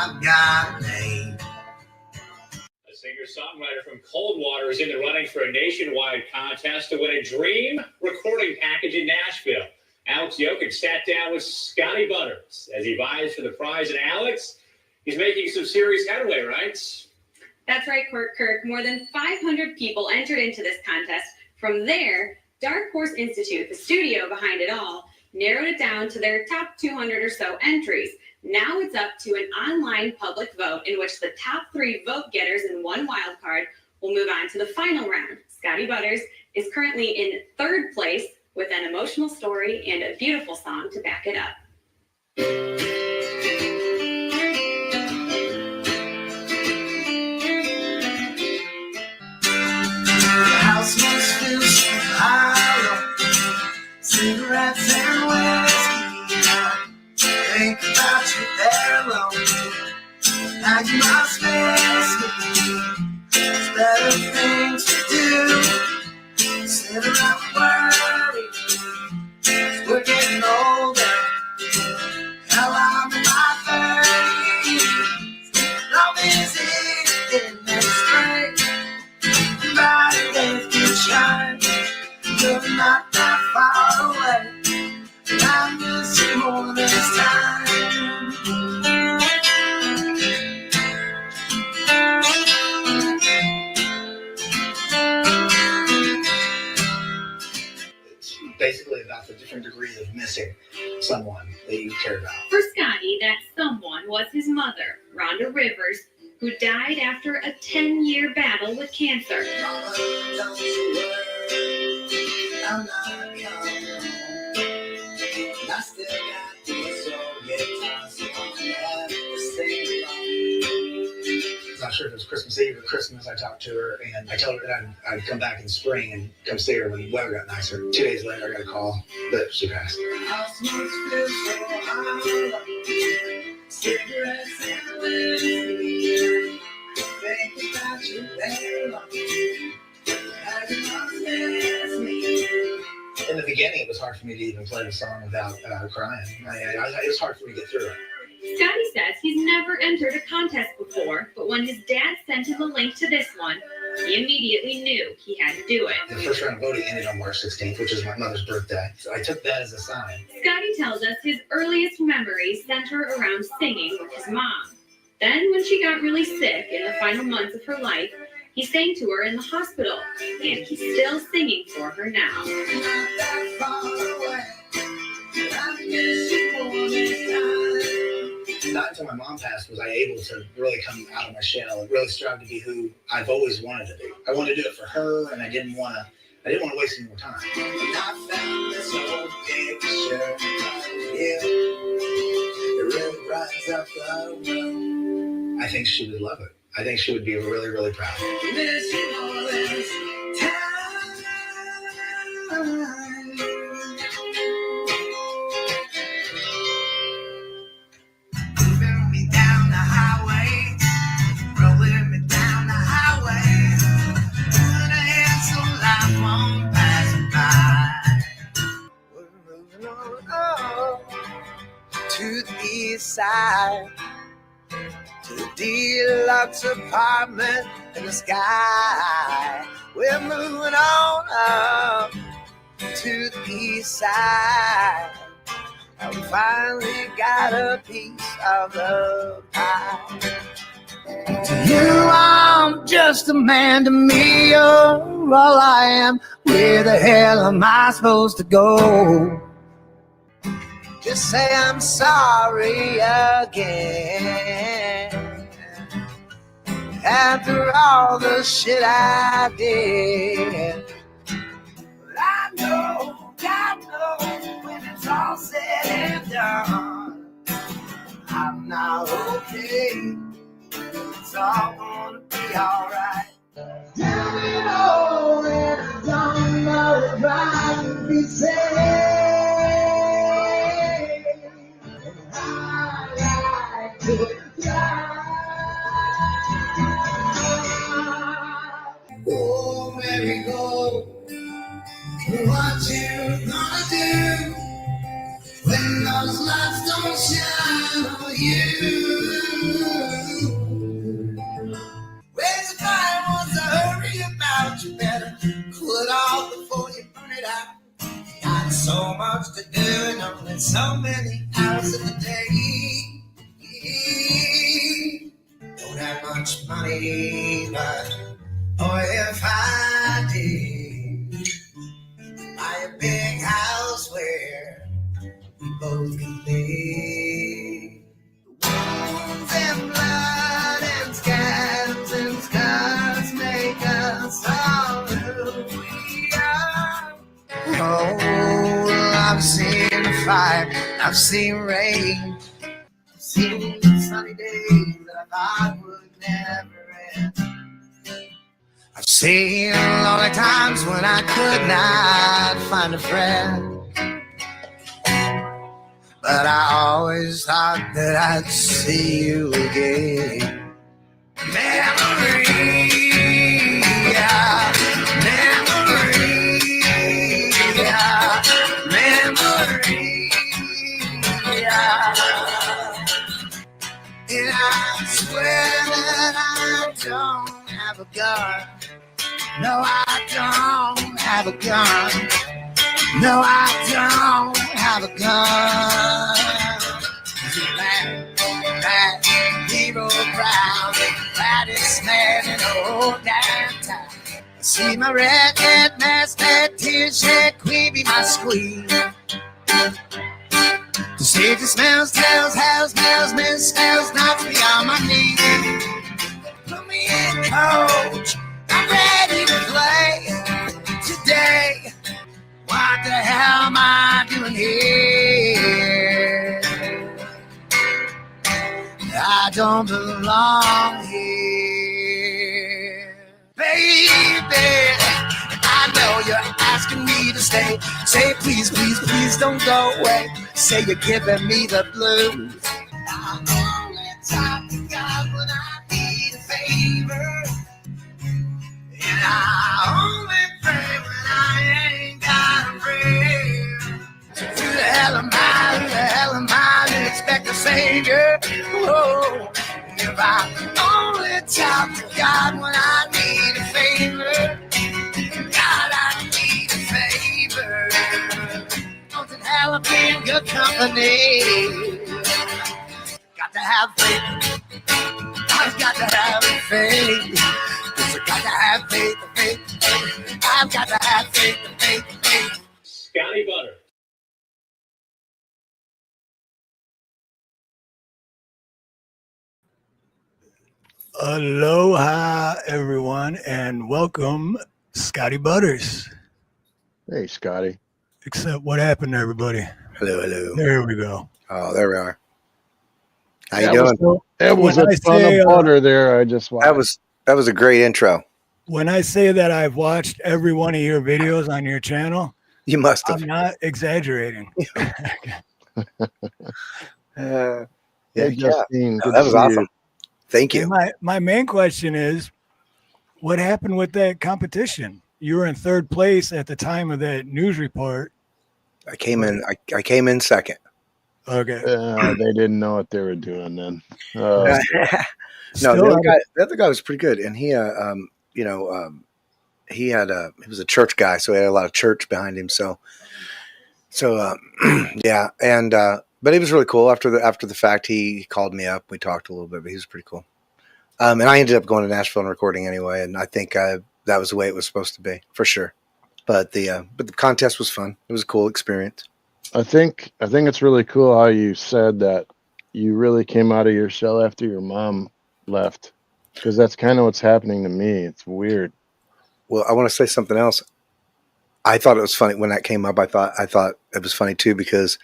I've got a name. A singer-songwriter from Coldwater is in the running for a nationwide contest to win a dream recording package in Nashville. Alex Jokic sat down with Scotty Butters as he vies for the prize. And Alex, he's making some serious headway, right? That's right, Kirk. More than 500 people entered into this contest. From there, Dark Horse Institute, the studio behind it all, narrowed it down to their top 200 or so entries. Now it's up to an online public vote in which the top 3 vote getters and 1 wild card will move on to the final round. Scotty Butters is currently in 3rd place with an emotional story and a beautiful song to back it up. The house must feel so hollow. Cigarettes and whiskey. Think about you there alone. Now you must miss me. There's better things to do. Sit around worry. We're getting older. Hell, I'm in my 30s. Love is easy, getting straight. Brighter days can shine. You're not that far away. I miss you more this time. It's basically about the different degrees of missing someone that you care about. For Scotty, that someone was his mother, Rhonda Rivers, who died after a 10-year battle with cancer. Mama, don't you worry, I'm not coming home. I still got this old guitar, so I have to sing along. I'm not sure if it was Christmas Eve or Christmas. I talked to her and I told her that I'd come back in spring and come see her when the weather got nicer. 2 days later, I got a call that she passed. House must feel so hollow. Cigarettes and whiskey. Think about you very long. As you must miss me. In the beginning, it was hard for me to even play the song without crying. It was hard for me to get through it. Scotty says he's never entered a contest before, but when his dad sent him a link to this one, he immediately knew he had to do it. The first round of voting ended on March 16th, which is my mother's birthday. So I took that as a sign. Scotty tells us his earliest memories center around singing with his mom. Then, when she got really sick in the final months of her life, he sang to her in the hospital, and he's still singing for her now. Not until my mom passed was I able to really come out of my shell and really strive to be who I've always wanted to be. I wanted to do it for her, and I didn't want to waste any more time. I found this old picture of you. It really brightens up the room. I think she would love it. I think she would be really, really proud. Miss you all this time. Moving me down the highway, rolling me down the highway. Moving ahead so life won't pass by. We're moving on to the east side. To the deluxe apartment in the sky. We're moving on up to the east side. And we finally got a piece of the pie. To you, I'm just a man. To me, you're all I am. Where the hell am I supposed to go? Just say I'm sorry again. After all the shit I did. But I know, God knows, when it's all said and done, I'm not okay. It's all gonna be alright. Tell me all and I don't know if I can be saved. Oh, Mary, go. What you gonna do when those lights don't shine on you? so many hours in the day. Don't have much money, but boy, if I did, buy a big house where we both can live. Wounds and blood and scabs and scars make us all who we are. Oh, I've seen fire, I've seen rain, I've seen sunny days that I thought would never end. I've seen lonely times when I could not find a friend. But I always thought that I'd see you again. Memory, and I swear that I don't have a gun. No, I don't have a gun. No, I don't have a gun. That hero crowd, baddest man in the whole damn town. I see my redhead, masked tears shed, queen be my squeeze. The stage smells, tells, how smells, misspells, knocks me on my knees. Put me in, coach, I'm ready to play today. What the hell am I doing here? I don't belong here. Baby, I know you're asking me to stay. Say please, please, please don't go away. Say you're giving me the blues. I only talk to God when I need a favor. And I only pray when I ain't got a prayer. So who the hell am I? Who the hell am I to expect a savior? Whoa. If I only talk to God when I need a favor. God, I need a favor. Don't it hell be in good company? Got to have faith. I've got to have faith. I've got to have faith, faith. I've got to have faith, faith, faith. Scotty Butters. Aloha, everyone, and welcome, Scotty Butters. Hey, Scotty. Except what happened to everybody? Hello, hello. There we go. Oh, there we are. How you doing? That was a ton of butter there. I just watched. That was a great intro. When I say that I've watched every one of your videos on your channel, You must have. I'm not exaggerating. Hey, Justine, good that to was see awesome. you. Thank you. And my main question is, what happened with that competition? You were in third place at the time of that news report. I came in. I came in second. Okay. They didn't know what they were doing then. No, the other guy was pretty good, and he, he was a church guy, so he had a lot of church behind him. So yeah, and but it was really cool. After the fact, he called me up. We talked a little bit, but he was pretty cool. And I ended up going to Nashville and recording anyway, and I think that was the way it was supposed to be for sure. But the contest was fun. It was a cool experience. I think it's really cool how you said that you really came out of your shell after your mom left, because that's kind of what's happening to me. It's weird. Well, I want to say something else. I thought it was funny when that came up. I thought it was funny too, because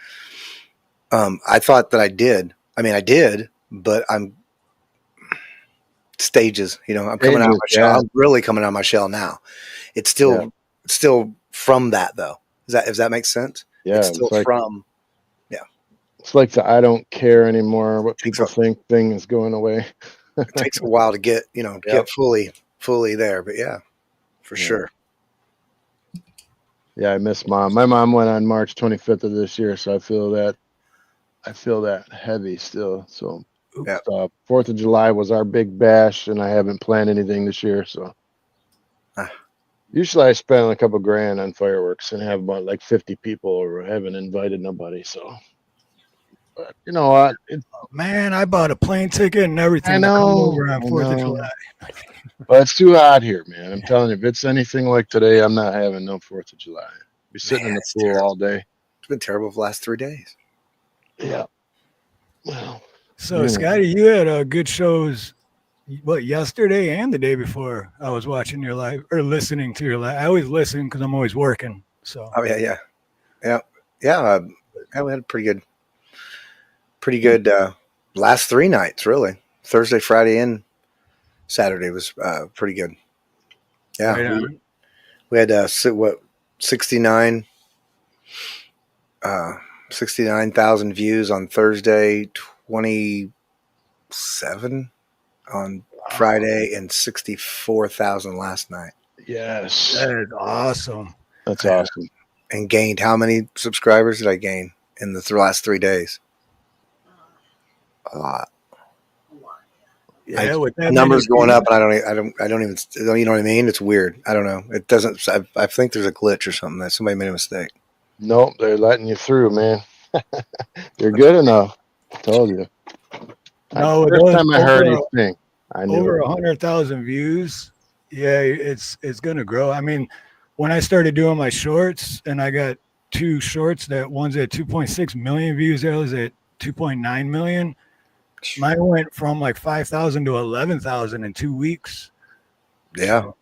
I thought that I did. I mean, I did, but I'm stages. I'm coming out of my shell. I'm really coming out of my shell now. It's still from that though. Does that make sense? Yeah, it's still from. Yeah, it's like the I don't care anymore what people think thing is going away. It takes a while to get get fully there, but yeah, for sure. Yeah, I miss mom. My mom went on March 25th of this year, so I feel that heavy still. So 4th of July was our big bash, and I haven't planned anything this year. So usually I spend a couple grand on fireworks and have about like 50 people over. I haven't invited nobody. So But you know what? Man, I bought a plane ticket and everything to come over on I 4th of know. July. But it's too hot here, man. I'm telling you, if it's anything like today, I'm not having no 4th of July. Be sitting in the it's pool terrible. all day. It's been terrible for the last 3 days. Yeah. Well, So, Yeah. Scotty, you had good shows, yesterday and the day before. I was watching your live or listening to your live. I always listen because I'm always working. So, Oh yeah. Yeah. We had a pretty good last 3 nights, really. Thursday, Friday, and Saturday was pretty good. Yeah, right on. we had 69,000 views on Thursday, 27 on Friday, and 64,000 last night. yes. That is awesome. That's Yeah. awesome. And gained how many subscribers did I gain in the last 3 days? A lot. Yeah, with that Numbers many going views. up, and I don't even, you know what I mean? It's weird. I don't know. It doesn't. I think there's a glitch or something that somebody made a mistake. Nope, they're letting you through, man. You're good enough. I told you. No, First those time I heard over you sing, I knew over it. 100,000 views. Yeah, it's gonna grow. I mean, when I started doing my shorts, and I got 2 shorts, that one's at 2.6 million views, the other's at 2.9 million. Mine went from like 5,000 to 11,000 in 2 weeks. Yeah. So,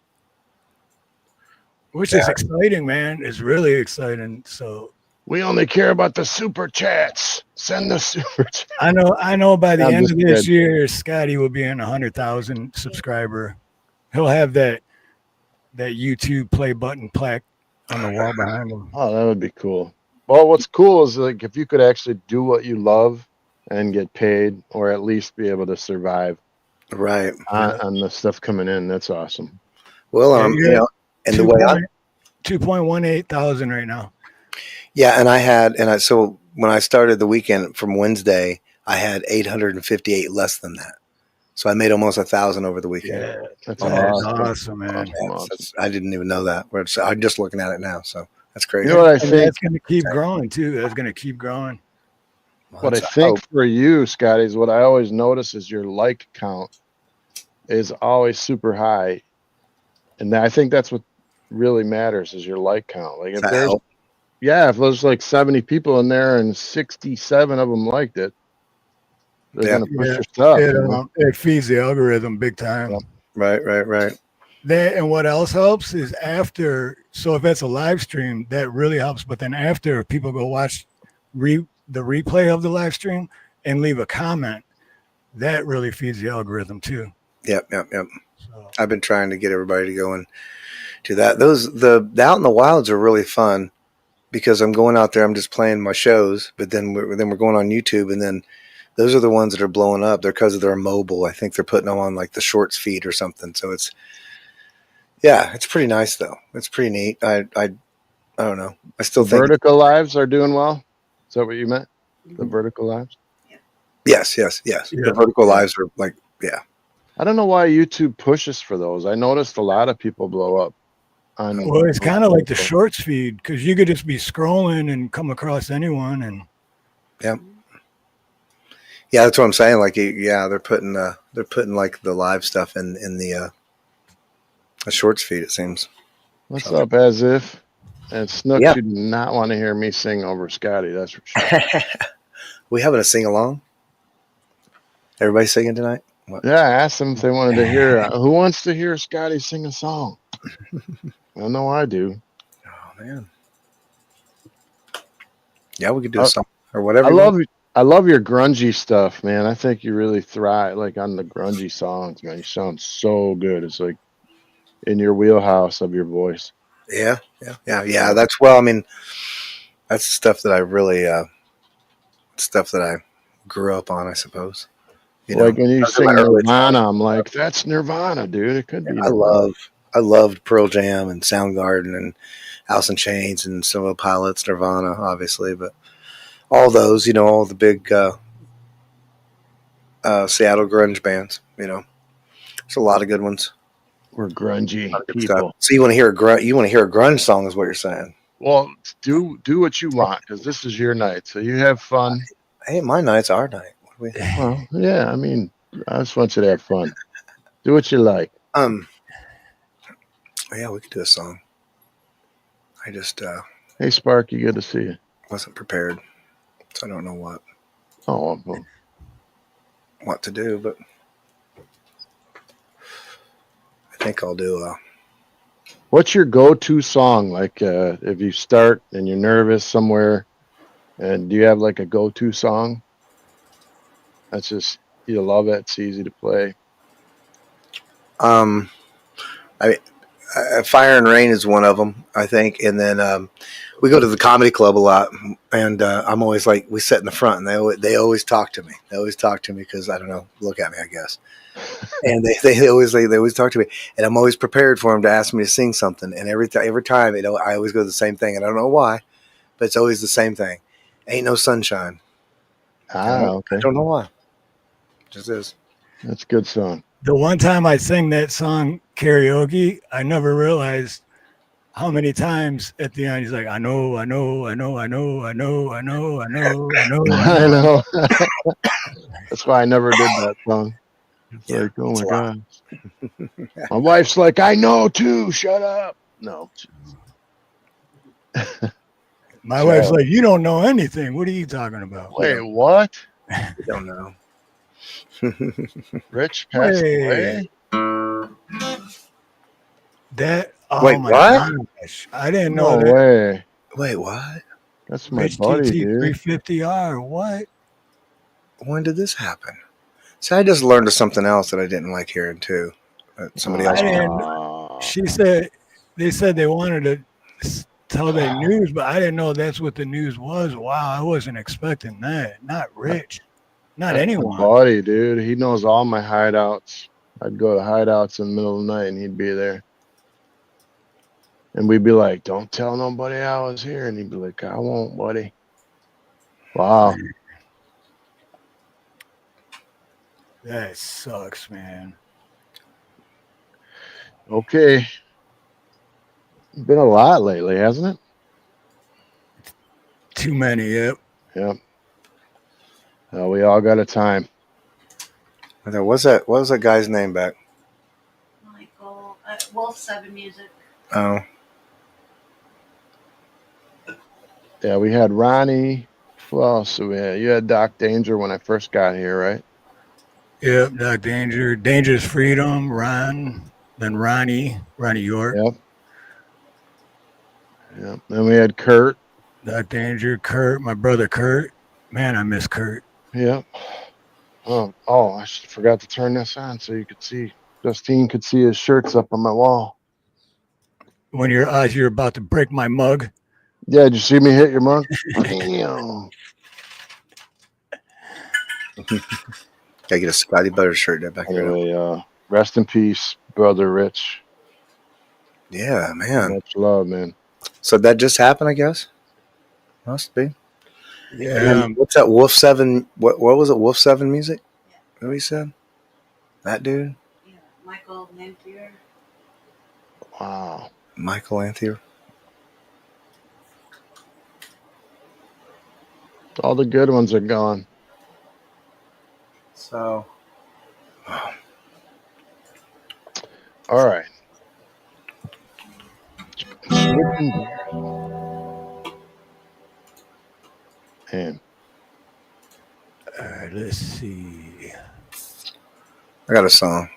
which is exciting, man. It's really exciting. So We only care about the super chats. Send the super chat. I know by the I'm end just of this kidding. year, Scotty will be in 100,000 subscriber. He'll have that YouTube play button plaque on the wall behind him. Oh, that would be cool. Well, what's cool is like if you could actually do what you love and get paid, or at least be able to survive Right. on the stuff coming in. That's awesome. Well, Yeah, you know, and the way 2.18 thousand right now. yeah, so when I started the weekend from Wednesday, I had 858 less than that. So I made almost 1,000 over the weekend. Yeah, That's that is awesome, man. I didn't even know that. I'm just looking at it now, so that's crazy. You know what I And think? that's going to keep growing too. That's going to keep growing. What I think for you, Scotty, is what I always notice is your like count is always super high, and I think that's what really matters is your like count. Like if there's like 70 people in there and 67 of them liked it, they're gonna push your stuff. It feeds the algorithm big time. Right. And what else helps is after. So if it's a live stream, that really helps. But then after, people go watch the replay of the live stream and leave a comment, that really feeds the algorithm too. Yep. So, I've been trying to get everybody to go and do that. The out in the wilds are really fun because I'm going out there. I'm just playing my shows, but then we're going on YouTube, and then those are the ones that are blowing up. They're because they're mobile. I think they're putting them on like the shorts feed or something. So it's pretty nice though. It's pretty neat. I don't know. I still think vertical lives are doing well. Is that what you meant? The vertical lives? Yes. Yeah. The vertical lives are like, yeah. I don't know why YouTube pushes for those. I noticed a lot of people blow up on. well, it's kind of like the shorts feed because you could just be scrolling and come across anyone. And yeah, that's what I'm saying. Like, yeah, they're putting like the live stuff in the shorts feed. It seems. What's up, as if? And Snook, you do not want to hear me sing over Scotty. That's for sure. We having a sing along? Everybody singing tonight? What? Yeah, I asked them if they wanted to hear. Who wants to hear Scotty sing a song? I know I do. Oh man. Yeah, we could do a song or whatever. I love your grungy stuff, man. I think you really thrive like on the grungy songs, man. You sound so good. It's like in your wheelhouse of your voice. Yeah. That's I mean, that's stuff that I really, stuff that I grew up on, I suppose. You like know, when you sing Nirvana, I'm like, that's Nirvana, dude. It could be. I loved Pearl Jam and Soundgarden and Alice in Chains and some of the Pilots, Nirvana, obviously, but all those, you know, all the big Seattle grunge bands. You know, there's a lot of good ones. We're grungy people. So you want to hear a grunge song, is what you're saying? Well, do what you want because this is your night. So you have fun. Hey, my night's our night. What do we? Well, yeah. I mean, I just want you to have fun. Do what you like. Yeah, we could do a song. I just Hey, Sparky, good to see you. wasn't prepared, so I don't know what Oh, well, to do, but I think I'll do. what's your go-to song? Like, if you start and you're nervous somewhere, and do you have like a go-to song? That's just you love it. It's easy to play. Fire and Rain is one of them, I think, and then we go to the comedy club a lot, and I'm always like, we sit in the front, and they always talk to me. They always talk to me because I don't know, look at me, I guess. And they always talk to me, and I'm always prepared for them to ask me to sing something. And every time, I always go to the same thing, and I don't know why, but it's always the same thing. Ain't no sunshine. Okay. I don't know why. It just is. That's a good song. The one time I sang that song karaoke, I never realized how many times at the end he's like, I know. I know. That's why I never did that song. It's Yeah, like, oh it's my a lot. God. My wife's like, I know too. Shut up. No. My wife's like, you don't know anything. What are you talking about? Wait, what? I don't know. Rich passed away? That, oh Wait, my what? gosh. I didn't No know that. way. Wait, what? That's my Rich buddy, TT dude. 350R. What? When did this happen? See, I just learned of something else that I didn't like hearing too. Somebody else. She said, they said they wanted to tell their news, but I didn't know that's what the news was. Wow, I wasn't expecting that. Not Rich. Not That's anyone. my buddy, dude. He knows all my hideouts. I'd go to hideouts in the middle of the night and he'd be there. And we'd be like, don't tell nobody I was here. And he'd be like, I won't, buddy. Wow. That sucks, man. Okay. Been a lot lately, hasn't it? Too many, yep. Yep. We all got a time. What was that guy's name back? Michael, Wolf 7 Music. Oh, Yeah, we had Ronnie. Who else? So you had Doc Danger when I first got here, right? Yep, Doc Danger, Dangerous Freedom, Ron, then Ronnie York. Yep. Yep. Then we had Kurt. Doc Danger, Kurt, my brother Kurt. Man, I miss Kurt. Yep. Oh, I forgot to turn this on so you could see. Justine could see his shirts up on my wall. When you're about to break my mug. Yeah, did you see me hit your mug? Damn. gotta get a Scotty Butters shirt back here. Anyway, rest in peace, brother Rich. Yeah, man. Much love, man. So that just happened, I guess. Must be. Yeah. What's that? Wolf 7. What was it? Wolf 7 Music? Yeah. What he said? That dude? Yeah, Michael Lanthier. Wow. Michael Lanthier. All the good ones are gone. So. All right. And All right, let's see. I got a song.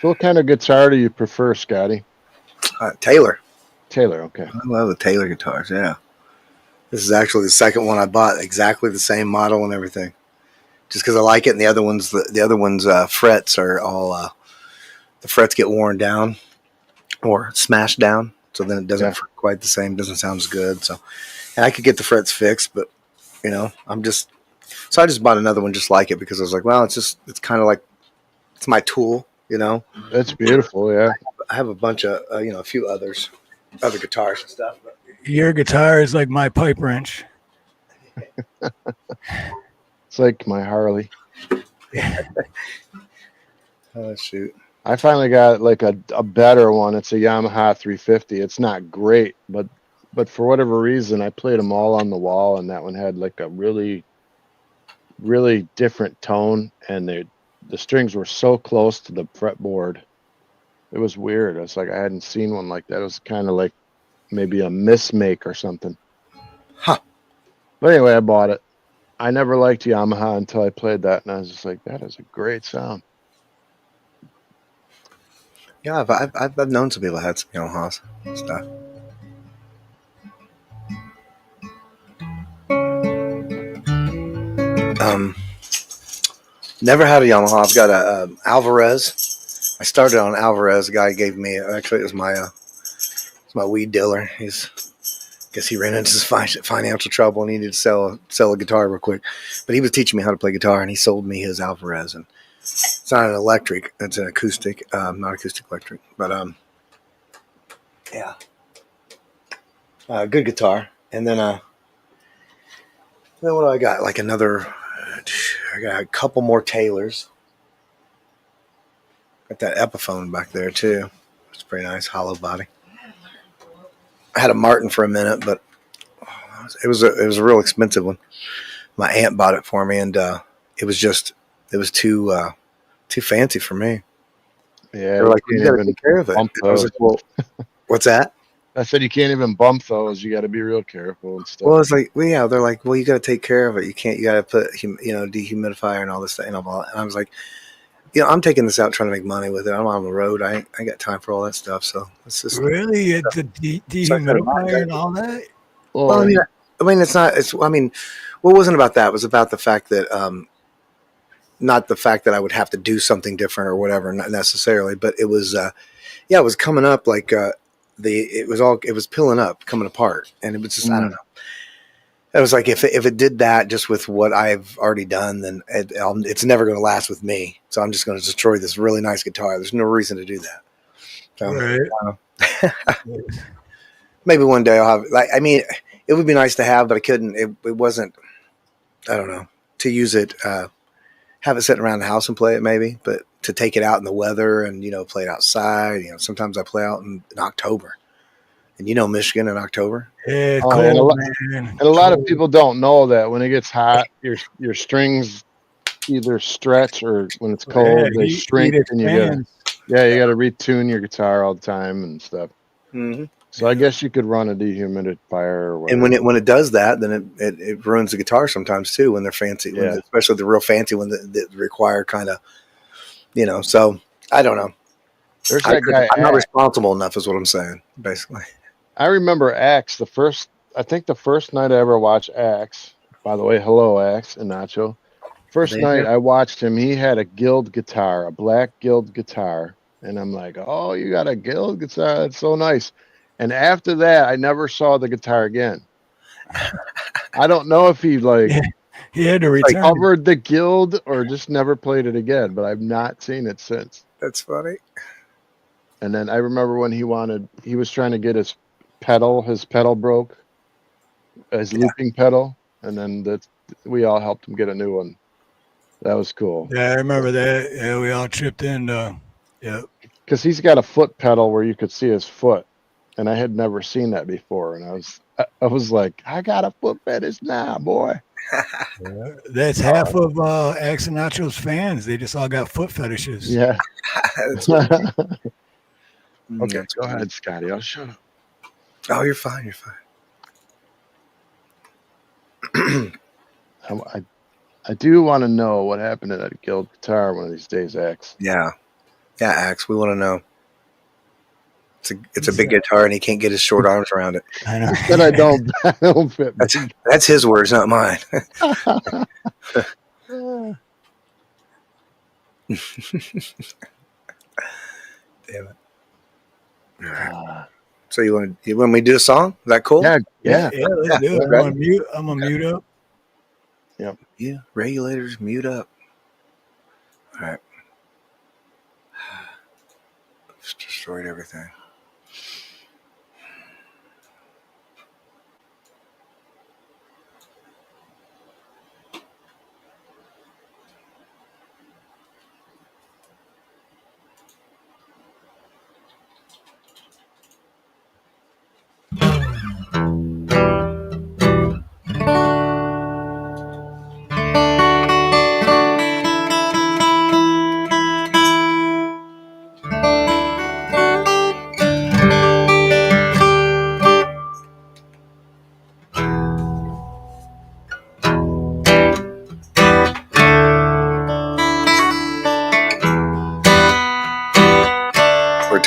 so what kind of guitar do you prefer, Scotty? Taylor. Taylor, okay. I love the Taylor guitars, yeah. This is actually the second one I bought, exactly the same model and everything. Just because I like it, and the other ones frets are all the frets get worn down or smashed down, so then it doesn't fret quite the same, doesn't sound as good. So, and I could get the frets fixed, but I just bought another one just like it because I was like, well, it's kind of like it's my tool, That's beautiful, yeah. I have a bunch of a few other guitars and stuff. But. Your guitar is like my pipe wrench. It's like my Harley. Oh shoot! I finally got like a better one. It's a Yamaha 350. It's not great, but for whatever reason, I played them all on the wall, and that one had like a really, really different tone, and the strings were so close to the fretboard. It was weird. It's like I hadn't seen one like that. It was kind of like maybe a mismake or something. Huh. But anyway, I bought it. I never liked Yamaha until I played that, and I was just like, that is a great sound. Yeah, I've known some people that had some Yamahas and stuff. Never had a Yamaha. I've got a Alvarez. I started on Alvarez. A guy gave me. Actually, it was my weed dealer. Guess he ran into some financial trouble and he needed to sell a guitar real quick. But he was teaching me how to play guitar, and he sold me his Alvarez. And it's not an electric; it's an acoustic, not acoustic electric. But yeah, good guitar. And then what do I got? Like another. I got a couple more Taylors. Got that Epiphone back there too. It's pretty nice, hollow body. I had a Martin for a minute, but it was a real expensive one. My aunt bought it for me, and it was too fancy for me. Yeah, They were like, you got to take care of it. I was like, well, what's that? I said you can't even bump those. You got to be real careful and stuff. Well, it's like, well, yeah, they're like, well, you got to take care of it. You got to put, dehumidifier and all this stuff. And I was like, I'm taking this out trying to make money with it. I'm on the road. I ain't got time for all that stuff. So it's just really it's a dehumidifier and all that. Well, I mean, it's not. It's. I mean, what wasn't about that? It was about the fact that, not the fact that I would have to do something different or whatever, not necessarily, but it was, it was coming up like it was pilling up, coming apart, and it was just I don't know. It was like if it did that just with what I've already done, then it's never going to last with me. So I'm just going to destroy this really nice guitar. There's no reason to do that. So, Right. Maybe one day I'll have. It would be nice to have, but I couldn't. It wasn't. I don't know, to use it. Have it sitting around the house and play it maybe, but to take it out in the weather and play it outside. Sometimes I play out in October, and Michigan in October. Yeah, Oh, cold, and a lot of people don't know that when it gets hot, your strings either stretch or when it's cold they shrink, and you gotta retune your guitar all the time and stuff. Mm-hmm. So I guess you could run a dehumidifier or whatever. And when it does that, then it ruins the guitar sometimes too when they're fancy, especially the real fancy ones that require kind of, So I don't know. There's that guy. I'm not responsible enough, is what I'm saying, basically. I remember Axe. The first night I ever watched Axe. By the way, hello Axe and Nacho. First night I watched him, he had a Guild guitar, a black Guild guitar, and I'm like, oh, you got a Guild guitar? That's so nice. And after that, I never saw the guitar again. I don't know if he he had to return covered the Guild or just never played it again, but I've not seen it since. That's funny. And then I remember when he was trying to get his pedal broke, his looping pedal, and then we all helped him get a new one. That was cool. Yeah, I remember that. Yeah, we all chipped in. Yeah. Because he's got a foot pedal where you could see his foot, and I had never seen that before. And I was like, I got a foot fetish now, boy. Yeah, that's half of Axe and Nacho's fans. They just all got foot fetishes. Yeah. Okay, That's go ahead, Scotty. I'll shut up. Oh, you're fine. You're fine. I do want to know what happened to that Guild guitar one of these days, Axe. Yeah, Axe. We want to know. It's a big guitar, and he can't get his short arms around it. I know. But I don't fit. That's his words, not mine. Damn it. All right. So you want me to do a song? Is that cool? Yeah. Let's do it. I'm gonna mute up. Yep. Yeah. Regulators, mute up. All right. Just destroyed everything.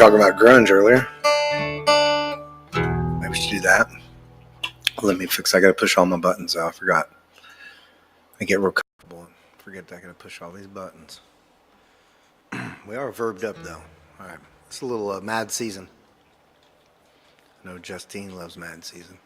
talking about grunge earlier. Maybe we should do that. Let me fix. I gotta push all my buttons out. I forgot. I get real comfortable and forget that I gotta push all these buttons. We are verbed up though. All right, it's a little Mad Season. I know Justine loves Mad Season.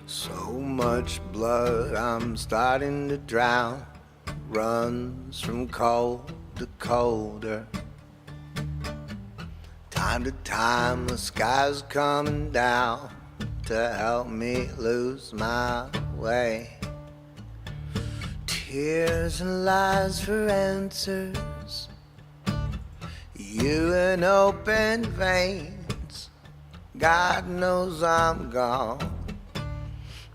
So much blood I'm starting to drown, runs from cold to colder. Time to time the sky's coming down to help me lose my way. Tears and lies for answers, you in open veins. God knows I'm gone.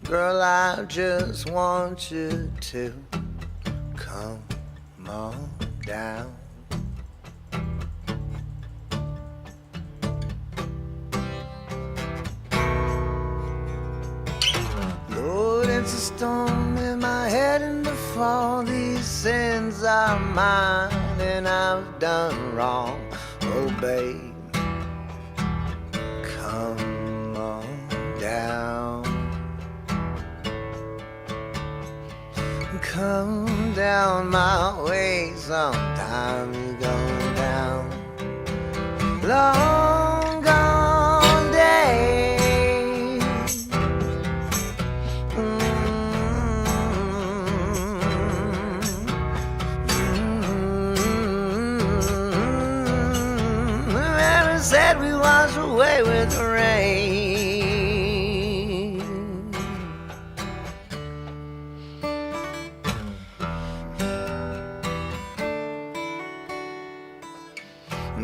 Girl, I just want you to come on down. Lord, it's a storm in my head and the fall. These sins are mine and I've done wrong. Oh, babe, come on down. Come down my way sometime. You're going down. Long gone day. Mary said we wash away with the rain.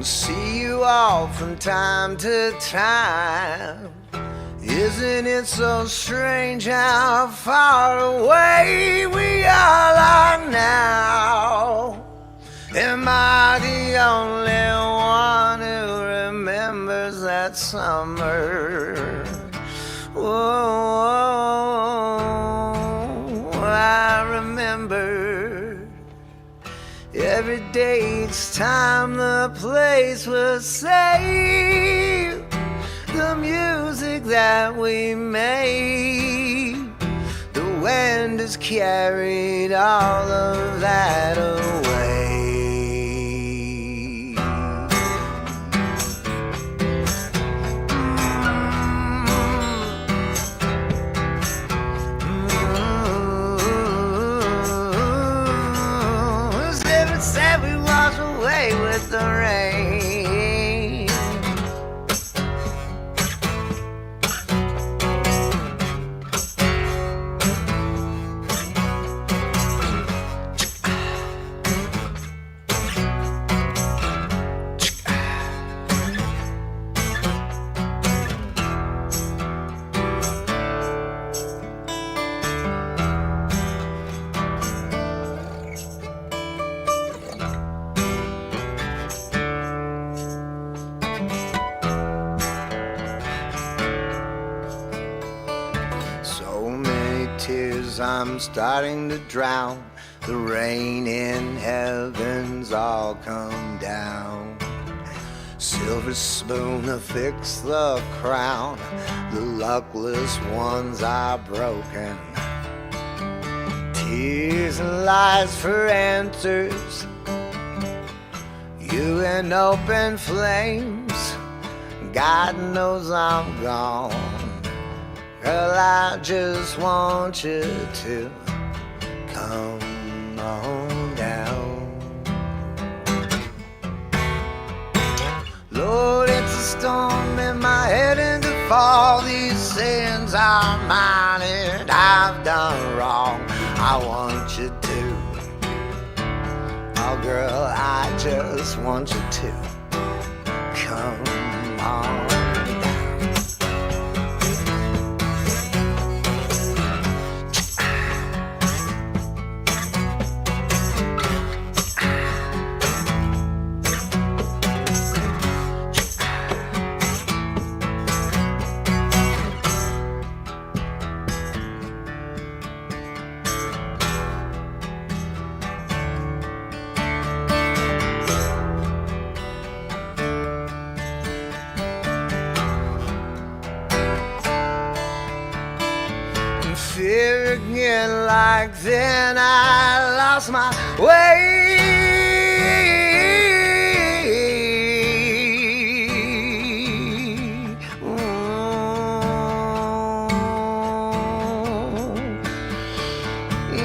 See you all from time to time. Isn't it so strange how far away we all are now? Am I the only one who remembers that summer? Whoa, I remember. Every day, each time, the place was safe. The music that we made, the wind has carried all of that away. Said we wash away with the rain. I'm starting to drown. The rain in heaven's all come down. Silver spoon to fix the crown. The luckless ones are broken. Tears and lies for answers. You in open flames. God knows I'm gone. Girl, I just want you to come on down. Lord, it's a storm in my head and to fall. These sins are mine and I've done wrong. I want you to. Oh, girl, I just want you to come on. back then I lost my way.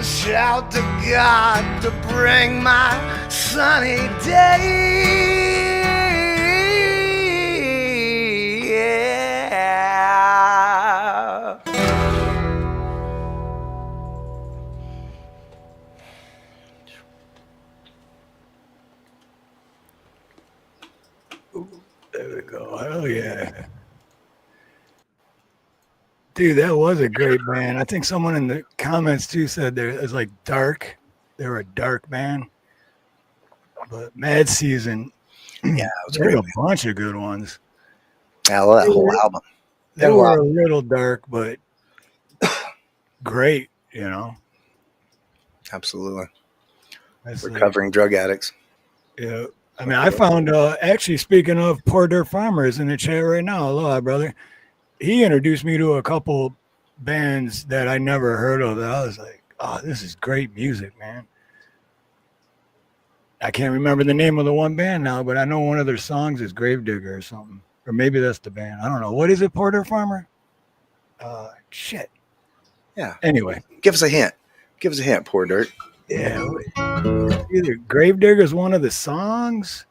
Shout to God to bring my sunny day. Yeah. There we go. Hell yeah. Dude, that was a great band. I think someone in the comments too said it was like dark. They were a dark band. But Mad Season, Yeah, it was they had great. a bunch of good ones. Yeah, that whole album. They were a little dark, but great, you know. Absolutely. That's Recovering drug addicts. Yeah. I mean, I found, actually, speaking of Poor Dirt Farmers in the chat right now, aloha, brother. He introduced me to a couple bands that I never heard of. I was like, oh, this is great music, man. I can't remember the name of the one band now, but I know one of their songs is Gravedigger or something. Or maybe that's the band. I don't know. What is it, Poor Dirt Farmer? Shit. Yeah. Anyway. Give us a hint. Give us a hint, Poor Dirt. Yeah. Either Gravedigger is one of the songs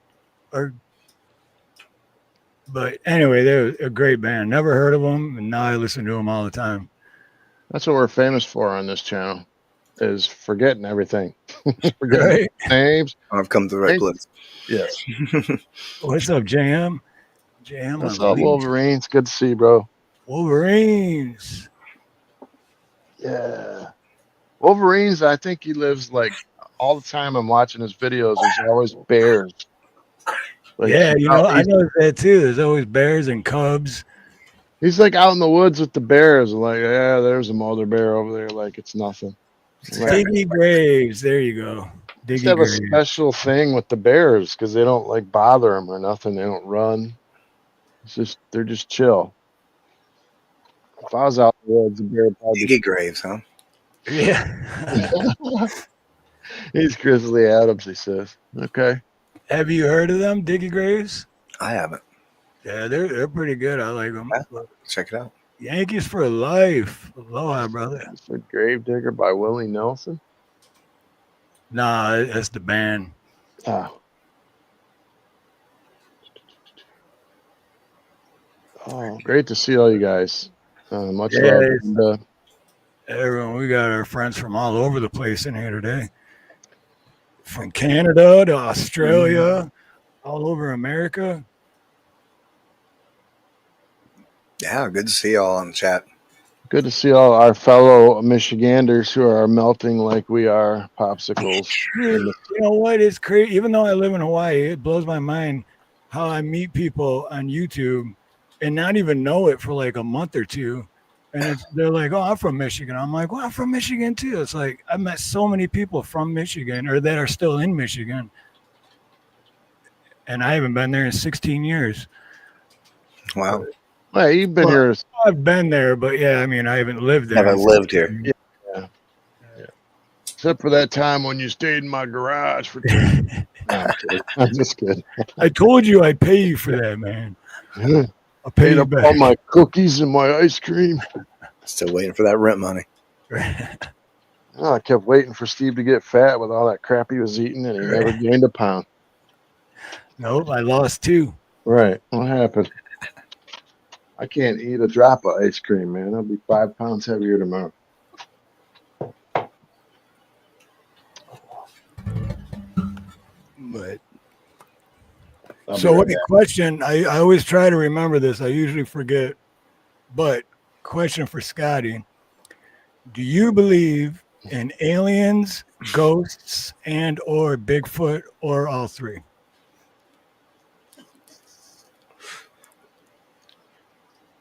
but anyway, they're a great band. Never heard of them, and now I listen to them all the time. That's what we're famous for on this channel, is forgetting everything. Forgetting Right? names. I've come to the right place. Yes. What's up, JM? JM. What's up, Wolverines? Good to see you, bro. Wolverines. Yeah. Wolverines, I think he lives like all the time I'm watching his videos, there's always bears. Like, yeah, you know, I know that too. There's always bears and cubs. He's like out in the woods with the bears. Like, yeah, there's a mother bear over there. Like, it's nothing. Like, Diggy Graves. There you go. Diggy have Graves. A special thing with the bears because they don't like bother them or nothing. They don't run. It's just they're just chill. If I was out in the woods, the bear probably Diggy Graves, huh? Yeah. He's Grizzly Adams, he says. Okay. Have you heard of them, Diggy Graves? I haven't. Yeah, they're pretty good. I like them. Yeah, check it out. Yankees for life. Aloha, brother. It's a Gravedigger by Willie Nelson. Nah, that's the band. Oh, great to see all you guys. Much love. And, everyone, we got our friends from all over the place in here today. From Canada to Australia, all over America. Yeah, good to see y'all on the chat. Good to see all our fellow Michiganders who are melting like we are popsicles. You know what? It's crazy. Even though I live in Hawaii, it blows my mind how I meet people on YouTube and not even know it for like a month or two. And they're like, oh, I'm from Michigan. I'm like, well, I'm from Michigan too. It's like I've met so many people from Michigan or that are still in Michigan. And I haven't been there in 16 years. Wow. Well, you've been here. I've been there, but yeah, I mean, I haven't lived there. Haven't lived here. Yeah. Except for that time when you stayed in my garage for 2 years. No, I'm just kidding. I told you I'd pay you for that, man. I'll pay you back. All my cookies and my ice cream. Still waiting for that rent money. Oh, I kept waiting for Steve to get fat with all that crap he was eating, and he never gained a pound. Nope, I lost 2. Right. What happened? I can't eat a drop of ice cream, man. I'll be 5 pounds heavier tomorrow. But so what the question, I always try to remember this. I usually forget. But question for Scotty. Do you believe in aliens, ghosts, and or Bigfoot, or all three?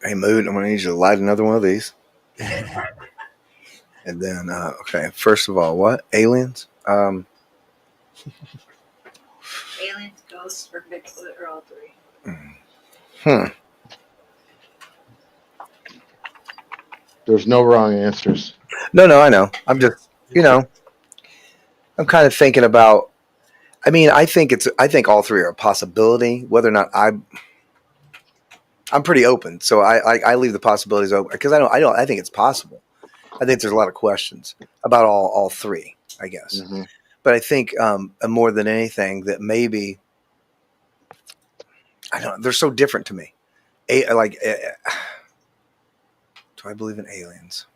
Hey, Mood, I'm going to need you to light another one of these. And then, okay, first of all, what? Aliens? Aliens, ghosts, or Bigfoot, or all three. There's no wrong answers. No, I know. I'm just you know, I'm kind of thinking about. I mean, I think all three are a possibility. Whether or not I'm pretty open, so I leave the possibilities open because I think it's possible. I think there's a lot of questions about all three, I guess. Mm-hmm. But I think more than anything that maybe I don't know, they're so different to me. Do I believe in aliens?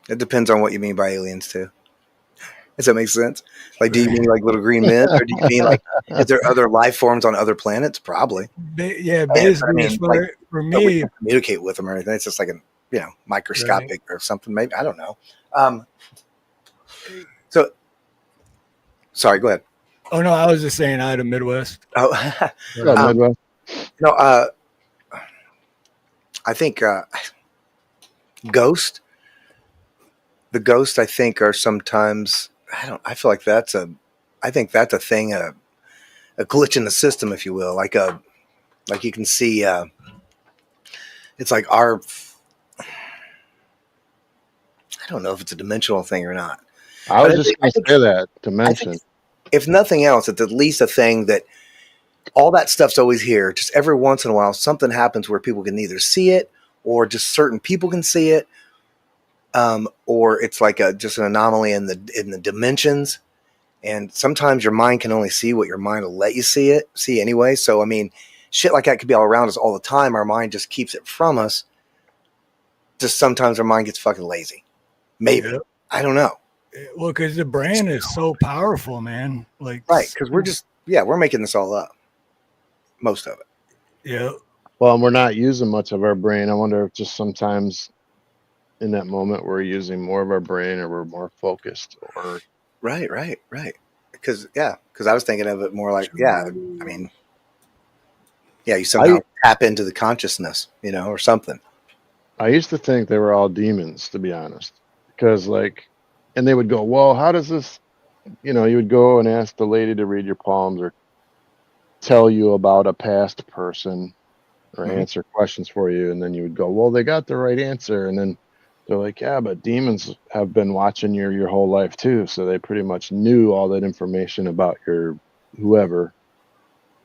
It depends on what you mean by aliens too. Does that make sense? Like, do you mean like little green men, or do you mean like is there other life forms on other planets? Probably. Yeah, basically, for we me, can communicate with them or anything. It's just like a microscopic or something. Maybe I don't know. So, sorry. Go ahead. oh no, I was just saying I had a Midwest. Oh, Midwest. no. I think ghost. The ghosts, I think, are sometimes. I feel like that's a. I think that's a thing, a glitch in the system, if you will. Like you can see. It's like our. I don't know if it's a dimensional thing or not. I was just going to say that dimension. If nothing else, it's at least a thing that all that stuff's always here. Just every once in a while, something happens where people can either see it or just certain people can see it. Or it's like just an anomaly in the dimensions, and sometimes your mind can only see what your mind will let you see anyway. So I mean, shit like that could be all around us all the time. Our mind just keeps it from us. Just sometimes our mind gets fucking lazy. Maybe. Yep. I don't know. Well, because the brain is so powerful, man. Like, right? Because we're making this all up. Most of it. Yeah. Well, and we're not using much of our brain. I wonder if just sometimes in that moment we're using more of our brain, or we're more focused, or right. Because I was thinking of it more like, I mean, you somehow tap into the consciousness, or something. I used to think they were all demons, to be honest, because and they would go, well, how does this, you would go and ask the lady to read your palms or tell you about a past person or answer questions for you. And then you would go, well, they got the right answer. And then they're like, yeah, but demons have been watching your whole life too. So they pretty much knew all that information about your whoever.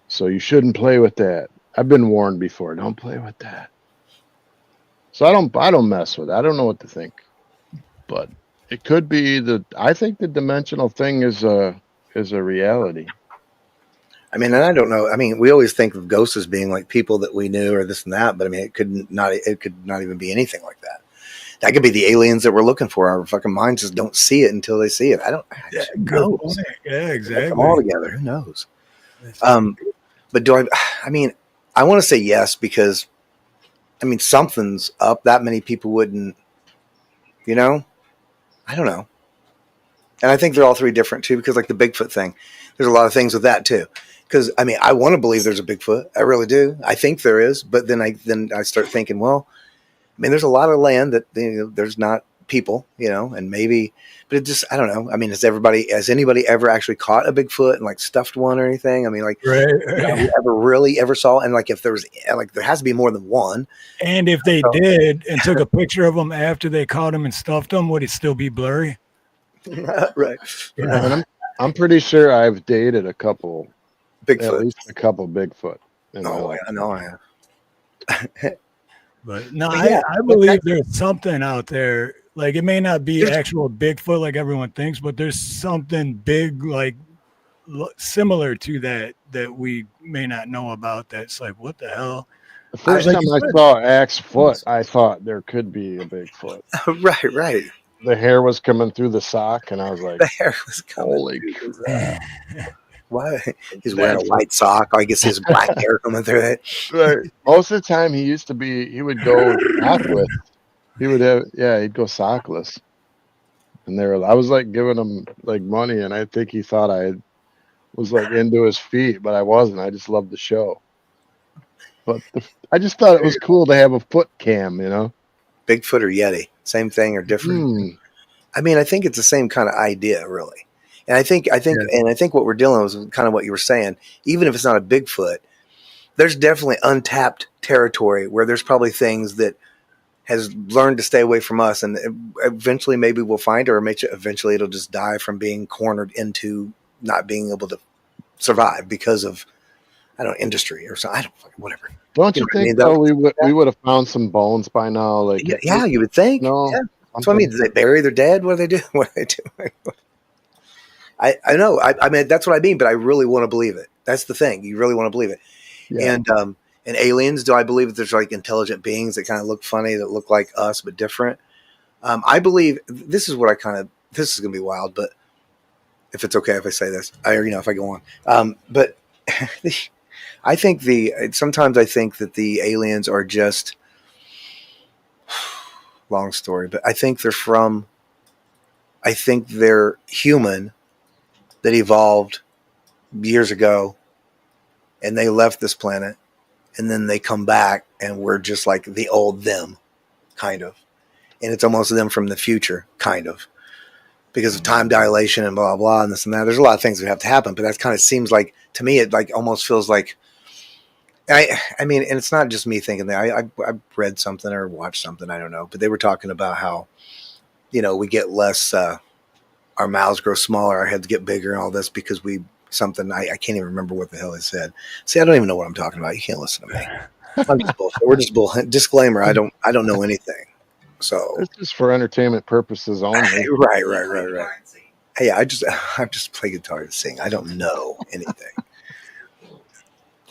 So you shouldn't play with that. I've been warned before. Don't play with that. So I don't mess with it. I don't know what to think, but it could be I think the dimensional thing is a reality. I mean, and I don't know. I mean, we always think of ghosts as being like people that we knew or this and that, but I mean, it could not even be anything like that. That could be the aliens that we're looking for. Our fucking minds just don't see it until they see it. Yeah, exactly. Come all together. Who knows? But I mean, I want to say yes, because I mean, something's up. That many people wouldn't, I don't know. And I think they're all three different too, because like the Bigfoot thing, there's a lot of things with that too. Because I mean, I want to believe there's a Bigfoot. I really do. I think there is. But then I start thinking, well, I mean, there's a lot of land that there's not people, and maybe, but it just, I don't know. I mean, has anybody ever actually caught a Bigfoot and like stuffed one or anything? I mean, like, ever saw? And like, if there was, like, there has to be more than one. And if they did and took a picture of them after they caught them and stuffed them, would it still be blurry? Right. And I'm pretty sure I've dated a couple Bigfoot, at least a couple Bigfoot. I know I have. But no, I believe there's something out there. Like, it may not be actual Bigfoot like everyone thinks, but there's something big, like similar to that we may not know about. That's like, what the hell? The first time I saw Axe foot, I thought there could be a Bigfoot. Right. The hair was coming through the sock, and I was like, the hair was coming. Holy crap. Why? He's wearing a white sock. I guess his black hair coming through it. Right. Most of the time, he would go sockless. He'd go sockless. And I was like giving him like money, and I think he thought I was like into his feet, but I wasn't. I just loved the show. But I just thought it was cool to have a foot cam, Bigfoot or Yeti, same thing or different? I mean, I think it's the same kind of idea, really. And I think what we're dealing with is kind of what you were saying. Even if it's not a Bigfoot, there's definitely untapped territory where there's probably things that has learned to stay away from us, and eventually maybe we'll find her, or maybe eventually it'll just die from being cornered into not being able to survive because of, I don't know, industry or something. I don't fucking, whatever. Don't you think though we would have found some bones by now? Like, yeah, you would think. No, yeah. That's what I mean. Did they bury their dead? What do they do? What do they do? I know. I mean, that's what I mean. But I really want to believe it. That's the thing. You really want to believe it. Yeah. And aliens. Do I believe that there's like intelligent beings that kind of look funny, that look like us but different? I believe this is what I kind of. This is gonna be wild, but if it's okay if I say this, if I go on. But I think sometimes I think that the aliens are just. Long story, but I think they're human that evolved years ago, and they left this planet, and then they come back, and we're just like the old them, kind of, and it's almost them from the future, kind of, because of time dilation and blah blah and this and that. There's a lot of things that have to happen, but that kind of seems like, to me, it like almost feels like. I mean, and it's not just me thinking that. I read something or watched something, I don't know, but they were talking about how, we get less, our mouths grow smaller, our heads get bigger and all this because I can't even remember what the hell I said. See, I don't even know what I'm talking about. You can't listen to me. I'm just bullshit. We're just bullshit. Disclaimer, I don't know anything. So it's just for entertainment purposes only. Right. Hey, I just play guitar and sing. I don't know anything.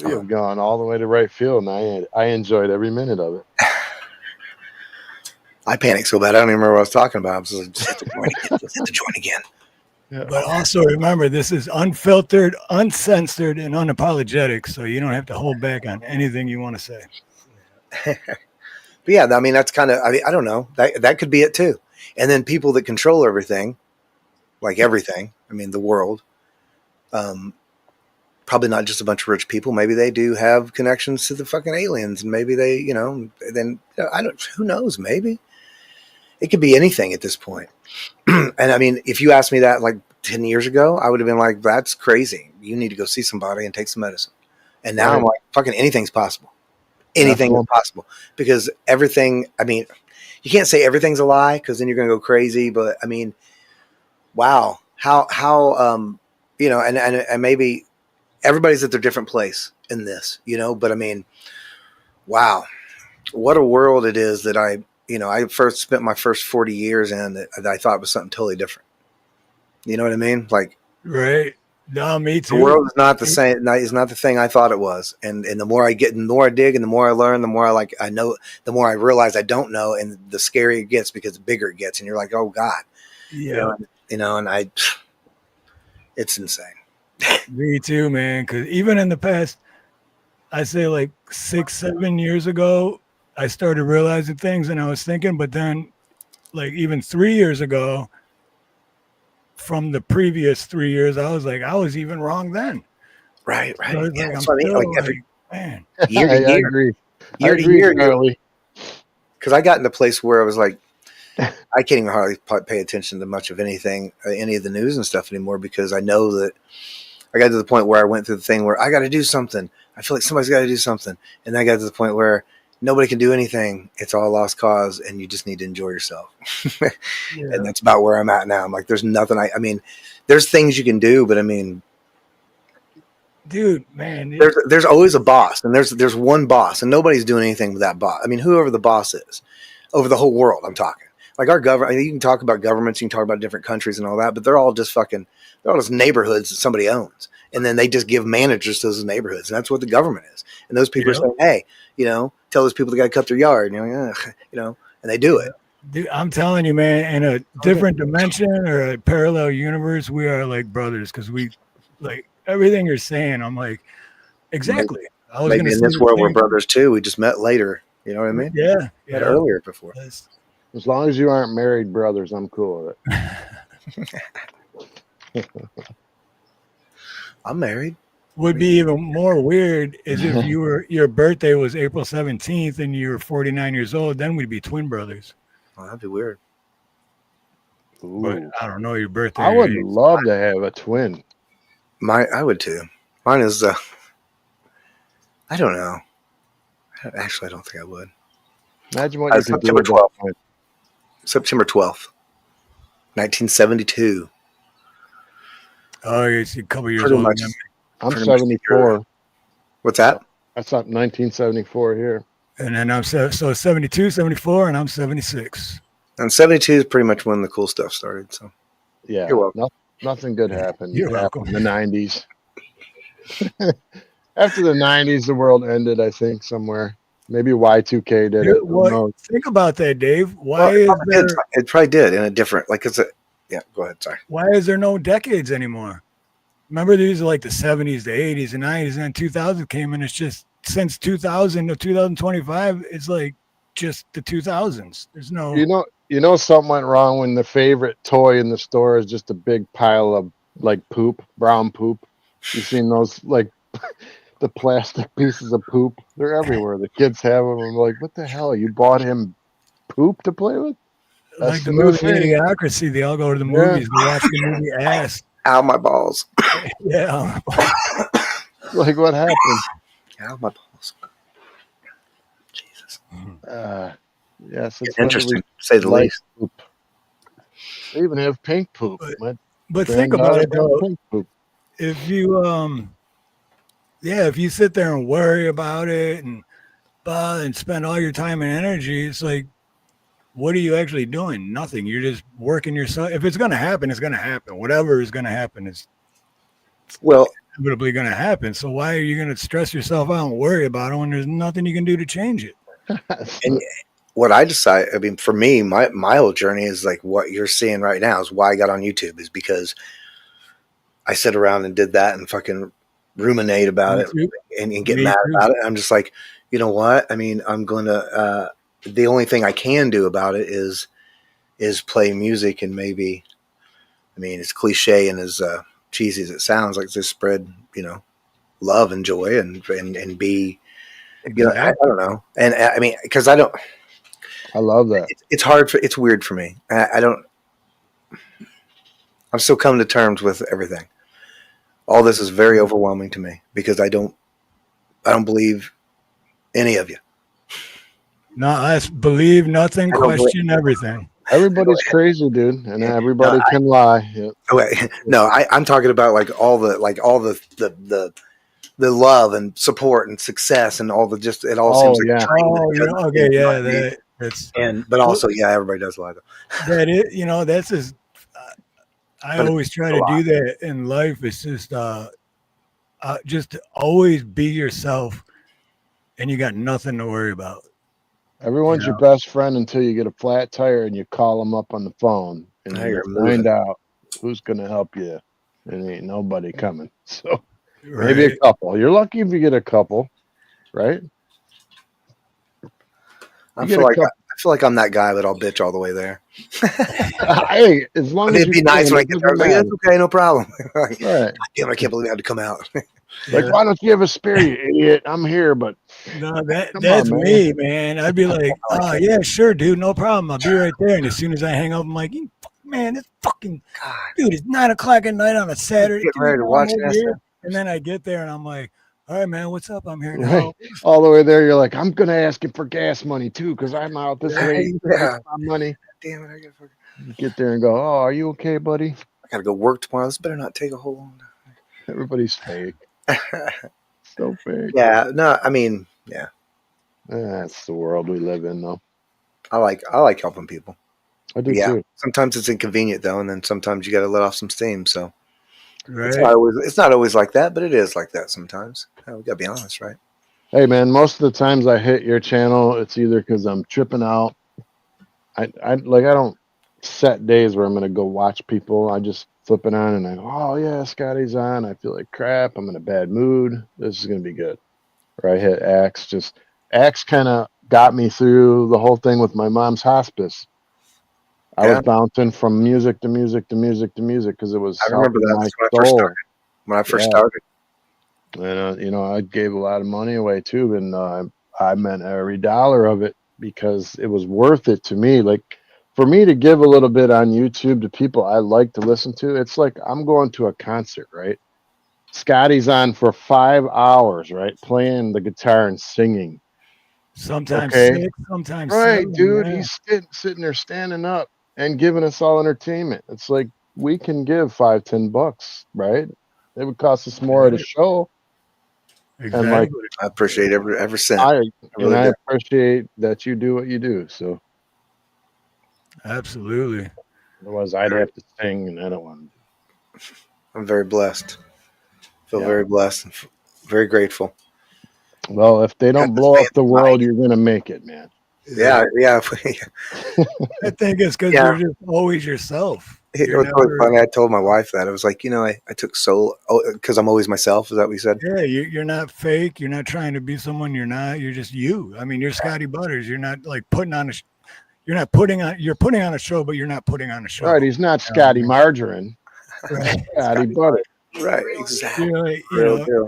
We have gone all the way to right field, and I enjoyed every minute of it. I panicked so bad I don't even remember what I was talking about. I was just hit the joint again. Yeah. But also remember, this is unfiltered, uncensored, and unapologetic, so you don't have to hold back on anything you want to say. But yeah, I mean, that's kind of, I don't know. That could be it too. And then people that control everything, like everything, I mean, the world, probably not just a bunch of rich people. Maybe they do have connections to the fucking aliens, and maybe they, who knows? Maybe it could be anything at this point. And I mean, if you asked me that like 10 years ago, I would have been like, that's crazy. You need to go see somebody and take some medicine. And now I'm like, fucking anything's possible. Anything is possible, because everything, I mean, you can't say everything's a lie because then you're going to go crazy. But I mean, wow, how and maybe everybody's at their different place in this, but I mean, wow, what a world it is that I first spent my first 40 years in that I thought was something totally different. You know what I mean? Like, right. No, me too. The world is not the same. It's not the thing I thought it was. And the more I get, the more I dig, and the more I learn, the more I know, the more I realize I don't know, and the scarier it gets because the bigger it gets, and you're like, oh God, yeah, and it's insane. Me too, man. Because even in the past, I say like 6-7 years ago, I started realizing things, and I was thinking, but then like even 3 years ago, from the previous 3 years, I was like, I was even wrong then. Right. So Yeah, like, that's what I mean. Like every Man. year to year, I agree. Year to year, because I got in a place where I was like, I can't even hardly pay attention to much of anything, any of the news and stuff anymore, because I know that I got to the point where I went through the thing where I got to do something. I feel like somebody's got to do something, and I got to the point where nobody can do anything. It's all lost cause, and you just need to enjoy yourself. And that's about where I'm at now. I'm like, there's nothing. I mean, there's things you can do, but I mean, dude, man, there's always a boss, and there's one boss, and nobody's doing anything with that boss. I mean, whoever the boss is, over the whole world, I'm talking. Like our government, I mean, you can talk about governments, you can talk about different countries and all that, but they're all just neighborhoods that somebody owns. And then they just give managers to those neighborhoods. And that's what the government is. And those people are saying, hey, tell those people they got to cut their yard, and they do it. Dude, I'm telling you, man, in a different dimension or a parallel universe, we are like brothers, because we like everything you're saying. I'm like, exactly. I was maybe in this world we're brothers too. We just met later. You know what I mean? Yeah. Met earlier before. As long as you aren't married brothers, I'm cool with it. I'm married. Would be even more weird is if your birthday was April 17th and you were 49 years old, then we'd be twin brothers. Oh, that'd be weird. Ooh. But I don't know your birthday. I would love to have a twin. I would too. Mine is I don't know. Actually, I don't think I would. Imagine what you could do September at that 12th. point. September 12th, 1972. Oh, it's a couple years Pretty older much. than me. I'm Pretty much 74. What's that? That's up 1974 here. And then I'm so 72, 74, and I'm 76. And 72 is pretty much when the cool stuff started. So Yeah, You're welcome. nothing good happened You're after welcome. the 90s. After the 90s, the world ended, I think, somewhere. Maybe Y2K did it. Who What? knows? Think about that, Dave. Well, it probably did in a different, like it's a, yeah, go ahead. Sorry. Why is there no decades anymore? Remember, these are like the 70s, the 80s, the 90s, and then 2000 came, and it's just since 2000 to 2025, it's like just the 2000s. There's no. You know something went wrong when the favorite toy in the store is just a big pile of like poop, brown poop. You've seen those like the plastic pieces of poop? They're everywhere. The kids have them. I'm like, what the hell? You bought him poop to play with? That's Like the new movie thing. Idiocracy, they all go to the movies. They watch the movie Ass. Ow, my balls. Yeah. Like, what happened? Ow, my balls. Jesus. Yes, it's Interesting, to say the like least. poop. They even have pink poop. But think about it, though. Pink poop. If you if you sit there and worry about it and spend all your time and energy, it's like, what are you actually doing? Nothing. You're just working yourself. If it's going to happen, it's going to happen. Whatever is going to happen is inevitably going to happen. So why are you going to stress yourself out and worry about it when there's nothing you can do to change it? And what I decide, I mean, for me, my whole journey is like what you're seeing right now is why I got on YouTube, is because I sit around and did that and fucking ruminate about it and get mad about it. I'm just like, you know what? I mean, I'm going to, the only thing I can do about it is play music and maybe, I mean, it's cliche and as cheesy as it sounds, like just spread, love and joy and be, I don't know. And I mean, because I love that. It's weird for me. I'm still coming to terms with everything. All this is very overwhelming to me because I don't believe any of you. No, I believe nothing, question everything. Everybody's crazy, dude, and everybody can lie. Yep. Okay. No, I'm talking about like all the love and support and success and all the just it all seems like okay, yeah, that's but also everybody does lie though. That is, that's just I always try to do that in life. It's just to always be yourself, and you got nothing to worry about. Everyone's your best friend until you get a flat tire and you call them up on the phone and you find out who's going to help you. And ain't nobody coming. So maybe a couple. You're lucky if you get a couple, right? I feel like I'm that guy, but I'll bitch all the way there. Hey, as long as it'd be nice when I get there. I was like, that's okay, no problem. Right. Damn, I can't believe I had to come out. Like, why don't you have a spare, you idiot? I'm here, but no, that's me, man. I'd be like, oh yeah, sure, dude, no problem. I'll be right there. And as soon as I hang up, I'm like, man, this fucking dude, it's 9:00 at night on a Saturday. Get ready to watch that. And then I get there and I'm like, all right, man, what's up? I'm here now. All the way there, you're like, I'm gonna ask him for gas money too, because I'm out this late. My money. Damn it, I gotta you get there and go, oh, are you okay, buddy? I gotta go work tomorrow. This better not take a whole long time. Everybody's fake. So fake. Yeah, no, I mean, yeah. That's the world we live in, though. I like helping people. I do too. Sometimes it's inconvenient though, and then sometimes you got to let off some steam. So right. It's not always like that, but it is like that sometimes. We gotta be honest, right? Hey man, most of the times I hit your channel, it's either because I'm tripping out. I don't set days where I'm gonna go watch people. I just flip it on and I go, oh yeah, Scotty's on. I feel like crap. I'm in a bad mood. This is gonna be good. Or I hit Axe. Axe kind of got me through the whole thing with my mom's hospice. I was bouncing from music to music to music to music because it was. I remember that when I first started. And I gave a lot of money away too, and I meant every dollar of it because it was worth it to me. Like for me to give a little bit on YouTube to people I like to listen to, it's like I'm going to a concert, right? Scotty's on for 5 hours, right, playing the guitar and singing. Sometimes Okay. 6, sometimes Right, 7. dude. Yeah. He's sitting there standing up and giving us all entertainment. It's like we can give $5-10, right? It would cost us more at a Right. show. And like Exactly. I appreciate every cent. I really I do. appreciate that you do what you do. So Absolutely. otherwise I'd have to sing and I don't want to. I'm very blessed. Feel Yeah. very blessed and very grateful. Well, if they Got don't this blow up fancy the world, mic. you're gonna make it, man. Yeah. I think it's because Yeah. you're just always yourself. It You're was really never, funny. I told my wife that. I was like, I took solo because I'm always myself. Is that what you said? yeah, you're not fake. You're not trying to be someone you're not. You're just you. I mean, you're Scotty Butters. You're not like putting on a, you're not putting on, you're putting on a show, but you're not putting on a show. Right, he's not You know what I Scotty mean? Margarine. Right. Scotty Butter. Right. Exactly. You Real know, deal.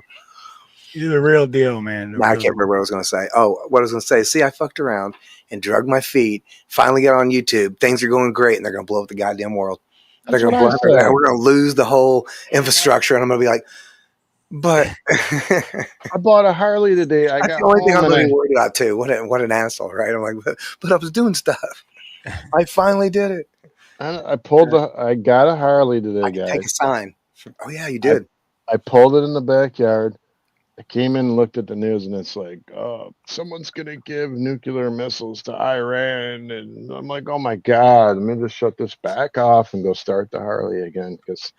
you're the real deal, man. The Now I real can't remember what I was going to say. Oh, what I was going to say. See, I fucked around and drugged my feet. Finally got on YouTube. Things are going great, and they're going to blow up the goddamn world. They're That's going what to I blow up. said. We're going to lose the whole infrastructure, and I'm going to be like, but I bought a Harley today. I that's got the only thing I'm home really and worried about too. What an asshole, right? I'm like, but I was doing stuff. I finally did it. I got a Harley today, I can take a guys. sign. Oh yeah, you did. I pulled it in the backyard. I came in and looked at the news, and it's like, someone's gonna give nuclear missiles to Iran, and I'm like, oh my god, let me just shut this back off and go start the Harley again, because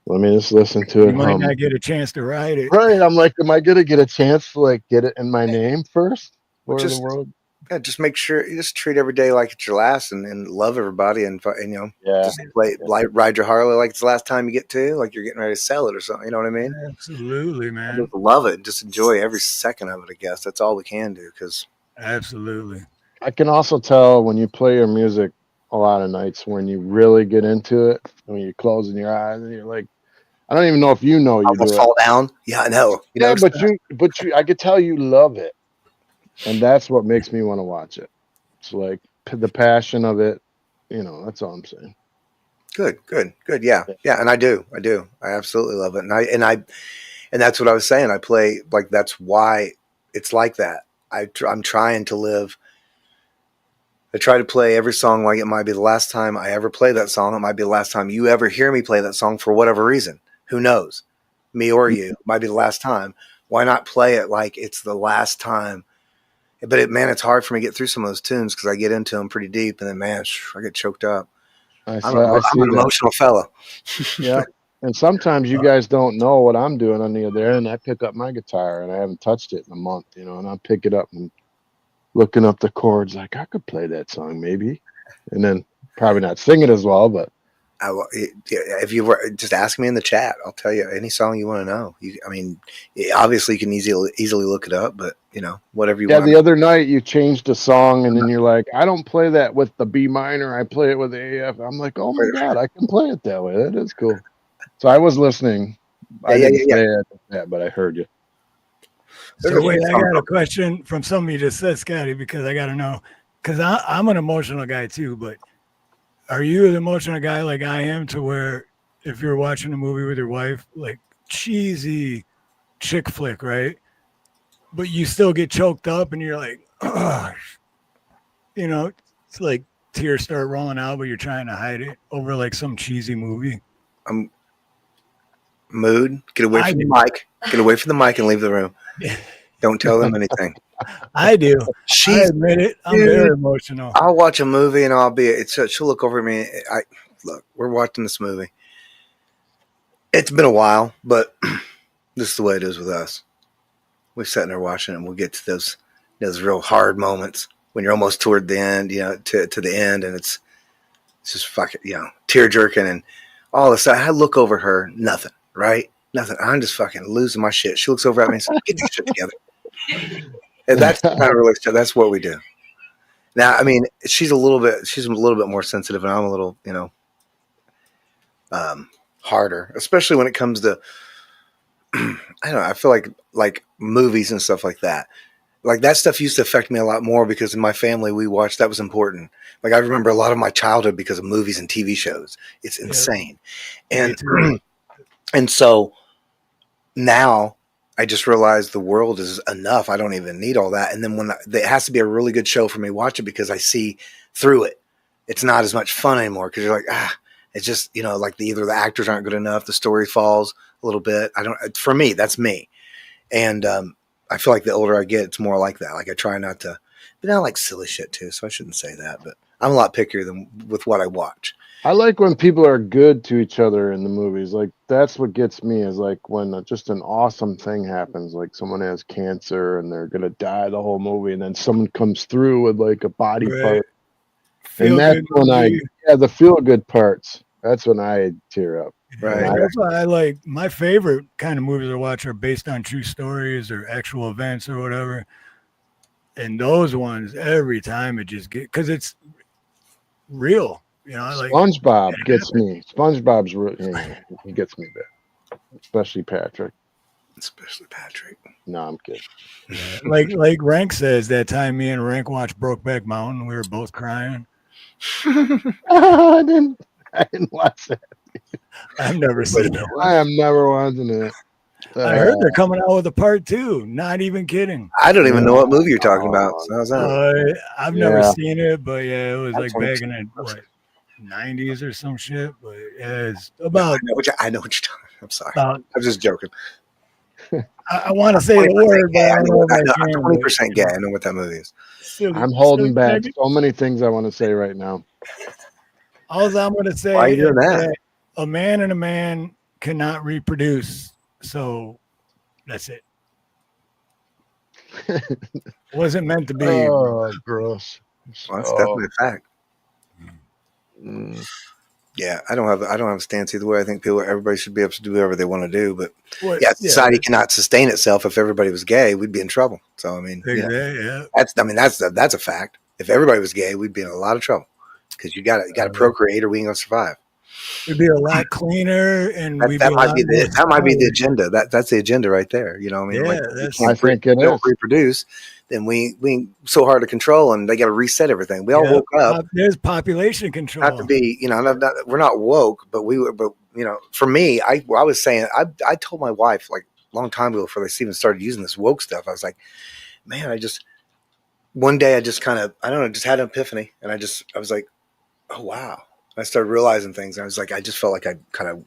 let me just listen to You it might hum. not get a chance to ride it. Right, I'm like, am I gonna get a chance to like get it in my name first for the Just world? yeah, just make sure you just treat every day like it's your last, and love everybody, and Yeah, just ride your Harley like it's the last time you get to, like you're getting ready to sell it or something. You know what I mean? Absolutely, I man. just love it. Just enjoy every second of it. I guess that's all we can do. Because Absolutely. I can also tell when you play your music a lot of nights when you really get into it, when you're closing your eyes and you're like, I don't even know if you know you almost do it. fall down. Yeah, I know. Yeah, but I could tell you love it, and that's what makes me want to watch it. It's like the passion of it. That's all I'm saying. Good. Yeah. And I do. I absolutely love it. And that's what I was saying. I play like that's why it's like that. I'm trying to live. I try to play every song like it might be the last time I ever play that song. It might be the last time you ever hear me play that song for whatever reason. Who knows? Me or you. It might be the last time. Why not play it like it's the last time? But it's hard for me to get through some of those tunes because I get into them pretty deep, and then I get choked up. I I'm see an that. emotional fella. Yeah, and sometimes you guys don't know what I'm doing on the other end. I pick up my guitar and I haven't touched it in a month, and I pick it up and looking up the chords, like I could play that song maybe, and then probably not sing it as well, but If you were just ask me in the chat, I'll tell you any song you want to know. Obviously you can easily look it up, but whatever you want. The other night you changed a song and then you're like, I don't play that with the B minor, I play it with the AF. I'm like, oh my god, I can play it that way. That is cool. So I was listening. I didn't say it, but I heard you. So wait, I got a question from something you just said, Scotty, because I got to know, because I'm an emotional guy too, but are you an emotional guy like I am, to where if you're watching a movie with your wife, like cheesy chick flick, right? But you still get choked up and you're like, oh, it's like tears start rolling out, but you're trying to hide it over like some cheesy movie. Mood, get away from the mic. Get away from the mic and leave the room. Don't tell them anything. I do. I admit it. I'm very emotional. I'll watch a movie and she'll look over at me. Look, we're watching this movie. It's been a while, but this is the way it is with us. We're sitting there watching it, and we'll get to those real hard moments when you're almost toward the end, to the end, and it's just fucking, tear jerking and all this. I look over her, nothing, right? Nothing. I'm just fucking losing my shit. She looks over at me and says, "Get your shit together." And that's the kind of relationship. That's what we do. Now, she's a little bit more sensitive, and I'm a little, harder, especially when it comes to, I don't know. I feel like movies and stuff like that. Like that stuff used to affect me a lot more because in my family we watched, that was important. Like I remember a lot of my childhood because of movies and TV shows. It's insane. And so now I just realized the world is enough. I don't even need all that. And then it has to be a really good show for me to watch it because I see through it. It's not as much fun anymore because you're like, it's just, like either the actors aren't good enough, the story falls a little bit. For me, that's me. And I feel like the older I get, it's more like that. Like I try not to, but I like silly shit too. So I shouldn't say that, but I'm a lot pickier with what I watch. I like when people are good to each other in the movies. Like that's what gets me is like when just an awesome thing happens, like someone has cancer and they're gonna die the whole movie, and then someone comes through with like a body part, and that's when the feel good parts. That's when I tear up. Right. That's why I like my favorite kind of movies I watch are based on true stories or actual events or whatever. And those ones, every time it just because it's real. Like SpongeBob gets me. SpongeBob's he gets me there, especially Patrick. No, I'm kidding. Yeah. Like Rank says, that time me and Rank watched Brokeback Mountain, we were both crying. I didn't watch that. I've never seen it. I am never watching it. I heard they're coming out with a part 2. Not even kidding. I don't even know what movie you're talking about. So how's that? I've never seen it, but yeah, it was like back in the 90s or some shit. But yeah, it's about. I know what you're talking. I'm sorry. I'm just joking. I want to say the word, but I don't know. I'm 20% gay. I know what that movie is. I'm holding back so many things I want to say right now. All I'm going to say Why are you doing that? A man and a man cannot reproduce. So that's it. Wasn't meant to be. Oh, gross. Well, that's definitely a fact. Yeah, I don't have a stance either way. I think everybody should be able to do whatever they want to do, but society cannot sustain itself. If everybody was gay, we'd be in trouble. So I mean, that's a fact. If everybody was gay, we'd be in a lot of trouble because you got to procreate, or we ain't gonna survive. It'd be a lot cleaner, and that might be the agenda. That's the agenda right there. You know what I mean? Yeah, I think it don't reproduce. Then we so hard to control, and they got to reset everything. We all woke up. There's population control. Not to be, we're not woke, but for me, I was saying, I told my wife like a long time ago before they even started using this woke stuff. I was like, man, one day I just kind of, I don't know, just had an epiphany, and I was like, oh wow. I started realizing things. I was like, I just felt like I kind of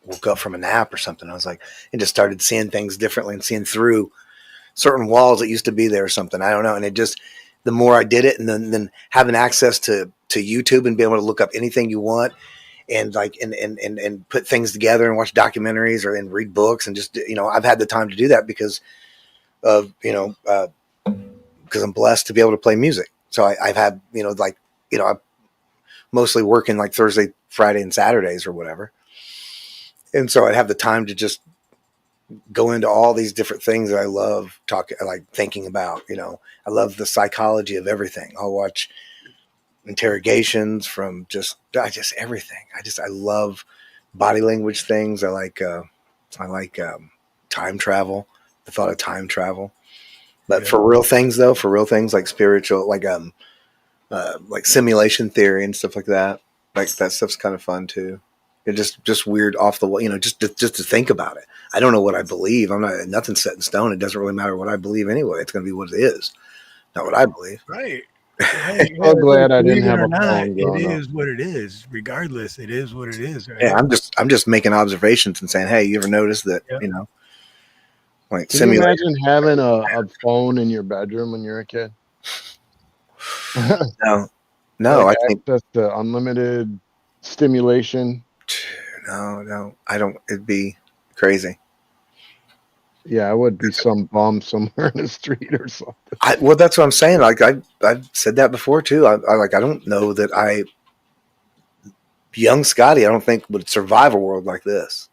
woke up from a nap or something. I was like, and just started seeing things differently and seeing through certain walls that used to be there or something. I don't know. And it just, the more I did it, and then having access to YouTube and being able to look up anything you want and and put things together and watch documentaries and read books and just, I've had the time to do that because of, because I'm blessed to be able to play music. So I've had, I'm mostly working like Thursday, Friday, and Saturdays or whatever. And so I'd have the time to just go into all these different things that I love thinking about. I love the psychology of everything. I'll watch interrogations from just everything. I love body language things. I like time travel, the thought of time travel. But for real things like spiritual, like simulation theory and stuff like that. Like that stuff's kind of fun too. It's just weird off the wall, just to think about it. I don't know what I believe. Nothing's set in stone. It doesn't really matter what I believe anyway. It's going to be what it is, not what I believe. Right. I'm glad I didn't have a phone. It is what it is. Regardless, it is what it is. Right? Yeah, I'm just making observations and saying, hey, you ever notice that? Like, can you imagine having a phone in your bedroom when you're a kid? No, I think that's the unlimited stimulation. No, I don't. It'd be crazy. Yeah, I would be some bum somewhere in the street or something. Well, that's what I'm saying. Like I've said that before too. I don't know that young Scotty, I don't think would survive a world like this.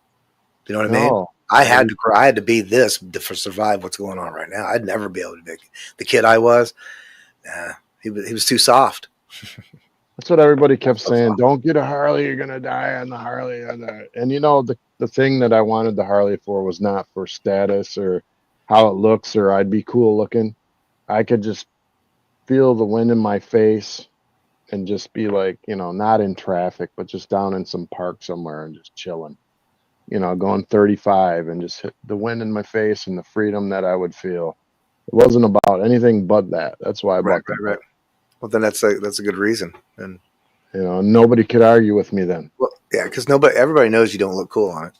You know what I mean? I had to be this to survive what's going on right now. I'd never be able to be the kid I was. Nah, he was too soft. That's what everybody kept saying. Don't get a Harley. You're going to die on the Harley. And the thing that I wanted the Harley for was not for status or how it looks or I'd be cool looking. I could just feel the wind in my face and just be like, not in traffic, but just down in some park somewhere and just chilling. going 35 and just hit the wind in my face and the freedom that I would feel. It wasn't about anything but that. That's why I bought the bike. Well, then that's a good reason. And nobody could argue with me then. well, yeah, because everybody knows you don't look cool on it.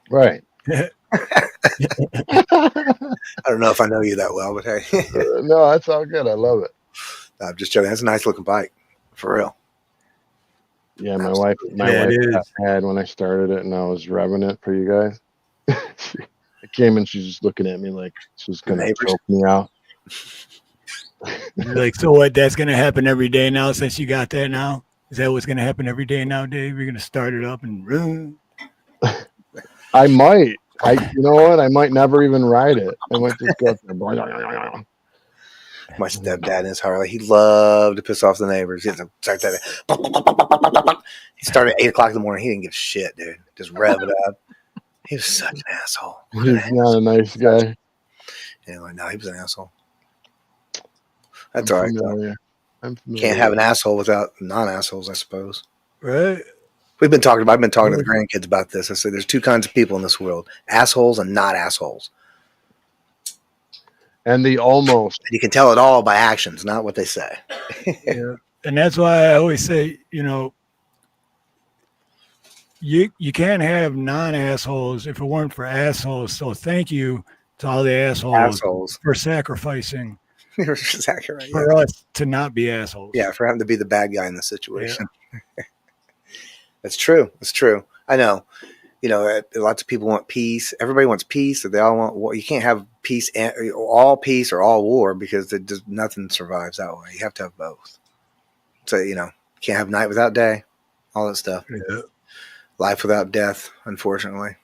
Right. I don't know if I know you that well, but hey. No, that's all good. I love it. I'm just joking. That's a nice looking bike, for real. Yeah, my wife got mad when I started it and I was revving it for you guys. I came and she's just looking at me like she's gonna choke me out. Like, so what? That's gonna happen every day now since you got that now? Is that what's gonna happen every day now, Dave? You're gonna start it up and run? I might. You know what? I might never even ride it. I might just go up there. My stepdad in his Harley, he loved to piss off the neighbors. He had to start that. He started at 8 o'clock in the morning. He didn't give a shit, dude. Just rev it up. He was such an asshole. He's not a nice guy. Anyway, no, he was an asshole. That's all right. I'm familiar. Can't have an asshole without non-assholes, I suppose. Right. I've been talking to the grandkids about this. I said there's two kinds of people in this world: assholes and not assholes. And the almost. You can tell it all by actions, not what they say. Yeah. And that's why I always say, you can't have non-assholes if it weren't for assholes. So thank you to all the assholes. For sacrificing for us to not be assholes. Yeah, for having to be the bad guy in the situation. Yeah. That's true. It's true. I know. Lots of people want peace. Everybody wants peace. They all want war. You can't have peace or all war because nothing survives that way. You have to have both. So, you can't have night without day, all that stuff. Yeah. Life without death, unfortunately.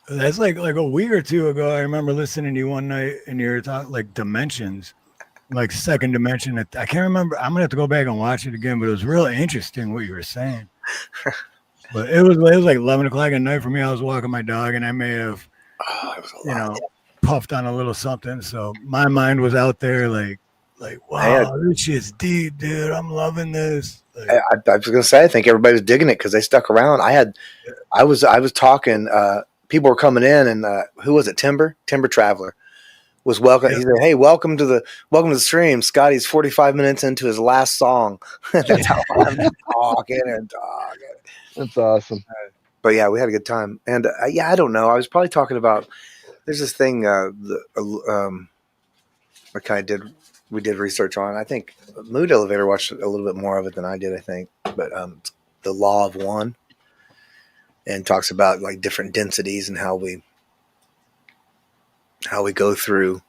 That's like a week or two ago. I remember listening to you one night and you were talking like dimensions, like second dimension. I can't remember. I'm gonna have to go back and watch it again, but it was really interesting what you were saying. But it was like 11 o'clock at night for me. I was walking my dog and I may have, puffed on a little something. So my mind was out there like, wow, this shit's deep, dude. I'm loving this. I was gonna say, I think everybody was digging it because they stuck around. I was talking. People were coming in, and who was it? Timber Traveler was welcome. Yeah. He said, "Hey, welcome to the stream." Scotty's 45 minutes into his last song. That's how I'm talking and talking. That's awesome. But yeah, we had a good time, and I don't know. I was probably talking about. There's this thing. We did research on. I think Mood Elevator watched a little bit more of it than I did. I think, but the Law of One. And talks about like different densities and how we go through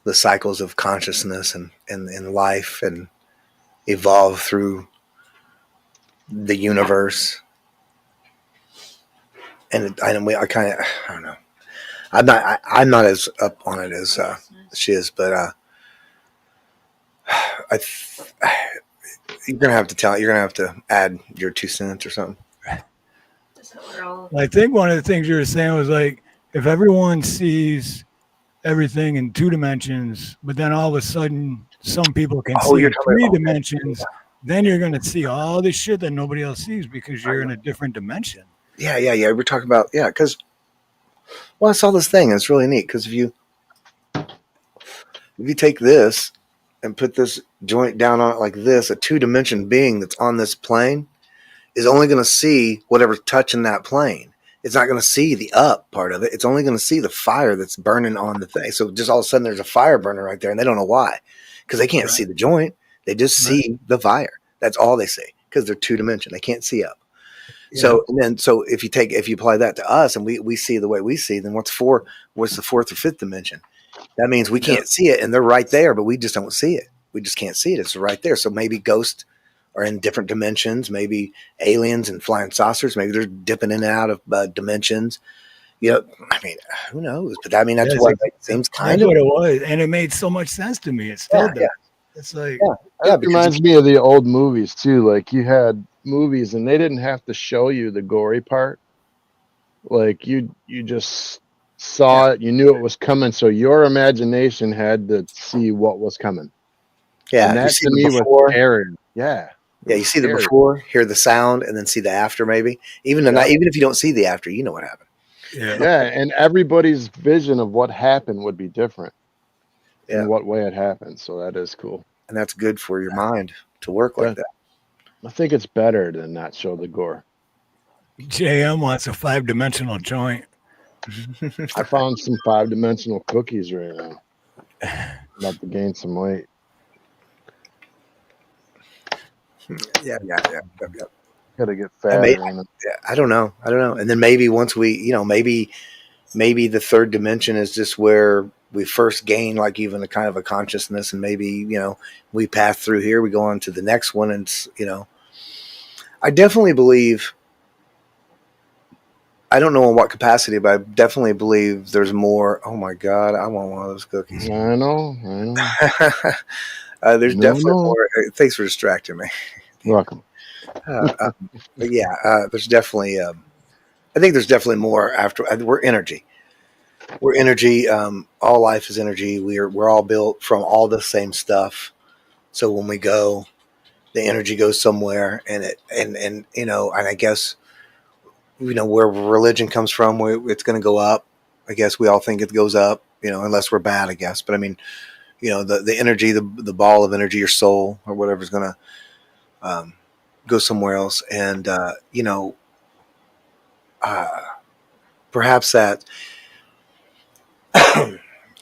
the cycles of consciousness and life and evolve through the universe. And I don't know. I'm not as up on it as she is, but you're gonna have to add your 2 cents or something. I think one of the things you were saying was like, if everyone sees everything in 2 dimensions, but then all of a sudden some people can see 3 dimensions, then you're going to see all this shit that nobody else sees because you're in a different dimension. Yeah. We're talking about, because, I saw this thing. And it's really neat because if you take this and put this joint down on it like this, a 2-dimension being that's on this plane is only going to see whatever's touching that plane. It's not going to see the up part of it. It's only going to see the fire that's burning on the thing. So just all of a sudden there's a fire burner right there and they don't know why because they can't see the joint. They just see the fire. That's all they see because they're 2-dimension. They can't see up. Yeah. So if you apply that to us and we see the way we see, then what's the 4th or 5th dimension? That means we can't see it and they're right there, but we just don't see it. We just can't see it. It's right there. So maybe ghosts are in different dimensions, maybe aliens and flying saucers, maybe they're dipping in and out of dimensions. Who knows? But that's what it seems kind of what it was, and it made so much sense to me. It still does. It's like it reminds me of the old movies too. Like you had movies, and they didn't have to show you the gory part. Like you just saw it, you knew it was coming, so your imagination had to see what was coming. Yeah, and that to me was scary. Yeah. Yeah, you see the Scary. before, hear the sound, and then see the after. Maybe even Yeah. even if you don't see the after, you know what happened. Yeah. Yeah, and everybody's vision of what happened would be different Yeah. in what way it happened. So that is cool. And that's good for your mind to work like that. I think it's better to not show the gore. JM wants a 5-dimensional joint. I found some 5-dimensional cookies right now. About to gain some weight. Yeah. Gotta get I fatter. may- you know? Yeah, I don't know. And then maybe once we, maybe the third dimension is just where we first gain like even a kind of a consciousness, and maybe we pass through here, we go on to the next one, and I definitely believe. I don't know in what capacity, but I definitely believe there's more. Oh my God, I want one of those cookies. I know. There's No, definitely no. more. Thanks for distracting me. You're welcome. But yeah, there's definitely. I think there's definitely more after. We're energy. We're energy. All life is energy. We're all built from all the same stuff. So when we go, the energy goes somewhere, and I guess where religion comes from, it's going to go up. I guess we all think it goes up, unless we're bad, I guess. But I mean, the energy, the ball of energy, your soul or whatever is going to go somewhere else, and perhaps that.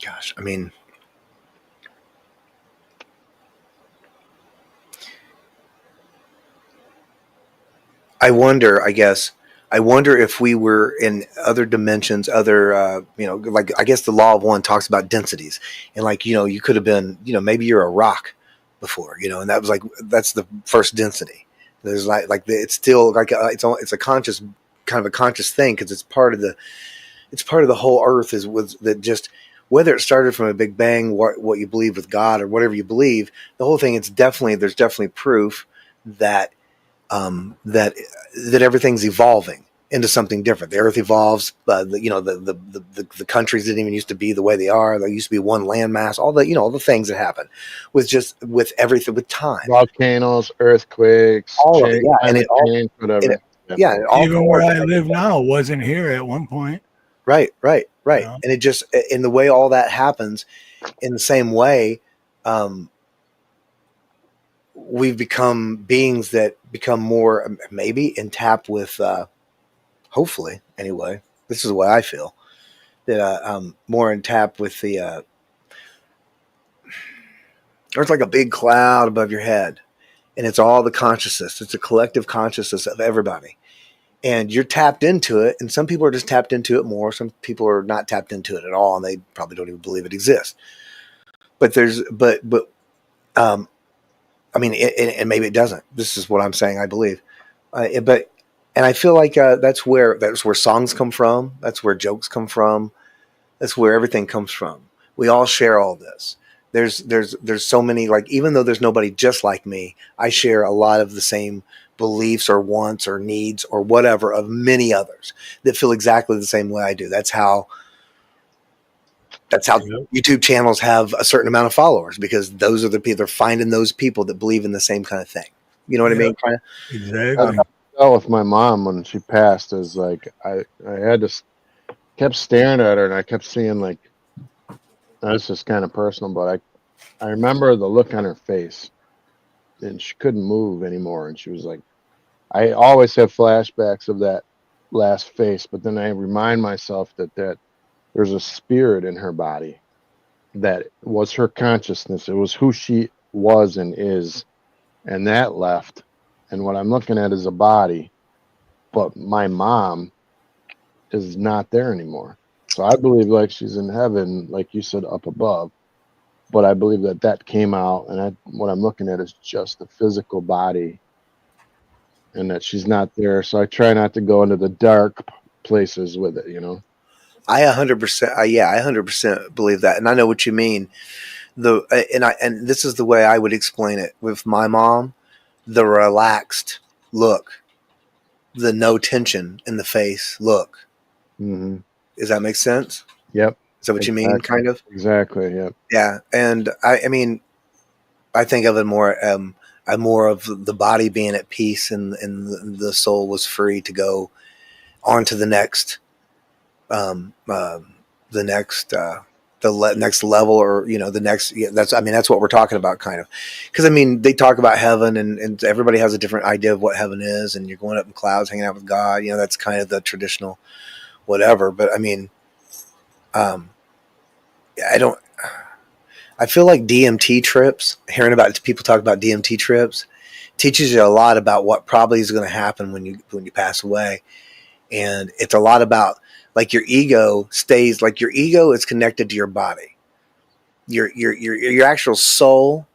Gosh, I mean, I wonder if we were in other dimensions, like I guess the law of one talks about densities, and like you could have been, maybe you're a rock before, and that was that's the first density. There's it's still like it's a conscious kind of a conscious thing because it's part of the whole earth was that just whether it started from a big bang, what you believe with God or whatever you believe, the whole thing. There's definitely proof that. That everything's evolving into something different. The earth evolves. The countries didn't even used to be the way they are. There used to be one landmass. All the things that happen with everything with time. Volcanoes, earthquakes, All of it, yeah, and it all, change, whatever. it all Even where I live now wasn't here at one point. Right. Yeah. And it just in the way all that happens, in the same way, we've become beings that become more maybe in tap with hopefully anyway, this is the way I feel, that more in tap with the there's like a big cloud above your head, and it's all the consciousness. It's a collective consciousness of everybody, and you're tapped into it, and some people are just tapped into it more, some people are not tapped into it at all, and they probably don't even believe it exists. But I mean, and maybe it doesn't. This is what I'm saying. I believe, and I feel like that's where songs come from. That's where jokes come from. That's where everything comes from. We all share all this. There's so many, like, even though there's nobody just like me, I share a lot of the same beliefs or wants or needs or whatever of many others that feel exactly the same way I do. That's how YouTube channels have a certain amount of followers, because those are the people. They're finding those people that believe in the same kind of thing. You know what I mean? Exactly. With my mom when she passed is like I had to kept staring at her, and I kept seeing like, that's just kind of personal, but I remember the look on her face, and she couldn't move anymore, and she was like, I always have flashbacks of that last face, but then I remind myself that there's a spirit in her body that was her consciousness. It was who she was and is, and that left. And what I'm looking at is a body, but my mom is not there anymore. So I believe like she's in heaven, like you said, up above. But I believe that came out, and what I'm looking at is just the physical body, and that she's not there. So I try not to go into the dark places with it, I 100%. I 100% believe that, and I know what you mean. And this is the way I would explain it with my mom: the relaxed look, the no tension in the face look. Mm-hmm. Does that make sense? Yep. Is that what you mean? Kind of. Exactly. Yep. Yeah, and I mean, I think of it more more of the body being at peace and the soul was free to go on to the next, next level, or the next. Yeah, that's what we're talking about, kind of, because they talk about heaven, and everybody has a different idea of what heaven is, and you're going up in clouds, hanging out with God. That's kind of the traditional, whatever. But I feel like DMT trips, hearing about people talk about DMT trips, teaches you a lot about what probably is going to happen when you pass away. And it's a lot about, like, your ego is connected to your body, your actual soul,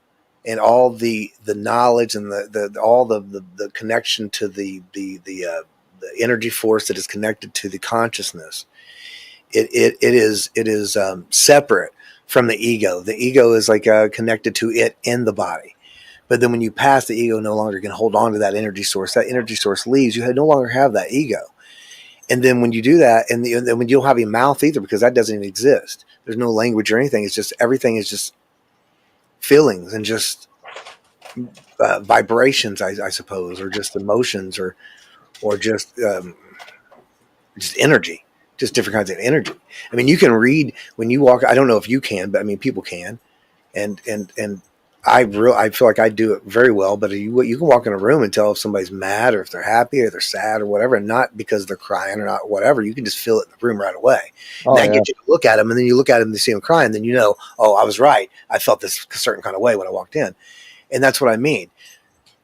and all the knowledge and all the connection to the energy force that is connected to the consciousness. It is separate from the ego. The ego is like connected to it in the body. But then when you pass, the ego no longer can hold on to that energy source. That energy source leaves. You no longer have that ego. And then when you do that, and when you don't have a mouth either, because that doesn't even exist. There's no language or anything. It's just, everything is just feelings and just vibrations, I suppose, or just emotions, or just energy. Just different kinds of energy. You can read when you walk. I don't know if you can, but people can, and I feel like I do it very well. But you can walk in a room and tell if somebody's mad, or if they're happy, or they're sad, or whatever, and not because they're crying or not, whatever. You can just feel it in the room right away. And that gets you to look at them, and then you look at them and you see them crying, then oh, I was right. I felt this certain kind of way when I walked in, and that's what I mean.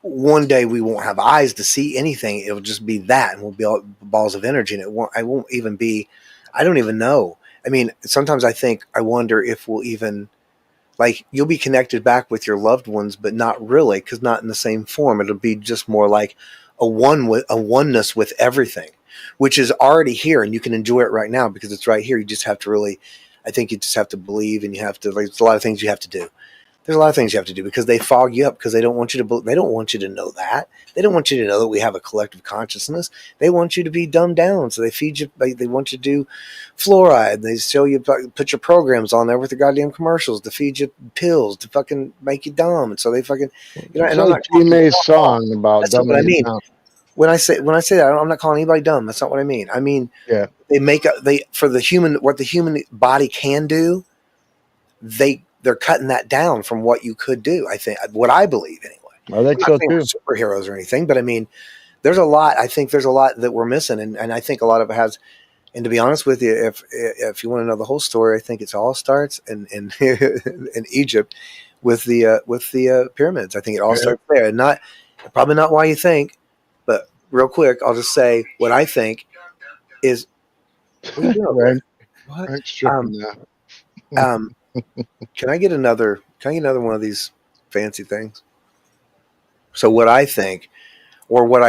One day we won't have eyes to see anything. It'll just be that, and we'll be all balls of energy, and I won't even be, I don't even know. Sometimes I wonder if we'll even, like, you'll be connected back with your loved ones, but not really, because not in the same form. It'll be just more like a oneness with everything, which is already here, and you can enjoy it right now because it's right here. You just have to really, I think you just have to believe, and you have to, like, there's a lot of things you have to do. There's a lot of things you have to do because they fog you up, because they don't want you to know that. They don't want you to know that we have a collective consciousness. They want you to be dumbed down. So they feed you, they want you to do fluoride. They show you, put your programs on there with the goddamn commercials to feed you pills to fucking make you dumb. And so they fucking, and I'm not a song about that's not what I mean. When I say that, I'm not calling anybody dumb. That's not what I mean. Yeah, for the human, what the human body can do, they're cutting that down from what you could do. I think, what I believe anyway. I think so too. Superheroes or anything, but there's a lot. I think there's a lot that we're missing, and I think a lot of it has. And to be honest with you, if you want to know the whole story, I think it all starts in in Egypt with the pyramids. I think it all starts there, and probably not why you think, but real quick, I'll just say what I think is. What are you doing, What? Can I get another one of these fancy things? So what I think, or what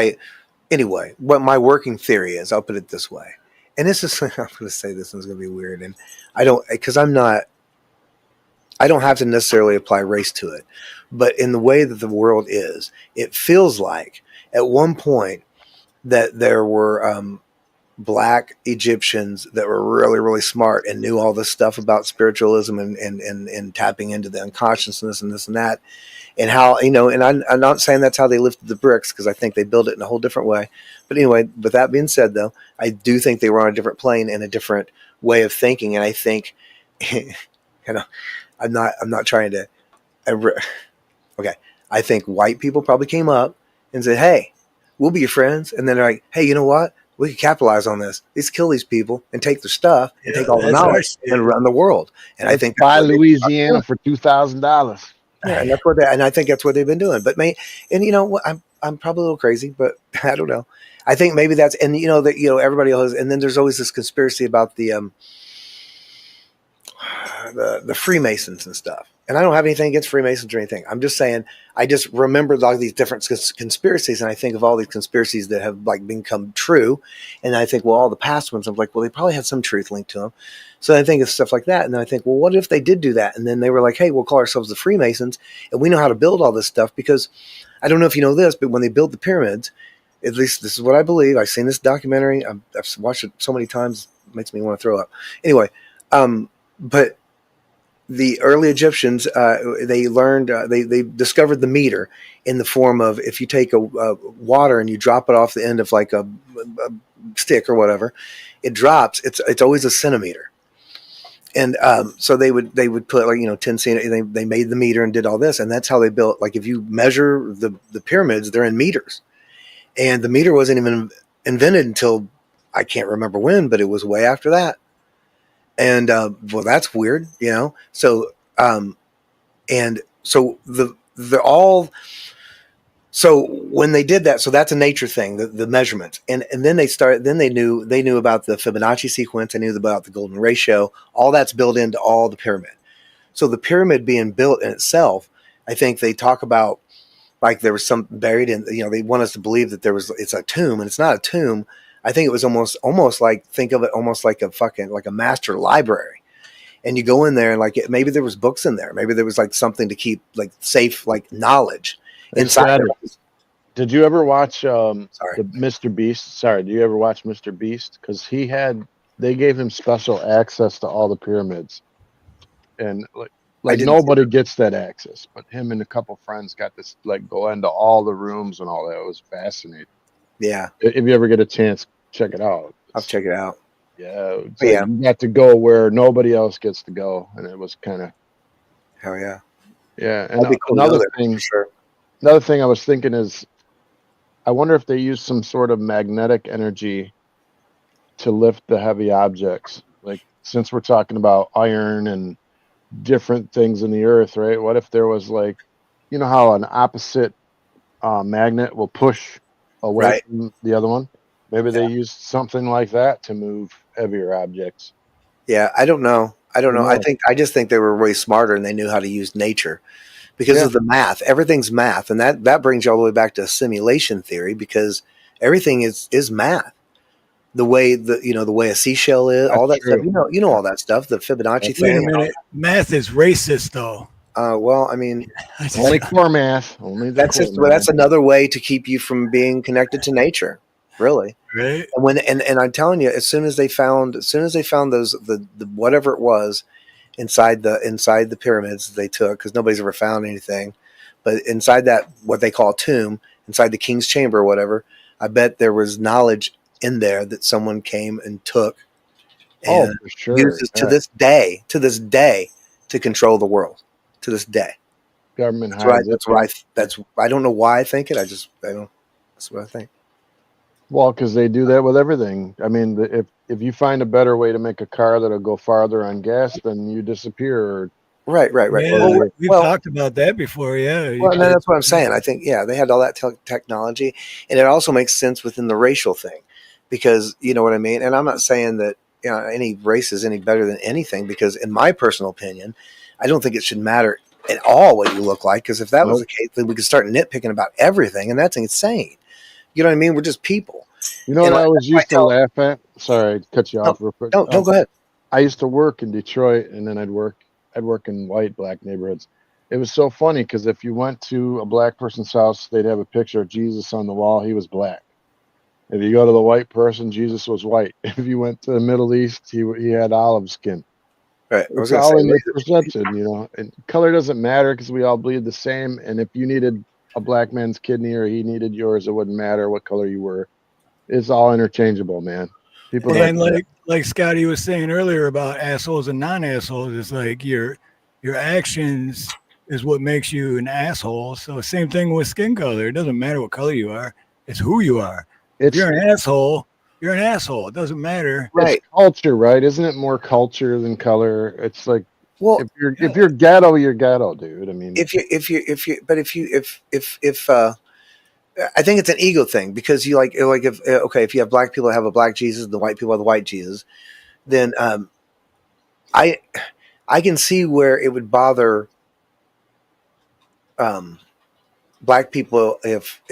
my working theory is, I'll put it this way. And this is, I'm going to say this one's going to be weird. And I don't have to necessarily apply race to it, but in the way that the world is, it feels like at one point that there were, Black Egyptians that were really, really smart and knew all this stuff about spiritualism and tapping into the unconsciousness and this and that, and how, and I'm not saying that's how they lifted the bricks, because I think they built it in a whole different way. But anyway, with that being said, though, I do think they were on a different plane and a different way of thinking. And I think, I'm not trying to, okay. I think white people probably came up and said, "Hey, we'll be your friends." And then they're like, "Hey, you know what? We could capitalize on this. Let's kill these people and take their stuff and take all the knowledge and run the world." And I think buy Louisiana for $2,000. Yeah, and I think that's what they've been doing. But I'm probably a little crazy, but I don't know. I think maybe that's, and everybody else, and then there's always this conspiracy about the Freemasons and stuff. And I don't have anything against Freemasons or anything. I'm just saying, I just remember all these different conspiracies, and I think of all these conspiracies that have become true. And I think, well, all the past ones, I'm like, well, they probably had some truth linked to them. So I think of stuff like that. And then I think, well, what if they did do that? And then they were like, hey, we'll call ourselves the Freemasons, and we know how to build all this stuff, because I don't know if you know this, but when they built the pyramids, at least this is what I believe. I've seen this documentary. I've watched it so many times, it makes me want to throw up. Anyway, but the early Egyptians, they learned, they discovered the meter in the form of, if you take a water and you drop it off the end of like a stick or whatever, it drops. It's always a centimeter. And so they would put like 10 centimeters. They made the meter and did all this, and that's how they built. Like if you measure the pyramids, they're in meters, and the meter wasn't even invented until I can't remember when, but it was way after that. And well, that's weird, So and so they're all. So when they did that, so that's a nature thing, the measurements, and then they knew about the Fibonacci sequence, they knew about the golden ratio, all that's built into all the pyramid. So the pyramid being built in itself, I think they talk about like there was some buried in, they want us to believe that it's a tomb, and it's not a tomb. I think it was almost like, think of it almost like like a master library. And you go in there and like maybe there was books in there, maybe there was like something to keep like safe, like knowledge. Inside. Did you ever watch the Mr. Beast? Sorry, do you ever watch Mr. Beast? Because they gave him special access to all the pyramids, and like nobody gets that access, but him and a couple friends got this, like go into all the rooms and all that. It was fascinating. Yeah, if you ever get a chance, check it out. I'll check it out. Yeah, you got to go where nobody else gets to go, and it was kind of hell yeah. Yeah, and another thing I was thinking is, I wonder if they use some sort of magnetic energy to lift the heavy objects. Like, since we're talking about iron and different things in the earth, right? What if there was like, how an opposite magnet will push away from the other one? Maybe they used something like that to move heavier objects. Yeah, I don't know. I just think they were way smarter and they knew how to use nature. Because of the math, everything's math, and that brings you all the way back to simulation theory, because everything is math. The way the way a seashell is, all that stuff. All that stuff. The Fibonacci thing. Wait a minute, math is racist, though. Well, I mean, only core math. That's another way to keep you from being connected to nature, really. Right. And I'm telling you, as soon as they found those the whatever it was. Inside the pyramids they took, because nobody's ever found anything, but inside that, what they call a tomb, inside the king's chamber or whatever, I bet there was knowledge in there that someone came and took and for sure. uses to this day to control the world. To this day, government. That's I don't know why I think it. I don't. That's what I think. Well, because they do that with everything. I mean, if you find a better way to make a car that'll go farther on gas, then you disappear. Right. Yeah, we've talked about that before. Yeah. Well, that's what I'm saying. I think they had all that technology, and it also makes sense within the racial thing, because you know what I mean. And I'm not saying that any race is any better than anything, because in my personal opinion, I don't think it should matter at all what you look like. Because if that was the case, then we could start nitpicking about everything, and that's insane. You know what I mean? We're just people. You know what I always used to laugh at? Sorry, I cut you off real quick. No, go ahead. I used to work in Detroit, and then I'd work in white, black neighborhoods. It was so funny because if you went to a black person's house, they'd have a picture of Jesus on the wall. He was black. If you go to the white person, Jesus was white. If you went to the Middle East, he had olive skin. Right. It's all in the perception, And color doesn't matter because we all bleed the same. And if you needed a black man's kidney or he needed yours, it wouldn't matter what color you were. It's all interchangeable, man. People and like Scotty was saying earlier about assholes and non-assholes, it's like your actions is what makes you an asshole. So same thing with skin color. It doesn't matter what color you are. It's who you are. If you're an asshole, you're an asshole. It doesn't matter. Right. It's culture, right? Isn't it more culture than color? It's like, well, if you're ghetto, you're ghetto, dude. I mean, if I think it's an ego thing, because you if you have black people that have a black Jesus and the white people have the white Jesus, then I can see where it would bother black people if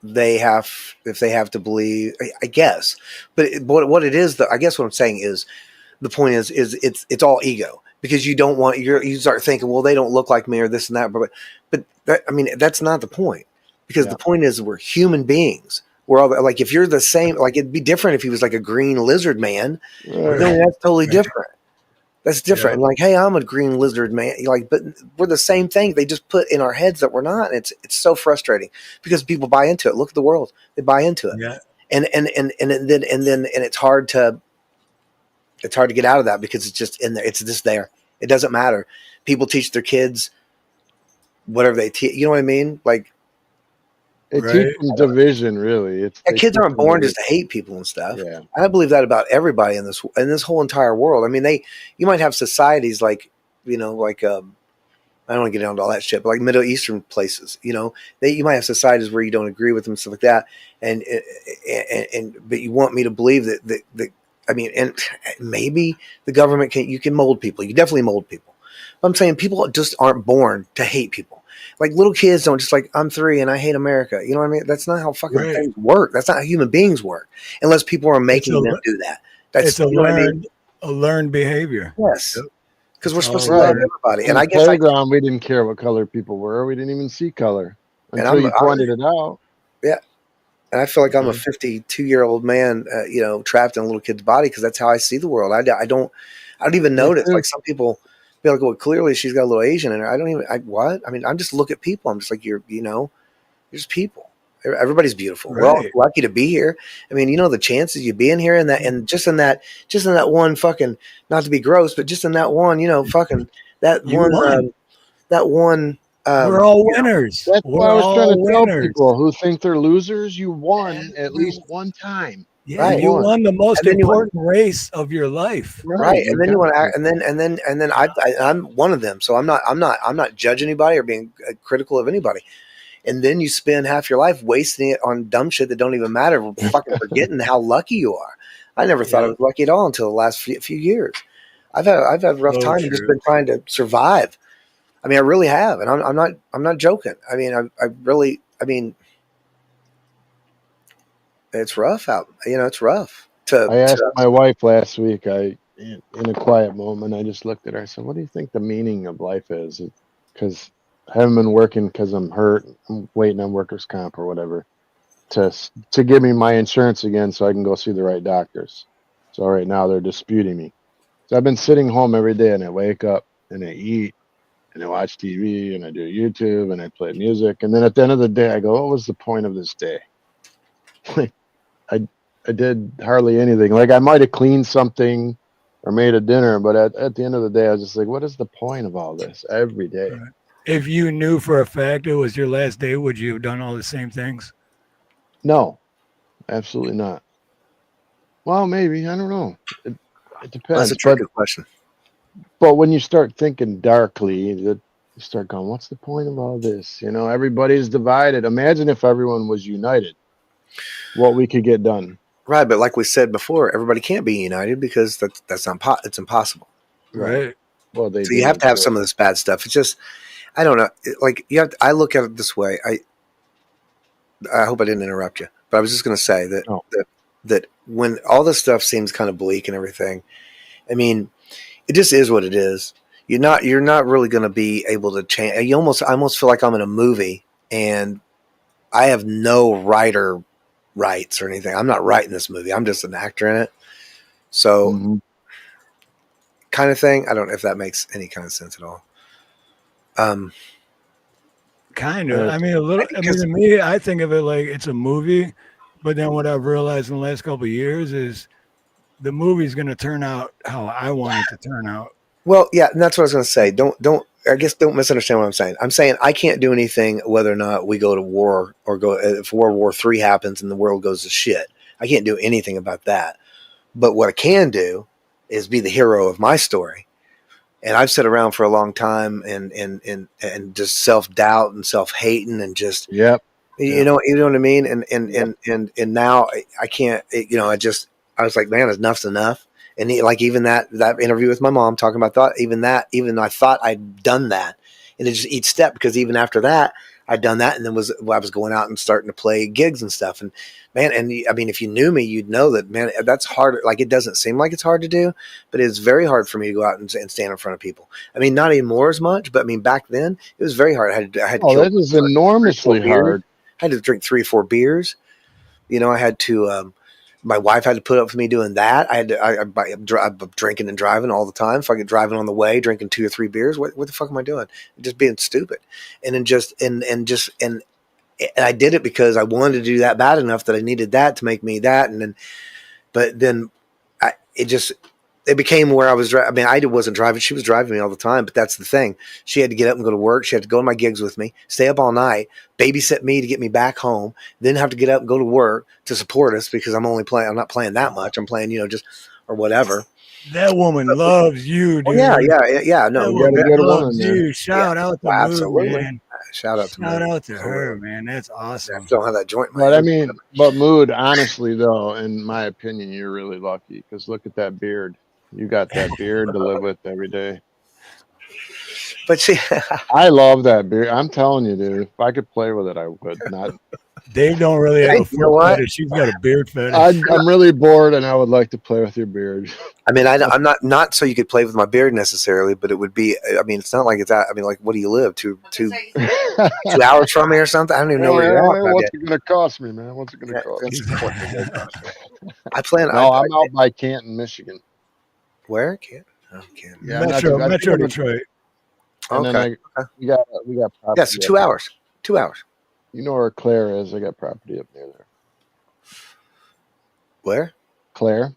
they have to believe, I guess. But what it is, I guess what I'm saying is, the point is it's all ego, because you don't want you start thinking, well, they don't look like me or this and that, but that, I mean, that's not the point. Because the point is, we're human beings. We're all like, if you're the same, like it'd be different if he was like a green lizard man. No, that's totally different. That's different. Yeah. Like, hey, I'm a green lizard man. You're like, but we're the same thing. They just put in our heads that we're not. It's so frustrating because people buy into it. Look at the world; they buy into it, Yeah. and then it's hard to get out of that because it's just in there. It's just there. It doesn't matter. People teach their kids whatever they teach. You know what I mean? Like, It Right. teaches division, really. yeah, kids aren't born just to hate people and stuff. Yeah. And I believe that about everybody in this whole entire world. I mean, you might have societies like, like I don't want to get into all that shit, but like Middle Eastern places, you might have societies where you don't agree with them and stuff like that, and but you want me to believe that I mean, and maybe the government you can mold people. You definitely mold people. But I'm saying people just aren't born to hate people. Like little kids don't just like, I'm 3 and I hate America. You know what I mean? That's not how fucking Right. things work. That's not how human beings work. Unless people are making them do that. That's It's a you know what I mean? learned behavior. Yes. Yep. Because we're supposed to Right. love everybody. In And the I guess playground, we didn't care what color people were. We didn't even see color until you pointed it out. and I feel like I'm a 52-year-old man, trapped in a little kid's body because that's how I see the world. I don't even notice. too. Like some people be like, well, clearly she's got a little Asian in her. What? I mean, I'm just look at people. I'm just like, you're just people. Everybody's beautiful. We're all Right. lucky to be here. I mean, the chances you being here and just in that one fucking, not to be gross, but just in that one, fucking that You one, won. that one. We're all winners. That's We're what I was trying to all tell winners. people who think they're losers. You won at least one time. Yeah, Right. you won the most And then important race of your life. Right, and then you want to got act, and then I'm one of them. So I'm not judging anybody or being critical of anybody. And then you spend half your life wasting it on dumb shit that don't even matter, fucking forgetting how lucky you are. I never thought I was lucky at all until the last few years. I've had a rough So time and just true. been trying to survive. I mean, I really have, and I'm not joking. I mean, I mean, it's rough out. It's rough. I asked my wife last week. In a quiet moment, I just looked at her. I said, "What do you think the meaning of life is?" Because I haven't been working because I'm hurt. I'm waiting on workers' comp or whatever to give me my insurance again, so I can go see the right doctors. So right now they're disputing me. So I've been sitting home every day, and I wake up and I eat and I watch TV and I do YouTube and I play music, and then at the end of the day, I go, "What was the point of this day?" I did hardly anything. Like I might have cleaned something or made a dinner, but at the end of the day, I was just like, what is the point of all this every day? Right. If you knew for a fact it was your last day, would you have done all the same things? No, absolutely not. Well, maybe. I don't know. It depends. That's a tricky question. But when you start thinking darkly, you start going, what's the point of all this? Everybody's divided. Imagine if everyone was united, what we could get done. Right, but like we said before, everybody can't be united because it's impossible. Right. Well, So you have to have some of this bad stuff. It's just, I don't know. I look at it this way. I hope I didn't interrupt you, but I was just going to say that when all this stuff seems kind of bleak and everything, I mean, it just is what it is. You're not really going to be able to change. I almost feel like I'm in a movie and I have no writer rights or anything. I'm not writing this movie. I'm just an actor in it. So kind of thing. I don't know if that makes any kind of sense at all. Kind of. I mean, a little. I mean, to me, I think of it like it's a movie, but then what I've realized in the last couple of years is the movie's going to turn out how I want it to turn out. Well, yeah, and that's what I was going to say. Don't misunderstand what I'm saying. I'm saying I can't do anything whether or not we go to war or if World War III happens and the world goes to shit. I can't do anything about that. But what I can do is be the hero of my story. And I've sat around for a long time and just self-doubt and self-hating and just you know what I mean? And now I can't, I was like, man, enough's enough. And even that interview with my mom talking about even I thought I'd done that, and it just each step, because even after that I'd done that, and then I was going out and starting to play gigs and stuff, and man, and I mean, if you knew me, you'd know that, man, that's hard. Like, it doesn't seem like it's hard to do, but it's very hard for me to go out and stand in front of people. I mean, not anymore as much, but I mean, back then it was very hard. I had that is enormously hard. I had to drink 3 or 4 beers. I had to My wife had to put up for me doing that. I'm drinking and driving all the time. Fucking driving on the way, drinking 2 or 3 beers. What the fuck am I doing? Just being stupid. And then and I did it because I wanted to do that bad enough that I needed that to make me that. But then it became where I was I mean, I wasn't driving. She was driving me all the time, but that's the thing. She had to get up and go to work. She had to go to my gigs with me, stay up all night, babysit me to get me back home, then have to get up and go to work to support us because I'm not playing that much. I'm playing, just, or whatever. That woman loves you, dude. Oh, yeah. No, that you got a woman good loves one, you. Shout out to absolutely. Mood, man. Shout out to her, man. That's awesome. I don't have that joint. But I mean, but Mood, honestly though, in my opinion, you're really lucky because look at that beard. You got that beard to live with every day. But see, I love that beard. I'm telling you, dude. If I could play with it, I would. Not. Dave don't really have a you know foot what? fetish. She's got a beard fetish. I'm really bored, and I would like to play with your beard. I mean, I'm not so you could play with my beard necessarily, but it would be. I mean, it's not like it's that. I mean, like, what do you live 2 hours from me or something? I don't even know where you're at. What's it going to cost me, man? What's it going to cost? I plan. No, I'm out by Canton, Michigan. Where? Canton. Oh, Canton. Yeah, Metro Detroit. And okay. Then we got property. Yeah, so 2 hours. 2 hours. You know where Claire is? I got property up near there. Where? Claire.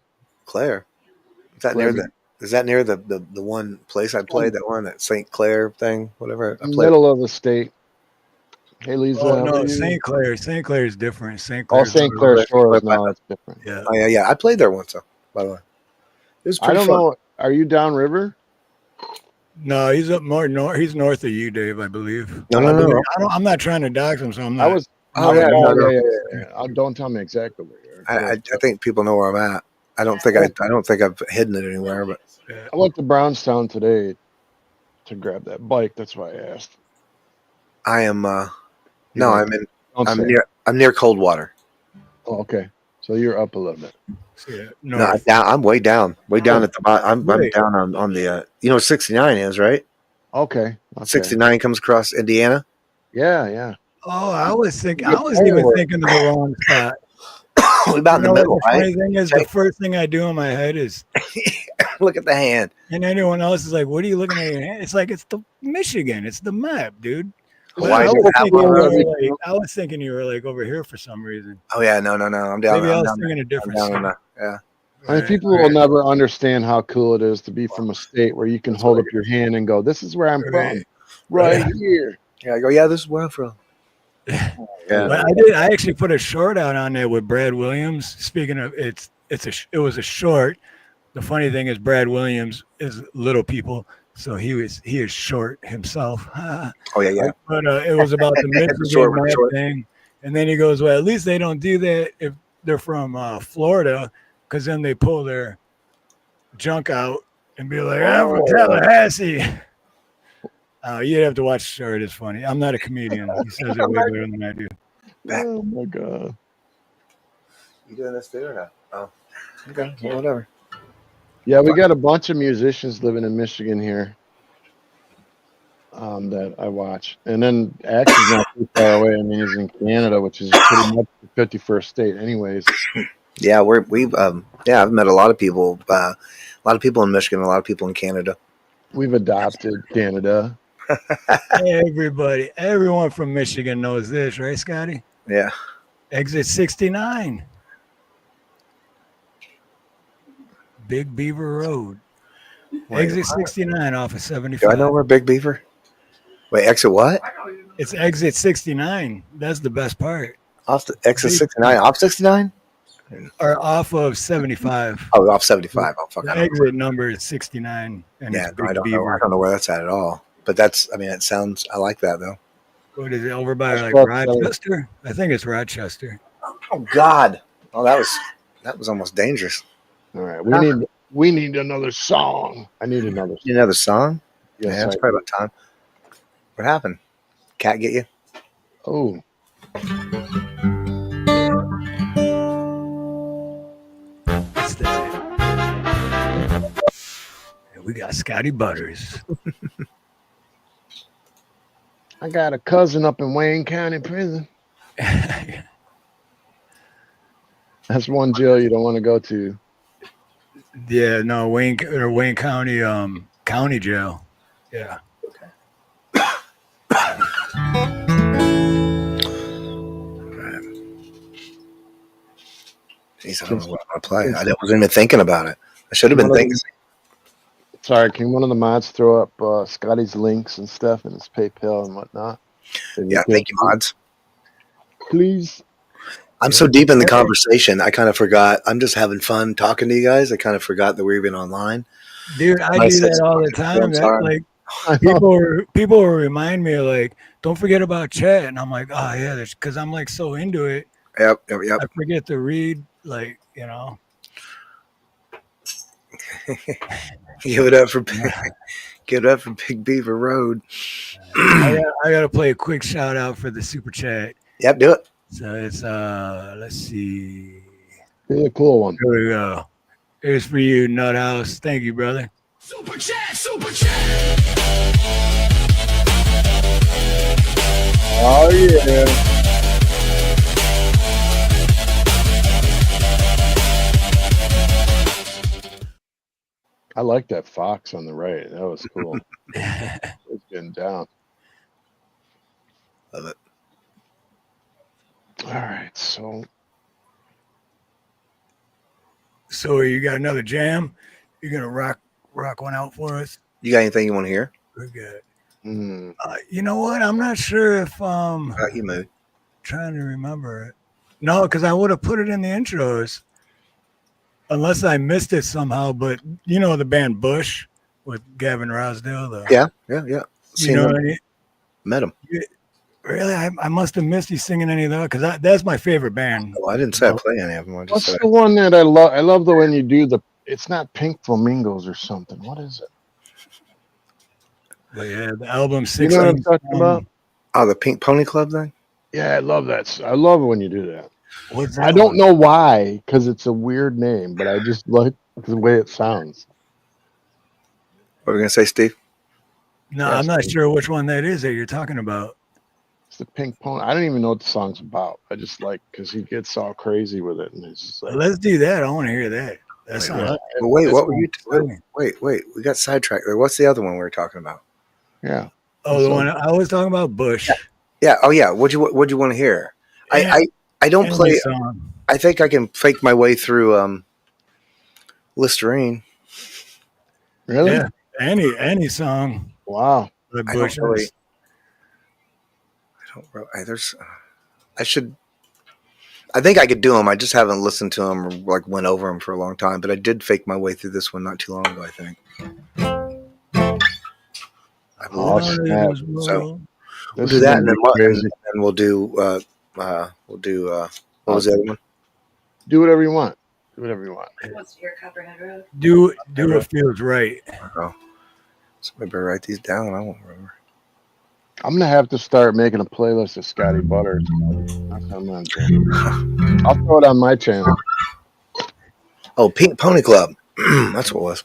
Is that near the one place I played? That one, that St. Clair thing, whatever. I played. Middle of the state. Hey, Lisa. Oh no, St. Clair. St. Clair is different. St. Oh, Clair. St. Clair Shores. No, it's different. Yeah. Oh yeah. I played there once, though. By the way, it was pretty I don't fun. know. Are you downriver? No, he's up north. He's north of you, Dave, I believe. No. I'm not trying to dox him, so I'm not. Don't tell me exactly where you are. I think people know where I'm at. I don't think I've hidden it anywhere, but I went to Brownstown today to grab that bike. That's why I asked. I am. I'm Don't near Coldwater. Oh, okay. So you're up a little bit. Yeah, No, I'm way down at the bottom. I'm down on the 69 is right. Okay. 69 comes across Indiana. Yeah. Oh, I was even thinking of the wrong spot. We about in the middle, the funny right? thing is, the first thing I do in my head is, Look at the hand. and anyone else is like, "What are you looking at your hand?" It's like it's the Michigan. It's the map, dude. But Why I, do was you have thinking you one? were I was thinking you were like over here for some reason. Oh yeah, no. I'm down. Maybe I I'm was down thinking a different down spot. yeah. I mean, people will never understand how cool it is to be from a state where you can hold up your hand and go, "This is where I'm from, right here." Yeah, I go. Yeah, this is where I'm from. Yeah. Yeah. But I actually put a short out on there with Brad Williams. Speaking of, it was a short. The funny thing is, Brad Williams is little people, so he is short himself. Oh yeah. But it was about the Michigan map thing, and then he goes, "Well, at least they don't do that if they're from Florida, because then they pull their junk out and be like, I'm from Tallahassee." You'd have to watch the short. It's funny. I'm not a comedian. He says it way better than I do. Oh my god. You doing this too or not? Oh, okay. Well, whatever. Yeah, we got a bunch of musicians living in Michigan here that I watch. And then Acton's not too far away. I mean, he's in Canada, which is pretty much the 51st state anyways. Yeah, I've met a lot of people. A lot of people in Michigan, a lot of people in Canada. We've adopted Canada. Everyone from Michigan knows this, right, Scotty? Yeah. Exit 69. Big Beaver Road. Exit 69 off of 75. Do I know where Big Beaver? Wait, exit what? It's exit 69. That's the best part. Off the exit 69. Off 69? Or off of 75. Oh, off 75. Oh, fuck. The exit number is 69. And Yeah, it's Big I don't Beaver. know. I don't know where that's at all. But it sounds. I like that though. What is it, over by like Well, Rochester? I think it's Rochester. Oh God! Oh, that was almost dangerous. All right, we need another song. I need another. You know the song? Yes, Yeah, it's probably about time. What happened? Cat get you? Oh, What's that? And we got Scotty Butters. I got a cousin up in Wayne County Prison. That's one jail you don't want to go to. Yeah, no, Wayne County, county jail. Yeah. Jeez, I don't know what I'm gonna play. I wasn't even thinking about it. I should have been thinking. Sorry, can one of the mods throw up Scotty's links and stuff and his PayPal and whatnot? Yeah, thank you, mods. Please. I'm so deep in the conversation, I kind of forgot. I'm just having fun talking to you guys. I kind of forgot that we're even online. Dude, I do that all the time. People will remind me like, don't forget about chat, and I'm like, oh yeah, because I'm like so into it. Yep. I forget to read, like, Give it up for Big Beaver Road. I gotta play a quick shout out for the super chat. Yep, do it. So it's let's see. Here's a cool one. Here we go. Here's for you, Nuthouse. Thank you, brother. Super chat, super chat. Oh yeah. I like that fox on the right. That was cool. It's getting down. Love it. All right, so you got another jam? You're gonna rock one out for us? You got anything you want to hear? We're good. mm, You know what? I'm not sure if Got you mood. trying to remember it. No, because I would have put it in the intros, unless I missed it somehow. But you know the band Bush with Gavin Rosdale, though. Yeah. You know, Met him. Really, I must have missed you singing any of that because that's my favorite band. Well, I didn't say I play any of them. I just what's said the one that I love? I love the when you do it's not Pink Flamingos or something. What is it? But yeah, the album 16. You know what I'm talking about? Oh, the Pink Pony Club thing? Yeah, I love that. I love it when you do that. What's that I don't one? know why, because it's a weird name, but I just like the way it sounds. What were we gonna say, Steve? No, I'm not sure which one that is that you're talking about. It's the Pink Pony. I don't even know what the song's about. I just like because he gets all crazy with it, and it's just like, Let's do that. I want to hear that. That's not. Wait, what were you? Wait. We got sidetracked there. What's the other one we were talking about? yeah. Oh, the one I was talking about, Bush. Yeah. Oh, yeah. What'd you want to hear? I don't play. Song. I think I can fake my way through Listerine. Really? Yeah. Any song. Wow. By Bush. I think I could do them. I just haven't listened to them or like went over them for a long time. But I did fake my way through this one not too long ago, I think. So we'll do that, and then we'll do what was the other one? Do whatever you want. Do whatever you want. What's your Copperhead Road? Do what feels right. Oh, so maybe write these down. I won't remember. I'm gonna have to start making a playlist of Scotty Butters. That's what I'm gonna do. I'll throw it on my channel. Oh, Pink Pony Club. That's what it was.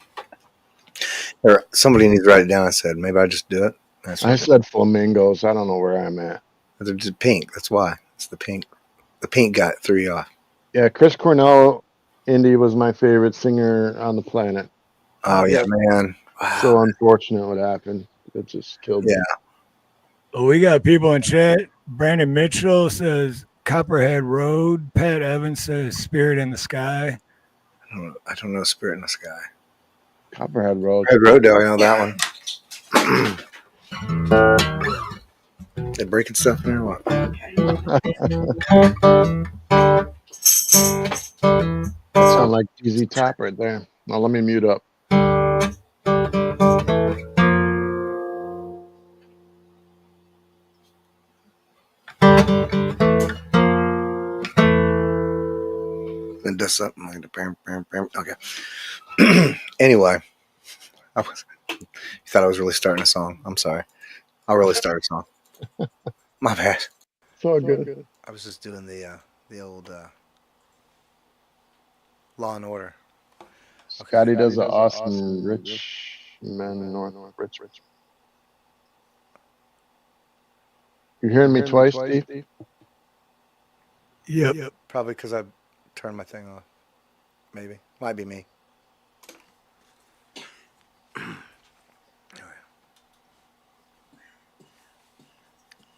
Or somebody needs to write it down. I said maybe I just do it. I said flamingos. I don't know where I'm at. They're just pink. That's why it's the pink. The pink got 3 off. Yeah, Chris Cornell, Indy was my favorite singer on the planet. Oh yeah, man. Wow. So unfortunate what happened. It just killed me. Yeah. Well, we got people in chat. Brandon Mitchell says Copperhead Road. Pat Evans says Spirit in the Sky. I don't know Spirit in the Sky. Copperhead Road. Red Road, I know that one. They breaking stuff in there or what? That sound like DZ Top right there. Now let me mute up. It does something like the bam, bam, bam. Okay. Anyway, you thought I was really starting a song. I'm sorry. I'll really start a song. My bad. It's all good. I was just doing the old Law and Order. Scotty does an awesome Rich Men North Rich. You hearing me twice, Steve? Yep. Probably because I turn my thing off. Maybe. Might be me.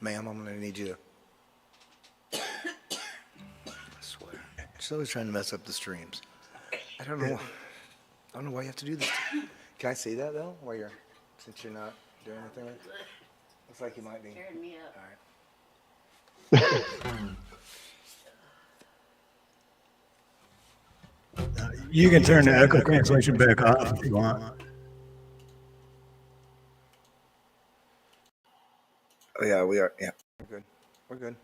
Ma'am, I'm going to need you to... I swear. She's always trying to mess up the streams. I don't know why you have to do this. Can I see that, though? Since you're not doing anything with it? Looks like you might be. Tearing me up. All right. You can turn the echo cancellation back off if you want. Oh, yeah, we are. Yeah. We're good.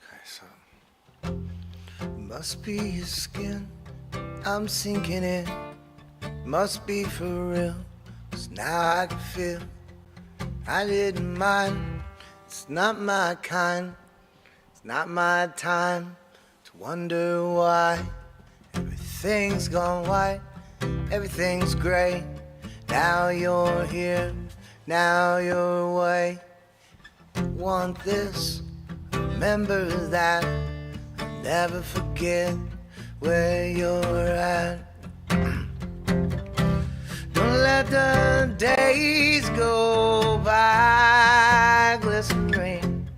Okay, so. Must be your skin. I'm sinking in. Must be for real. 'Cause now I can feel I didn't mind. It's not my kind. It's not my time to wonder why. Everything's gone white, everything's gray. Now you're here, now you're away. Want this, remember that. I'll never forget where you're at. Don't let the days go by. Glycerine,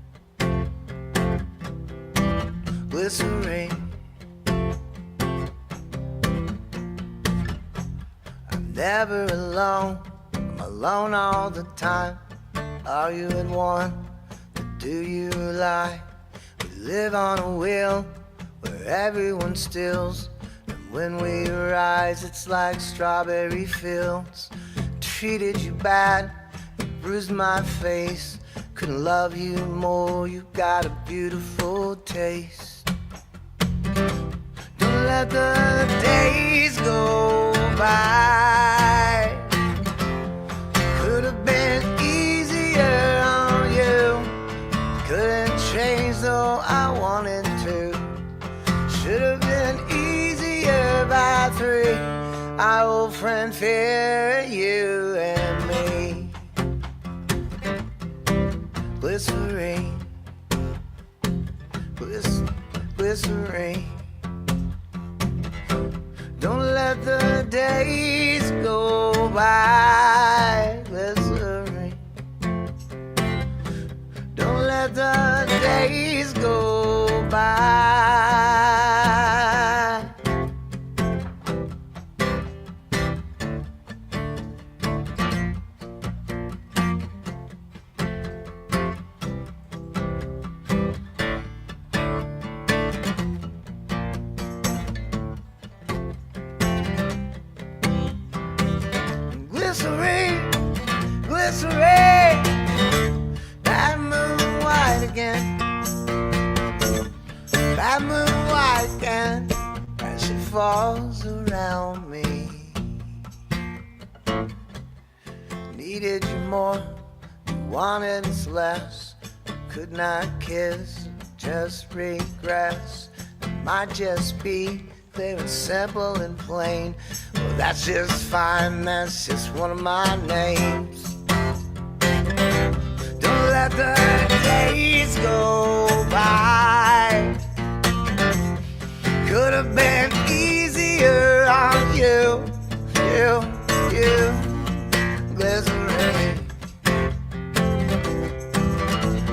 glycerine. Never alone, I'm alone all the time. Are you at one, or do you lie? We live on a wheel where everyone steals. And when we rise, it's like strawberry fields. Treated you bad, bruised my face. Couldn't love you more, you got a beautiful taste. Don't let the days go by. Could have been easier on you. Couldn't change though I wanted to. Should have been easier by 3. Our old friend Fear, you and me. Glycerine, glycerine. Don't let the days go by. Glycerine. Don't let the days go by. Glycerine, glycerine. Bad moon white again. Bad moon white again. As she falls around me. Needed you more, you wanted us less. Could not kiss, just regress. It might just be clear and simple and plain. Well, that's just fine, that's just one of my names. Don't let the days go by. Could have been easier on you, you. Glycerine,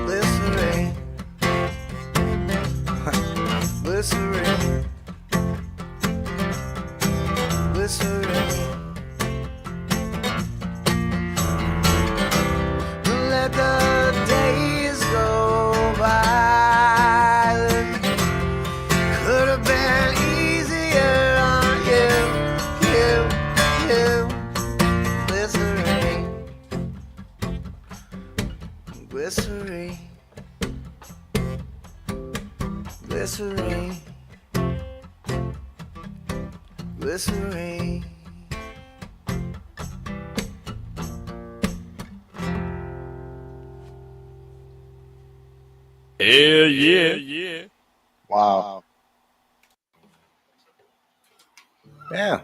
glycerine, glycerine, glycerine. Don't let the days go by. Could have been easier on you. Glycerine, glycerine, glycerine, glycerine. Hell yeah. Wow. Yeah.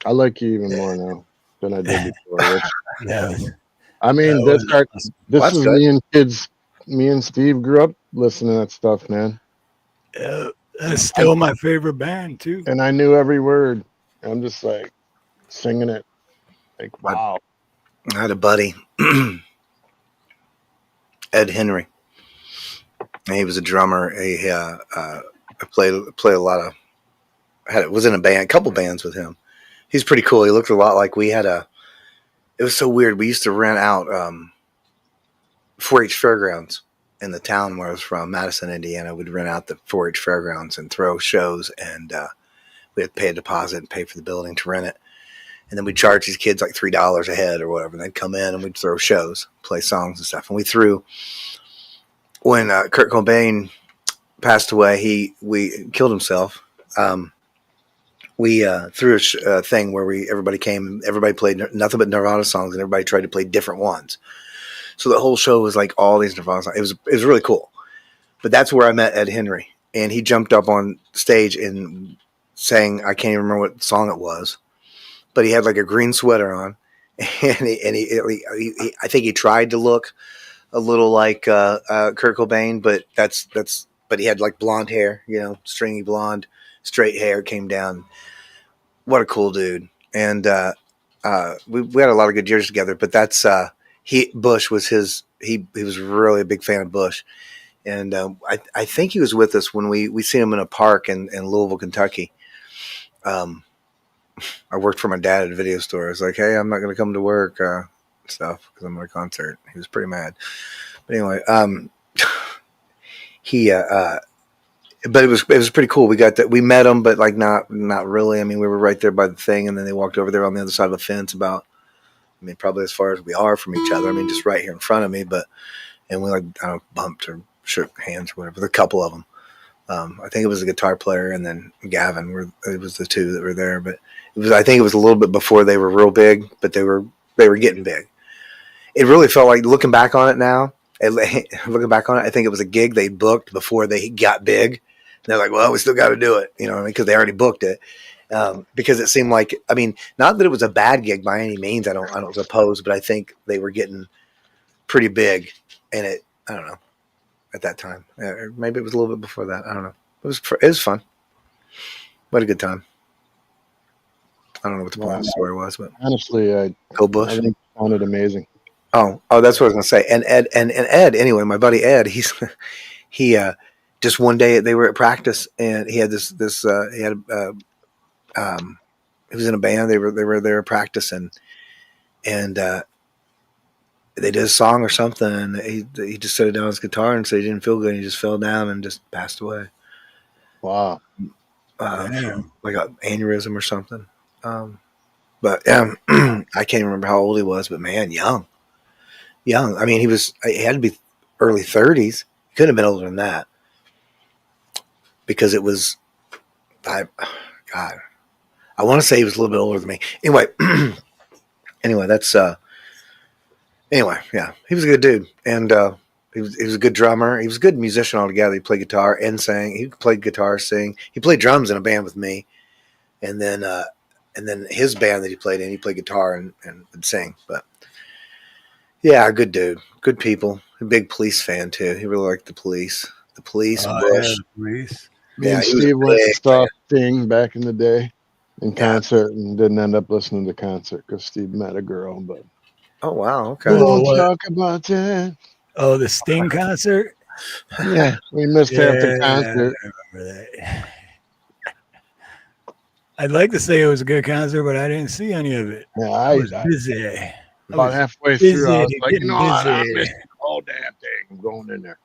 I like you even more now than I did before. Rich. Yeah, I mean, That was awesome. this Well, that's is good. me and Steve grew up listening to that stuff, man. That's still my favorite band too. And I knew every word. I'm just like singing it. Like, I, wow. I had a buddy, Ed Henry. And he was a drummer. I played a lot of. Was in a couple bands with him. He's pretty cool. He looked a lot like we had a. It was so weird. We used to rent out 4-H fairgrounds in the town where I was from, Madison, Indiana. We'd rent out the 4-H fairgrounds and throw shows, and we had to pay a deposit and pay for the building to rent it. And then we'd charge these kids like $3 a head or whatever. And they'd come in and we'd throw shows, play songs and stuff. And we threw, when Kurt Cobain passed away, we killed himself. We threw a thing where everybody came, everybody played nothing but Nirvana songs, and everybody tried to play different ones. So the whole show was like all these Nirvana songs. It was really cool. But that's where I met Ed Henry, and he jumped up on stage and sang, I can't even remember what song it was, but he had like a green sweater on, and he I think he tried to look a little like Kurt Cobain, but but he had like blonde hair, stringy blonde, straight hair came down. What a cool dude. And we had a lot of good years together, but that's Bush was he was really a big fan of Bush. And I think he was with us when we seen him in a park in Louisville, Kentucky. I worked for my dad at a video store. I was like, hey, I'm not going to come to work stuff because I'm at a concert. He was pretty mad. But anyway, but it was pretty cool. We got that. We met them, but like not really. I mean, we were right there by the thing, and then they walked over there on the other side of the fence probably as far as we are from each other. I mean, just right here in front of me. And we bumped or shook hands or whatever. A couple of them. I think it was a guitar player and then Gavin. It was the two that were there, but I think it was a little bit before they were real big, but they were getting big. It really felt like, looking back on it now, I think it was a gig they booked before they got big. And they're like, well, we still got to do it, because they already booked it. Because it seemed like, not that it was a bad gig by any means. I don't suppose, but I think they were getting pretty big, and I don't know, at that time. Or maybe it was a little bit before that. I don't know. It was fun. What a good time. I don't know what the point of the story was, but Honestly, go Bush. I think it sounded amazing. Oh, that's what I was going to say. And Ed, anyway, my buddy Ed, he just one day they were at practice, and he had he was in a band. They were there practicing, and they did a song or something, and he just set it down his guitar and said he didn't feel good. And he just fell down and just passed away. Wow. Like an aneurysm or something. But I can't remember how old he was, but man, young. I mean, he had to be early 30s. He couldn't have been older than that, because it was, I want to say he was a little bit older than me. Anyway, that's, yeah, he was a good dude. And, he was a good drummer. He was a good musician altogether. He played guitar and sang. He played guitar, sing. He played drums in a band with me. And then his band that he played in, he played guitar and would sing. But yeah, good dude, good people. A big Police fan too. He really liked the Police. The Police, Bush. Yeah, the Police. Me and Steve went to saw Sting back in the day in concert, and didn't end up listening to the concert because Steve met a girl. But oh wow, okay. Don't talk about that. Oh, the Sting concert. Yeah, we missed half the concert. I remember that. I'd like to say it was a good concert, but I didn't see any of it. Yeah, I was busy. About halfway through, I was like, I missed the whole damn thing. I'm going in there.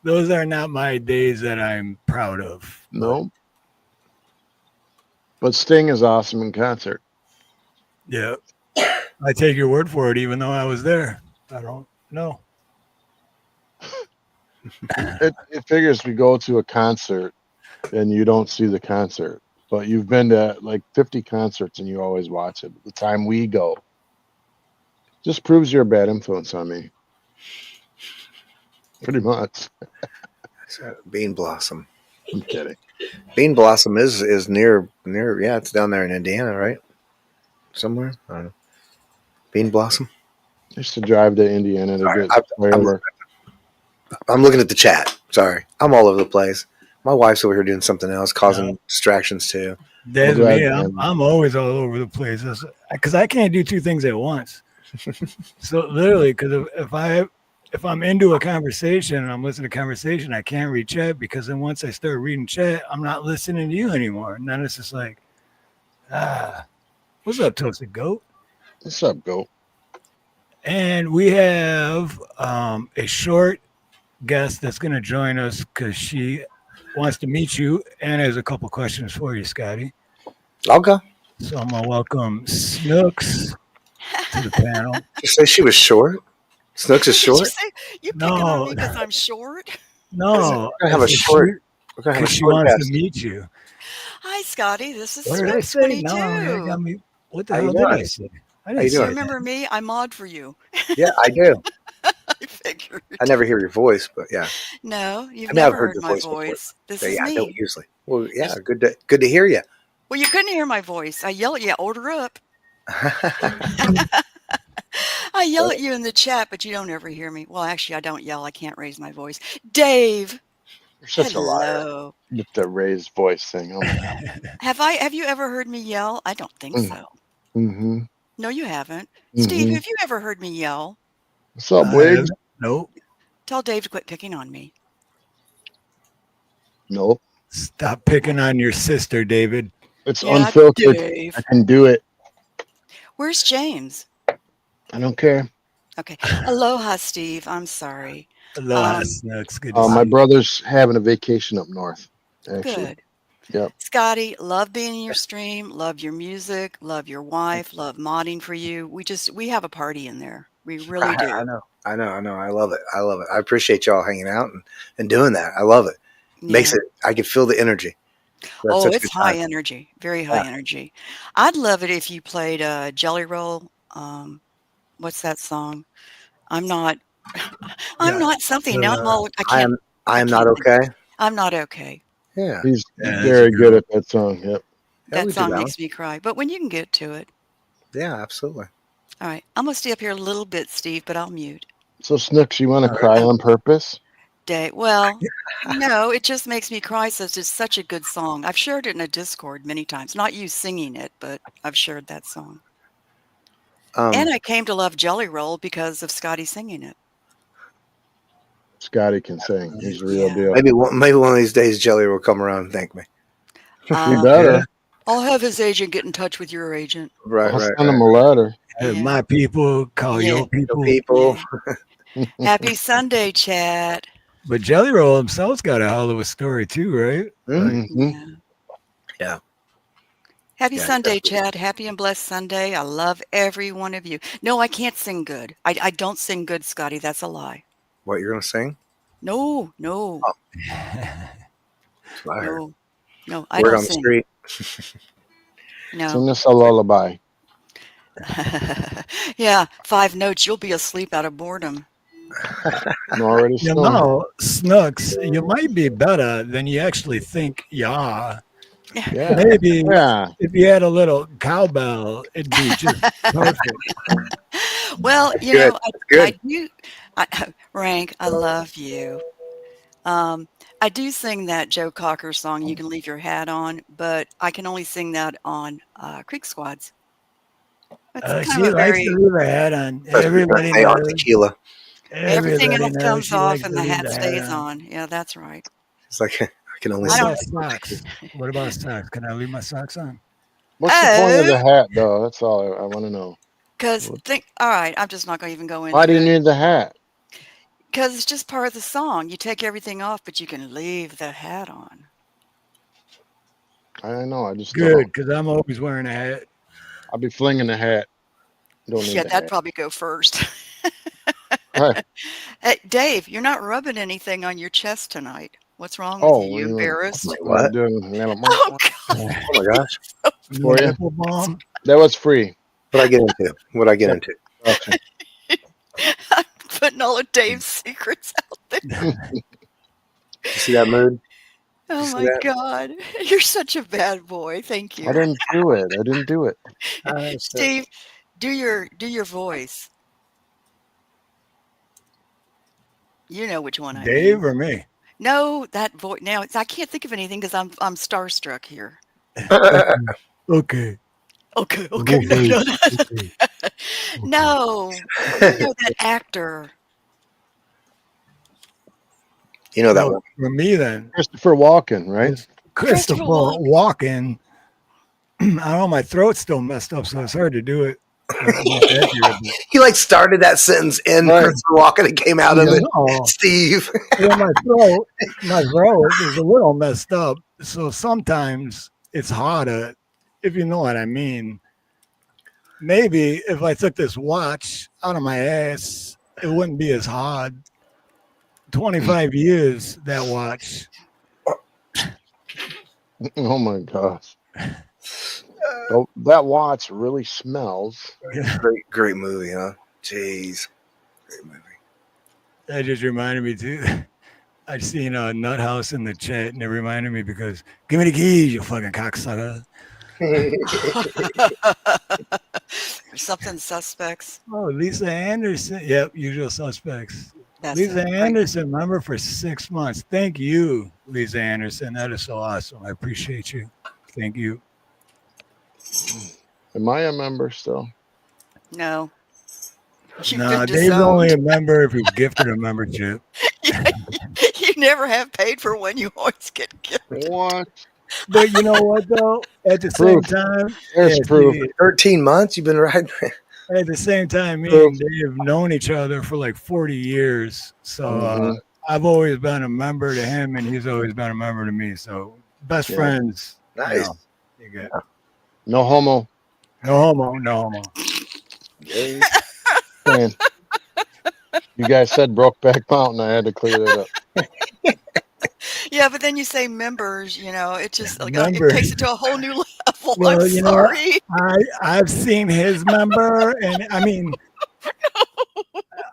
Those are not my days that I'm proud of. No. But Sting is awesome in concert. Yeah. I take your word for it, even though I was there. I don't know. It figures we go to a concert and you don't see the concert, but you've been to like 50 concerts and you always watch it. The time we go just proves you're a bad influence on me. Pretty much. Bean Blossom. I'm kidding. Bean Blossom is near. Yeah, it's down there in Indiana, right? Somewhere. I don't know. Bean Blossom. Used to drive to Indiana to Sorry, get wherever. I'm looking at the chat. Sorry, I'm all over the place. My wife's over here doing something else, causing distractions too. That's glad, me. man. I'm always all over the place because I can't do two things at once. So literally, because if I'm into a conversation and I'm listening to conversation, I can't read chat because then once I start reading chat, I'm not listening to you anymore. And then it's just like, what's up, Toasted Goat? What's up, Goat? And we have a short guest that's going to join us because she wants to meet you and has a couple questions for you, Scotty. Okay. So I'm going to welcome Snooks to the panel. Did you say she was short? Snooks is Did you short. say you picking on me because I'm short? No, We're gonna have a short. We're gonna have a because she short wants guest. to meet you. Hi, Scotty. This is What did I Snook say? No, that got 22. me. What the How you hell did I doing? say? I How didn't you say doing? You remember me? I mod for you. Yeah, I do. I figured. I never hear your voice, but yeah, No, you've I mean I've never heard heard your my voice before. voice. This Yeah, is yeah, I don't me. usually. Well, yeah, good to hear you. Well, you couldn't hear my voice. I yell at you, order up. I yell at you in the chat, but you don't ever hear me. Well, actually, I don't yell. I can't raise my voice. Dave, You're such a liar hello. with the raised voice thing. Oh my God. Have you ever heard me yell? I don't think so. Mm-hmm. No, you haven't. Steve, Mm-hmm. have you ever heard me yell? What's up, Wiggs? Nope. Tell Dave to quit picking on me. Nope. Stop picking on your sister, David. It's Yeah, unfiltered. Dave. I can do it. Where's James? I don't care. Okay. Aloha, Steve. I'm sorry. Aloha, Um, Snooks. Good to see My you. brother's having a vacation up north. Actually, Good. Yep. Scotty, love being in your stream, love your music, love your wife, love modding for you. We have a party in there. We really do. I know. I love it. I appreciate y'all hanging out and doing that. I love it. Makes Yeah. it. I can feel the energy. That's Oh, such a it's good high time. energy. Very high energy. I'd love it if you played Jelly Roll. What's that song? I'm not I'm not something. Now I'm all I am not can't think. okay. I'm not okay. Yeah. He's Yeah, that's very a good girl. at that song. Yep. Yeah, That we do song that one. makes me cry. But when you can get to it. Yeah, absolutely. All right. I'm gonna stay up here a little bit, Steve, but I'll mute. So Snooks, you want to cry on purpose? Well, no, it just makes me cry since it's such a good song. I've shared it in a Discord many times. Not you singing it, but I've shared that song. And I came to love Jelly Roll because of Scotty singing it. Scotty can sing. He's a real Yeah. deal. maybe one of these days, Jelly will come around and thank me. He Um, better. I'll have his agent get in touch with your agent. Right, I'll right, send him right. a letter. Hey, Yeah. my people call Yeah. your people. People. Happy Sunday, chat. But Jelly Roll himself's got a hell of a story too, right? Mhm. Mhm. Yeah. Yeah. Happy Yeah, Sunday, Chad. Happy and blessed Sunday. I love every one of you. No, I can't sing good. I don't sing good, Scotty. That's a lie. What you're gonna sing? No, That's what I heard. no. I Word don't on the sing. street. No. Sing us a lullaby. Yeah, 5 notes. You'll be asleep out of boredom. I'm already You stoned. know, Snooks, you might be better than you actually think you are. Yeah. Maybe Yeah. if you had a little cowbell, it'd be just perfect. Well, That's you good. know, That's good. I do. Rank, I love you. I do sing that Joe Cocker song, "You Can Leave Your Hat On," but I can only sing that on Creek Squads. It's kind She of a likes to very leave her hat on. Especially Everybody birthday on knows. tequila. everything Everybody else knows comes she off likes and to the leave hat the hat stays on. on. Yeah, that's right. It's like I can only What I sing. about don't. socks? What about socks? Can I leave my socks on? What's the point of the Oh, hat, though? That's all I want to know. because all right, I'm just not going to even go Why do you into it need the hat? because it's just part of the song. You take everything off, but you can leave the hat on. I know. I just Good, don't. because I'm always wearing a hat. I'll be flinging the hat. Don't need Yeah, the that'd hat. probably go first. Right. Hey, Dave, you're not rubbing anything on your chest tonight. What's wrong with Oh, you? You you embarrassed? Like want what? to do a little Oh God! Oh my gosh. Little For you? nipple balm. That was free. What I get into? What I get into? Gotcha. I'm putting all of Dave's secrets out there. You see that mood? Oh see my that? God, you're such a bad boy. Thank I you, didn't do it. I didn't do it. Steve. Do your voice. You know which one I Dave mean. or me? No, that voice. Now I can't think of anything because I'm starstruck here. Okay. Okay. No, Okay. no, Okay. no. You know that actor. You know that Well, one. for me then, Christopher Walken, right? Christopher Walken. I don't know, my throat's still messed up, so it's hard to do it. He like started that sentence in Right. Christopher Walken and came out of it. No. Steve. Well, my throat is a little messed up, so sometimes it's harder, if you know what I mean. Maybe if I took this watch out of my ass, it wouldn't be as hard. 25 years, that watch. Oh my gosh. So that watch really smells. Great movie, huh? Jeez. Great movie. That just reminded me too. I seen a nut house in the chat, and it reminded me because give me the keys, you fucking cocksucker. Something suspects. Oh, Lisa Anderson. Yep, usual suspects. That's Lisa it. Anderson, member for 6 months. Thank you, Lisa Anderson. That is so awesome. I appreciate you. Thank you. Am I a member still? No. No, Dave's only a member if he's gifted a membership. You never have paid for one. You always get gifted. What? But you know what, though? At the same time, there's proof. 13 months you've been riding. At the same time, me and Dave have known each other for like 40 years. So I've always been a member to him, and he's always been a member to me. So best friends. Nice. You get no homo. No homo. No homo. Man. You guys said Brokeback Mountain. I had to clear that up. Yeah, but then you say members, you know, it just like, it Members. takes it to a whole new level. Well, I'm you know what? sorry. I've seen his member, and I mean,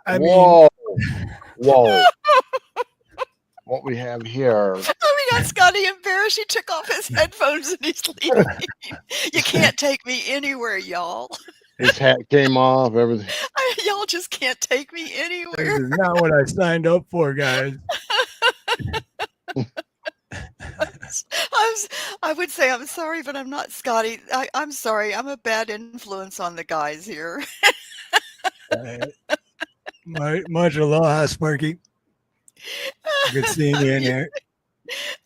Whoa. What we have here. We got Scotty embarrassed. He took off his headphones and he's leaving. You can't take me anywhere, y'all. His hat came off, everything. Y'all just can't take me anywhere. This is not what I signed up for, guys. I would say I'm sorry, but I'm not Scotty. I'm sorry. I'm a bad influence on the guys here. Much aloha, Sparky. Good seeing you in there.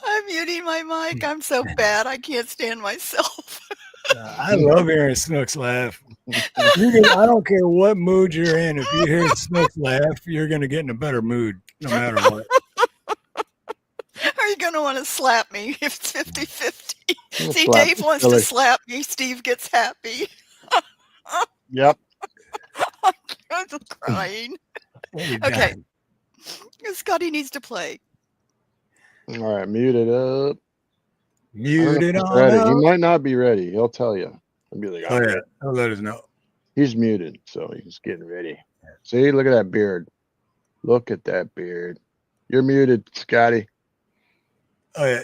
I'm muting my mic. I'm so bad. I can't stand myself. I love hearing Snooks laugh. I don't care what mood you're in. If you hear Snooks laugh, you're going to get in a better mood no matter what. Are you going to want to slap me if it's 50-50? See, slap Dave you, wants silly. to slap me. Steve gets happy. Yep. I'm crying. Okay. Okay. Scotty needs to play. All right, mute it up. Mute it on Ready. up. He might not be ready. He'll tell you. He'll be like, Oh, yeah. He'll let us know. He's muted, so he's getting ready. See, look at that beard. Look at that beard. You're muted, Scotty. Oh, yeah.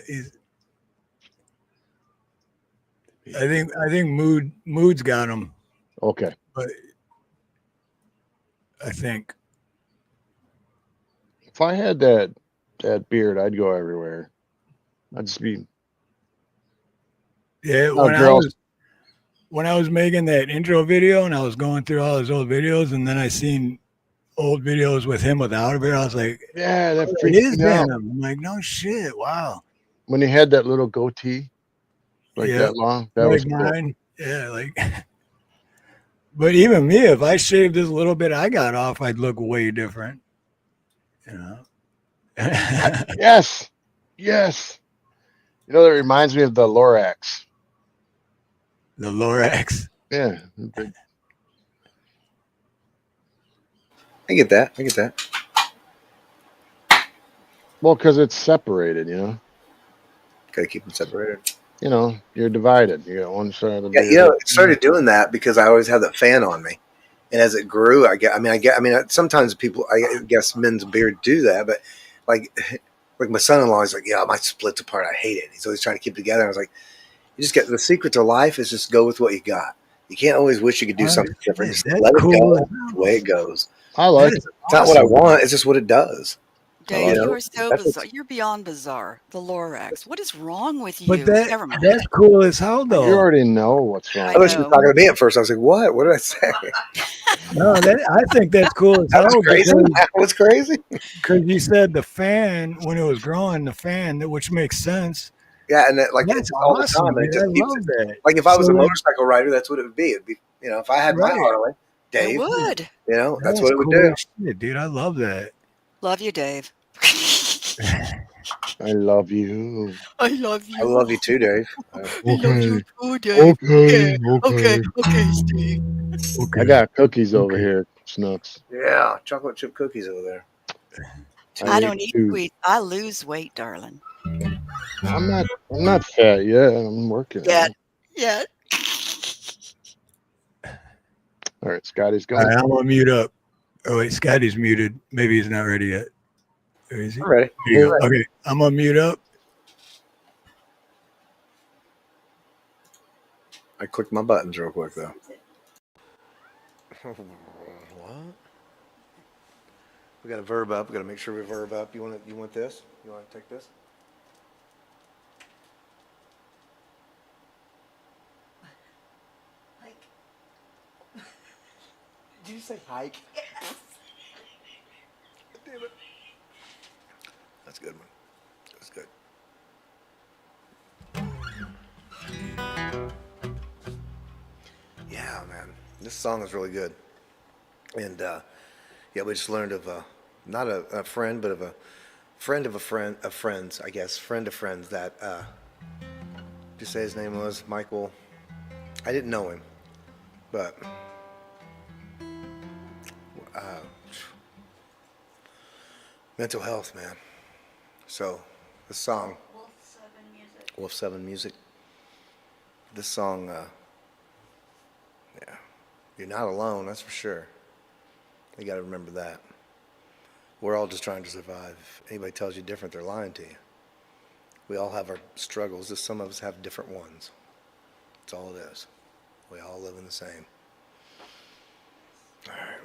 I think Mood's got him. Okay. But I think If I had that beard, I'd go everywhere. I'd just be. yeah. When I was making that intro video and I was going through all his old videos, and then I seen old videos with him without a beard, I was like, Yeah, that it freaked is me out. Venom. I'm like, no shit. Wow. When he had that little goatee, like Yeah. that long, that Like was cool. mine. Yeah, like. But even me, if I shaved this little bit I got off, I'd look way different. You know. Yes. Yes. You know, that reminds me of the Lorax. The Lorax. Yeah. I get that. Well, because it's separated, you know. Gotta keep them separated. You know, you're divided. You got one side of the Yeah, beard. you know, I started doing that because I always had that fan on me, and as it grew, sometimes people, I guess, men's beard do that, but like my son-in-law is like, yeah, my splits apart. I hate it. He's always trying to keep it together. I was like, you just get the secret to life is just go with what you got. You can't always wish you could do something different. Just That's let it cool. go the way it goes. I like it. It's not what I want. It's just what it does. Dave, You you know, are so that's bizarre. You're beyond bizarre. The Lorax. What is wrong with you? But Never mind. that's cool as hell You though. already know what's wrong. I I thought she was know. talking to me at first. I was like, what? What did I say? No, I think that's cool as That was hell crazy. That was crazy. because you said the fan when it was growing, the fan, which makes sense. Yeah, and like That's it's all the awesome, time. And it dude. I just keeps love that. like if I was So a like, motorcycle rider, that's what it would be. It'd be, you know, if I had my right. Harley, It Dave, would. you know, that's That's what it would cool do. as shit, dude. I love that. Love you, Dave. I love you. I love you. I love you too, Dave. I love you Okay. too, Dave. Okay. Okay, Okay. okay, Steve. Okay. I got cookies over Okay. here, Snooks. Yeah, chocolate chip cookies over there. I ate don't eat 2. sweets. I lose weight, darling. I'm not fat yet. I'm working. Yet. Yet. All right, Scotty's All going. right, I'm gonna mute up. Oh wait, Scotty's muted. Maybe he's not ready yet. Or is he? I'm ready. There you go. Okay, I'm gonna mute up. I clicked my buttons real quick though. What? We got a verb up. We got to make sure we verb up. You want this? You want to take this? Did you say hike? Yes. Damn it. That's a good one. That's good. Yeah, man. This song is really good. And yeah, we just learned of not a friend, but of a friend of a friend of friends, I guess, friend of friends that did you say his name was Michael? I didn't know him, but mental health, man. So this song, Wolf 7 Music. This song, yeah, you're not alone, that's for sure. You got to remember that. We're all just trying to survive. If anybody tells you different, they're lying to you. We all have our struggles. Just some of us have different ones. That's all it is. We all live in the same. All right.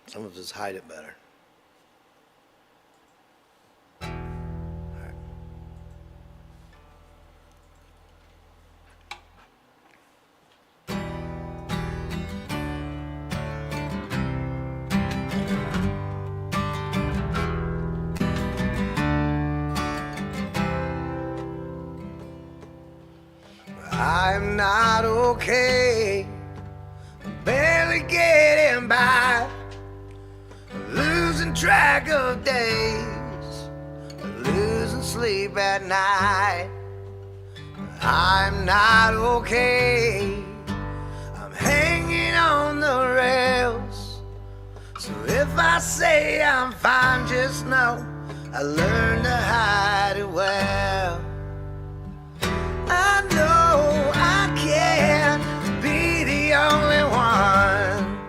Some of us hide it better. I'm not okay, barely getting by, losing track of days, losing sleep at night. I'm not okay, I'm hanging on the rails. So if I say I'm fine, just know I learned to hide it well. I know I can't be the only one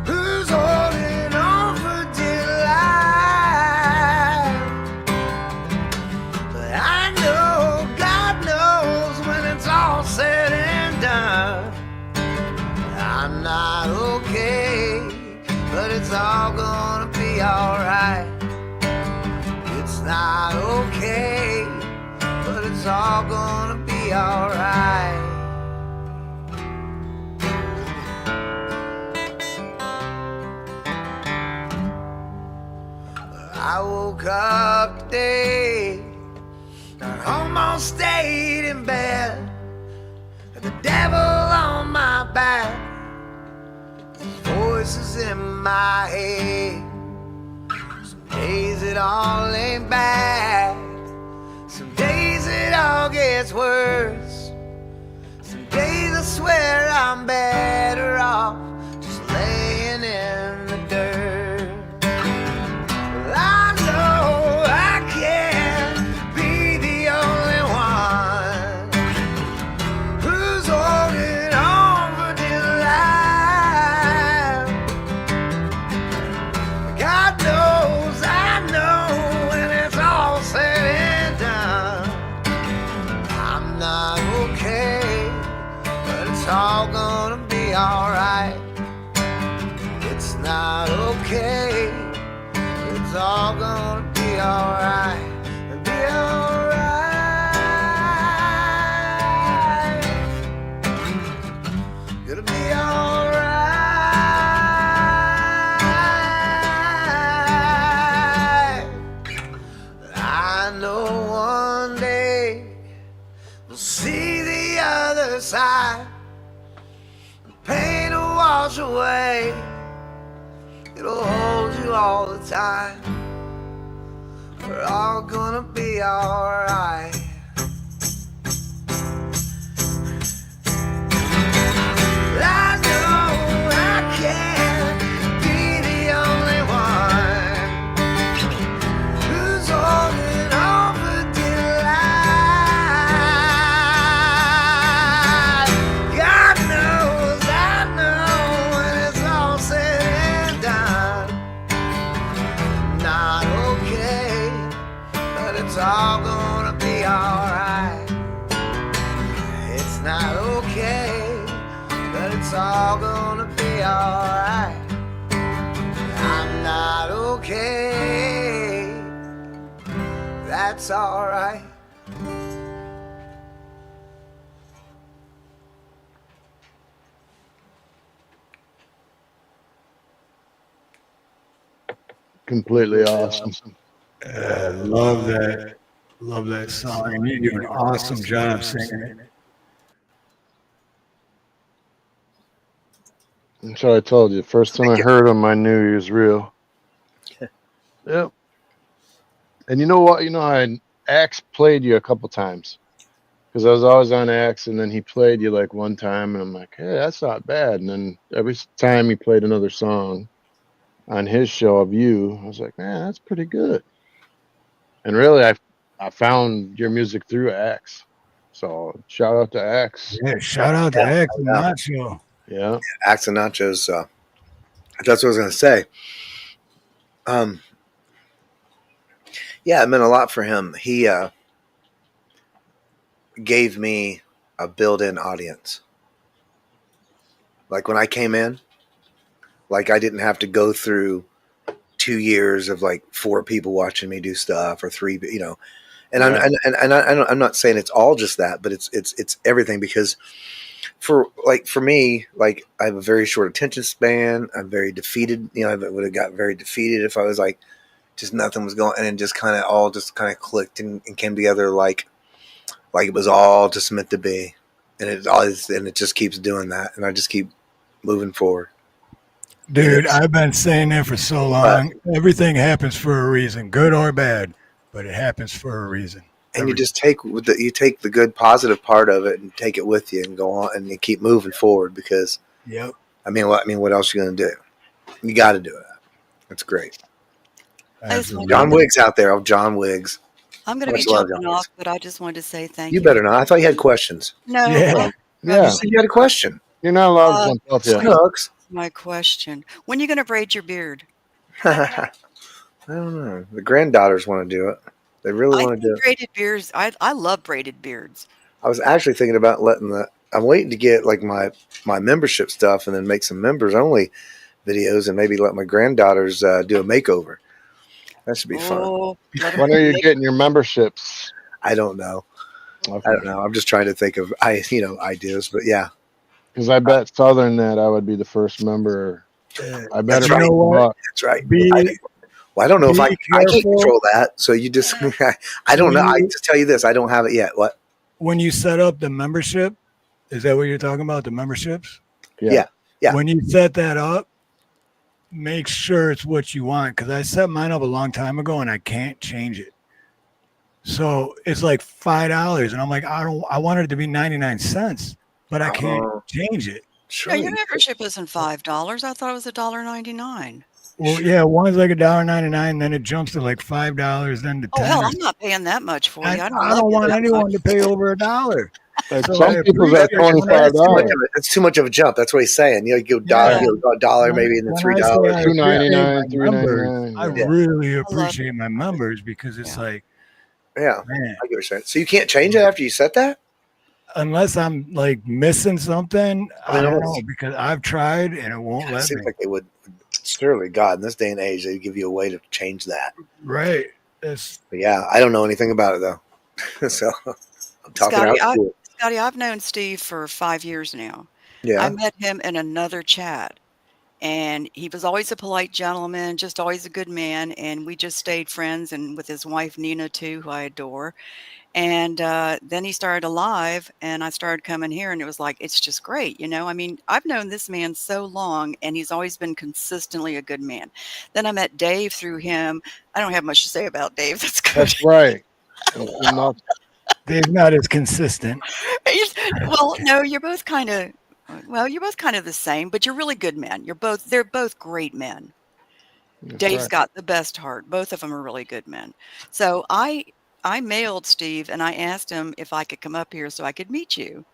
who's holding on for dear life. But I know God knows when it's all said and done. I'm not okay, but it's all gonna be alright. It's not okay, but it's all gonna be alright. I woke up today, I almost stayed in bed, the devil on my back, voices in my head. Some days it all ain't bad, some days it all gets worse. Some days I swear I'm better off just laying in the dirt. Well, I know I can't be the only one who's holding on for dear life. God knows I know when it's all said and done. I'm not okay, but it's all gonna be other side. Pain will wash away. It'll hold you all the time. We're all gonna be alright. I know I can't be the only one who's holding on for dear life. God knows I know when it's all said and done. Not okay, but it's all gonna be alright. It's not okay, but it's all gonna be alright. I'm not okay, that's alright. Completely awesome. Love that. Love that song. And you do an awesome job singing it. I'm sure I told you. First time I heard him, I knew he was real. Yep. And you know what? You know, Axe played you a couple times because I was always on Axe, and then he played you like one time, and I'm like, hey, that's not bad. And then every time he played another song on his show of you, I was like, man, that's pretty good. And really, I found your music through Axe. So shout out to Axe. Yeah, shout out to Axe and Nacho. Yeah. Axe and Nachos. That's what I was going to say. Yeah, it meant a lot for him. He gave me a built-in audience. Like when I came in, like I didn't have to go through 2 years of like 4 people watching me do stuff or 3, you know. And Yeah. I'm not saying it's all just that, but it's everything because for me, like I have a very short attention span. I'm very defeated. You know, I would have got very defeated if I was like, just nothing was going, and it just kind of clicked and came together like it was all just meant to be, and it just keeps doing that, and I just keep moving forward. Dude, I've been saying that for so long. Everything happens for a reason, good or bad, but it happens for a reason. And you just take the good positive part of it and take it with you and go on and you keep moving forward because I mean what else are you gonna do? You got to do it. That's great. John Wiggs out there. John Wiggs. I'm going to be jumping off, but I just wanted to say thank you. You better not. I thought you had questions. No. Yeah. You said you had a question. You're not allowed to jump off yet. Snooks. My question. When are you going to braid your beard? I don't know. The granddaughters want to do it. They really want to do it. Braided beards. I love braided beards. I was actually thinking about I'm waiting to get like my membership stuff and then make some members only videos and maybe let my granddaughters do a makeover. That should be fun. When are you getting your memberships? I don't know. Okay. I don't know. I'm just trying to think of ideas, but yeah. Because I bet Southern that I would be the first member. I bet. That's right. That's right. I don't know if I can't control that. So you just I don't know. I just tell you this. I don't have it yet. What? When you set up the membership, is that what you're talking about? The memberships? Yeah. When you set that up, make sure it's what you want. Because I set mine up a long time ago and I can't change it. So it's like $5, and I'm like, I wanted it to be 99 cents, but I can't change it. Sure. Your membership isn't $5. I thought it was $1.99. Well, yeah, one's like $1.99, then it jumps to like $5, then to $10. Oh hell, I'm not paying that much for you. I don't want anyone to pay over $1. Some people's at $25. It's too much of a jump. That's what he's saying. You go $1 maybe, and then $3, $2.99, $3.99. I really appreciate my members because it's like, man. I get what you're saying. So you can't change it after you set that? Unless I'm like missing something, I don't know because I've tried and it won't let me. It seems like they would. Surely, God, in this day and age, they give you a way to change that. Right. But yeah, I don't know anything about it though. So I'm talking out school. Scotty, I've known Steve for 5 years now. Yeah. I met him in another chat, And he was always a polite gentleman, just always a good man. And we just stayed friends, and with his wife, Nina, too, who I adore. And then he started Alive, and I started coming here, and it was like, it's just great. I mean, I've known this man so long, and he's always been consistently a good man. Then I met Dave through him. I don't have much to say about Dave. That's good. That's right. Enough. Dave's not as consistent. Well, no, you're both kind of the same, but you're really good men. They're both great men. That's Dave's right. got the best heart. Both of them are really good men. So I mailed Steve, and I asked him if I could come up here so I could meet you.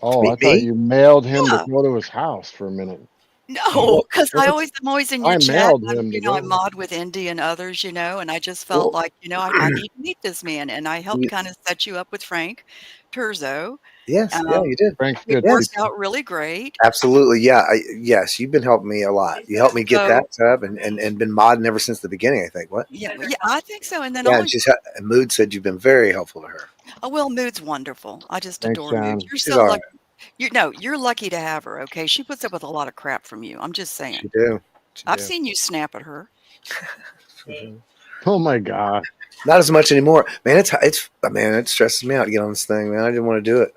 Oh, I Meet thought me? you mailed him Yeah. to go to his house for a minute. No, because I'm always in your I chat. mailed I'm, him to I go. mod with Indy and others, and I just felt Well, like, I need to meet this man, and I helped you, kind of set you up with Frank Turzo. yes, yeah, you did. Frank's It good. worked Yes, out really great. absolutely. Yeah, yes, you've been helping me a lot. You helped me get So that set up, and been modding ever since the beginning. I think. What? yeah, I think so. And then Yeah, all and Mood said you've been very helpful to her. well, Mood's wonderful. I just Thanks, adore Mood. John. You're She's so all lucky. right. You're lucky to have her. Okay, she puts up with a lot of crap from you. I'm just saying. She do. She I've do. seen you snap at her. Oh my God. Not as much anymore, man. It stresses me out to get on this thing, man. I didn't want to do it.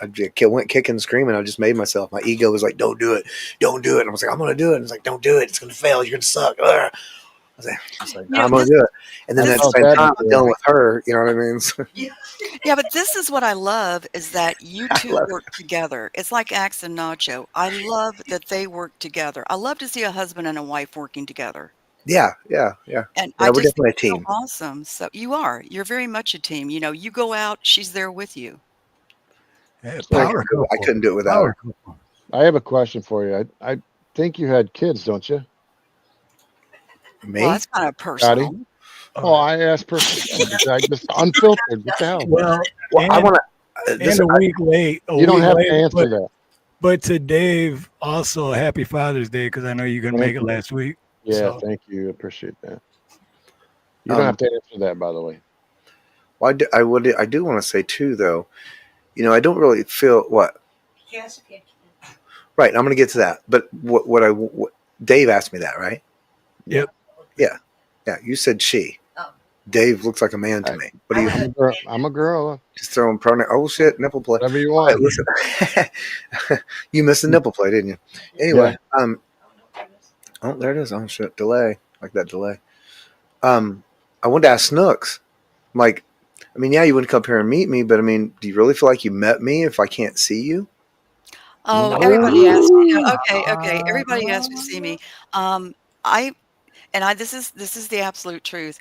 Went kicking and screaming. I just made myself. My ego was like, "Don't do it, don't do it." And I was like, "I'm gonna do it." And it's like, "Don't do it. It's gonna fail. You're gonna suck." I was like, "I'm gonna do it." And then at the same time, I'm dealing with her. You know what I mean? So, Yeah, but this is what I love is that you two love work together. It's like Axe and Nacho. I love that they work together. I love to see a husband and a wife working together. yeah. And Yeah, I we're just definitely a think it's so team. awesome. So you're very much a team. You go out, she's there with you. Yeah, I power couldn't do it without her. couple. I have a question for you. I think you had kids, don't you? Me? Well, that's kind of personal. Oh, I asked personally. I just unfiltered. What the hell? Well, I want and a week late. You don't have to answer that. But to Dave, also Happy Father's Day because I know you couldn't make it last week. Yeah, So. thank you. Appreciate that. You don't have to answer that, by the way. Well, I do want to say too, though. I don't really feel what. Yes. Right, I'm going to get to that. But what Dave asked me that, right? Yep. Yeah. You said she. Oh. Dave looks like a man to me. What do you? I'm a girl. Just throwing pronoun. Oh shit, nipple play. Whatever you want. Right, listen. You missed the nipple play, didn't you? Anyway, oh, there it is. Oh shit, delay. Like that delay. I wanted to ask Snooks. I'm like, I mean, yeah, you wouldn't come up here and meet me, but I mean, do you really feel like you met me if I can't see you? Oh, No. everybody asked me. Okay. Everybody asked to see me. This is the absolute truth.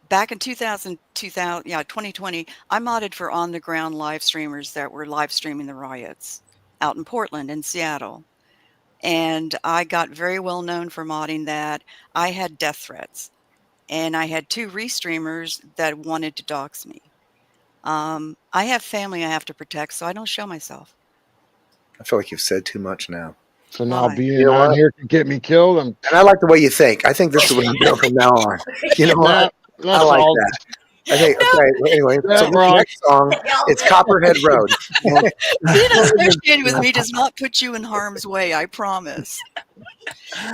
Back in 2020, I modded for on the ground live streamers that were live streaming the riots out in Portland and Seattle. And I got very well known for modding that. I had death threats, and I had 2 restreamers that wanted to dox me. I have family I have to protect, so I don't show myself. I feel like you've said too much now. So now Why? being on here can get me killed. And I like the way you think. I think this is what I'm doing from now on. You know what? I like that. I think, okay, well, anyway, so the next song, it's Copperhead Road. Being associated with me does not put you in harm's way, I promise.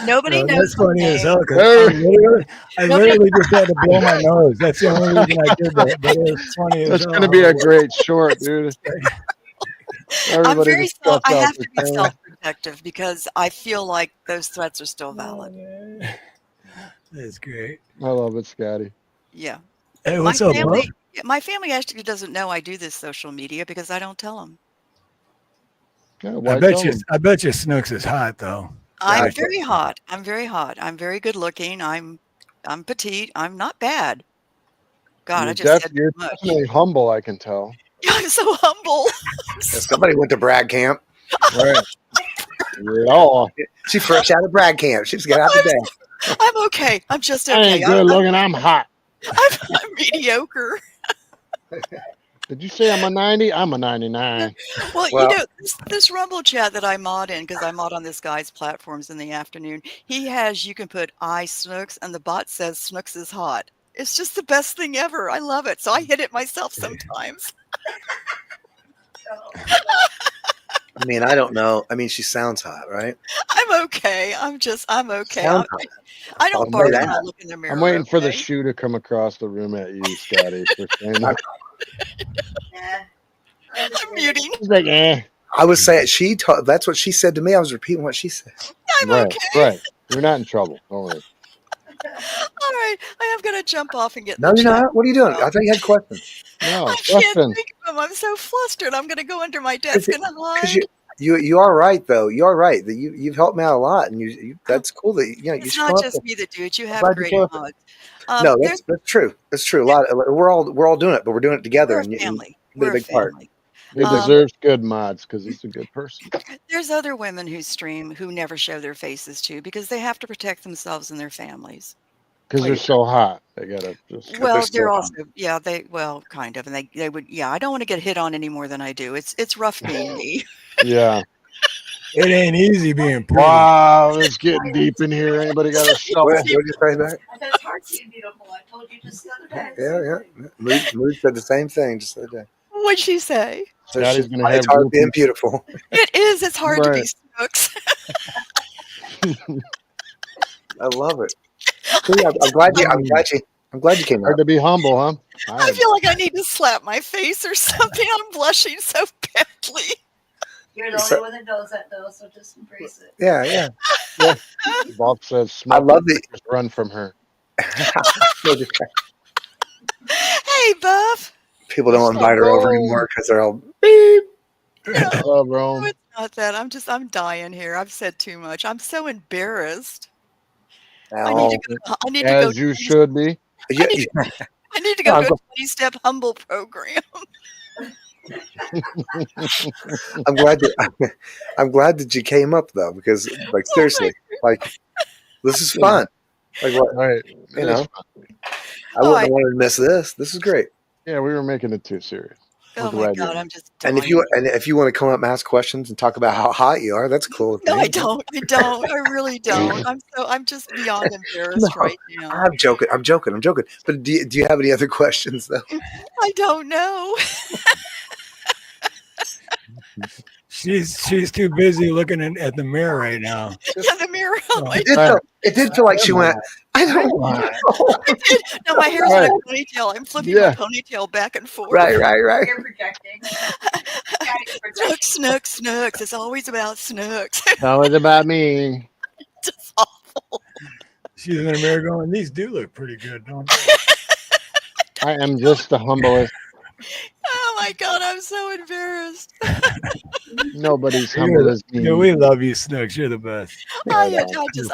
Nobody knows. That's funny as hell. 'Cause Hey. I literally just had to blow my nose. That's the only reason I did that. But it was funny as That's hell. going to be a great short, dude. I'm very just I cussed out have the to be camera. self-protective because I feel like those threats are still valid. That's great. I love it, Scotty. Yeah. Hey, what's up, bro? My family actually doesn't know I do this social media because I don't tell them. Yeah, I bet you Snooks is hot though. I'm very hot. I'm very hot. I'm very good looking. I'm petite. I'm not bad. God, I just said you're too much. definitely humble, I can tell. I'm so humble. Somebody went to Brad Camp. Right. Yeah. She fresh out of Brad Camp. She just got out the day. I'm okay. I'm just okay. I ain't good looking. I'm hot. I'm mediocre. Did you say I'm a 90? I'm a 99. Well, this Rumble chat that I mod in, because I mod on this guy's platforms in the afternoon, you can put I Snooks, and the bot says Snooks is hot. It's just the best thing ever. I love it. So I hit it myself sometimes. I mean, I don't know. I mean, she sounds hot, right? I'm okay. I'm okay. Sounds hot. I don't I'll bark say when I that. look in the mirror. I'm waiting for the okay? shoe to come across the room at you, Scotty, for saying that. Yeah. I'm muting. He's like, eh. I was saying that's what she said to me. I was repeating what she said. I'm Right, okay. right. You're not in trouble. Don't worry. All right. I am going to jump off and get No, the you're chat. not. What are you doing? I thought you had questions. No, I can't question. think of them. I'm so flustered. I'm going to go under my desk and Because hide. you are right though. You are right that you've helped me out a lot, and you that's cool that you It's should not come up just with. me that do it. You I'm have glad you great came up mods. No, There's that's true. That's true. We're all doing it, but we're doing it together, we're a and you family. did a We're a big part. family. He deserves good mods because he's a good person. There's other women who stream who never show their faces too because they have to protect themselves and their families. Because they're so hot. They gotta just Well, still they're hot. also kind of, and they would I don't want to get hit on any more than I do. It's rough being me. yeah. It ain't easy being pretty. Wow, it's getting deep in here. Anybody got a shovel? What did you say back? I said it's hard being beautiful. I told you just the other day. Yeah. Mood said the same thing just the other day. What'd she say? So Scotty's gonna have it's hard being groupies. beautiful. It is. It's hard to be Right. Snooks. I love it. See, I'm glad you came Hard out. to be humble, huh? I feel like I need to slap my face or something. I'm blushing so badly. You're the only one that knows that, though, so just embrace it. Yeah. Bob says, I love the run from her. Hey, Buff. People don't What's invite up, her over bro? anymore because they're all beep. Hello, bro. No, it's not that. I'm dying here. I've said too much. I'm so embarrassed. I need to go. I need to go. As you should be. Yeah, I need to go to a 20-step humble program. I'm glad that you came up though, because like seriously, like this is fun. Like what? Right. You know, I wouldn't have wanted to miss this. This is great. Yeah, we were making it too serious. Oh my God, I'm just dying. And if you want to come up and ask questions and talk about how hot you are, that's cool. No, I don't. I really don't. I'm just beyond embarrassed right now. I'm joking. But do you have any other questions though? I don't know. She's too busy looking at the mirror right now. Yeah, the mirror. It did feel like she went, I don't know. No, my hair's in a ponytail. I'm flipping my ponytail back and forth. Right. You're projecting. Snooks. It's always about Snooks. It's always about me. Just awful. She's in the mirror going, these do look pretty good, don't they? I am just the humblest. Oh my God, I'm so embarrassed. Nobody's humble as me. Yeah, we love you, Snooks. You're the best. I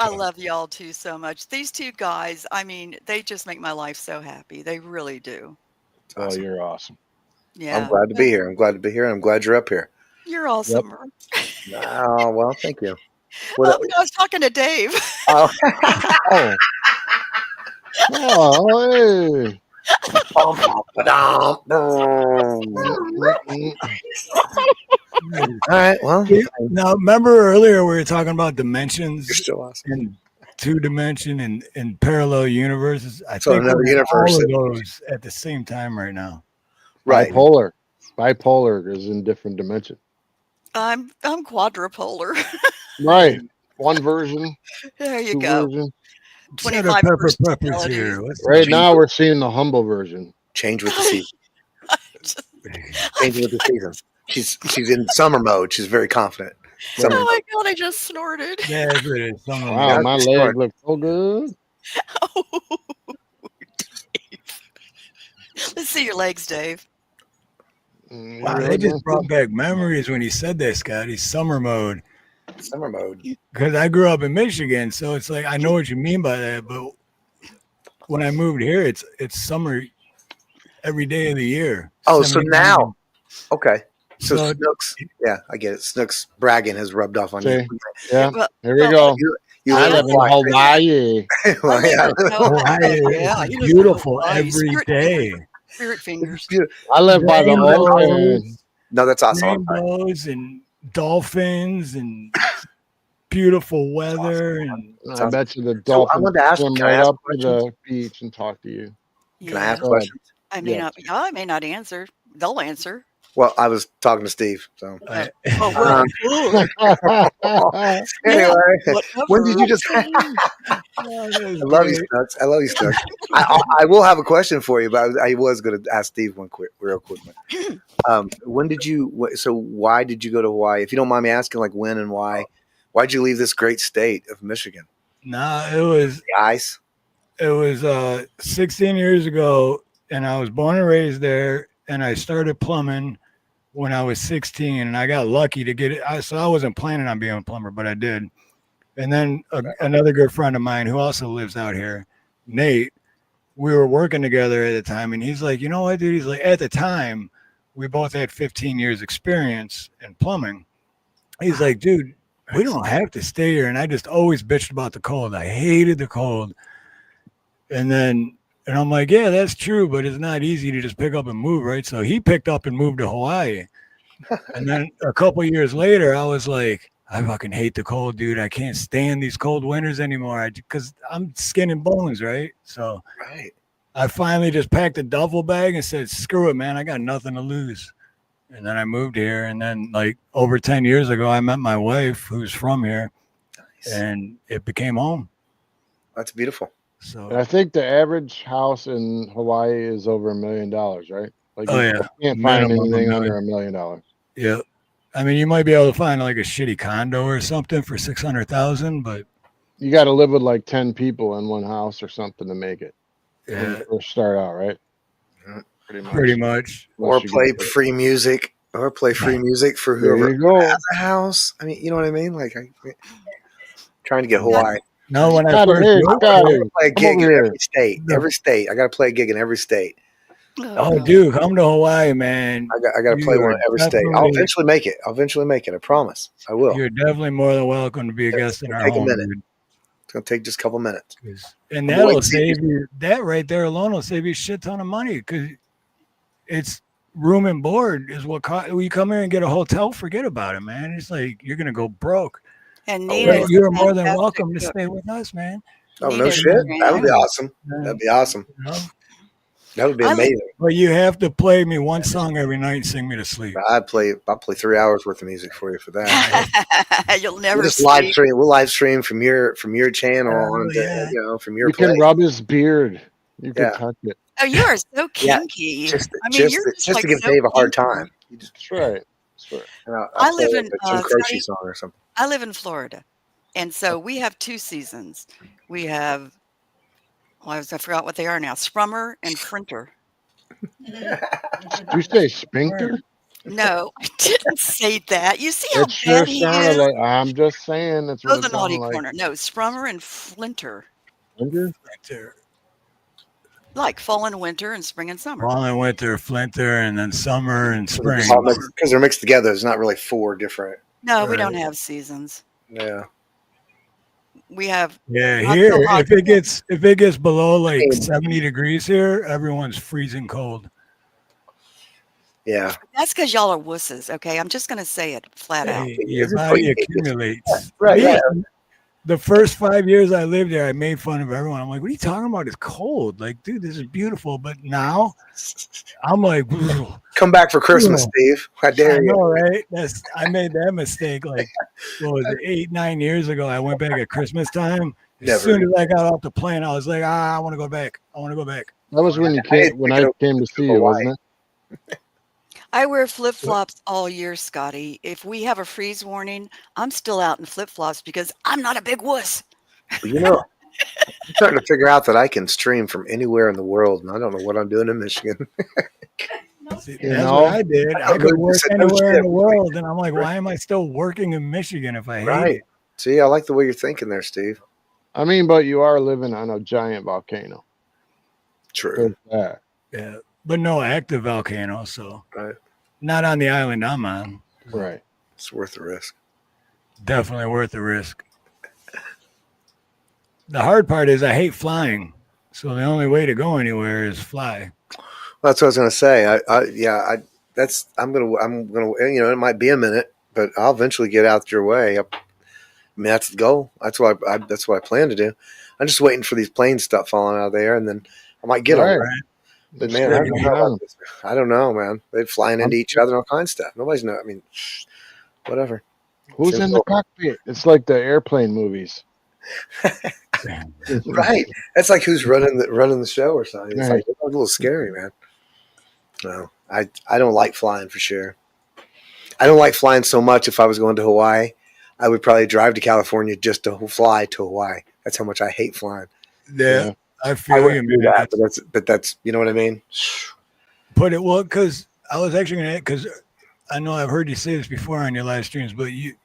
love y'all too so much. These two guys, I mean, they just make my life so happy. They really do. Oh, you're awesome. Yeah. I'm glad to be here. And I'm glad you're up here. You're awesome. Oh, well, thank you. No, I was talking to Dave. Oh. Hey. All right. Well, now remember earlier we were talking about dimensions. You're still awesome. And 2-dimension and parallel universes. I So think another we're universe all of that- those at the same time right now. Right. Bipolar is in different dimension. I'm quadrupolar. Right. One version. There you two go. version. 25 peppers personalities. here. Right now we're seeing the humble version. Change with the season. Change with the season. She's in summer mode. She's very confident. Oh my God, I just snorted. Yeah, it is. Wow, my leg looks so good. Oh, Dave. Let's see your legs, Dave. Wow, they just brought back memories when he said that, Scotty. Summer mode. Summer mode. Because I grew up in Michigan, so it's like I know what you mean by that. But when I moved here, it's summer every day of the year. Oh, so 79. now, okay. So So- Snooks, yeah, I get it. Snooks bragging has rubbed off on See? you. Yeah. Well, Here we go. You I live live in Hawaii. Well, yeah. Hawaii Yeah, is he lives in beautiful Hawaii. every Spirit day. Spirit fingers. I live by the ocean. Rainbows, No, that's awesome. rainbows and dolphins and beautiful weather and I bet you the So I dolphins wanted to ask, swim can I right ask up to questions? the beach and talk to you. Can I ask Yeah. questions? I may Yeah. not. I may not answer. They'll answer. Well, I was talking to Steve. So I, anyway, when did you just? oh, that I was love you, great. Snooks. I love you, Snooks. I will have a question for you, but I was going to ask Steve one real quick one. When did you? So why did you go to Hawaii? If you don't mind me asking, like when and why? Why'd you leave this great state of Michigan? Nah, it was The ice. it was 16 years ago, and I was born and raised there, and I started plumbing when I was 16, and I got lucky to get it. So I wasn't planning on being a plumber, but I did. And then another good friend of mine who also lives out here, Nate, we were working together at the time, and he's like, you know what, dude? He's like, at the time, we both had 15 years experience in plumbing. He's like, dude, we don't have to stay here. And I just always bitched about the cold. I hated the cold. And I'm like, yeah, that's true, but it's not easy to just pick up and move, right? So he picked up and moved to Hawaii. And then a couple of years later, I was like, I fucking hate the cold, dude. I can't stand these cold winters anymore because I'm skin and bones, right? So I finally just packed a duffel bag and said, screw it, man. I got nothing to lose. And then I moved here. And then like over 10 years ago, I met my wife who's from here. Nice. And it became home. That's beautiful. So I think the average house in Hawaii is over $1 million, right? Like you can't find anything under $1 million. Yeah. I mean, you might be able to find like a shitty condo or something for 600,000, but you got to live with like 10 people in one house or something to make it. Yeah. Or start out, right? Pretty much. Or play free music. Or play free music for whoever has a house. I mean, you know what I mean? Like, trying to get Hawaii. No, when I first moved, play a gig in every state. Every state. I got to play a gig in every state. Oh, dude, come to Hawaii, man. I got to play one in every state. I'll eventually make it. I promise. I will. You're definitely more than welcome to be a guest in our home. Take a minute. It's going to take just a couple minutes. And that'll save you. That right there alone will save you a shit ton of money because it's room and board is what when you come here and get a hotel, forget about it, man. It's like you're going to go broke. And you're more than welcome to stay with us, man. Oh, no shit. That would be awesome. That'd be awesome. You know? That would be amazing. But you have to play me one song every night and sing me to sleep. I'll play 3 hours worth of music for you for that. You'll never just live stream. We'll live stream from your channel on from your place. You can rub his beard. You can touch it. Oh, you are so kinky. Just to give Dave a hard time. That's right. I live in some Croce song or something. I live in Florida, and so we have 2 seasons. We have, I forgot what they are now, Sprummer and Flinter. You say Spinkter? No, I didn't say that. You see how it sure bad he is? like, I'm just saying. That's what the naughty corner. No, Sprummer and Flinter. Flinter. Like fall and winter and spring and summer. Fall and winter, Flinter, and then summer and spring. Because they're mixed together. It's not really 4 different. No, we don't have seasons. Yeah. We have here if it gets below like 70 degrees here, everyone's freezing cold. Yeah. That's because y'all are wusses, okay? I'm just gonna say it flat out. Your body accumulates. Right. The first 5 years I lived there, I made fun of everyone. I'm like, what are you talking about? It's cold. Like, dude, this is beautiful. But now I'm like, come back for Christmas, Steve. How dare you? I know, right? I made that mistake like, what was it, 8-9 years ago. I went back at Christmas time. As soon as I got off the plane, I was like, I want to go back. That was when I came to see you, wasn't it? I wear flip-flops all year, Scotty. If we have a freeze warning, I'm still out in flip-flops because I'm not a big wuss. You know, I'm starting to figure out that I can stream from anywhere in the world, and I don't know what I'm doing in Michigan. That's what I did. I could work anywhere in the world, and I'm like, why am I still working in Michigan if I hate it? See, I like the way you're thinking there, Steve. I mean, but you are living on a giant volcano. True. Yeah, but no active volcano, so not on the island I'm on. Right. It's worth the risk. Definitely worth the risk. The hard part is I hate flying, so the only way to go anywhere is fly. Well, that's what I was going to say. I'm gonna. You know, it might be a minute, but I'll eventually get out your way. I mean, that's the goal. That's what I plan to do. I'm just waiting for these planes stuff falling out of there, and then I might get them. Right. But man, I don't know about this. I don't know, man. They're flying into each other and all kinds of stuff. Nobody's know. I mean, whatever. Who's in the cockpit? It's like the airplane movies. Right. That's like who's running the show or something. It's like a little scary, man. No, I don't like flying for sure. I don't like flying so much. If I was going to Hawaii, I would probably drive to California just to fly to Hawaii. That's how much I hate flying. Yeah, I feel you. Do that, but that's you know what I mean. Put it well, because I was actually gonna, because I know I've heard you say this before on your live streams, but you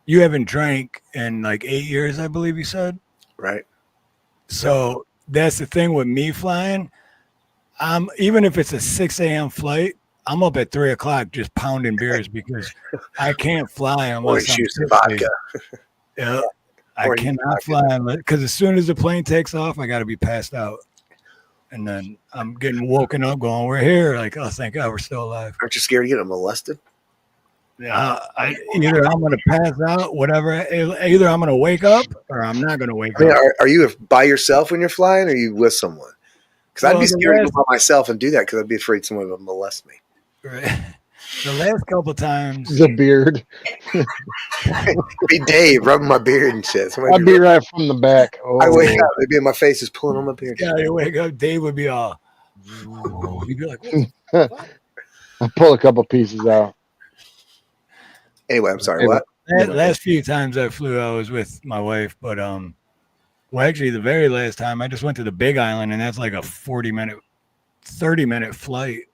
haven't drank in like 8 years, I believe you said. Right. So that's the thing with me flying. Even if it's a 6 a.m. flight, I'm up at 3 o'clock just pounding beers because I can't fly unless I'm juice and vodka. Yeah, I cannot fly because as soon as the plane takes off, I got to be passed out, and then I'm getting woken up, going, "We're here!" Like, oh, thank God, we're still alive. Aren't you scared of getting molested? Yeah, either I'm gonna pass out, whatever. Either I'm gonna wake up or I'm not gonna wake up. Are you by yourself when you're flying, or are you with someone? Because I'd be scared to go by myself and do that because I'd be afraid someone would molest me. Right. The last couple of times, the beard. Be Dave rubbing my beard and shit. I'd be right from the back. Oh. I wake up, they'd be in my face, just pulling on my beard. Yeah, you wake up, Dave would be all. He'd be like, what? I pull a couple pieces out. Anyway, I'm sorry. What? Last few times I flew, I was with my wife, but well, actually, the very last time I just went to the Big Island, and that's like a 30-minute flight.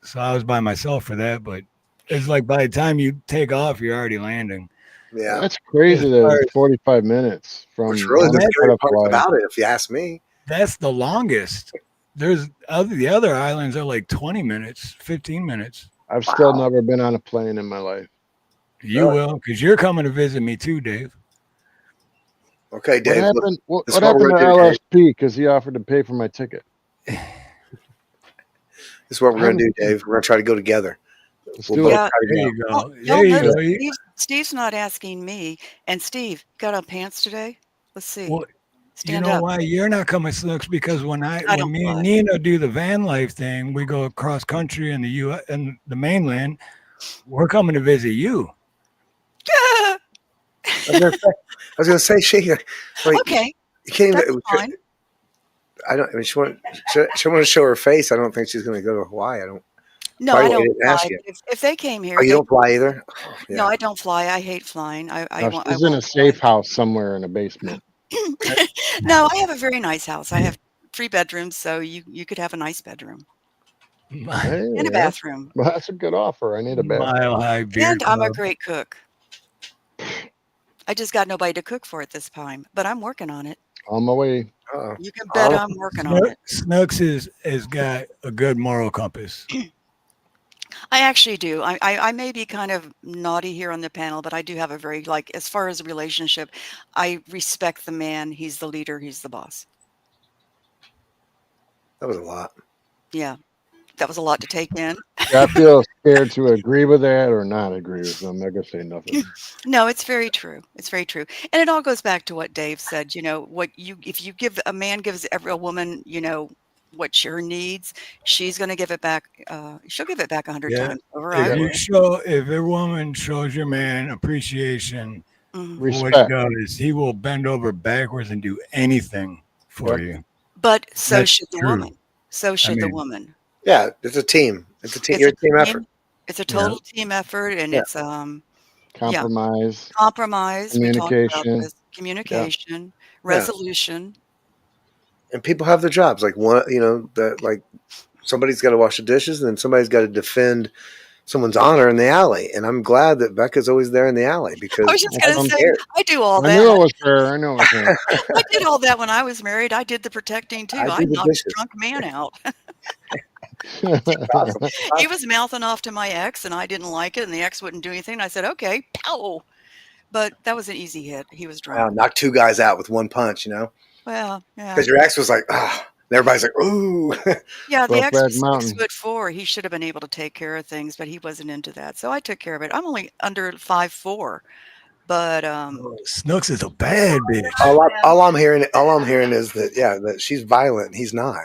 So I was by myself for that, but it's like by the time you take off, you're already landing. Yeah, that's crazy. That it's 45 minutes from. Which really the scary part about it, if you ask me. That's the longest. The other islands are like 20 minutes, 15 minutes. I've still never been on a plane in my life. You will, because you're coming to visit me too, Dave. Okay, Dave. What happened to LSP? Because he offered to pay for my ticket. This is what we're going to do, Dave. We're going to try to go together. There you go. Steve's not asking me. And Steve, got on pants today? Let's see. Well, Stand you know up. why you're not coming, Snooks? Because when me and Nina do the van life thing, we go across country in the U.S. and the mainland. We're coming to visit you. I was going to say, okay. You can't That's even. fine. I don't. I mean, she want to show her face. I don't think she's going to go to Hawaii. I don't. No, I don't fly. If they came here, you don't fly either. Oh, yeah. No, I don't fly. I hate flying. She's in a safe house somewhere in a basement. No, I have a very nice house. I have 3 bedrooms, so you could have a nice bedroom and a bathroom. Well, that's a good offer. I need a bathroom. Mile High Beer And I'm a Club. great cook. I just got nobody to cook for it this time, but I'm working on it. On my way. You can bet I'm working on it. Snooks has got a good moral compass. I actually do. I may be kind of naughty here on the panel, but I do have a very, as far as a relationship, I respect the man. He's the leader. He's the boss. That was a lot. Yeah. That was a lot to take in. I feel scared to agree with that or not agree with them. I'm not going to say nothing. No, it's very true. It's very true. And it all goes back to what Dave said, if you give a man gives a woman, what her needs, she's going to give it back. She'll give it back 100 times over. If a woman shows your man appreciation, what he does, he will bend over backwards and do anything for you. But so should the woman. So should the woman. Yeah, it's a team. It's a team. You're a team effort. It's a total team effort, and it's compromise. Compromise. Communication. Communication. Resolution. And people have their jobs. Somebody's got to wash the dishes, and then somebody's got to defend someone's honor in the alley. And I'm glad that Becca's always there in the alley because I was just going to say, I do all that. I knew it was her. I did all that when I was married. I did the protecting too. I knocked a drunk man out. He was mouthing off to my ex, and I didn't like it, and the ex wouldn't do anything. I said, "Okay, pow!" But that was an easy hit. He was drunk. Wow, knocked 2 guys out with 1 punch. Well, yeah. Because your ex was like, ah. And everybody's like, ooh. Yeah, the ex was 6'4". He should have been able to take care of things, but he wasn't into that. So I took care of it. I'm only under 5'4", But Snooks is a bad bitch. All I'm hearing is that she's violent. He's not.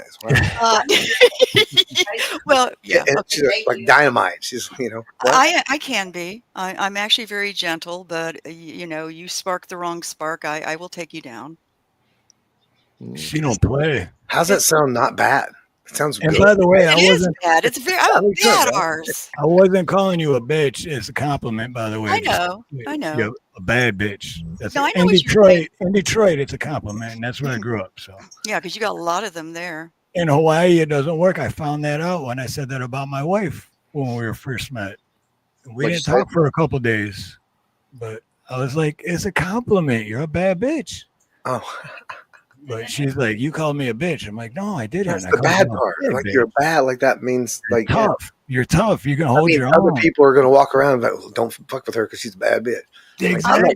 well, yeah. And she's like dynamite. She's what? I can be. I'm actually very gentle, but you spark the wrong spark, I will take you down. She don't play. How's that sound? Not bad. It sounds And good. by the way, It is bad. It's very bad. Ours. I wasn't calling you a bitch. It's a compliment, by the way. I know. You're a bad bitch. That's No, I know in what Detroit. In Detroit, it's a compliment, and that's where I grew up. So Yeah, because you got a lot of them there. in Hawaii, it doesn't work. I found that out when I said that about my wife when we were first met. We didn't talk for a couple days, but I was like, "It's a compliment. You're a bad bitch." Oh. But she's like, "You called me a bitch." I'm like, "No, I didn't." That's the bad part. Like you're bad. Like that means like tough. You're tough. You can hold your own. Other people are going to walk around and be like, well, don't fuck with her because she's a bad bitch. Exactly.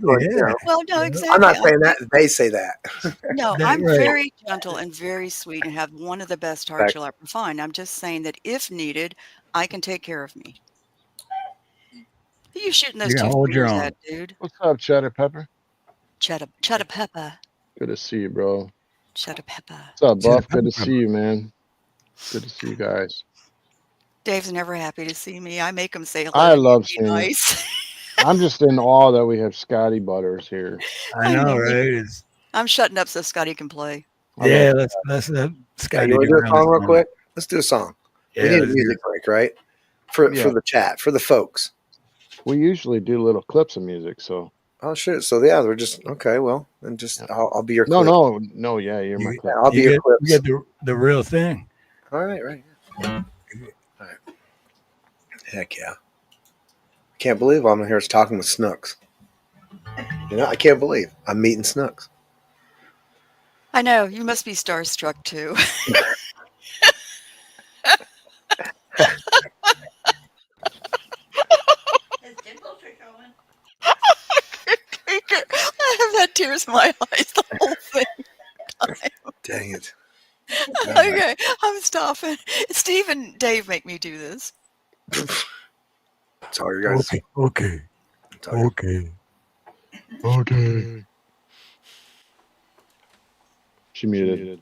Well, no, exactly. I'm not saying that. They say that. No, I'm very gentle and very sweet and have one of the best hearts you'll ever find. I'm just saying that if needed, I can take care of me. Who are you shooting those two fingers at, dude? What's up, Cheddar Pepper? Cheddar Pepper. Good to see you, bro. Cheddar Pepper. What's up, Buff? Good to see you, man. Good to see you guys. Dave's never happy to see me. I make him say hello. I love seeing nice. I'm just in awe that we have Scotty Butters here. I know, right? I'm shutting up so Scotty can play. Yeah, let's Scotty. You want to do a song real quick? Let's do a song. Yeah, we need a music break, right? For the chat, for the folks. We usually do little clips of music, so. Oh shit! So yeah, we're just okay. Well, then just I'll be your clip. No. Yeah, you're my clip. I'll be your clip. You get the real thing. All right. All right. Heck yeah! I can't believe I'm here talking with Snooks. I can't believe I'm meeting Snooks. I know you must be starstruck too. I have had tears in my eyes the whole thing. Dang it. Okay, I'm stopping. Steve and Dave make me do this. That's all you guys. Okay. She muted.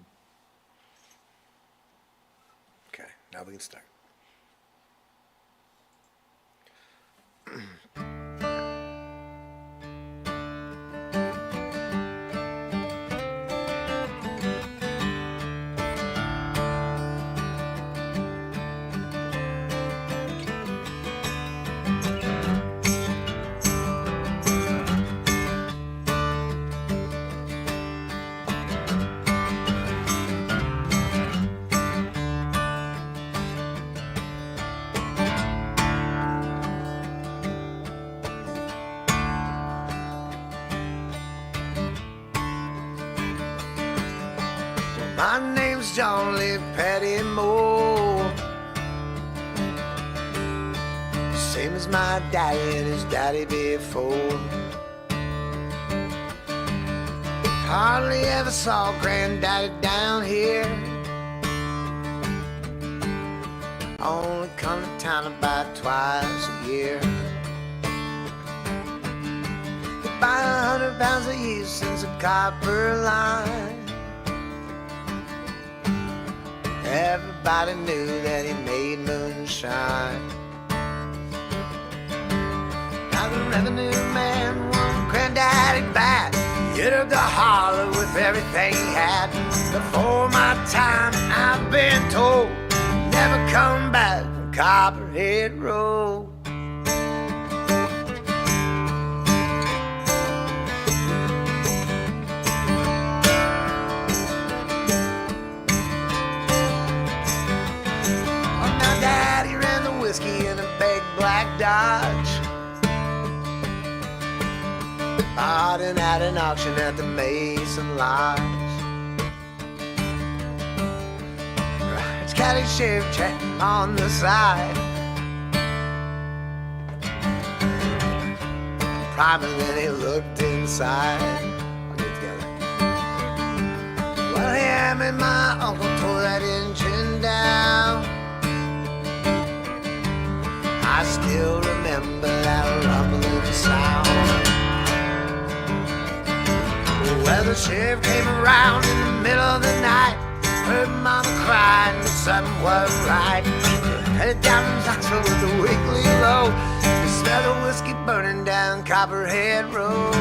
Okay, now we can start. My name's John Lee Patty Moore. Same as my daddy and his daddy before. Hardly ever saw granddaddy down here. Only come to town about twice a year. Buy 100 pounds of yeast since a copper line. Everybody knew that he made moonshine. Now the revenue man won granddaddy back. He hit up the holler with everything he had. Before my time, I've been told, never come back from Copperhead Road. Whiskey in a big black Dodge. Bought it at an auction at the Mason Lodge. It's caddy shave check on the side. Primer, then he looked inside. I'll get it together. Well, him and my uncle tore that engine down. I still remember that rumbling sound. the sheriff came around in the middle of the night. Heard mama crying that something wasn't right. Headed down to Knoxville with a weekly load. The smell of whiskey burning down Copperhead Road.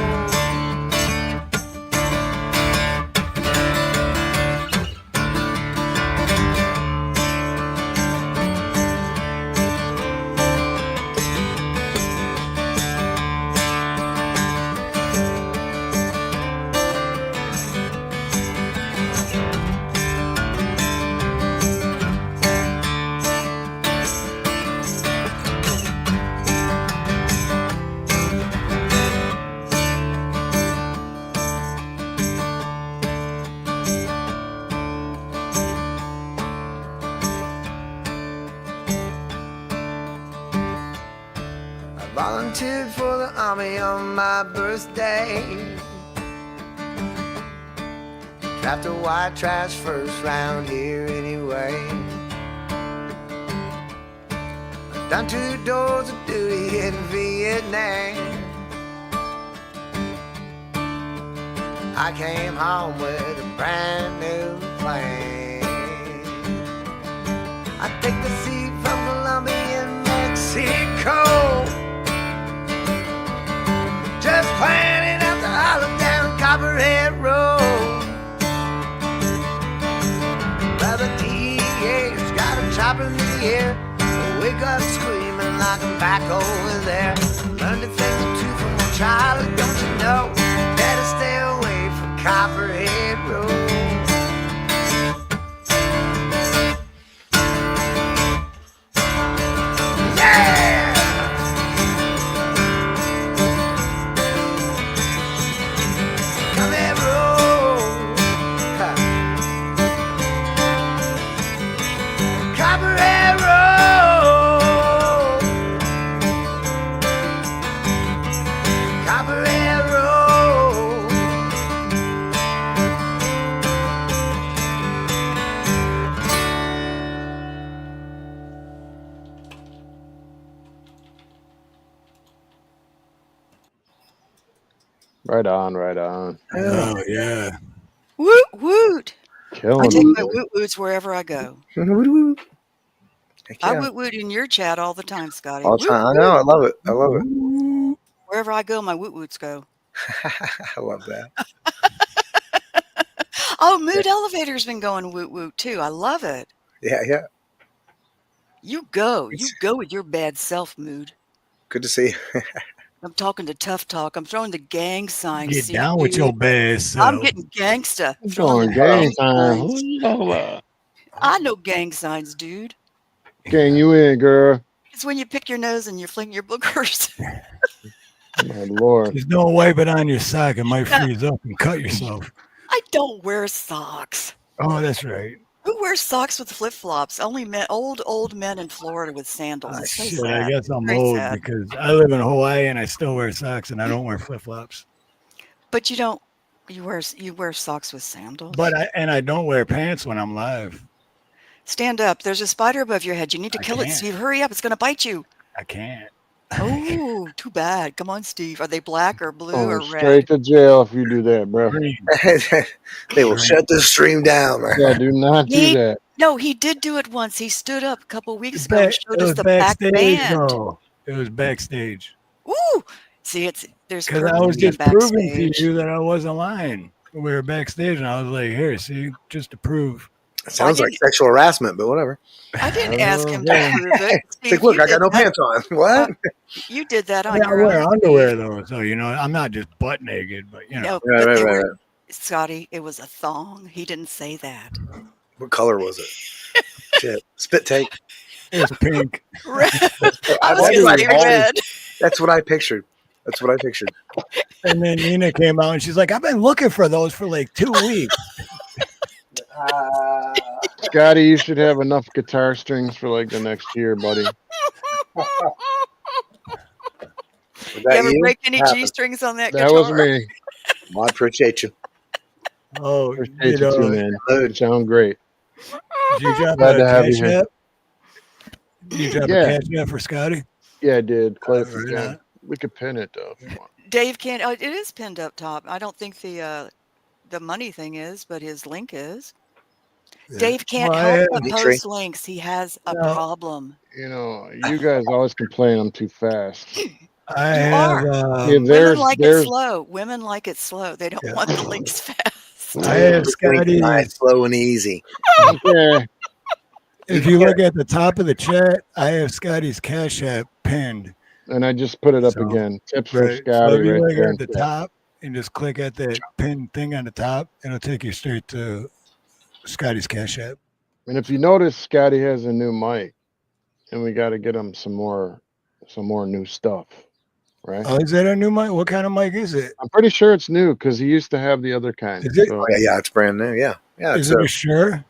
Volunteered for the army on my birthday. Trapped a white trash first round here anyway. Done 2 doors of duty in Vietnam. I came home with a brand new plane. I take the seat from Colombia and Mexico. Just planning out the hollow down Copperhead Road. Brother DA's got a chopper in the air. Wake up screaming like I'm back over there. Learned a thing or two from my childhood, don't you know? Better stay away from Copperhead Road. Yeah! Copperhead Road. Copperhead Road. Copperhead Road. Right on, right on. Oh yeah. Woot woot. I Killing take my it. woot woots wherever I go. Heck I yeah. woot woot in your chat all the time, Scotty. All the Woot time. I woot. know. I love it. I love it. Wherever I go, my woot woots go. I love that. Oh, Mood Elevator's been going woot woot too. I love it. Yeah, yeah. You go with your bad self, Mood. Good to see you. I'm talking to Tough Talk. I'm throwing the gang sign. Get see, down with dude? your best I'm self. getting gangsta. I'm Throwing going the gang gang time. signs. Who's you talking about? I know gang signs, dude. Gang you in, girl. It's when you pick your nose and you're flinging your boogers. My Lord. Just don't wipe it on your sock. It might freeze up and cut yourself. I don't wear socks. Oh, that's right. Who wears socks with flip flops? Only men, old men in Florida with sandals. It's so Shit, sad. I guess I'm Very old sad. because I live in Hawaii and I still wear socks and I don't wear flip flops. But you don't. You wear socks with sandals. But I don't wear pants when I'm live. Stand up. There's a spider above your head. You need to I kill it, can't. Steve. Hurry up. It's going to bite you. I can't. Oh, too bad. Come on, Steve. Are they black or blue Oh, or straight red? to jail if you do that, bro. Green. They will shut the stream down, man. Yeah, do not do He- that. No, he did do it once. He stood up a couple weeks ago It and showed us was the back backstage, band. though. It was backstage. Ooh. See, there's Because I curtain was being just proving to backstage. you that I wasn't lying. We were backstage and I was like, here, see, just to prove. It sounds like sexual harassment, but whatever. I didn't ask him to Okay. prove it. It's Steve, like, look, you I got did no that- pants on. What? You did that on Yeah, I your wear own. underwear, though. So, I'm not just butt naked, but, No, Right, but right, they right, were- right. Scotty, it was a thong. He didn't say that. What color was it? Shit. Spit take. it was pink. Red. I That's was what going I to say pictured. red. That's what I pictured. That's what I pictured. And then Nina came out and she's like, I've been looking for those for like 2 weeks. Scotty, you should have enough guitar strings for like the next year, buddy. Was You that ever you? break any Happened. G strings on that That guitar? was me. Well, I appreciate you. Oh, Appreciate you too, man. You sound great. Did you drop Glad a to have you cash here. app? Did you drop Yeah. a cash app for Scotty? Yeah, I did. Clay, Right yeah. on. We could pin it though if you want. Dave can't. Oh, it is pinned up top. I don't think the the money thing is, but his link is. Yeah. Dave can't Well, help I but Link post links. He has a No. problem. You know, you guys always complain I'm too fast. I You have. are. Yeah, Women like it there's slow. Women like it slow. They don't Yeah. want the links fast. I have Blink nice, Scotty's. slow and easy. yeah. If you look at the top of the chat, I have Scotty's Cash App pinned. And I just put it up So, again. Tips from Right. So Scotty if you right look there. at the top and just click at that pin thing on the top, it'll take you straight to Scotty's Cash App. And if you notice, Scotty has a new mic, and we got to get him some more new stuff, right? Oh, is that a new mic? What kind of mic is it? I'm pretty sure it's new because he used to have the other kind. Is it? So, Yeah, it's brand new. Yeah, Is it a Shure?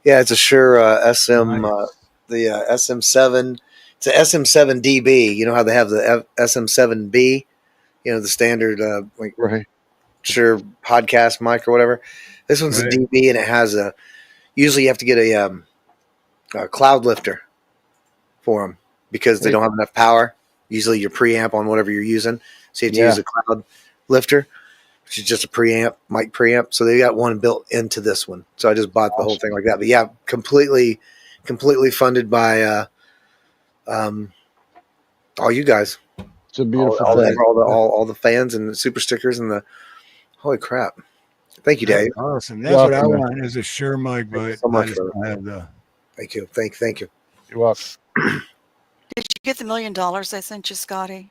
Yeah, it's a Shure SM, Nice. the SM7. It's a SM7 DB. You know how they have the SM7B, you know, the standard like right. Shure podcast mic or whatever. This one's Right. a DB, and it has a. Usually, you have to get a cloud lifter for them because they don't have enough power. Usually, your preamp on whatever you're using, so you have to use a cloud lifter, which is just a preamp, mic preamp. So they got one built into this one. So I just bought the whole thing like that. But yeah, completely funded by all you guys. It's a beautiful all thing. the fans and the super stickers and the holy crap. Thank you, Dave. That's awesome. That's what I want is a Shure mic, but so much I just for don't have the. Thank you. Thank you. You're welcome. Did you get the $1 million I sent you, Scotty?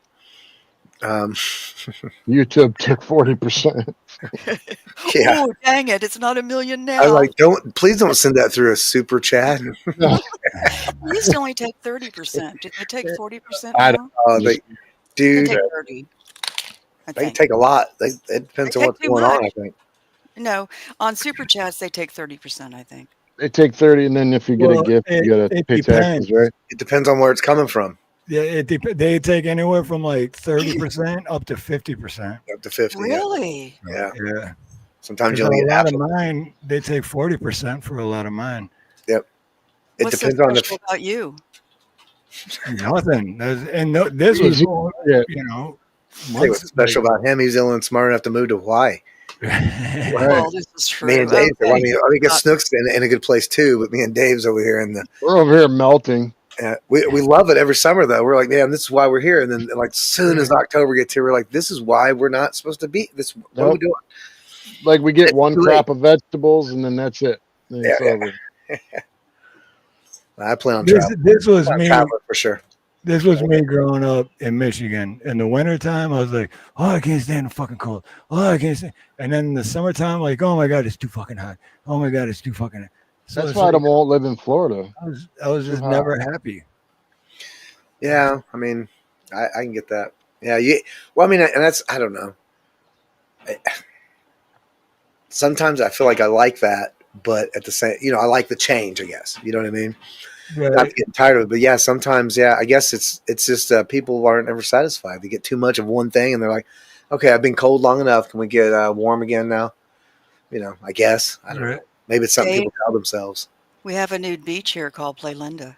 YouTube took 40%. Yeah. Oh, dang it. It's not $1 million now. I like please don't send that through a super chat. They used to only take 30%. Did they take 40% I now? They They take 30. I they think. take a lot. It depends They on what's take too going on, much. I think. No, on super chats they take 30%. I think. They take 30, and then if you get a gift, you got to pay taxes, right? It depends on where it's coming from. Yeah, they take anywhere from like 30% up to 50%. Up to 50. Really? Yeah. Yeah. Sometimes you A only get lot half of of it. mine, they take 40% for a lot of mine. Yep. It What's so depends on special about you? Nothing. This was, Easy. Yeah. you know, Hey, what's special about him? He's the only one smart enough to move to Hawaii. Well, this is true. Me and Dave. Okay. I mean, I guess Snook's in a good place too, but me and Dave's over here in the. We're over here melting. We love it every summer though. We're like, man, this is why we're here. And then like as soon as October gets here, we're like, this is why we're not supposed to be this. What are we doing? Like we get one too late. crop of vegetables, and then that's it. Then it's over. I plan on traveling. This was me traveling for sure. This was me growing up in Michigan. In the wintertime, I was like, oh, I can't stand the fucking cold. Oh, I can't stand. And then in the summertime, like, oh my God, it's too fucking hot. Oh my God, it's too fucking hot. So That's it's why I like, won't live in Florida. I was just never happy. Yeah, I mean, I can get that. Yeah, well, I mean, and that's I don't know. Sometimes I feel like I like that, but at the same, I like the change. I guess you know what I mean. Right. Not getting tired of it, but yeah, sometimes, yeah, I guess it's just people aren't ever satisfied. They get too much of one thing, and they're like, okay, I've been cold long enough. Can we get warm again now? I guess I don't know. Maybe it's something people tell themselves. We have a nude beach here called Play Linda.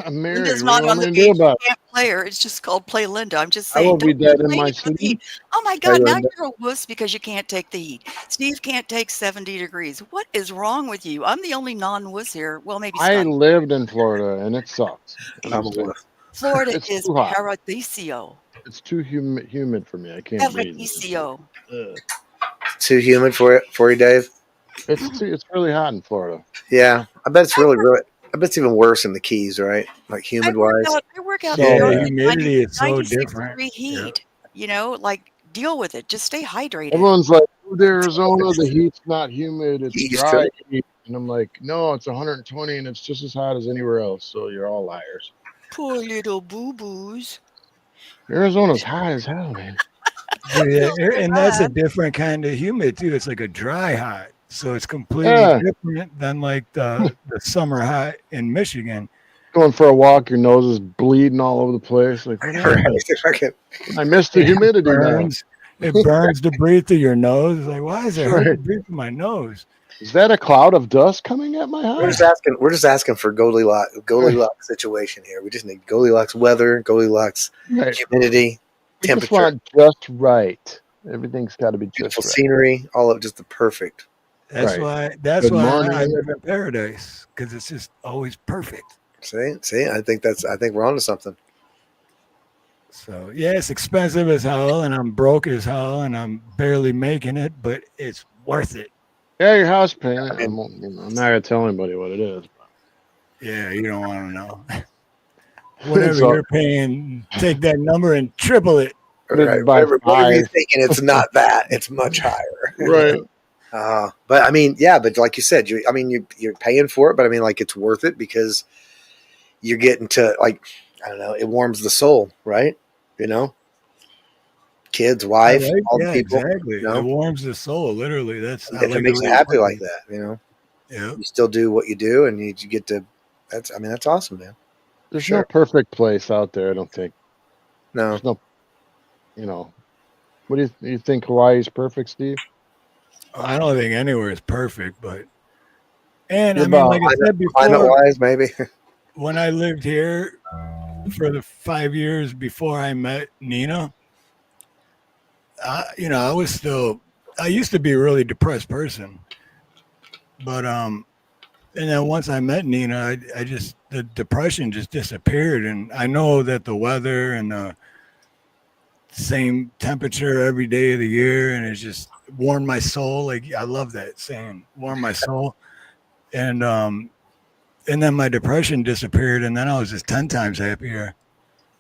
I'm married. Linda's What not do you on want the me to do beach. You about it? can't play her. It's just called Play Linda. I'm just I saying. will be don't dead in complain my about the sleep. heat. Oh my Play God! Now Linda. you're a wuss because you can't take the heat. Steve can't take 70 degrees. What is wrong with you? I'm the only non-wuss here. Well, maybe I Scott. lived in Florida, and it sucks. I'm a wuss. Florida It's is too hot. paradisio. It's too humid for me. I can't breathe. Paradisio. Too humid for you, Dave. It's really hot in Florida. Yeah, I bet it's really. I bet it's even worse in the Keys, right? Like humid wise. I work out So, in New York, Yeah, humidity is so 96 different. degree heat. Like deal with it. Just stay hydrated. Everyone's like, "Move to Arizona, the heat's not humid, it's East dry Coast. heat." And I'm like, no, it's 120 and it's just as hot as anywhere else. So you're all liars. Poor little boo-boos. Arizona's hot as hell, man. Yeah, and that's a different kind of humid too. It's like a dry hot. So it's completely Yeah. different than like the summer hot in Michigan. Going for a walk, your nose is bleeding all over the place. Like, what happened? I missed the humidity now. It burns to breathe through your nose. It's like, why is it hard to breathe through my nose? Is that a cloud of dust coming at my house? We're just asking for Goldilocks situation here. We just need Goldilocks weather, Goldilocks Right. humidity, We just temperature. want just right. Everything's got to be Beautiful just right. scenery, all of just the perfect. That's Right. why. That's Good why morning. I live in paradise, because it's just always perfect. See, I think we're onto something. So yeah, it's expensive as hell, and I'm broke as hell, and I'm barely making it, but it's worth it. Yeah, your house payment. I'm not gonna tell anybody what it is. Yeah, you don't want to know. Whatever It's all- you're paying, take that number and triple it. Right. by Whatever you're 5. thinking, it's not that. It's much higher. Right. But I mean, yeah, but like you said, you're paying for it, but I mean, like, it's worth it because you're getting to, like, I don't know, it warms the soul, right? You know, kids, wife, all the people. Exactly. You know? It warms the soul, literally. That's If it makes you happy like that, you know, Yeah. you still do what you do, and you get to. That's awesome, man. There's Sure. no perfect place out there. I don't think. No, There's no. You know, what do you think Hawaii's perfect, Steve? I don't think anywhere is perfect, but and Yeah, I mean, but like I said climate before, wise, maybe. when I lived here for the 5 years before I met Nina, I used to be a really depressed person, but and then once I met Nina, I just the depression just disappeared, and I know that the weather and the same temperature every day of the year, and it's just warmed my soul. Like I love that saying, warm my soul, and then my depression disappeared, and then I was just 10 times happier.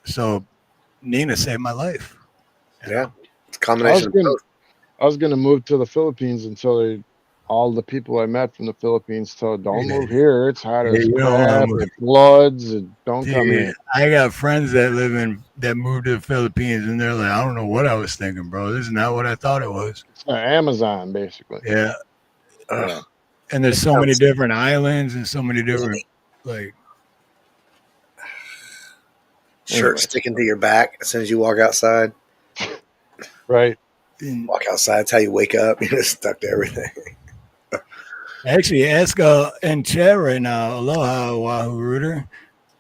So Nina saved my life. Yeah, it's a combination of both. I was gonna move to the Philippines until all the people I met from the Philippines told, "Don't move here. It's hot as You don't wanna crap. move. It floods. And don't come Dude, here." I got friends that moved to the Philippines, and they're like, I don't know what I was thinking, bro. This is not what I thought it was. It's Amazon, basically. Yeah. Yeah. And there's so many different islands and so many different, like, Shirt sticking to your back as soon as you walk outside. Right. Walk outside. That's how you wake up. You're just stuck to everything. Actually, ask in chat right now, Aloha Wahoo Rooter.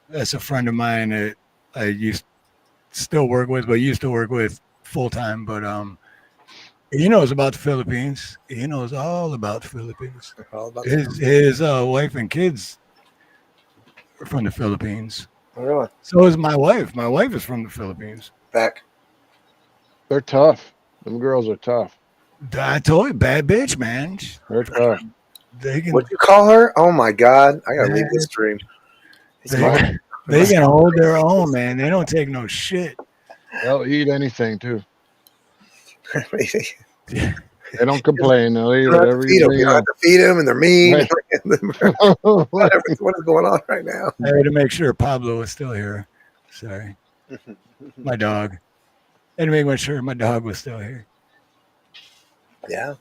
That's a friend of mine that I still work with full time. But he knows about the Philippines. He knows all about the Philippines. All about His wife and kids are from the Philippines. Oh, really? So is my wife. My wife is from the Philippines. Back. They're tough. Them girls are tough. I told you, bad bitch, man. They're tough. They can. What'd you call her? Oh my God! I gotta leave this stream. They can hold their own, man. They don't take no shit. They'll eat anything too. They don't complain. They'll eat whatever you don't have to feed them, and they're mean. Right. Whatever. What is going on right now? I had to make sure Pablo was still here. Sorry. My dog. I had to make sure my dog was still here. Yeah.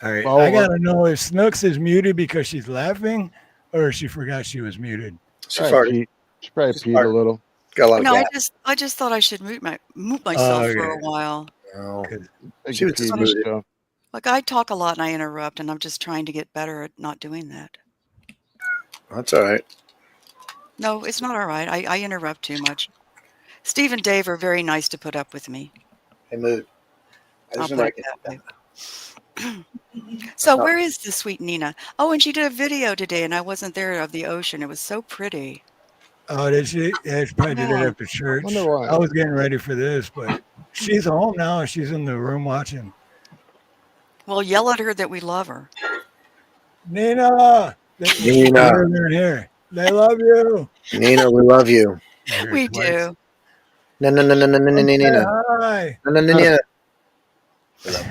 All right. Well, I got to know if Snooks is muted because she's laughing or she forgot she was muted. She farted. She probably peed a little. Got a lot of No, gas. I just thought I should mute myself for a while. No. She was just muted. Like I talk a lot and I interrupt, and I'm just trying to get better at not doing that. That's all right. No, it's not all right. I interrupt too much. Steve and Dave are very nice to put up with me. Hey, mood. I'll put it that way. So where is the sweet Nina? Oh, and she did a video today, and I wasn't there, of the ocean. It was so pretty. Oh, did she? Yeah, she probably did it after church. Wonder why. I was getting ready for this, but she's home now. She's in the room watching. Well, yell at her that we love her. Nina! Nina. They're here. They love you. Nina, we love you. We do. No, Nina. Hi. No, Nina. Snooks,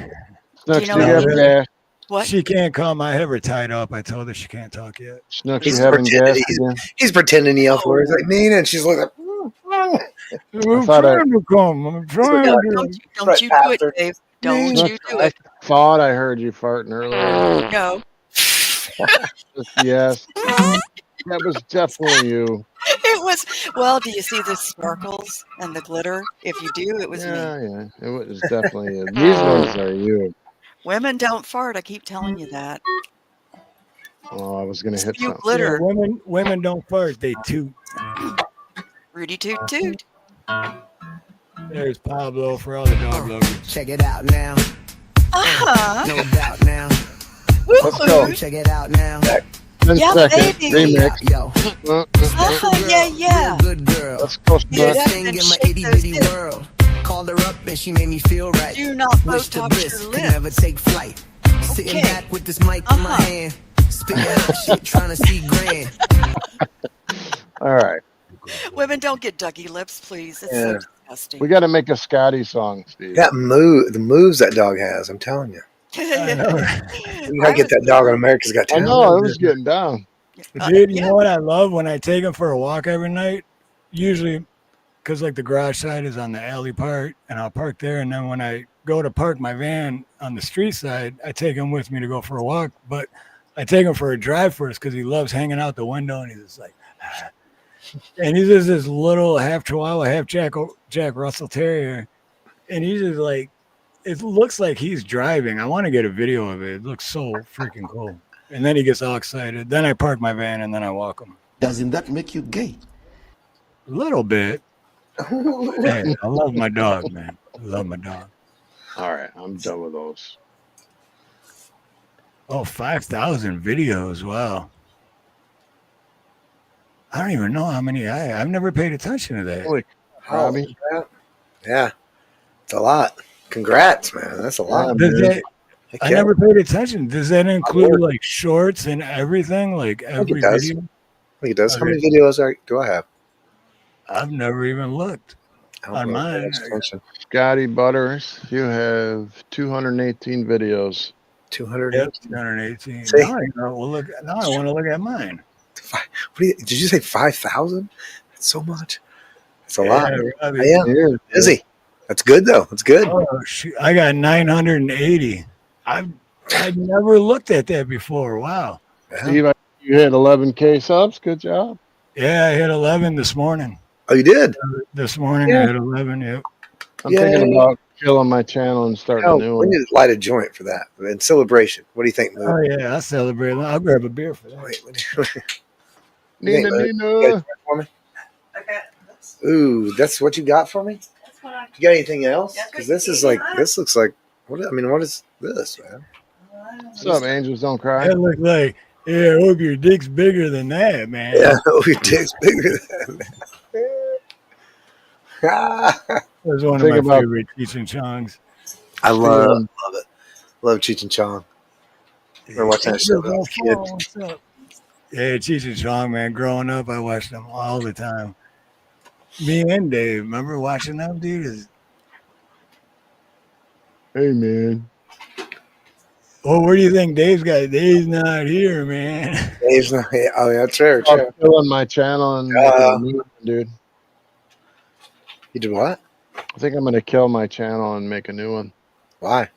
Do you you know having gas? What? She can't come. I have her tied up. I told her she can't talk yet. Snooks, He's you having gas pretending, again? he's pretending to yell for her. He's like, Nina, and she's like, I'm thought trying to come. I'm trying to. Don't you do it, Dave. Don't you Snooks, do I it. thought I heard you farting earlier. No. Yes. That was definitely you. It was, well, do you see the sparkles and the glitter? If you do, it was me. Yeah. It was definitely you. These ones are you. Women don't fart. I keep telling you that. Oh, I was going to hit Spew something. glitter. Yeah, women don't fart. They toot. Rudy toot toot. They There's Pablo for all the dog lovers. Check it out now. No doubt now. Let's go. Check it out now. 10 Yeah, seconds. baby. Remix. Yo. Yeah. Good girl. Let's go. Yeah, Get up thing and in my shake itty those bitty hips. world. Called her up and she made me feel right. Do not Wish the Botox bliss your could lips. never take flight. Sitting Okay. back with this mic in my hand. Spitting out shit, trying to see grand. All right. Women, don't get ducky lips, please. It's so disgusting. We got to make a Scotty song, Steve. That the moves that dog has, I'm telling you. I know. You gotta get that dog on America's Got I Talent. know. It was getting down. Dude, you know what I love when I take him for a walk every night? Usually, because like the garage side is on the alley part, and I'll park there. And then when I go to park my van on the street side, I take him with me to go for a walk. But I take him for a drive first because he loves hanging out the window, and he's just like, ah. And he's just this little half Chihuahua, half Jack Russell Terrier, and he's just like, it looks like he's driving. I want to get a video of it. It looks so freaking cool. And then he gets all excited. Then I park my van and then I walk him. Doesn't that make you gay? A little bit. Hey, I love my dog, man. I love my dog. All right. I'm done with those. Oh, 5,000 videos. Wow. I don't even know how many I've never paid attention to that. Holy Robbie. Yeah. It's a lot. Congrats, man. That's a lot. Does that, Heck I yeah. never paid attention. Does that include like shorts and everything? Like every does. video? I think it does. How Okay. many videos do I have? I've never even looked I don't on know. mine. Scotty Butters, you have 218 videos. 200. Yep, 218. See? Now I want to look at mine. Did you say 5,000? That's so much. That's a lot. Robbie. Yeah. Busy. That's good though. That's good. Oh, shoot. I got 980. I've never looked at that before. Wow. Steve, you hit 11K subs. Good job. Yeah, I hit 11 this morning. Oh, you did? This morning I hit 11. Yep. I'm thinking about killing my channel and starting a new we one. need to light a joint for that in celebration. What do you think, Moo? Oh yeah, I'll celebrate. I'll grab a beer for that. Nina, You got Nina. a for me? I got this. Ooh, that's what you got for me? That's what I. You got anything else? That's Because what this you is gave like, me. this looks like, what is this, man? What's up, Angels Don't Cry? That looks like, yeah, I hope your dick's bigger than that, man. Yeah, your dick's bigger than that. That was one of Think my about- favorite Cheech and Chong's. I love it. Love Cheech and Chong. Remember watching that show when I was a kid. What's up? Yeah, Cheech and Chong, man. Growing up, I watched them all the time. Me and Dave, remember watching them, dude? Hey, man. Oh, where do you think Dave's got? Dave's not here, man. Dave's not. Oh, yeah, that's right. I'm killing my channel and making a new one, dude. You did what? I think I'm going to kill my channel and make a new one. Why?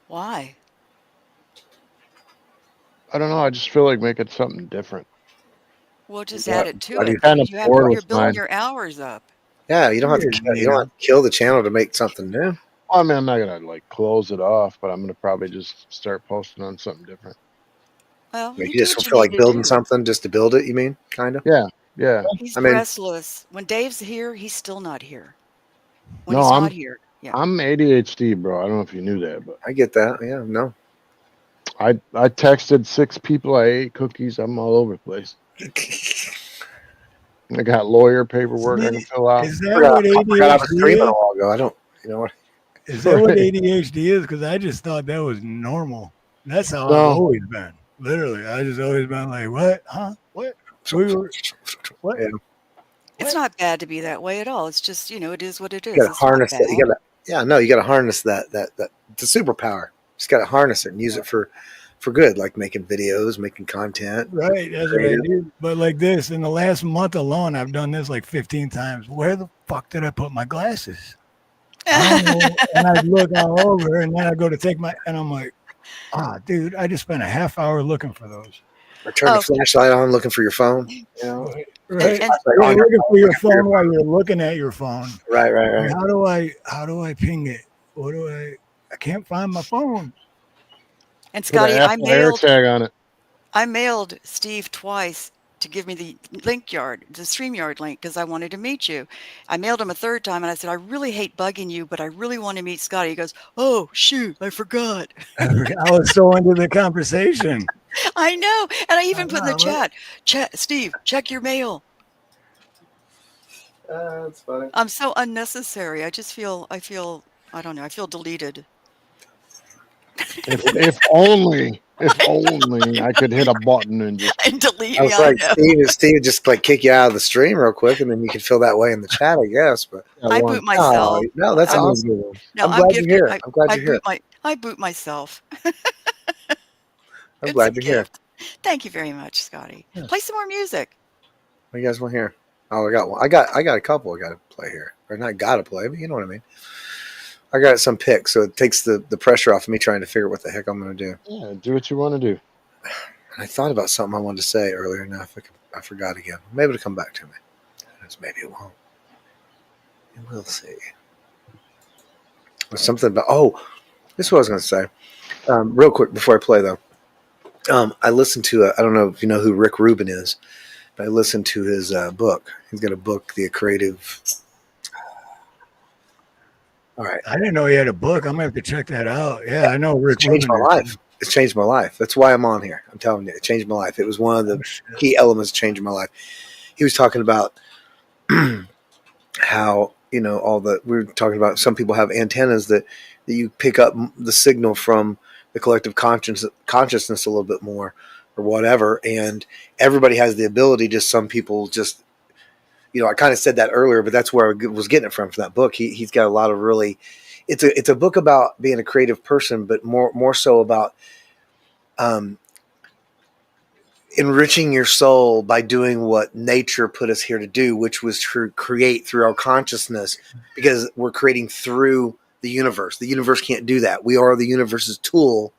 Why? I don't know. I just feel like making something different. Well, just Why- add it to why do it. you- Kind of You have, bored you're with building mine. your hours up. Yeah, you don't have to. You don't have to kill the channel to make something new. Well, I mean, I'm not going to like close it off, but I'm going to probably just start posting on something different. Well, Like, you do just what feel like need to building do. something just to build it. You mean, kind of? Yeah. He's I mean- restless. When Dave's here, he's still not here. When No, he's I'm- not here, yeah. I'm ADHD, bro. I don't know if you knew that, but I get that. Yeah, no. I texted 6 people. I ate cookies. I'm all over the place. I got lawyer paperwork I can fill out. Is that what I forgot I was ADHD streaming a is? while ago. I don't. You know what? Is that what ADHD is? Because I just thought that was normal. That's how No. I've always been. Literally, I just always been like, what? Huh? What? What? Yeah. It's not bad to be that way at all. It's just, it is what it is. You gotta It's not harness it. You bad. gotta harness that the superpower. Just gotta harness it and use it for good, like making videos, making content. Right, that's what I do. But like this, in the last month alone, I've done this like 15 times. Where the fuck did I put my glasses? I don't know. And I look all over, and then I go to take and I'm like, dude, I just spent a half hour looking for those. Or turn the flashlight on, looking for your phone. You know? Right, And- you're looking for your phone while you're looking at your phone. Right. And how do I ping it? I can't find my phone. And Put Scotty, an Apple AirTag on it. I mailed Steve twice to give me the StreamYard link, because I wanted to meet you. I mailed him a third time, and I said, I really hate bugging you, but I really want to meet Scotty. He goes, oh, shoot, I forgot. I was so into the conversation. I know. And I even put in the chat, Steve, check your mail. That's funny. I'm so unnecessary. I feel deleted. If only I could hit a button and just And delete I me. was like, Steve would just like kick you out of the stream real quick, and then you could feel that way in the chat, I guess. But I boot myself. no, that's awesome. No, I'm glad you're here. I'm glad you're here. I boot myself. I'm glad you're here. Thank you very much, Scotty. Yeah. Play some more music. What do you guys want to hear? Oh, I got one. I got a couple I got to play here. Or not got to play, but you know what I mean. I got some picks, so it takes the pressure off of me trying to figure out what the heck I'm going to do. Yeah, do what you want to do. I thought about something I wanted to say earlier. Now I forgot again. Maybe it'll come back to me. Maybe it won't. We'll see. There's something about. Oh, this is what I was going to say. Real quick before I play, though. I listened to. I don't know if you know who Rick Rubin is, but I listened to his book. He's got a book, The Creative. All right. I didn't know he had a book. I'm gonna have to check that out. Yeah, I know Rick. It's changed my life. It's changed my life. That's why I'm on here. I'm telling you, it changed my life. It was one of the key elements of changing my life. He was talking about how, we were talking about some people have antennas that you pick up the signal from the collective consciousness a little bit more or whatever. And everybody has the ability, just some people just, I kind of said that earlier, but that's where I was getting it from that book. He's got a lot of really, it's a book about being a creative person, but more so about enriching your soul by doing what nature put us here to do, which was to create through our consciousness, because we're creating through the universe. The universe can't do that. We are the universe's tool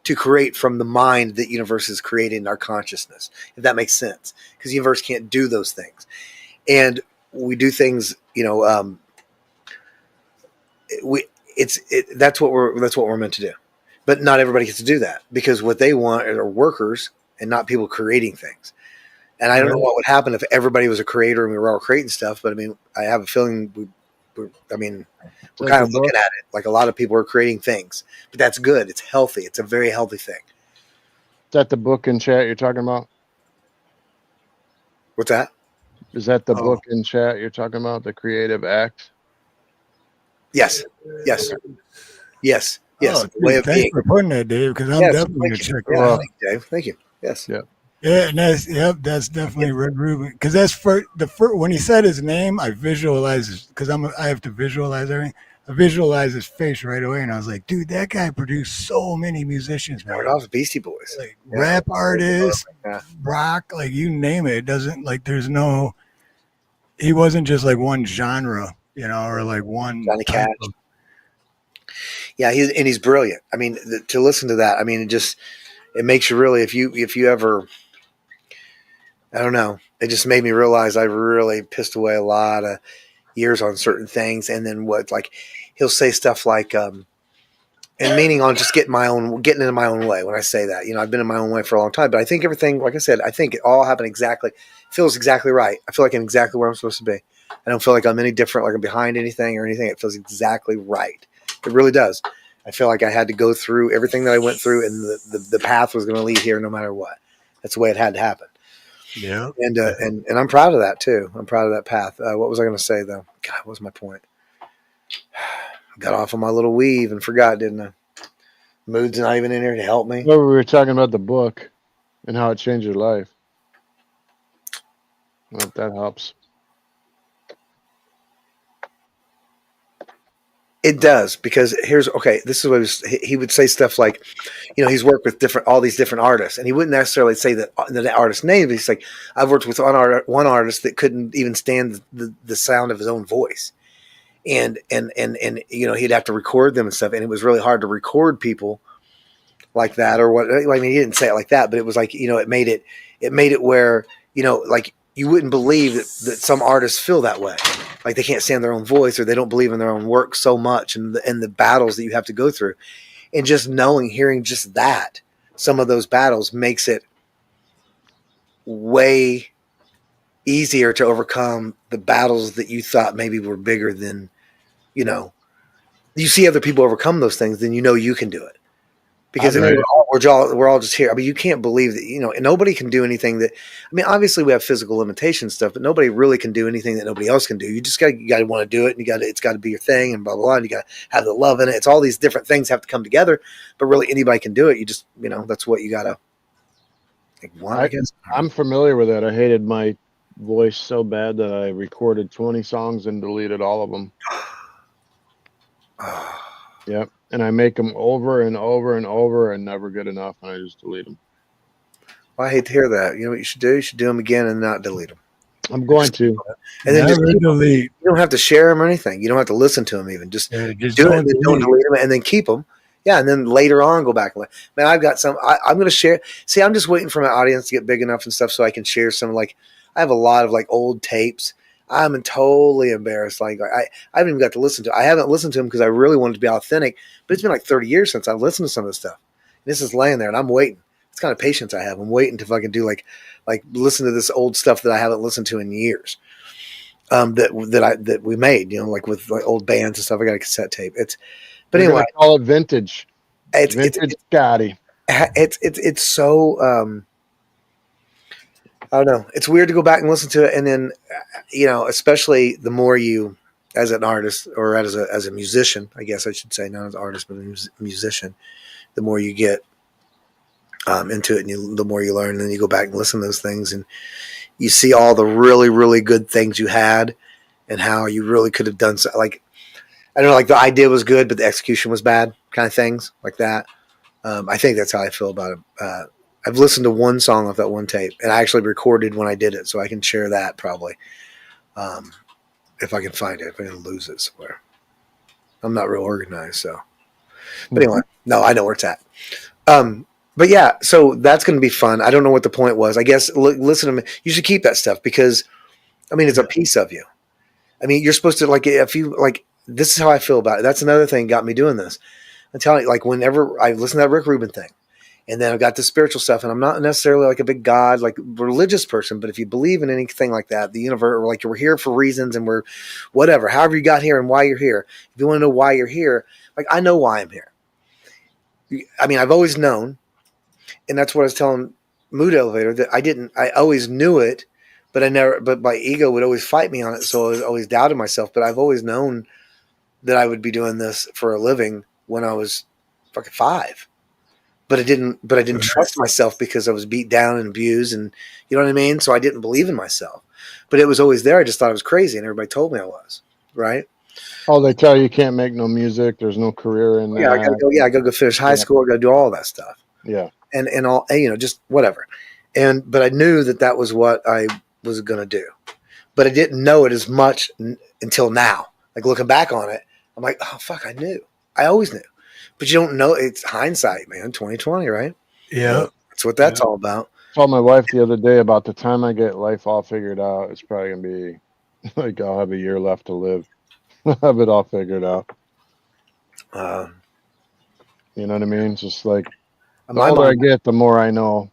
to create from the mind that universe is creating our consciousness, if that makes sense, because the universe can't do those things. And we do things, that's what we're meant to do. But not everybody gets to do that, because what they want are workers and not people creating things. And I don't know what would happen if everybody was a creator and we were all creating stuff. But I mean, I have a feeling we're kind of looking at it like a lot of people are creating things, but that's good. It's healthy. It's a very healthy thing. Is that the book in chat you're talking about? What's that? Is that the book in chat you're talking about, The Creative Act? Yes. Yes. Oh, dude, thanks for putting that, Dave, because I'm definitely going to check it out. Dave. Thank you. Yes. Yeah. Yeah, and that's definitely Rick Rubin. Because that's when he said his name, I visualized, because I have to visualize everything. I visualized his face right away, and I was like, dude, that guy produced so many musicians, man. Right off of Beastie Boys. Like rap artists, rock, like you name it. It doesn't, like, he wasn't just like one genre, or like one. Johnny Cash. Yeah, he's brilliant. I mean, to listen to that, I mean, it makes you really, if you ever, I don't know, it just made me realize I really pissed away a lot of years on certain things. And then he'll say stuff like, and meaning on just getting into my own way. When I say that, I've been in my own way for a long time, but I think everything, like I said, I think it all happened feels exactly right. I feel like I'm exactly where I'm supposed to be. I don't feel like I'm any different, like I'm behind anything or anything. It feels exactly right. It really does. I feel like I had to go through everything that I went through, and the path was going to lead here no matter what. That's the way it had to happen. Yeah. And I'm proud of that too. I'm proud of that path. What was I going to say though? God, what was my point? Got off on my little weave and forgot, didn't I? Mood's not even in here to help me. Well, we were talking about the book and how it changed your life. Well, that helps. It does, because this is what he would say stuff like, he's worked with all these different artists, and he wouldn't necessarily say the artist's name, but he's like, I've worked with one artist that couldn't even stand the sound of his own voice. And he'd have to record them and stuff. And it was really hard to record people like that, or what, I mean, he didn't say it like that, but it was like, it made it where, like you wouldn't believe that some artists feel that way. Like they can't stand their own voice, or they don't believe in their own work so much, and the battles that you have to go through. And just hearing just that, some of those battles makes it way easier to overcome the battles that you thought maybe were bigger than, you know, you see other people overcome those things, then you know you can do it. Because we're all just here. I mean, you can't believe that, you know, and nobody can do anything that, I mean, obviously we have physical limitation stuff, but nobody really can do anything that nobody else can do. You got to want to do it, and it's got to be your thing, and blah, blah, blah. And you got to have the love in it. It's all these different things have to come together, but really anybody can do it. You just, you know, that's what you got to want, I guess. I'm familiar with that. I hated my voice so bad that I recorded 20 songs and deleted all of them. Yep. And I make them over and over and over and never good enough, and I just delete them. Well, I hate to hear that. You know what you should do? You should do them again and not delete them. I'm going to. And then just delete. You don't have to share them or anything. You don't have to listen to them even. Just do it and then don't delete them, and then keep them. Yeah, and then later on go back and man, I've got some. I'm going to share. See, I'm just waiting for my audience to get big enough and stuff so I can share some. Like, I have a lot of like old tapes. I'm totally embarrassed. Like I haven't even got to listen to. I haven't listened to them because I really wanted to be authentic. But it's been like 30 years since I've listened to some of this stuff. And this is laying there, and I'm waiting. It's kind of patience I have. I'm waiting to fucking do like listen to this old stuff that I haven't listened to in years. That we made, you know, like with like old bands and stuff. I got a cassette tape. But anyway, I call it vintage. It's vintage Scotty. It's so. I don't know. It's weird to go back and listen to it, and then, you know, especially the more you, as an artist or as a musician, I guess I should say, not as an artist but a musician, the more you get into it, and the more you learn, and then you go back and listen to those things, and you see all the really, really good things you had, and how you really could have done so. Like, I don't know, like the idea was good, but the execution was bad, kind of things like that. I think that's how I feel about it. I've listened to one song off that one tape, and I actually recorded when I did it, so I can share that probably if I can find it. If I can lose it somewhere, I'm not real organized, so. But anyway, no, I know where it's at. But yeah, so that's going to be fun. I don't know what the point was. I guess listen to me. You should keep that stuff because, I mean, it's a piece of you. I mean, you're supposed to like if you like. This is how I feel about it. That's another thing got me doing this. I'm telling you, like whenever I listen to that Rick Rubin thing. And then I've got the spiritual stuff, and I'm not necessarily like a big God, like religious person, but if you believe in anything like that, the universe, or like we're here for reasons and we're whatever, however you got here and why you're here. If you want to know why you're here, like I know why I'm here. I mean, I've always known, and that's what I was telling Mood Elevator, that I always knew it, but my ego would always fight me on it. So I always doubted myself, but I've always known that I would be doing this for a living when I was fucking 5. But I didn't trust myself because I was beat down and abused, and you know what I mean? So I didn't believe in myself, but it was always there. I just thought I was crazy, and everybody told me I was, right? Oh, they tell you can't make no music. There's no career in that. Yeah, I gotta go finish high school. I gotta do all that stuff. Yeah. And all, you know, just whatever. But I knew that was what I was going to do, but I didn't know it as much until now. Like looking back on it, I'm like, oh fuck, I knew. I always knew. But you don't know. It's hindsight, man. 2020, right? Yeah. That's what that's all about. I told my wife the other day about the time I get life all figured out, it's probably going to be like I'll have a year left to live. Have it all figured out. You know what I mean? It's just like the older I get, the more I know.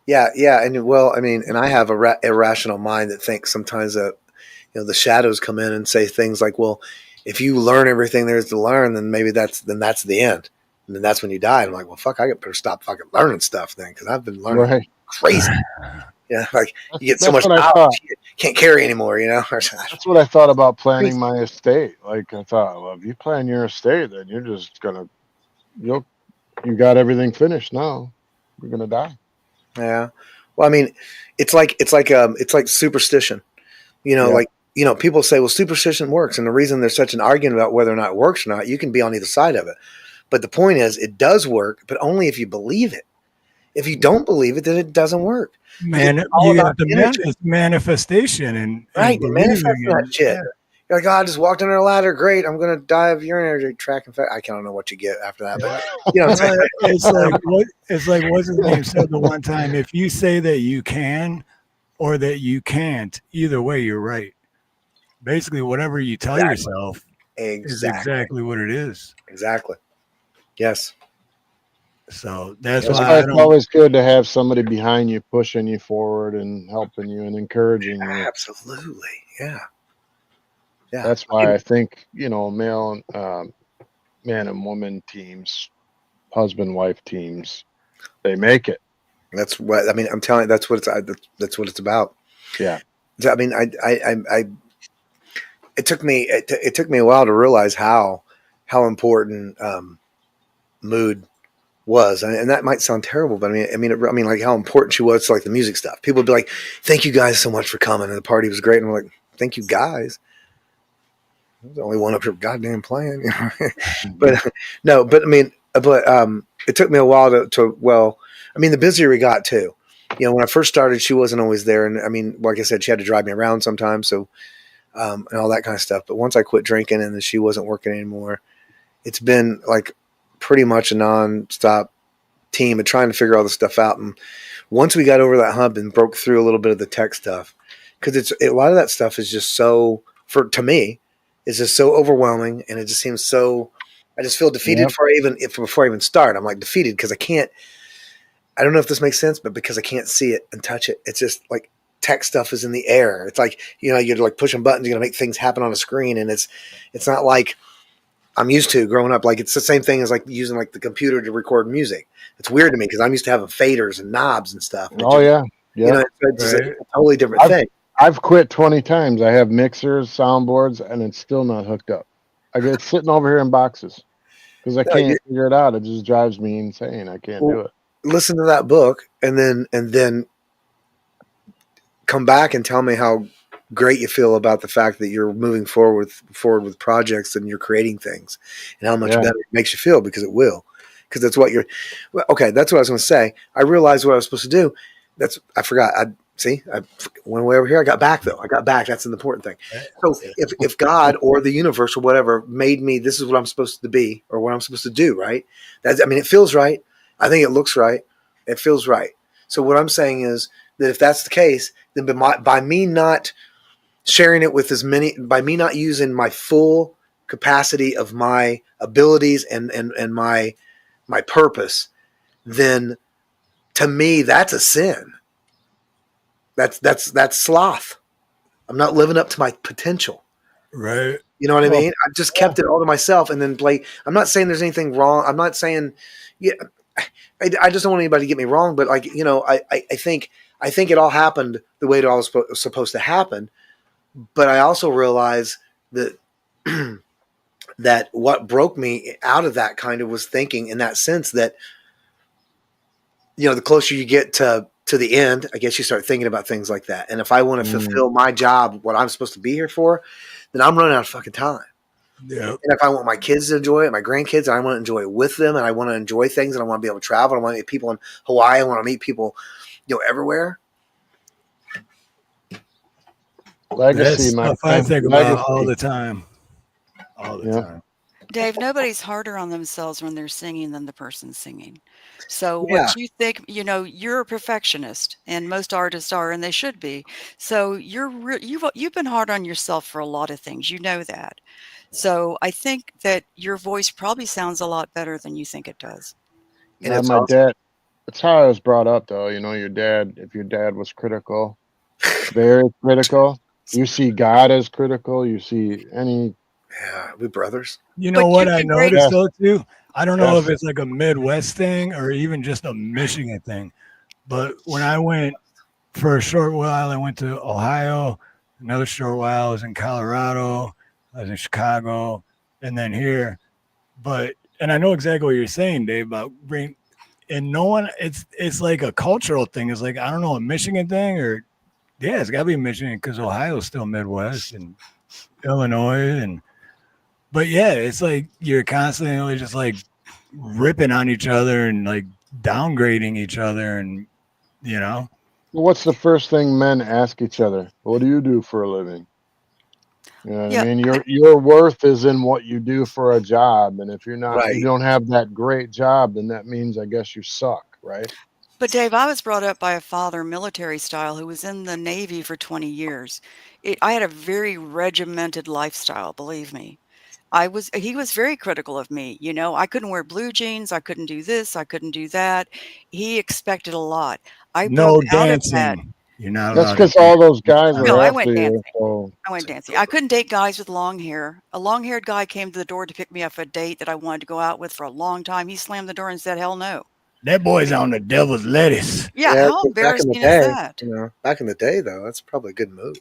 Yeah. And well, I mean, and I have a irrational mind that thinks sometimes that, you know, the shadows come in and say things like, well, if you learn everything there is to learn, then maybe that's the end. And then that's when you die. And I'm like, well, fuck, I better stop fucking learning stuff then, because I've been learning crazy. Yeah, like you get so much knowledge you can't carry anymore, you know? That's what I thought about planning my estate. Like I thought, well, if you plan your estate, then you're just gonna you got everything finished now. You're gonna die. Yeah. Well, I mean, it's like superstition. You know, like, you know, people say, well, superstition works. And the reason there's such an argument about whether or not it works or not, you can be on either side of it. But the point is, it does work, but only if you believe it. If you don't believe it, then it doesn't work. Man, you got the manifestation and manifesting that shit. You're like, oh, I just walked under a ladder. Great. I'm going to die of urinary tract infection. I don't know what you get after that. But, you know what I'm saying? It's like what's his name said the one time, if you say that you can or that you can't, either way, you're right. Basically, whatever you tell yourself is exactly what it is. Exactly. Yes. So that's That's why why I it's don't. always good to have somebody behind you, pushing you forward and helping you and encouraging you. Absolutely. Yeah. Yeah. That's why I think, male, man and woman teams, husband wife teams, they make it. That's what I mean. I'm telling you, that's what it's about. Yeah. I mean, it took me a while to realize how important mood was, and that might sound terrible, but I mean, like how important she was to like the music stuff. People would be like, "Thank you guys so much for coming, and the party was great." And I'm like, "Thank you guys." There's only one up here goddamn playing, you know? But no, but I mean, it took me a while well, I mean, the busier we got too. When I first started, she wasn't always there, and I mean, like I said, she had to drive me around sometimes, so and all that kind of stuff. But once I quit drinking and then she wasn't working anymore, it's been like pretty much a non-stop team of trying to figure all this stuff out. And once we got over that hump and broke through a little bit of the tech stuff, because a lot of that stuff is just so, to me, is just so overwhelming, and it just seems so. I just feel defeated before I even start. I'm like defeated because I can't. I don't know if this makes sense, but because I can't see it and touch it, it's just like tech stuff is in the air. It's like you're like pushing buttons, you're gonna make things happen on a screen, and it's not like I'm used to growing up. Like it's the same thing as like using like the computer to record music. It's weird to me because I'm used to having faders and knobs and stuff. Oh yeah, yeah. It's a totally different thing. I've quit 20 times. I have mixers, soundboards, and it's still not hooked up. I get sitting over here in boxes because I can't figure it out. It just drives me insane. I can't do it. Listen to that book and then come back and tell me how great you feel about the fact that you're moving forward with projects and you're creating things, and how much better it makes you feel, because it will. Because that's what okay. That's what I was going to say. I realized what I was supposed to do. I forgot. I went way over here. I got back though. That's an important thing. So if God or the universe or whatever made me, this is what I'm supposed to be or what I'm supposed to do, right? It feels right. I think it looks right. It feels right. So what I'm saying is that if that's the case, then by me not sharing it with by me not using my full capacity of my abilities and my purpose, then to me that's a sin. That's sloth. I'm not living up to my potential. Right. You know what I mean? I've just kept it all to myself, and then I'm not saying there's anything wrong. I'm not saying, I just don't want anybody to get me wrong, but like, I think it all happened the way it all was supposed to happen. But I also realize that that what broke me out of that kind of was thinking in that sense that, the closer you get to the end, I guess you start thinking about things like that. And if I want to fulfill my job, what I'm supposed to be here for, then I'm running out of fucking time. Yeah. And if I want my kids to enjoy it, my grandkids, and I want to enjoy it with them, and I want to enjoy things, and I want to be able to travel, and I want to meet people in Hawaii, I want to meet people, everywhere. Legacy, That's stuff I think about all the time. All the time. Dave, nobody's harder on themselves when they're singing than the person singing. So what you think, you're a perfectionist, and most artists are, and they should be. So you've been hard on yourself for a lot of things. You know that. So I think that your voice probably sounds a lot better than you think it does. And my dad, that's how I was brought up, though. Your dad, if your dad was critical, very critical, you see God as critical. You see any. Yeah, we brothers. You know what I noticed though too? I don't know if it's like a Midwest thing or even just a Michigan thing, but when I went for a short while, I went to Ohio. Another short while I was in Colorado. I was in Chicago, and then here. And I know exactly what you're saying, Dave, about and no one. It's like a cultural thing. It's like, I don't know, a Michigan thing, or it's got to be Michigan because Ohio's still Midwest and Illinois But it's like you're constantly just like ripping on each other and like downgrading each other, and What's the first thing men ask each other? What do you do for a living? You know what I mean? Your worth is in what you do for a job, and if you don't have that great job, then that means, I guess, you suck, right? But Dave, I was brought up by a father, military style, who was in the Navy for 20 years. I had a very regimented lifestyle, believe me. he was very critical of me. You know, I couldn't wear blue jeans. I couldn't do this. I couldn't do that. He expected a lot. I broke No out of that. dancing. You're not That's allowed to because all dance. those guys No, were I after went you. dancing. So I went dancing. I couldn't date guys with long hair. A long-haired guy came to the door to pick me up for a date that I wanted to go out with for a long time. He slammed the door and said, "Hell no." That boy's on the devil's lettuce. Yeah, Yeah, how but back in the embarrassing is day, that? back in the day though, that's probably a good move.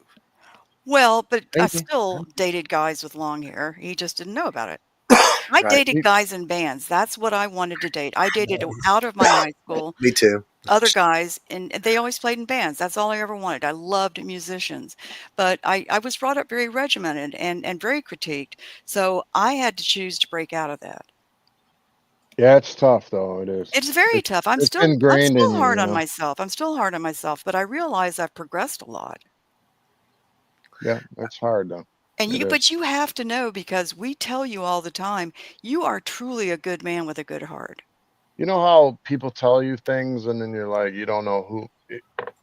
Well, but I Thank you. still dated guys with long hair. He just didn't know about it. I Right. dated guys in bands. That's what I wanted to date. I dated out of my high school Me too. other guys, and they always played in bands. That's all I ever wanted. I loved musicians, but I was brought up very regimented and very critiqued. So I had to choose to break out of that. yeah, it's tough though. It is. It's very tough. I'm It's still ingrained in you, hard you on know? myself. I'm still hard on myself, but I realize I've progressed a lot. Yeah, that's hard though. And It is. but you have to know, because we tell you all the time, you are truly a good man with a good heart. You know how people tell you things and then you're like, you don't know who.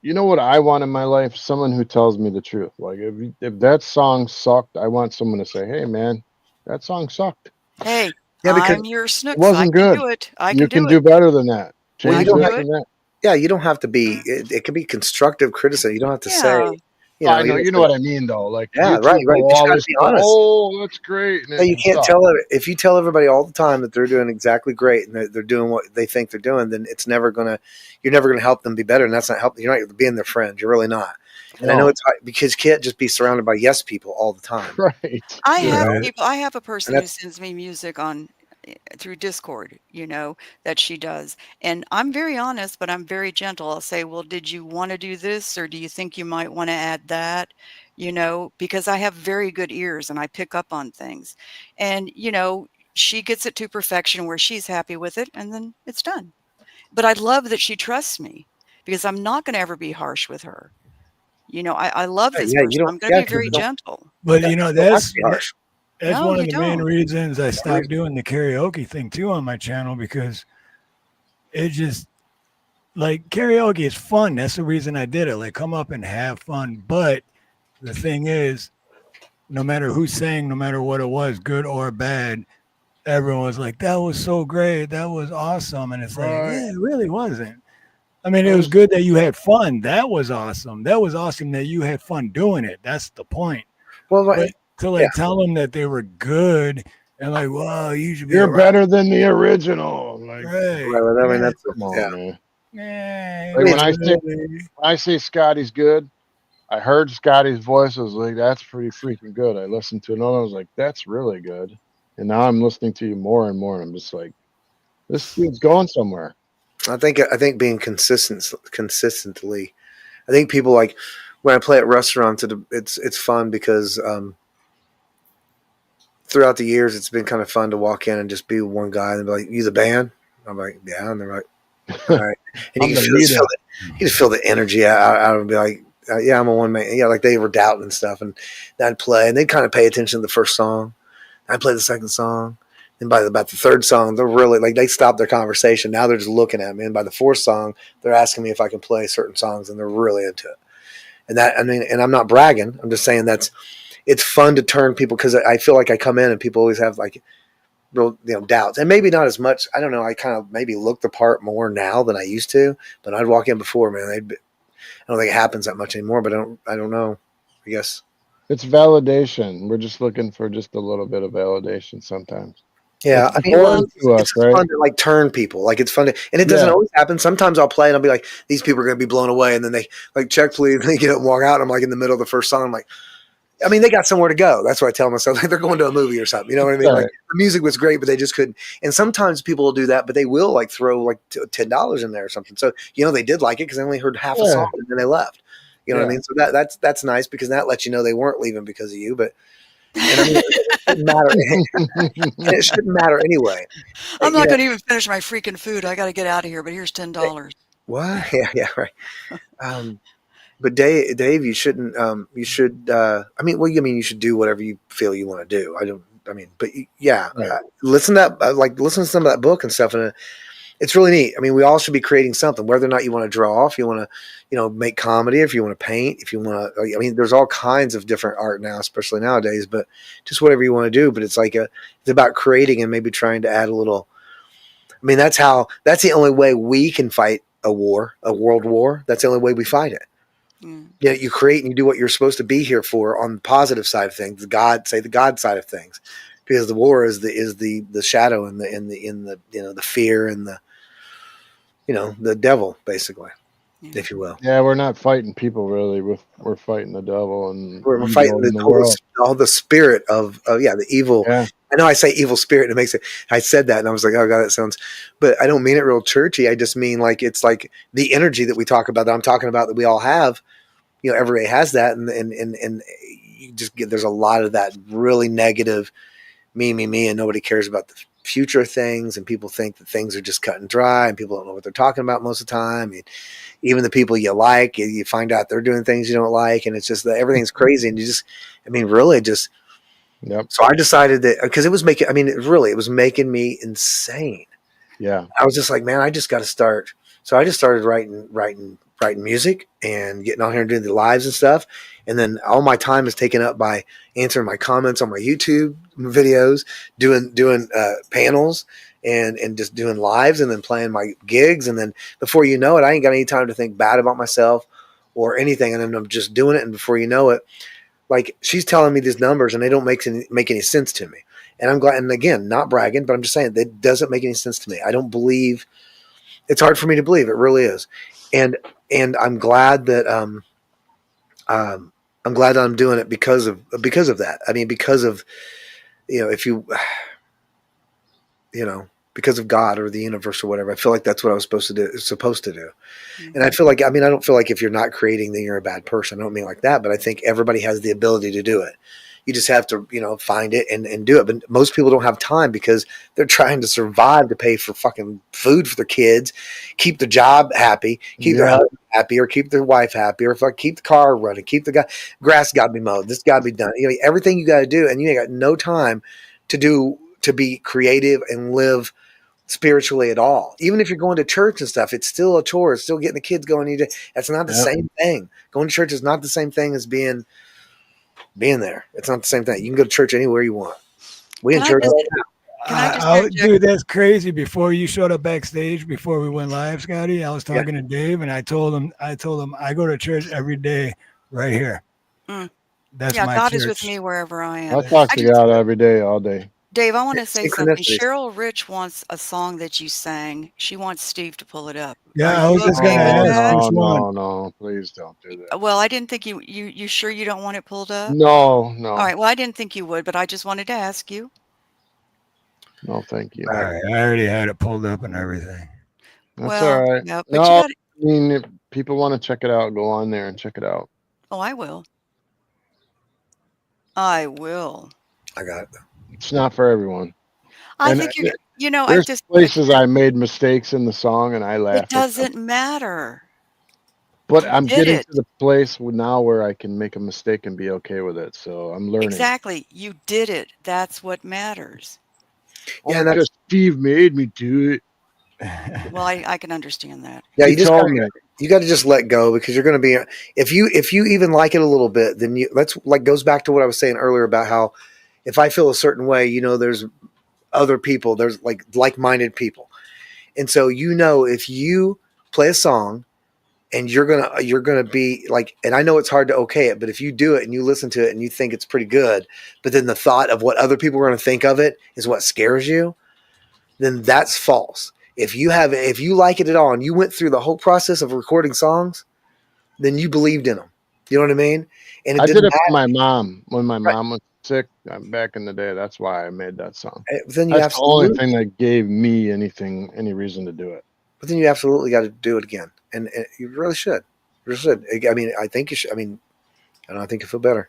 You know what I want in my life? Someone who tells me the truth. Like if that song sucked, I want someone to say, "Hey, man, that song sucked. Hey, Yeah, because I'm your It snooks. I wasn't can good. do it. I You can can do it. do better than that. Well, you Change don't this have- and that." yeah, you don't have to be. It can be constructive criticism. You don't have to say. Yeah. I know, don't you know say- what I mean, though. Like, Yeah, YouTube right. will But you gotta always be go, honest. "Oh, that's great." And Yeah, you it can't sucks. tell it if you tell everybody all the time that they're doing exactly great and they're doing what they think they're doing, then you're never gonna help them be better, and that's not helping. You're not being their friend. You're really not. And I know No. it's hard because you can't just be surrounded by yes people all the time. Right. I have Right. people. I have a person And who sends me music on through Discord, you know, that she does. And I'm very honest, but I'm very gentle. I'll say, "Well, did you want to do this, or do you think you might want to add that?" You know, because I have very good ears and I pick up on things. And, you know, she gets it to perfection where she's happy with it, and then it's done. But I love that she trusts me, because I'm not going to ever be harsh with her. You know, I love this Yeah, you person. don't. I'm going to Yeah, be 'cause very you don't. gentle. But Yeah, you know, you don't have that's to be harsh. that's No, one of you the main don't. reasons I stopped doing the karaoke thing too on my channel, because it just, like, karaoke is fun. That's the reason I did it. Like, come up and have fun. But the thing is, no matter who sang, no matter what it was, good or bad, everyone was like, "That was so great. That was awesome." And it's like, Right. yeah, it really wasn't. I mean, it was good that you had fun. That was awesome. That was awesome that you had fun doing it. That's the point. Well, But to like yeah. tell them that they were good and like, "Well, you should be You're a better than the original. Like, right." Right, I mean, that's come on, yeah. man. Yeah, Like, when really. I say Scotty's good, I heard Scotty's voice. I was like, "That's pretty freaking good." I listened to another. I was like, "That's really good." And now I'm listening to you more and more. And I'm just like, this dude's going somewhere. I think being consistently. I think people like when I play at restaurants. It's fun because throughout the years, it's been kind of fun to walk in and just be one guy and be like, "You the band?" I'm like, "Yeah," and they're like, "All right," and I'm you the can leader. you just feel the energy out and be like, "Yeah, I'm a one man." Yeah, like they were doubting and stuff, and I'd play, and they'd kind of pay attention to the first song. I'd play the second song. And by about the third song, they're really like they stopped their conversation. Now they're just looking at me. And by the fourth song, they're asking me if I can play certain songs, and they're really into it. And that, I mean, and I'm not bragging. I'm just saying it's fun to turn people, because I feel like I come in and people always have like real doubts, and maybe not as much. I don't know. I kind of maybe look the part more now than I used to. But I'd walk in before, man. I don't think it happens that much anymore. But I don't know. I guess It's validation. We're just looking for just a little bit of validation sometimes. yeah, It's I mean, important to us, it's right? fun to like turn people. Like it's fun to, and it doesn't Yeah. always happen. Sometimes I'll play and I'll be like, these people are going to be blown away, and then they like check please, and they get up and walk out. And I'm like in the middle of the first song. I'm like, I mean, they got somewhere to go. That's what I tell myself. Like they're going to a movie or something. You know what I mean? Right. Like the music was great, but they just couldn't. And sometimes people will do that, but they will like throw like $10 in there or something. So they did like it because they only heard half a Yeah. song and then they left. You know what I Yeah. mean? So that's nice because that lets you know they weren't leaving because of you. But and I mean, it shouldn't matter. And it shouldn't matter anyway. I'm You not know, going to even finish my freaking food. I got to get out of here, but here's $10. what? Yeah, right. But Dave, you shouldn't. You should. I mean, well, you mean you should do whatever you feel you want to do. I don't. I mean, but yeah, Right. listen to that. Listen to some of that book and stuff, and it's really neat. I mean, we all should be creating something, whether or not you want to draw, if you want to, make comedy, if you want to paint, if you want to, I mean, there's all kinds of different art now, especially nowadays, but just whatever you want to do. But it's like it's about creating and maybe trying to add a little, I mean, that's the only way we can fight a war, a world war. That's the only way we fight it. Yeah, you create and you do what you're supposed to be here for on the positive side of things, the God side of things, because the war is the shadow and the fear and the devil, basically, if you will. Yeah, we're not fighting people really. We're fighting the devil, and we're fighting the spirit of the evil. Yeah. I know I say evil spirit, and it makes it. I said that, and I was like, oh god, that sounds. But I don't mean it real churchy. I just mean like it's like the energy that we talk about, that I'm talking about, that we all have. Everybody has that, and you just get, there's a lot of that really negative, me, and nobody cares about the future of things, and people think that things are just cut and dry, and people don't know what they're talking about most of the time. And even the people you like, you find out they're doing things you don't like, and it's just that everything's crazy, and you just, I mean, really just. Yep. So I decided that because it was making me insane. Yeah. I was just like, man, I just got to start. So I just started writing music and getting on here and doing the lives and stuff. And then all my time is taken up by answering my comments on my YouTube videos, doing panels and just doing lives, and then playing my gigs. And then before you know it, I ain't got any time to think bad about myself or anything. And then I'm just doing it. And before you know it, like, she's telling me these numbers and they don't make any sense to me. And I'm glad, and again, not bragging, but I'm just saying that doesn't make any sense to me. I don't believe, it's hard for me to believe. It really is. And I'm glad that I'm doing it because of that. I mean, because of, because of God or the universe or whatever. I feel like that's what I was supposed to do. Mm-hmm. And I feel like, I don't feel like if you're not creating, then you're a bad person. I don't mean like that, but I think everybody has the ability to do it. You just have to, find it and do it. But most people don't have time because they're trying to survive to pay for fucking food for their kids, keep their job happy, keep their husband happy, or keep their wife happy, or keep the car running, keep the grass got to be mowed. This got to be done. Everything you got to do, and you ain't got no time to be creative and live spiritually at all. Even if you're going to church and stuff, it's still a chore. It's still getting the kids going. That's not the same thing. Going to church is not the same thing as being there. It's not the same thing. You can go to church anywhere you want. We in church. Dude, that's crazy. Before you showed up backstage, before we went live, Scotty, I was talking to Dave, and I told him I go to church every day right here. That's my God church. is with me wherever I am. I talk to God every day, all day. Dave, I want to say something. Cheryl Rich wants a song that you sang. She wants Steve to pull it up. Yeah, I was just going to ask. No, please don't do that. Well, I didn't think you sure you don't want it pulled up? No. All right. Well, I didn't think you would, but I just wanted to ask you. No, thank you. All right. I already had it pulled up and everything. That's all right. No, I mean, if people want to check it out, go on there and check it out. Oh, I will. I got it. It's not for everyone. I think there's places I made mistakes in the song and I laugh. It doesn't matter. But I'm getting to the place now where I can make a mistake and be okay with it. So I'm learning. Exactly. You did it. That's what matters. Yeah, that's Steve made me do it. Well, I can understand that. Yeah, you got to just let go, because you're going to be, if you even like it a little bit, then that's like goes back to what I was saying earlier about how if I feel a certain way, there's other people, there's like-minded people. And so, if you play a song and you're going to be like, and I know it's hard to okay it, but if you do it and you listen to it and you think it's pretty good, but then the thought of what other people are going to think of it is what scares you, then that's false. If you like it at all and you went through the whole process of recording songs, then you believed in them. You know what I mean? And I did it for my mom when my mom was sick back in the day. That's why I made that song. Then that's the only thing that gave me any reason to do it. But then you absolutely got to do it again, and you really should. You should. I mean, I think you should. I mean, I think you feel better.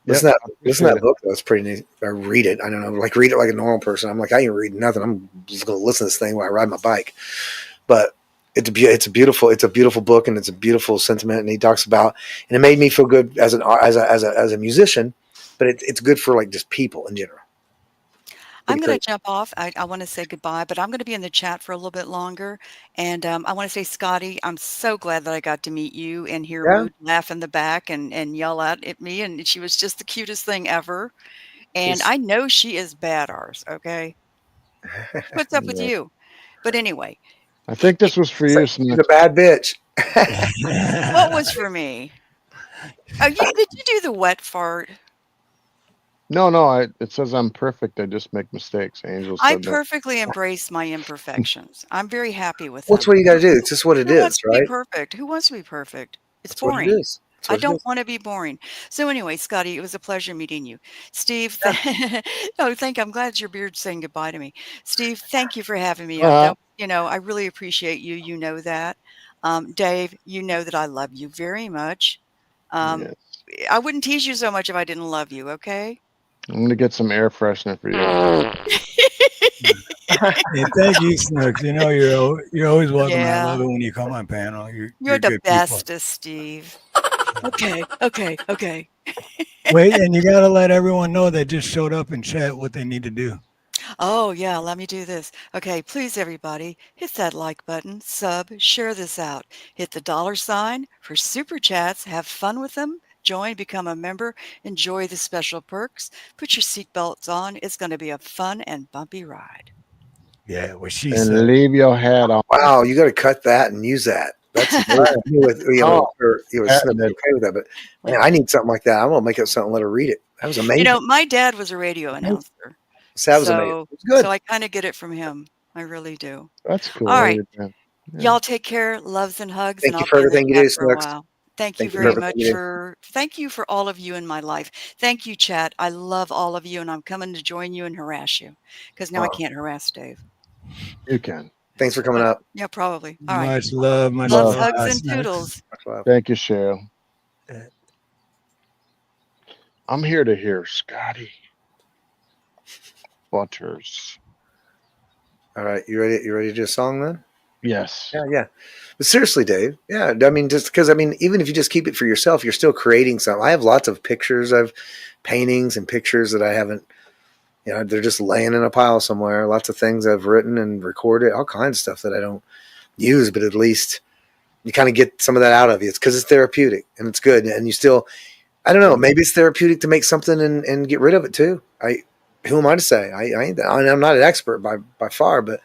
Listen to that book. That's pretty neat. I read it. I don't know, read it like a normal person. I'm like, I ain't reading nothing. I'm just going to listen to this thing while I ride my bike. But it's a beautiful book, and it's a beautiful sentiment. And he talks about, and it made me feel good as a musician, but it's good for just people in general. I'm going to jump off. I want to say goodbye, but I'm going to be in the chat for a little bit longer. And I want to say, Scotty, I'm so glad that I got to meet you and hear Yeah. Mood laugh in the back and yell out at me. And she was just the cutest thing ever. And She's- I know she is badass. Okay. What's up with Yeah. you? But anyway, I think this was for you, She's a Snooks. bad bitch. what was for me? Oh, did you do the wet fart? No. It says I'm perfect. I just make mistakes. Angel I said that. perfectly embrace my imperfections. I'm very happy with What's them. what you got to do? It's just what it Who wants is, to be right? perfect? Who wants to be perfect? It's That's what it boring. is. That's I what it don't is. want to be boring. So anyway, Scotty, it was a pleasure meeting you. Steve, Yeah. I'm glad your beard's saying goodbye to me. Steve, thank you for having me up. Uh-huh. I really appreciate you. You know that. Dave, you know that I love you very much. Yes. I wouldn't tease you so much if I didn't love you, okay? I'm going to get some air freshener for you. Hey, thank you, Snooks. You know you're always welcome. I Yeah. love it when you come on panel. You're You're the good people. bestest, Steve. Okay. Wait, and you gotta let everyone know that just showed up in chat what they need to do. Oh, yeah, let me do this. Okay, please, everybody, hit that like button, sub, share this out. Hit the $ for super chats. Have fun with them. Join, become a member, enjoy the special perks. Put your seatbelts on. It's going to be a fun and bumpy ride. Yeah, what she And said. leave your hat on. Wow, you got to cut that and use that. That's amazing. Patented. Okay with that, but man, I need something like that. I'm gonna make up something. Let her read it. That was amazing. My dad was a radio announcer. That was amazing. It's good. So I kind of get it from him. I really do. That's cool. All right. Yeah. Y'all take care. Loves and hugs. Thank and you I'll for be in the everything you chat do, for a Snooks. while. Thank you Thank you very for much everything you do. thank you for all of you in my life. Thank you, chat. I love all of you, and I'm coming to join you and harass you because now I can't harass Dave. You can. Thanks for coming up. Yeah, probably. All right. Much love, much Loves, love. hugs, and Snooks. toodles. Much love. Thank you, Cheryl. I'm here to hear Scotty Butters. All right, you ready? You ready to do a song then? Yes. Yeah. But seriously, Dave. Yeah, I mean, just because even if you just keep it for yourself, you're still creating something. I have lots of pictures of paintings and pictures that I haven't. They're just laying in a pile somewhere. Lots of things I've written and recorded, all kinds of stuff that I don't use, but at least you kind of get some of that out of you. It's because it's therapeutic and it's good. And you still, I don't know, maybe it's therapeutic to make something and get rid of it too. Who am I to say? I'm not an expert by far, but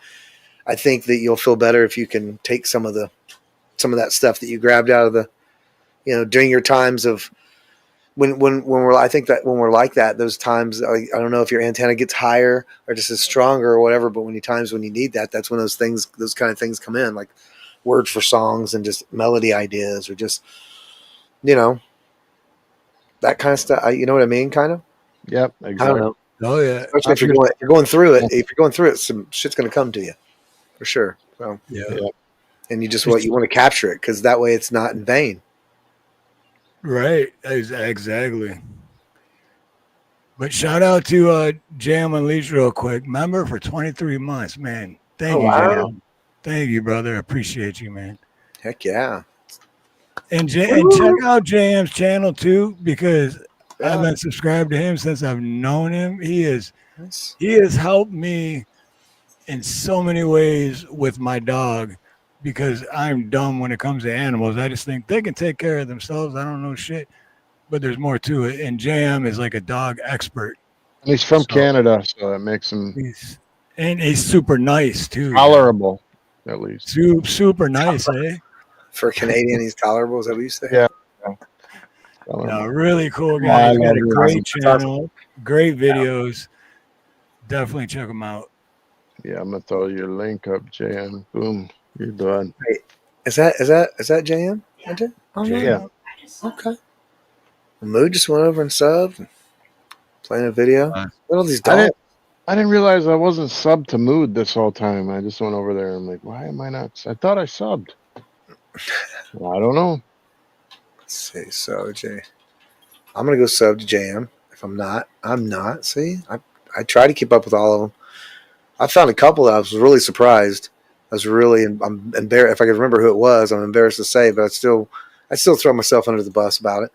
I think that you'll feel better if you can take some of that stuff that you grabbed out of the, during your times of when we're like that, those times, I don't know if your antenna gets higher or just is stronger or whatever, but when you need that, that's when those kind of things come in, like words for songs and just melody ideas or just, that kind of stuff. You know what I mean? Kind of. Yep. Exactly. I don't know. Oh yeah. Especially if you're going through it. If you're going through it, some shit's going to come to you, for sure. So Yeah. and you want to capture it because that way it's not in vain. Right. Exactly. But shout out to Jam Unleashed real quick. Member for 23 months, man. Thank you, wow. Jam. Thank you, brother. Appreciate you, man. Heck yeah. And check out JM's channel too, because I've been subscribed to him since I've known him. He has helped me in so many ways with my dog because I'm dumb when it comes to animals. I just think they can take care of themselves. I don't know shit, but there's more to it. And JM is like a dog expert. He's from Canada, so that makes him he's super nice too. Tolerable, at least. Super nice, eh? For a Canadian, he's tolerable. Is that what you say? Yeah. No, really cool guy. He's got a great channel, great videos. Definitely check him out. Yeah, I'm gonna throw your link up, JM. Boom, you're done. Hey, is that JM? Yeah. Oh, yeah. Okay. Mood just went over and subbed, playing a video. Look at all these dogs. I didn't realize I wasn't subbed to Mood this whole time. I just went over there and I'm like, why am I not? I thought I subbed. Well, I don't know. Let's see. So, I'm going to go sub to JM. If I'm not, I'm not. See, I try to keep up with all of them. I found a couple that I was really surprised. I'm embarrassed. If I could remember who it was, I'm embarrassed to say, but I still throw myself under the bus about it.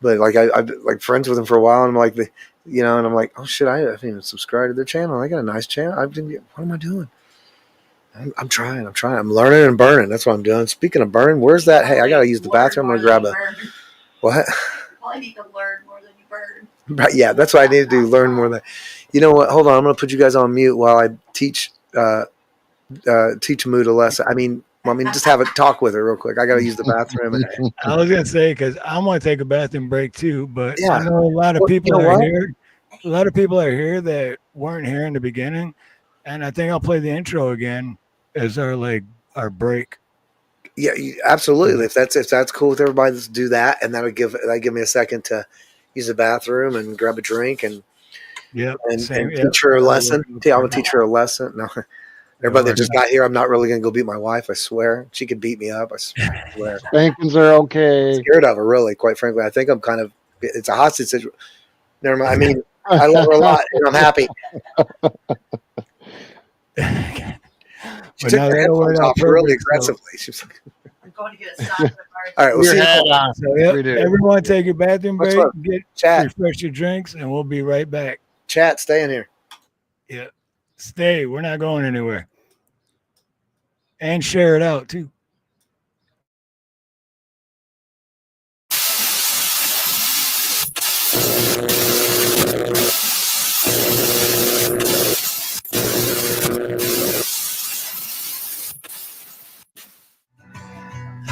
but like I've been like friends with them for a while, and I'm like, and I'm like, oh shit, I haven't even subscribed to their channel. I got a nice channel. What am I doing? I'm trying. I'm learning and burning. That's what I'm doing. Speaking of burning, where's that? Hey, I gotta use the bathroom. I'm gonna grab what? Well, I need to learn more than you burn. Right, yeah, that's what I need to do. Learn more than. You know what? Hold on, I'm gonna put you guys on mute while I teach Mood a lesson. I mean, just have a talk with her real quick. I gotta use the bathroom. I was gonna say because I'm gonna take a bathroom break too, but Yeah. I know a lot of people you know are what? here. A lot of people are here that weren't here in the beginning, and I think I'll play the intro again as our break. Yeah, absolutely. If that's cool with everybody, let's do that, and that'll give me a second to use the bathroom and grab a drink and teach her a lesson. I'm gonna teach her a lesson. No, everybody that just got here, I'm not really gonna go beat my wife. I swear, she could beat me up. I swear. Spankings are okay. I'm scared of her, really. Quite frankly, I think I'm kind of. It's a hostage situation. Never mind. I mean, I love her a lot, and I'm happy. She took her headphones off really aggressively. She was like, I'm going to get a sock. all right, we'll see you. So, everyone take your bathroom break, refresh your drinks, and we'll be right back. Chat, stay in here. Yeah, stay. We're not going anywhere. And share it out too.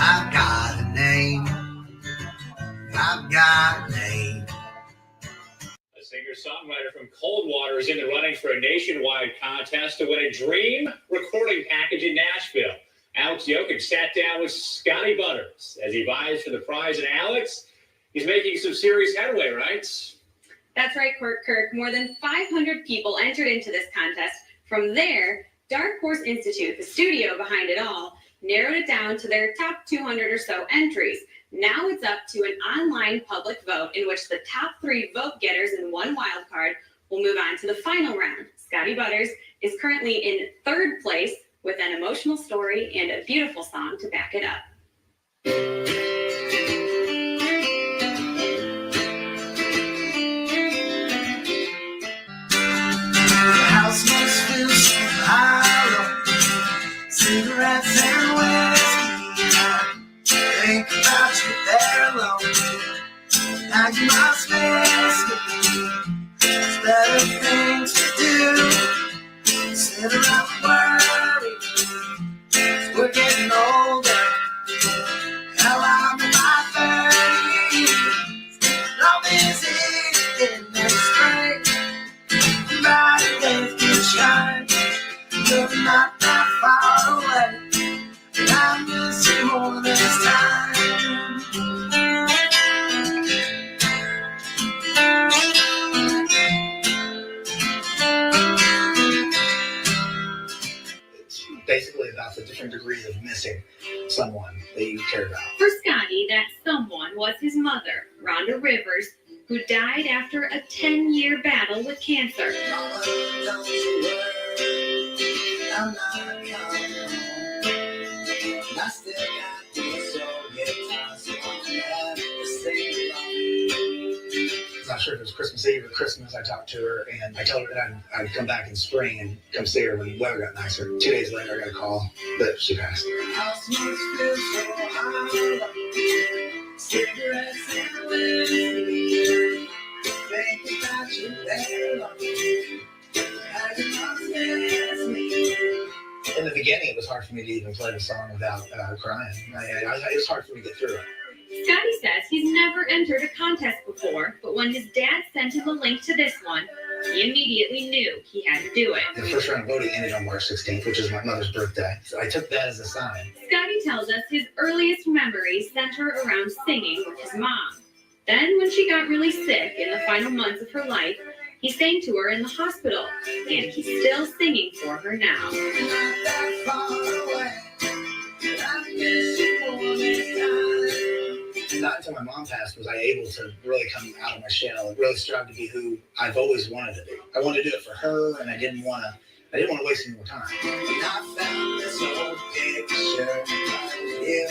I've got a name. I've got a name. A singer-songwriter from Coldwater is in the running for a nationwide contest to win a dream recording package in Nashville. Alex Jokic sat down with Scotty Butters as he vies for the prize. And Alex, he's making some serious headway, right? That's right, Kirk. More than 500 people entered into this contest. From there, Dark Horse Institute, the studio behind it all, narrowed it down to their top 200 or so entries. Now it's up to an online public vote in which the top 3 vote getters and 1 wild card will move on to the final round. Scotty Butters is currently in 3rd place with an emotional story and a beautiful song to back it up. The house must feel so hollow. Cigarettes and whiskey. Think about you there alone. Now you must miss me. There's better things to do. Sit around and worry. 'Cause we're getting older. Hell, I'm in my 30s. I'm busy getting them straight. Bright days can shine. You're not that far away. And I miss you more this time. It's basically about the different degrees of missing someone that you care about. For Scotty, that someone was his mother, Rhonda Rivers, who died after a 10-year battle with cancer. Mama, don't you worry, I'm not coming home. I still got this old guitar, so I'm happy to sing along. I'm not sure if it was Christmas Eve or Christmas. I talked to her and I told her that I'd come back in spring and come see her when the weather got nicer. 2 days later, I got a call that she passed. House must feel so hollow. Cigarettes and whiskey. Think about you there alone. How you must miss me. In the beginning, it was hard for me to even play the song without crying. It was hard for me to get through it. Scotty says he's never entered a contest before, but when his dad sent him a link to this one, he immediately knew he had to do it. The first round of voting ended on March 16th, which is my mother's birthday. So I took that as a sign. Scotty tells us his earliest memories center around singing with his mom. Then, when she got really sick in the final months of her life, he sang to her in the hospital, and he's still singing for her now. Not that far away. I miss you more this time. Not until my mom passed was I able to really come out of my shell and really strive to be who I've always wanted to be. I wanted to do it for her, and I didn't want to waste any more time. I found this old picture of you.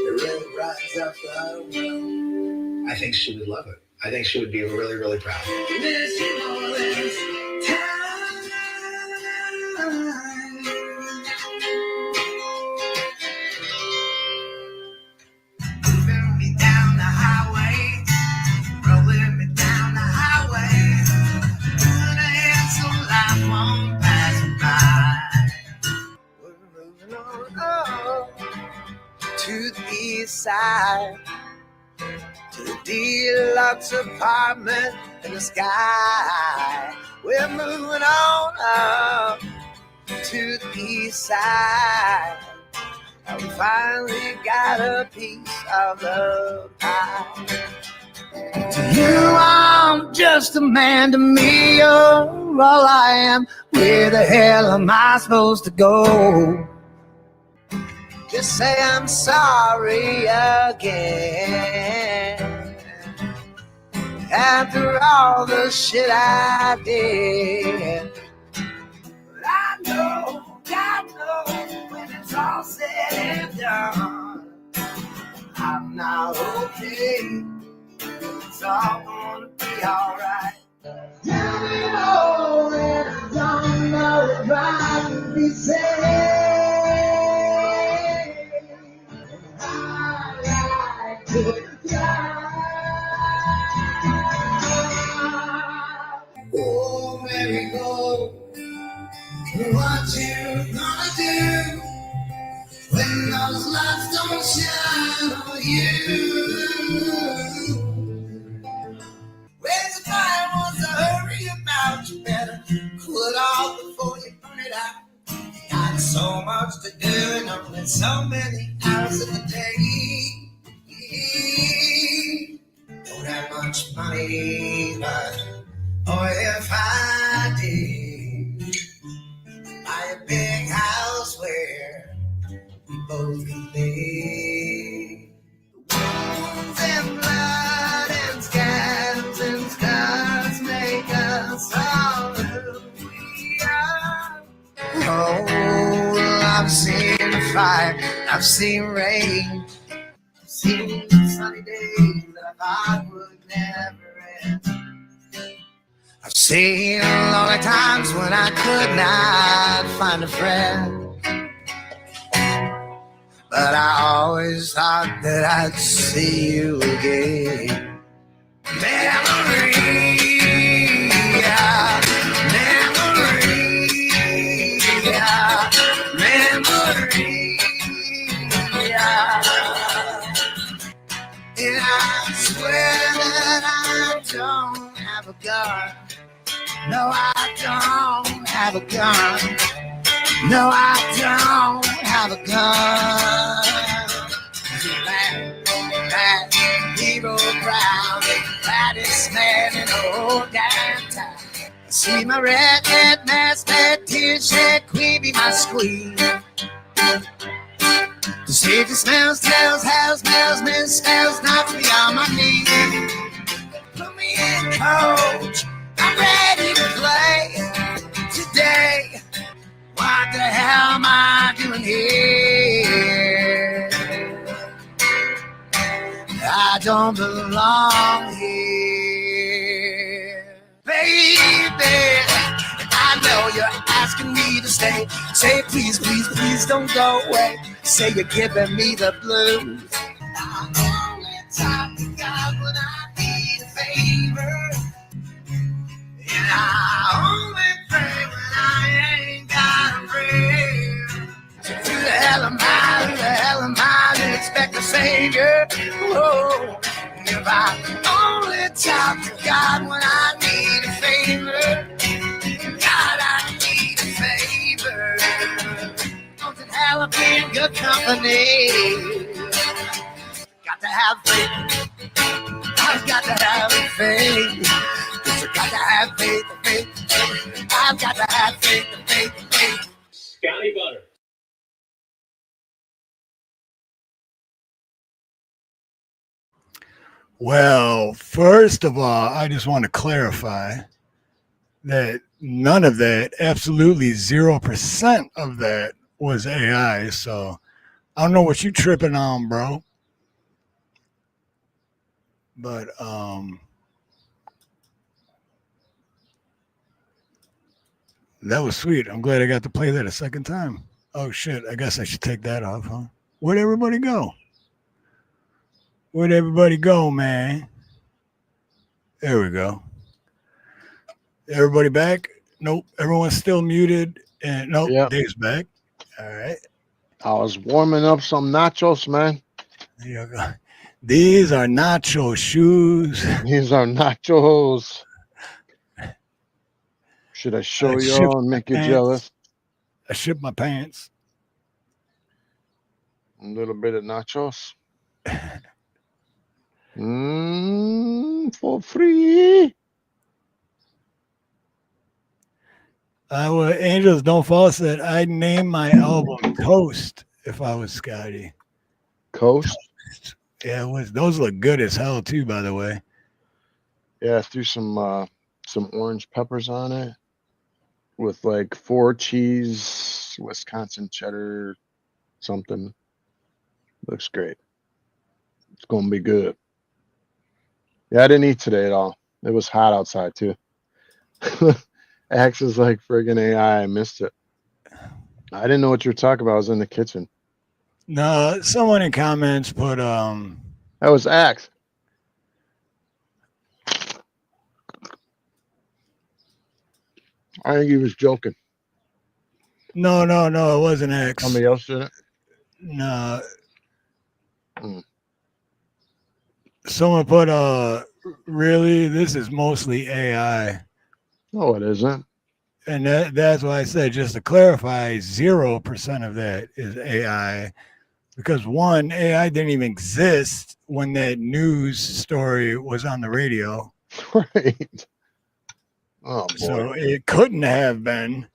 It really brightens up the room. I think she would love it. I think she would be really, really proud. Miss you more than time. Moving me down the highway, rolling me down the highway. Moving ahead so life won't pass me by. We're moving on to the east side, to the deluxe apartment in the sky. We're moving on up to the east side. And we finally got a piece of the pie. To you, I'm just a man. To me, you're all I am. Where the hell am I supposed to go? Just say I'm sorry again. After all the shit I did. But I know, God knows, when it's all said and done, I'm not okay. It's all gonna be alright. Tell me all that I don't know if I can be saved. I like to fly. Oh, Mary, go. What you gonna do when those lights don't shine on you? Where's the fire wants to hurry about? You better cool it off before you burn it out. Got so much to do and only so many hours in the day. Don't have much money, but boy, if I did, buy a big house where we both can live. Wounds and blood and scabs and scars make us all who we are. Oh, I've seen fire, I've seen rain, I've seen sunny days that I thought would never end. I've seen lonely times when I could not find a friend. But I always thought that I'd see you again. Memory, yeah, memory, yeah, memory, yeah. And I swear that I don't have a gun. No, I don't have a gun. No, I don't have a gun. That hero Brown, the baddest man in the whole damn town. I see my red mask, that tears shed, queen be my squeeze. The safety smells, tells, how smells, misspells, knocks me on my knees. Put me in, coach, I'm ready to play today. What the hell am I doing here? I don't belong here. Baby, I know you're asking me to stay. Say please, please, please don't go away. Say you're giving me the blues. I only talk to God when I need a favor. And I only pray when I ain't got a prayer. So who the hell am I? Who the hell am I to expect a savior? Whoa. If I only talk to God when I need a favor. God, I need a favor. Don't it help me in good company? Got to have faith. I've got to have faith. I've got to have faith, faith. I've got to have faith, faith, faith. Scotty Butters. Well, first of all, I just want to clarify that none of that, absolutely 0% of that was AI. So I don't know what you tripping on, bro. But that was sweet. I'm glad I got to play that a second time. Oh shit! I guess I should take that off, huh? Where'd everybody go? Where'd everybody go, man? There we go. Everybody back? Nope. Everyone's still muted. And nope, Yep. Dave's back. All right. I was warming up some nachos, man. There you go. These are nacho shoes. These are nachos. Should I show I y'all and make you pants. jealous? I shipped my pants. A little bit of nachos. For free. Angels Don't Fall said I'd name my album Toast if I was Scotty. Coast? Yeah, those look good as hell too, by the way. Yeah, threw some orange peppers on it with like 4 cheese, Wisconsin cheddar, something. Looks great. It's gonna be good. Yeah, I didn't eat today at all. It was hot outside too. Axe is like friggin' AI. I missed it. I didn't know what you were talking about. I was in the kitchen. No, someone in comments put That was Axe. I think he was joking. No, it wasn't X. Somebody else did it? No. Hmm. Someone put really, this is mostly AI. No, it isn't. And that's why I said, just to clarify, 0% of that is AI. Because one, AI didn't even exist when that news story was on the radio. Right. Oh, boy. So it couldn't have been.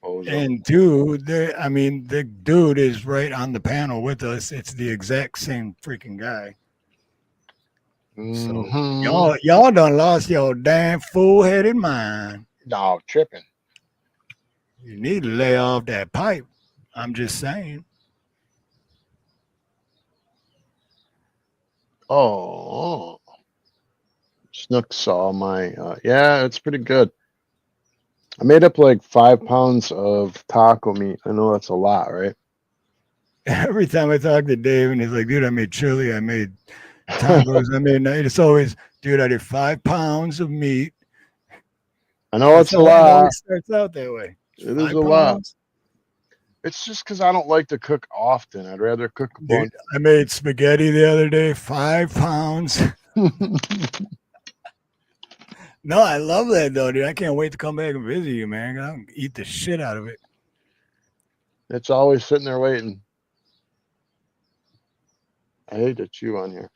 Bozo. And two, the dude is right on the panel with us. It's the exact same freaking guy. So y'all done lost your damn fool-headed mind. No, tripping. You need to lay off that pipe. I'm just saying. Oh. Snook saw my, yeah, it's pretty good. I made up like 5 pounds of taco meat. I know that's a lot, right? Every time I talk to Dave and he's like, dude, I made chili, I made tacos, it's always, dude, I did 5 pounds of meat. I know it's a It lot. always starts out that way. It is a lot. It's just because I don't like to cook often. I'd rather cook a bunch. Dude, I made spaghetti the other day, 5 pounds. No, I love that though, dude. I can't wait to come back and visit you, man. I'll eat the shit out of it. It's always sitting there waiting. I hate to chew on here.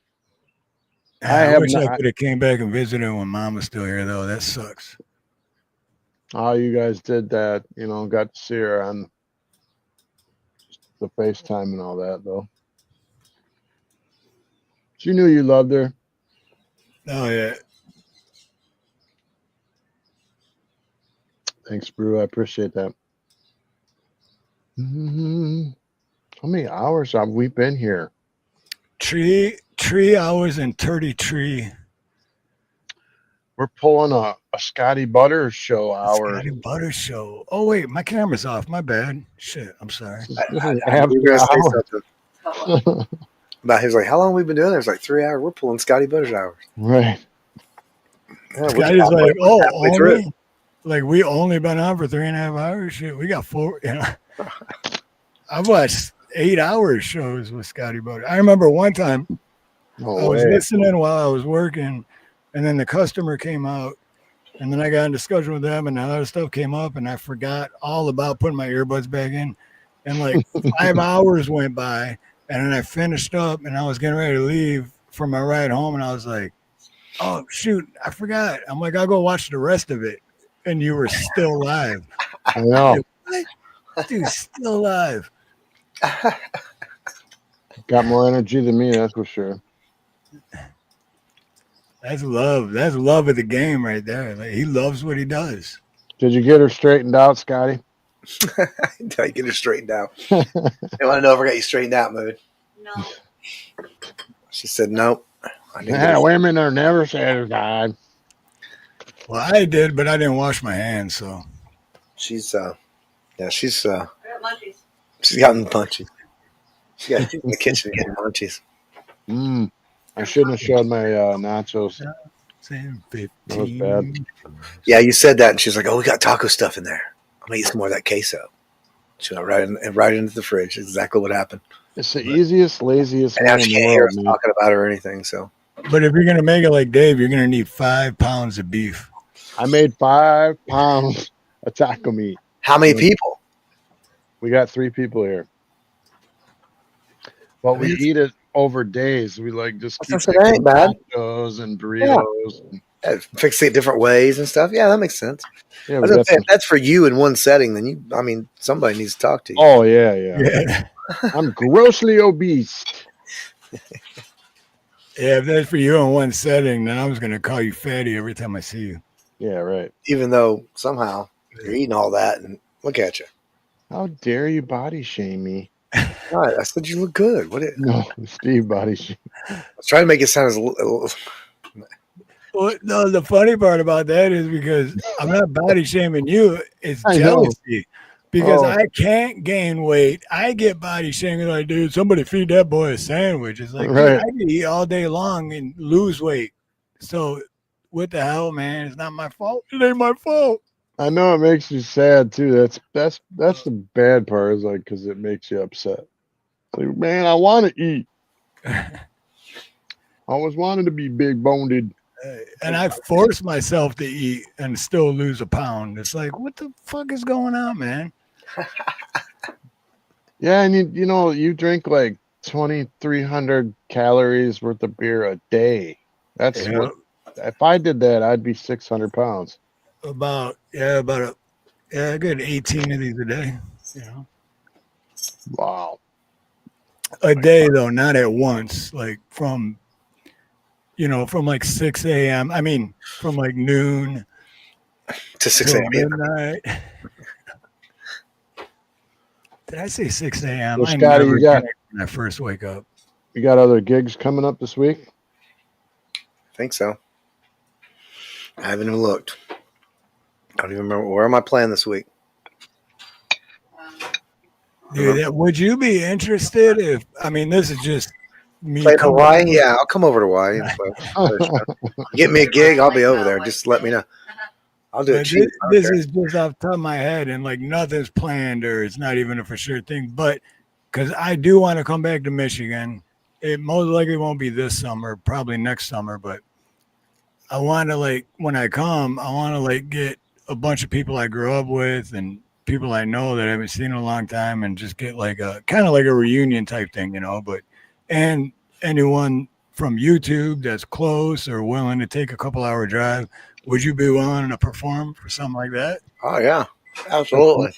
I wish I could have came back and visited when Mom was still here, though. That sucks. Oh, you guys did that. You know, got to see her on the FaceTime and all that, though. She knew you loved her. Oh, yeah. Thanks, Brew. I appreciate that. How many hours have we been here? 3 hours and 33. We're pulling a Scotty Butters show hour. Scotty Butters show. Oh, wait, my camera's off. My bad. Shit, I'm sorry. I was going to say something. About he's like, how long have we been doing this? Like 3 hours. We're pulling Scotty Butters hours. Right. Yeah, Scotty's like, oh, only? Like, we only been on for 3.5 hours? Shit, we got 4. You know, I've watched 8-hour shows with Scotty Butters. I remember one time I was listening while I was working, and then the customer came out, and then I got into schedule with them, and other stuff came up, and I forgot all about putting my earbuds back in. And like 5 hours went by, and then I finished up, and I was getting ready to leave for my ride home, and I was like, oh, shoot, I forgot. I'm like, I'll go watch the rest of it. And you were still live. I know. What? Dude, still alive. Got more energy than me, that's for sure. That's love. That's love of the game right there. Like, he loves what he does. Did you get her straightened out, Scotty? Until you get her straightened out. They want to know if I got you straightened out, Mood. No. She said, nope. I knew women are never satisfied. Well, I did, but I didn't wash my hands, so. she's she's I got munchies. she's gotten punchy. She's in the kitchen getting munchies. I shouldn't have showed my nachos. Same That was bad. 15. Yeah, you said that, and she's like, "Oh, we got taco stuff in there. I'm gonna eat some more of that queso." She went right into the fridge. Exactly what happened. It's the easiest, laziest And now man in she the can't hear world, us man. talking about it or anything. So But if you're going to make it like Dave, you're going to need 5 pounds of beef. I made 5 pounds of taco meat. how many people? We got 3 people here. But we eat it over days. We like just keep That ain't bad. nachos and burritos. Fixing it different ways and stuff. Yeah, that makes sense. Yeah, I we was gonna got say, some- if that's for you in one setting, then somebody needs to talk to you. Oh yeah. Yeah. I'm grossly obese. Yeah, if that's for you in one setting, then I was going to call you fatty every time I see you. Yeah, right. Even though somehow you're eating all that, and look at you. How dare you body shame me? God, I said you look good. What? No, Steve body shame. I was trying to make it sound as Well, no, the funny part about that is because I'm not body shaming you. It's I know. jealousy. Because Oh. I can't gain weight. I get body shaming like, dude, somebody feed that boy a sandwich. It's like, dude, Right. I can eat all day long and lose weight. So what the hell, man? It's not my fault. It ain't my fault. I know it makes you sad too. That's the bad part, is like, because it makes you upset. Like, man, I want to eat. I always wanted to be big boned. And I force myself to eat and still lose a pound. It's like, what the fuck is going on, man? Yeah, and you drink like 2,300 calories worth of beer a day. That's Yeah. if I did that, I'd be 600 pounds. About a good 18 of these a day. You know, Wow. a day though, not at once. Like from like 6 a.m. I mean, from like noon to 6 till a.m. midnight. Did I say 6 a.m.? Well, I Scotty, never you got- connect when I first wake up. You got other gigs coming up this week? I think so. I haven't even looked. I don't even remember. Where am I playing this week? Dude, would you be interested if? I mean, this is just me. Play in coming Hawaii? up- Yeah, I'll come over to Hawaii. And play. Get me a gig, I'll be over there. Just let me know. I'll do it But cheap. this is just off the top of my head, and like nothing's planned, or it's not even a for sure thing. But because I do want to come back to Michigan, it most likely won't be this summer, probably next summer. But I want to when I come, I want to get a bunch of people I grew up with and people I know that I haven't seen in a long time, and just get like a kind of like a reunion type thing, But and anyone from YouTube that's close or willing to take a couple-hour drive. Would you be willing to perform for something like that? Oh, yeah. Absolutely.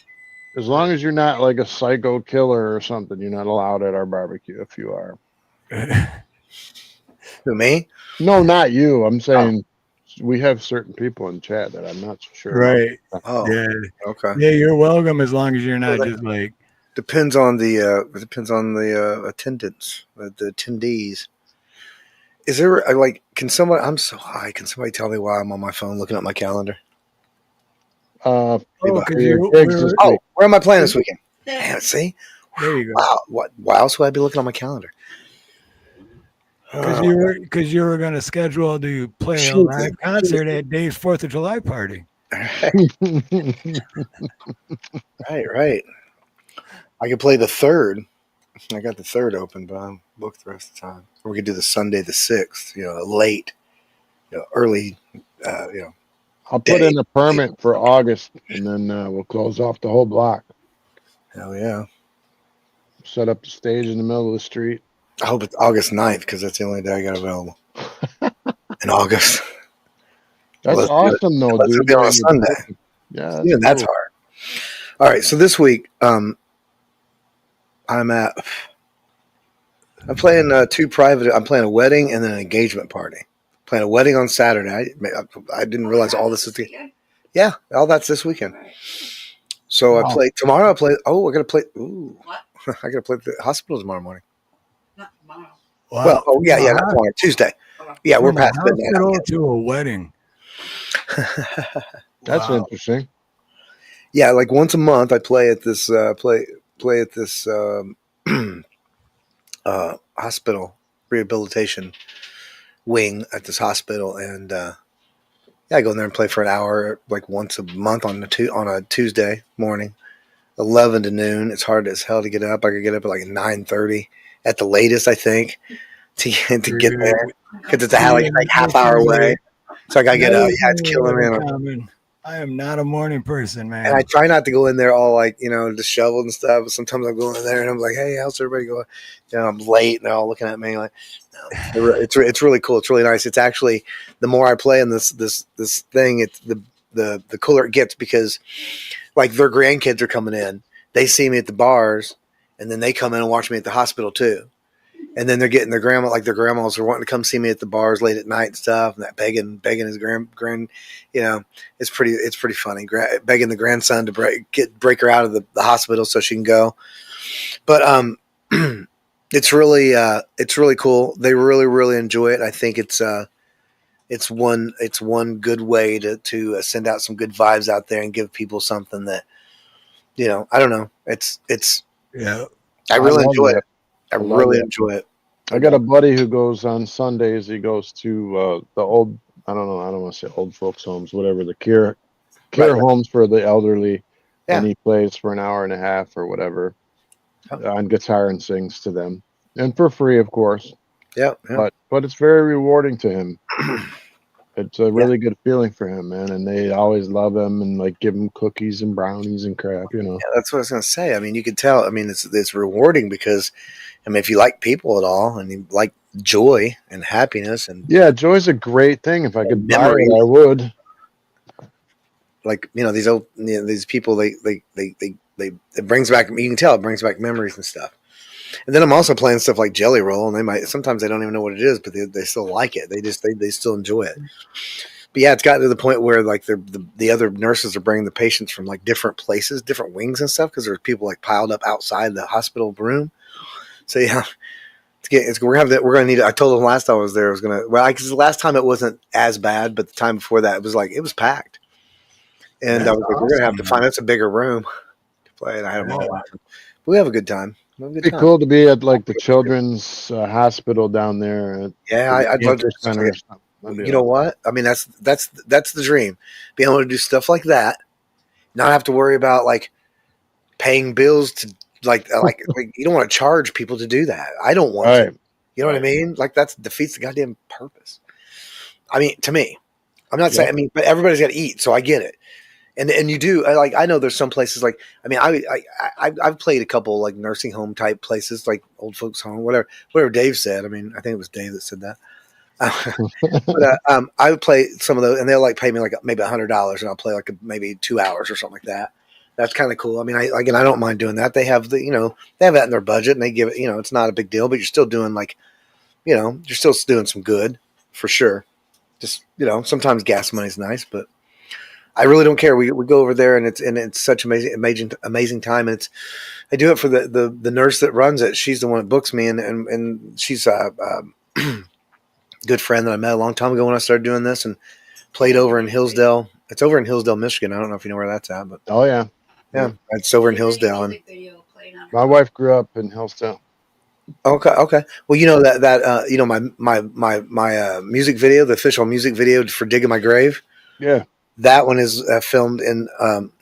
As long as you're not like a psycho killer or something, you're not allowed at our barbecue if you are. Who, me? No, not you. I'm saying we have certain people in chat that I'm not so sure. Right. Oh, Yeah. okay. Yeah, you're welcome as long as you're not just like. Depends on the attendance, the attendees. Is there can somebody? I'm so high. Can somebody tell me why I'm on my phone looking at my calendar? Oh, because where am I playing this weekend? Damn, see? There you go. Wow. Why else would I be looking on my calendar? Because you were going to schedule to play a live concert at Dave's 4th of July party. Right. I could play the 3rd. I got the 3rd open, but I'm booked the rest of the time. Or we could do the Sunday the 6th, late, early, I'll put in a permit for August, and then we'll close off the whole block. Hell yeah. Set up the stage in the middle of the street. I hope it's August 9th, because that's the only day I got available. In August. That's awesome, though, Let's dude. be on a Sunday. Yeah, that's hard. All right, so this week, I'm playing I'm playing a wedding and then an engagement party. Playing a wedding on Saturday. I didn't realize all this is yeah, all that's this weekend. So I play tomorrow. I got to play. Ooh, What? I got to play at the hospital tomorrow morning. Not tomorrow. Wow. Well, not tomorrow. Tuesday. Okay. Yeah, we're From a past midnight. hospital to a wedding. That's Wow. interesting. Yeah, like once a month I play at this play at this hospital rehabilitation wing at this hospital, and yeah, I go in there and play for an hour like once a month on a Tuesday morning, 11 to noon. It's hard as hell to get up. I could get up at like 9:30 at the latest, I think, to get there because it's like half hour away. So I gotta get up. Yeah, it's killing me. I am not a morning person, man. And I try not to go in there all like, disheveled and stuff. But sometimes I'm going in there and I'm like, hey, how's everybody going? I'm late and they're all looking at me like, no. It's really cool. It's really nice. It's actually, the more I play in this thing, it's the cooler it gets, because like their grandkids are coming in. They see me at the bars and then they come in and watch me at the hospital too. And then they're getting their grandmas are wanting to come see me at the bars late at night and stuff, and that begging his grand, it's pretty funny. Begging the grandson to break her out of the hospital so she can go. But it's really cool. They really, really enjoy it. I think it's one good way to send out some good vibes out there and give people something that, I don't know. Yeah. I really enjoy that. it. I really enjoy it. I got a buddy who goes on Sundays. He goes to the old, I don't want to say old folks homes, whatever, the care homes for the elderly. Yeah. And he plays for an hour and a half or whatever on guitar and sings to them, and for free, of course. Yeah. But it's very rewarding to him. It's a really good feeling for him, man. And they always love him and like give him cookies and brownies and crap, Yeah, that's what I was going to say. I mean, you can tell. I mean, it's rewarding because, I mean, if you like people at all and you like joy and happiness and joy's a great thing. If I could buy memories. it, I would. Like, these old, these people, it brings back. You can tell it brings back memories and stuff. And then I'm also playing stuff like Jelly Roll, and sometimes they don't even know what it is, but they still like it. They still enjoy it. But yeah, it's gotten to the point where like the other nurses are bringing the patients from like different places, different wings and stuff, because there's people like piled up outside the hospital room. So yeah, we're gonna need it. I told them last time I was there, because the last time it wasn't as bad, but the time before that it was packed. And That's I was like, we're gonna have to find us a bigger room to play. And I had them all laughing. But we have a good time. It'd be cool to be at like the children's hospital down there. I'd love to. You know what? I mean, that's the dream. Being able to do stuff like that, not have to worry about like paying bills to like you don't want to charge people to do that. I don't want to. You know what I mean? Like that defeats the goddamn purpose. I mean, to me, I'm not saying. I mean, but everybody's got to eat, so I get it. And you do I know there's some places like, I mean, I've played a couple like nursing home type places, like old folks home, whatever Dave said. I mean, I think it was Dave that said that. But I would play some of those, and they'll like pay me like maybe $100, and I'll play like maybe 2 hours or something like that. That's kind of cool. I mean, I don't mind doing that. They have they have that in their budget, and they give it. It's not a big deal, but you're still doing like, you're still doing some good for sure. Just sometimes gas money's nice, but I really don't care. We go over there, and it's such amazing time. And I do it for the nurse that runs it. She's the one that books me, and she's a good friend that I met a long time ago when I started doing this, and played over in Hillsdale. It's over in Hillsdale, Michigan. I don't know if you know where that's at, but yeah, it's over in Hillsdale. And my wife grew up in Hillsdale. Okay. Well, my music video, the official music video for "Digging My Grave." Yeah. That one is filmed in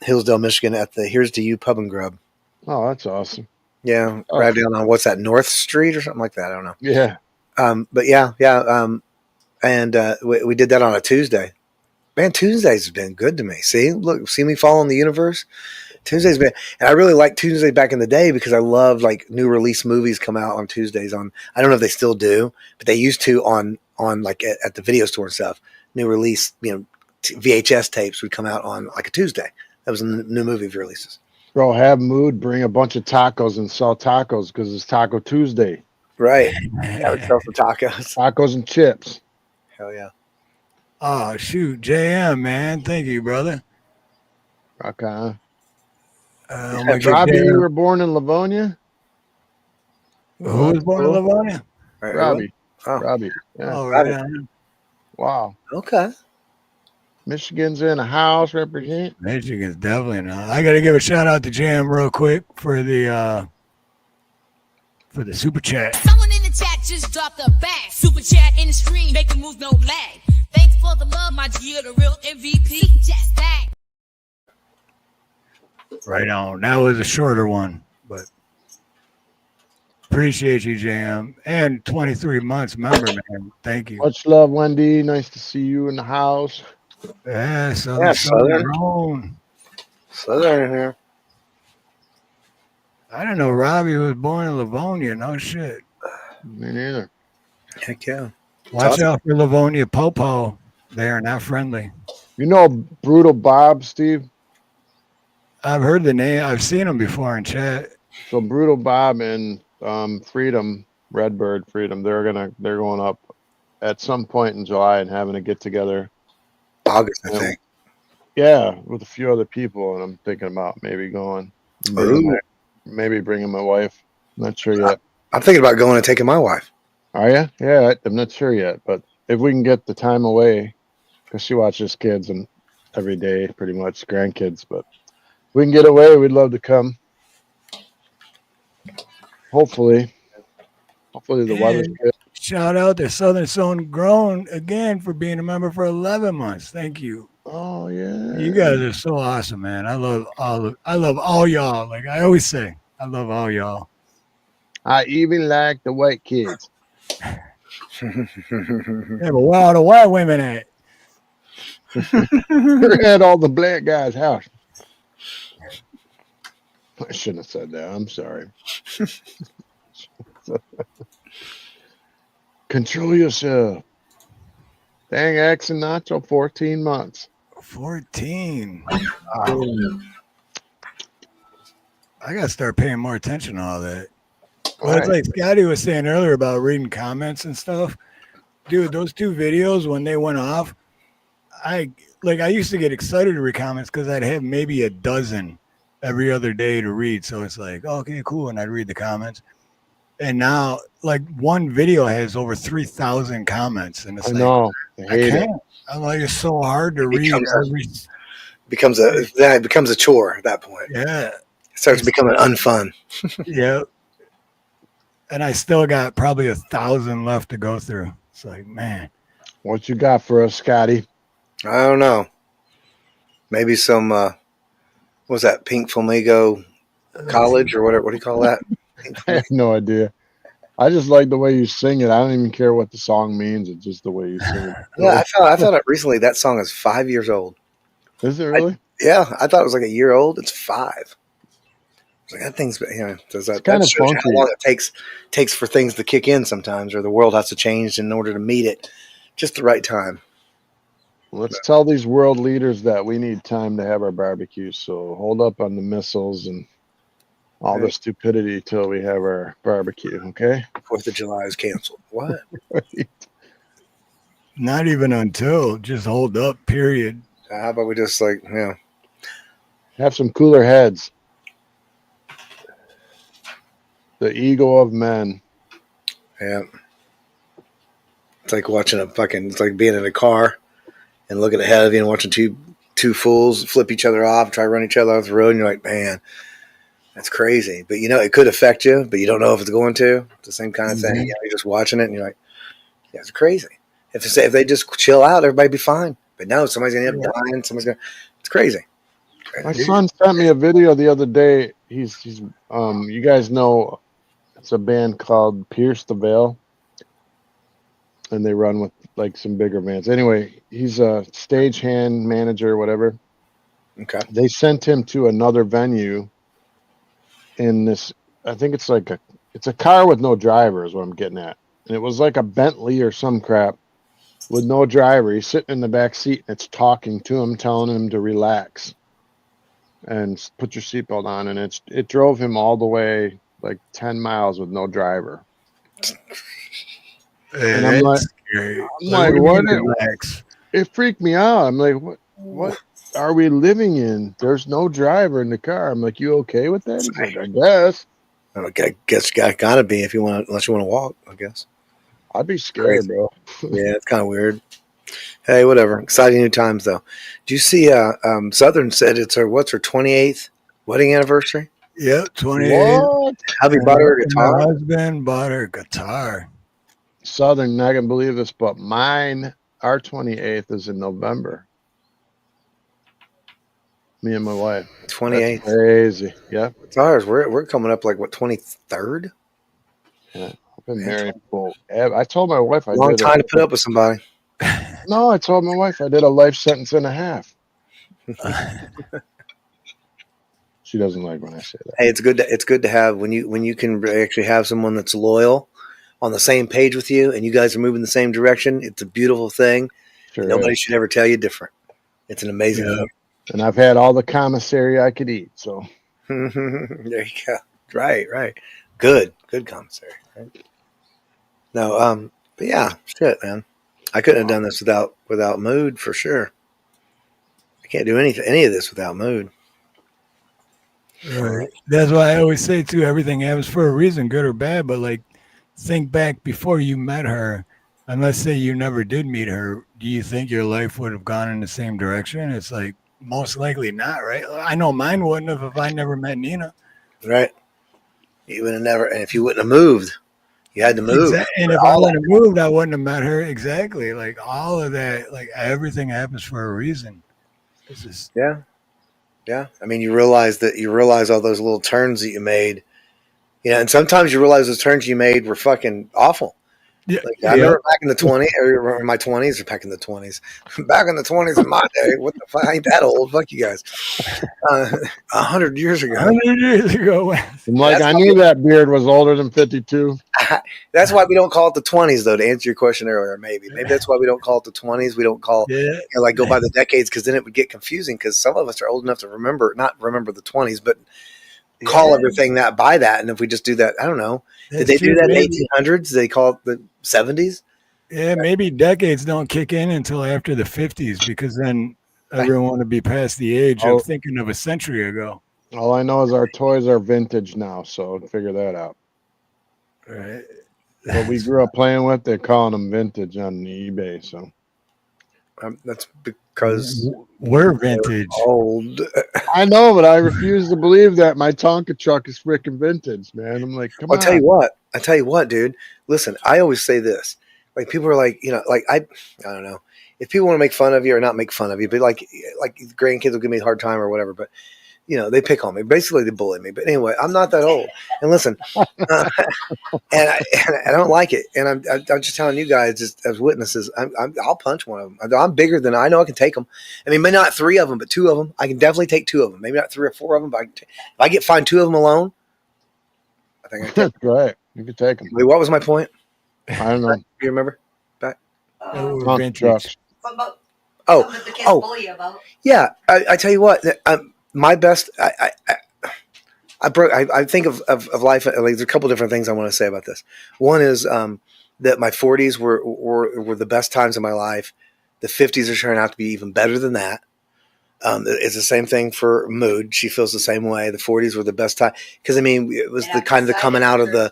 Hillsdale, Michigan at the Here's to You Pub and Grub. Oh, that's awesome. Yeah, right down on what's that, North Street or something like that. I don't know. Yeah. But yeah. And we did that on a Tuesday. Man, Tuesdays have been good to me. See me follow in the universe. Tuesdays been, and I really liked Tuesday back in the day because I loved like new release movies come out on Tuesdays. I don't know if they still do, but they used to on like at the video store and stuff. New release, VHS tapes would come out on like a Tuesday. That was the new movie releases. Bro, have mood, bring a bunch of tacos and sell tacos because it's Taco Tuesday. Right. I would sell some tacos. Tacos and chips. Hell yeah. Oh, shoot. JM, man. Thank you, brother. Okay. Robbie, you were born in Livonia? Who was born in Livonia? Right, Robbie. Oh. Robbie. Yeah. Oh, right on. Wow. Okay. Michigan's in a house represent. Michigan's definitely not. I got to give a shout out to Jam real quick for the super chat. Someone in the chat just dropped a bag. Super chat in the stream, make the moves no lag. Thanks for the love, my G, the real MVP. Just that. Right on. That was a shorter one, but appreciate you, Jam. And 23 months member, man. Thank you. Much love, Wendy. Nice to see you in the house. Yeah, Southern. Southern. Southern in here. I didn't know Robbie was born in Livonia. No shit. Me neither. Heck yeah. Watch out for Livonia Popo. They are not friendly. You know Brutal Bob, Steve? I've heard the name. I've seen him before in chat. So Brutal Bob and Freedom, Redbird Freedom, they're going up at some point in July and having a get together. August, I think. Yeah, with a few other people, and I'm thinking about maybe going. Maybe bringing my wife. Not sure yet. I'm thinking about going and taking my wife. Are you? Yeah, I'm not sure yet, but if we can get the time away, because she watches kids and every day, pretty much grandkids, but if we can get away, we'd love to come. Hopefully the weather's good. Shout out to Southern Zone Grown again for being a member for 11 months. Thank you. Oh yeah, you guys are so awesome, man. I love all y'all. Like I always say, I love all y'all. I even like the white kids. Yeah, but where are the white women at? They're at all the black guys' house. I shouldn't have said that. I'm sorry. Control yourself. Dang, X and Nacho, 14 months. 14. Wow. I got to start paying more attention to all that. Well, it's like Scotty was saying earlier about reading comments and stuff. Dude, those two videos, when they went off, I used to get excited to read comments because I'd have maybe a dozen every other day to read. So it's like, okay, cool. And I'd read the comments. And now, like, one video has over 3,000 comments. And it's I can't. I'm like, it's so hard to read. It becomes a chore at that point. Yeah. It starts becoming unfun. Yeah. And I still got probably 1,000 left to go through. It's like, man. What you got for us, Scotty? I don't know. Maybe some, what was that, Pink Flamingo College or whatever? What do you call that? I have no idea. I just like the way you sing it. I don't even care what the song means. It's just the way you sing it. Yeah, I found out recently that song is 5 years old. Is it really? I thought it was like a year old. It's 5. It's like that thing's, does that kind of shows you funky. how long it takes for things to kick in sometimes, or the world has to change in order to meet it just the right time. Let's tell these world leaders that we need time to have our barbecue. So hold up on the missiles and all the stupidity till we have our barbecue, okay? 4th of July is canceled. What? Not even until, just hold up, period. How about we just have some cooler heads. The ego of men. Yeah. It's like watching it's like being in a car and looking ahead of you and watching two fools flip each other off, try to run each other off the road, and you're like, man, that's crazy. But it could affect you, but you don't know if it's going to. It's the same kind of thing. You're just watching it and you're like, yeah, it's crazy. If they just chill out, everybody'd be fine. But no, somebody's gonna end up dying, it's crazy. My son sent me a video the other day. He's you guys know it's a band called Pierce the Veil. And they run with like some bigger bands. Anyway, he's a stagehand manager, whatever. Okay. They sent him to another venue in this, I think it's it's a car with no driver is what I'm getting at. And it was like a Bentley or some crap with no driver. He's sitting in the back seat and it's talking to him, telling him to relax and put your seatbelt on. And it drove him all the way like 10 miles with no driver. And I'm like, what? It freaked me out. I'm like, what are we living in? There's no driver in the car. I'm like, you okay with that? He's like, I guess. I guess gotta be unless you want to walk, I guess. I'd be scared, bro. Yeah, it's kind of weird. Hey, whatever. Exciting new times, though. Do you see? Southern said it's her 28th wedding anniversary. Yep, 28. What? Hubby bought her a And her guitar. husband bought her a guitar. Southern, I can believe this, but our 28th is in November. Me and my wife. 28th. That's crazy. Yeah. Guitars. We're coming up like what 23rd. Yeah. I've been married for. I told my wife I Long did time to put up with somebody. No, I told my wife I did a life sentence and a half. She doesn't like when I say that. Hey, it's good to have when you can actually have someone that's loyal, on the same page with you, and you guys are moving the same direction. It's a beautiful thing. Sure Nobody is. should ever tell you different. It's an amazing thing. And I've had all the commissary I could eat. So there you go. Right. Good commissary. Right? No, but yeah, shit, man. I couldn't have done this without mood for sure. I can't do any of this without mood. Right. That's why I always say too, everything happens for a reason, good or bad. But like, think back before you met her. And let's say you never did meet her. Do you think your life would have gone in the same direction? It's like most likely not, right? I know mine wouldn't have if I never met Nina. Right. You would have never, and if you wouldn't have moved, you had to move. And if I wouldn't have moved, I wouldn't have met her. Exactly. Like all of that, like everything happens for a reason. This is Yeah. I mean, you realize all those little turns that you made, and sometimes you realize those turns you made were fucking awful. Yeah. Like, I remember back in the 20s, or in my 20s, or back in the 20s, back in the 20s in my day. What the fuck? I ain't that old. Fuck you guys. 100 years ago. 100 years ago. I'm like, I knew that beard was older than 52. That's why we don't call it the 20s, though. To answer your question earlier, maybe that's why we don't call it the 20s. We don't call go by the decades, because then it would get confusing. Because some of us are old enough to not remember the 20s, but call everything by that. And if we just do that, I don't know. Did they do that in the 1800s? Did they call it the 70s? Yeah, maybe decades don't kick in until after the 50s, because then everyone would be past the age of thinking of a century ago. All I know is our toys are vintage now, so figure that out. Right. What we grew up playing with, they're calling them vintage on eBay. So that's because we're vintage. Old. I know, but I refuse to believe that my Tonka truck is freaking vintage, man. I'm like, come on. I tell you what, dude. Listen, I always say this. Like, people are like, like I don't know if people want to make fun of you or not make fun of you, but like grandkids will give me a hard time or whatever. But they pick on me. Basically, they bully me. But anyway, I'm not that old. And listen, and I don't like it. And I'm just telling you guys, just as witnesses, I'll punch one of them. I'm bigger than I know I can take them. I mean, maybe not 3 of them, but 2 of them. I can definitely take 2 of them. Maybe not 3 or 4 of them, but if I get fined 2 of them alone, I think I can take them. Right. You can take them. Wait, what was my point? I don't know. You remember? Back. Trucks. What about Oh, something that the kids bully you about? Yeah, I tell you what, my best. I think of life. Like, there's a couple different things I want to say about this. One is that my 40s were the best times of my life. The 50s are turning out to be even better than that. It's the same thing for mood. She feels the same way. The 40s were the best time because it was the kind of coming out of the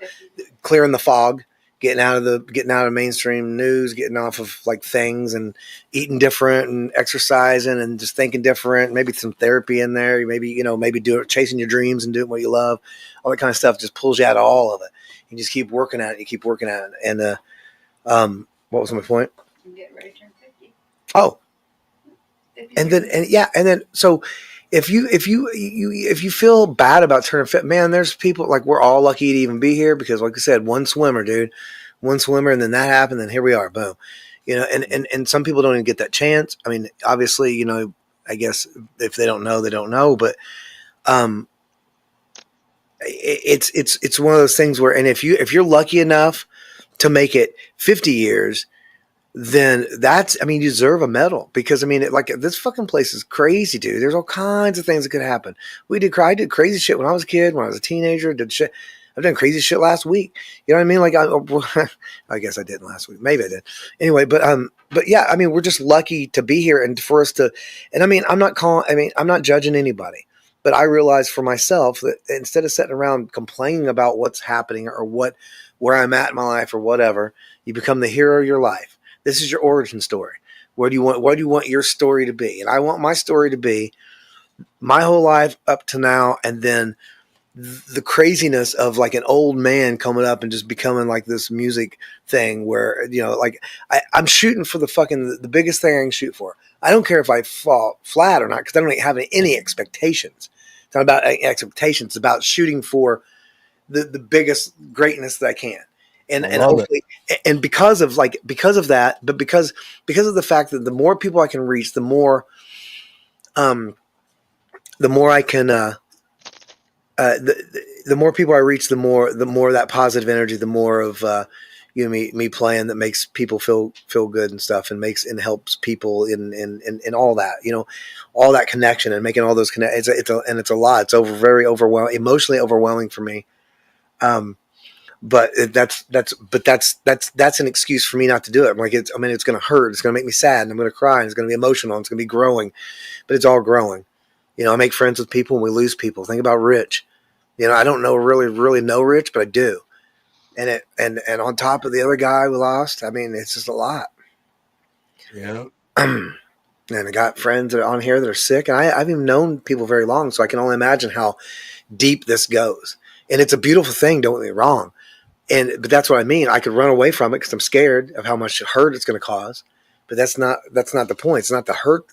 clearing the fog. Getting out of mainstream news, getting off of like things and eating different and exercising and just thinking different, maybe some therapy in there, maybe chasing your dreams and doing what you love, all that kind of stuff just pulls you out of all of it. You just keep working at it. And what was my point? I'm getting ready to turn 50. Oh, and then so if you feel bad about turning fit, man, there's people like, we're all lucky to even be here because, like I said, one swimmer, and then that happened, and here we are, boom. And some people don't even get that chance. I mean, obviously, I guess if they don't know, they don't know, but it's one of those things where, and if you're lucky enough to make it 50 years, then you deserve a medal because this fucking place is crazy, dude. There's all kinds of things that could happen. I did crazy shit when I was a kid, when I was a teenager, did shit. I've done crazy shit last week. You know what I mean? Like I guess I didn't last week. Maybe I did. Anyway, but yeah, we're just lucky to be here and for us to, and I'm not judging anybody, but I realize for myself that instead of sitting around complaining about what's happening or where I'm at in my life or whatever, you become the hero of your life. This is your origin story. What do you want your story to be? And I want my story to be my whole life up to now, and then the craziness of like an old man coming up and just becoming like this music thing where, like I'm shooting for the biggest thing I can shoot for. I don't care if I fall flat or not, because I don't have any expectations. It's not about expectations. It's about shooting for the biggest greatness that I can. And hopefully, and because of that, but because of the fact that the more people I can reach, the more I can, the more people I reach, the more that positive energy, the more of me playing that makes people feel good and stuff, and helps people in all that, all that connection and making all those connections. It's a lot. It's very overwhelming, emotionally overwhelming for me. But that's an excuse for me not to do it. I'm like, it's going to hurt. It's going to make me sad, and I'm going to cry, and it's going to be emotional, and it's going to be growing, but it's all growing. I make friends with people and we lose people. Think about Rich. I don't really know Rich, but I do. And and on top of the other guy we lost, I mean, it's just a lot. Yeah. And I got friends that are on here that are sick, and I've even known people very long, so I can only imagine how deep this goes. And it's a beautiful thing, don't get me wrong. But that's what I mean. I could run away from it because I'm scared of how much hurt it's going to cause. But that's not the point. It's not the hurt.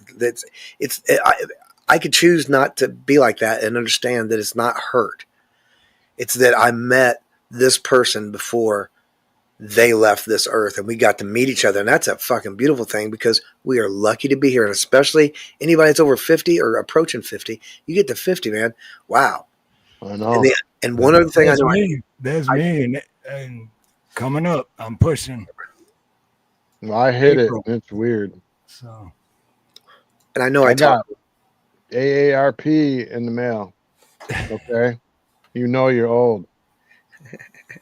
I could choose not to be like that and understand that it's not hurt. It's that I met this person before they left this earth, and we got to meet each other. And that's a fucking beautiful thing, because we are lucky to be here. And especially anybody that's over 50 or approaching 50, you get to 50, man. Wow. I know. And one other thing that's me. And coming up, I'm pushing. I hit April. It. It's weird. So, and I know I got AARP in the mail. Okay, you're old.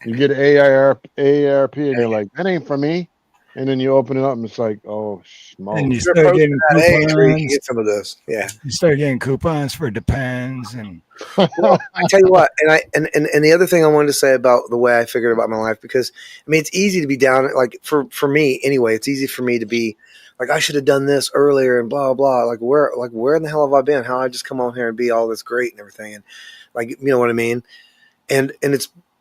You get AARP, and you're like, that ain't for me. And then you open it up, and it's like, oh, smoke. And you start getting coupons. You can get some of those. Yeah, you start getting coupons for Depends, and well, I tell you what, and the other thing I wanted to say about the way I figured about my life, because I mean, it's easy to be down. Like for me anyway, it's easy for me to be like, I should have done this earlier and blah blah. Like where in the hell have I been? How I just come on here and be all this great and everything, and like, you know what I mean? And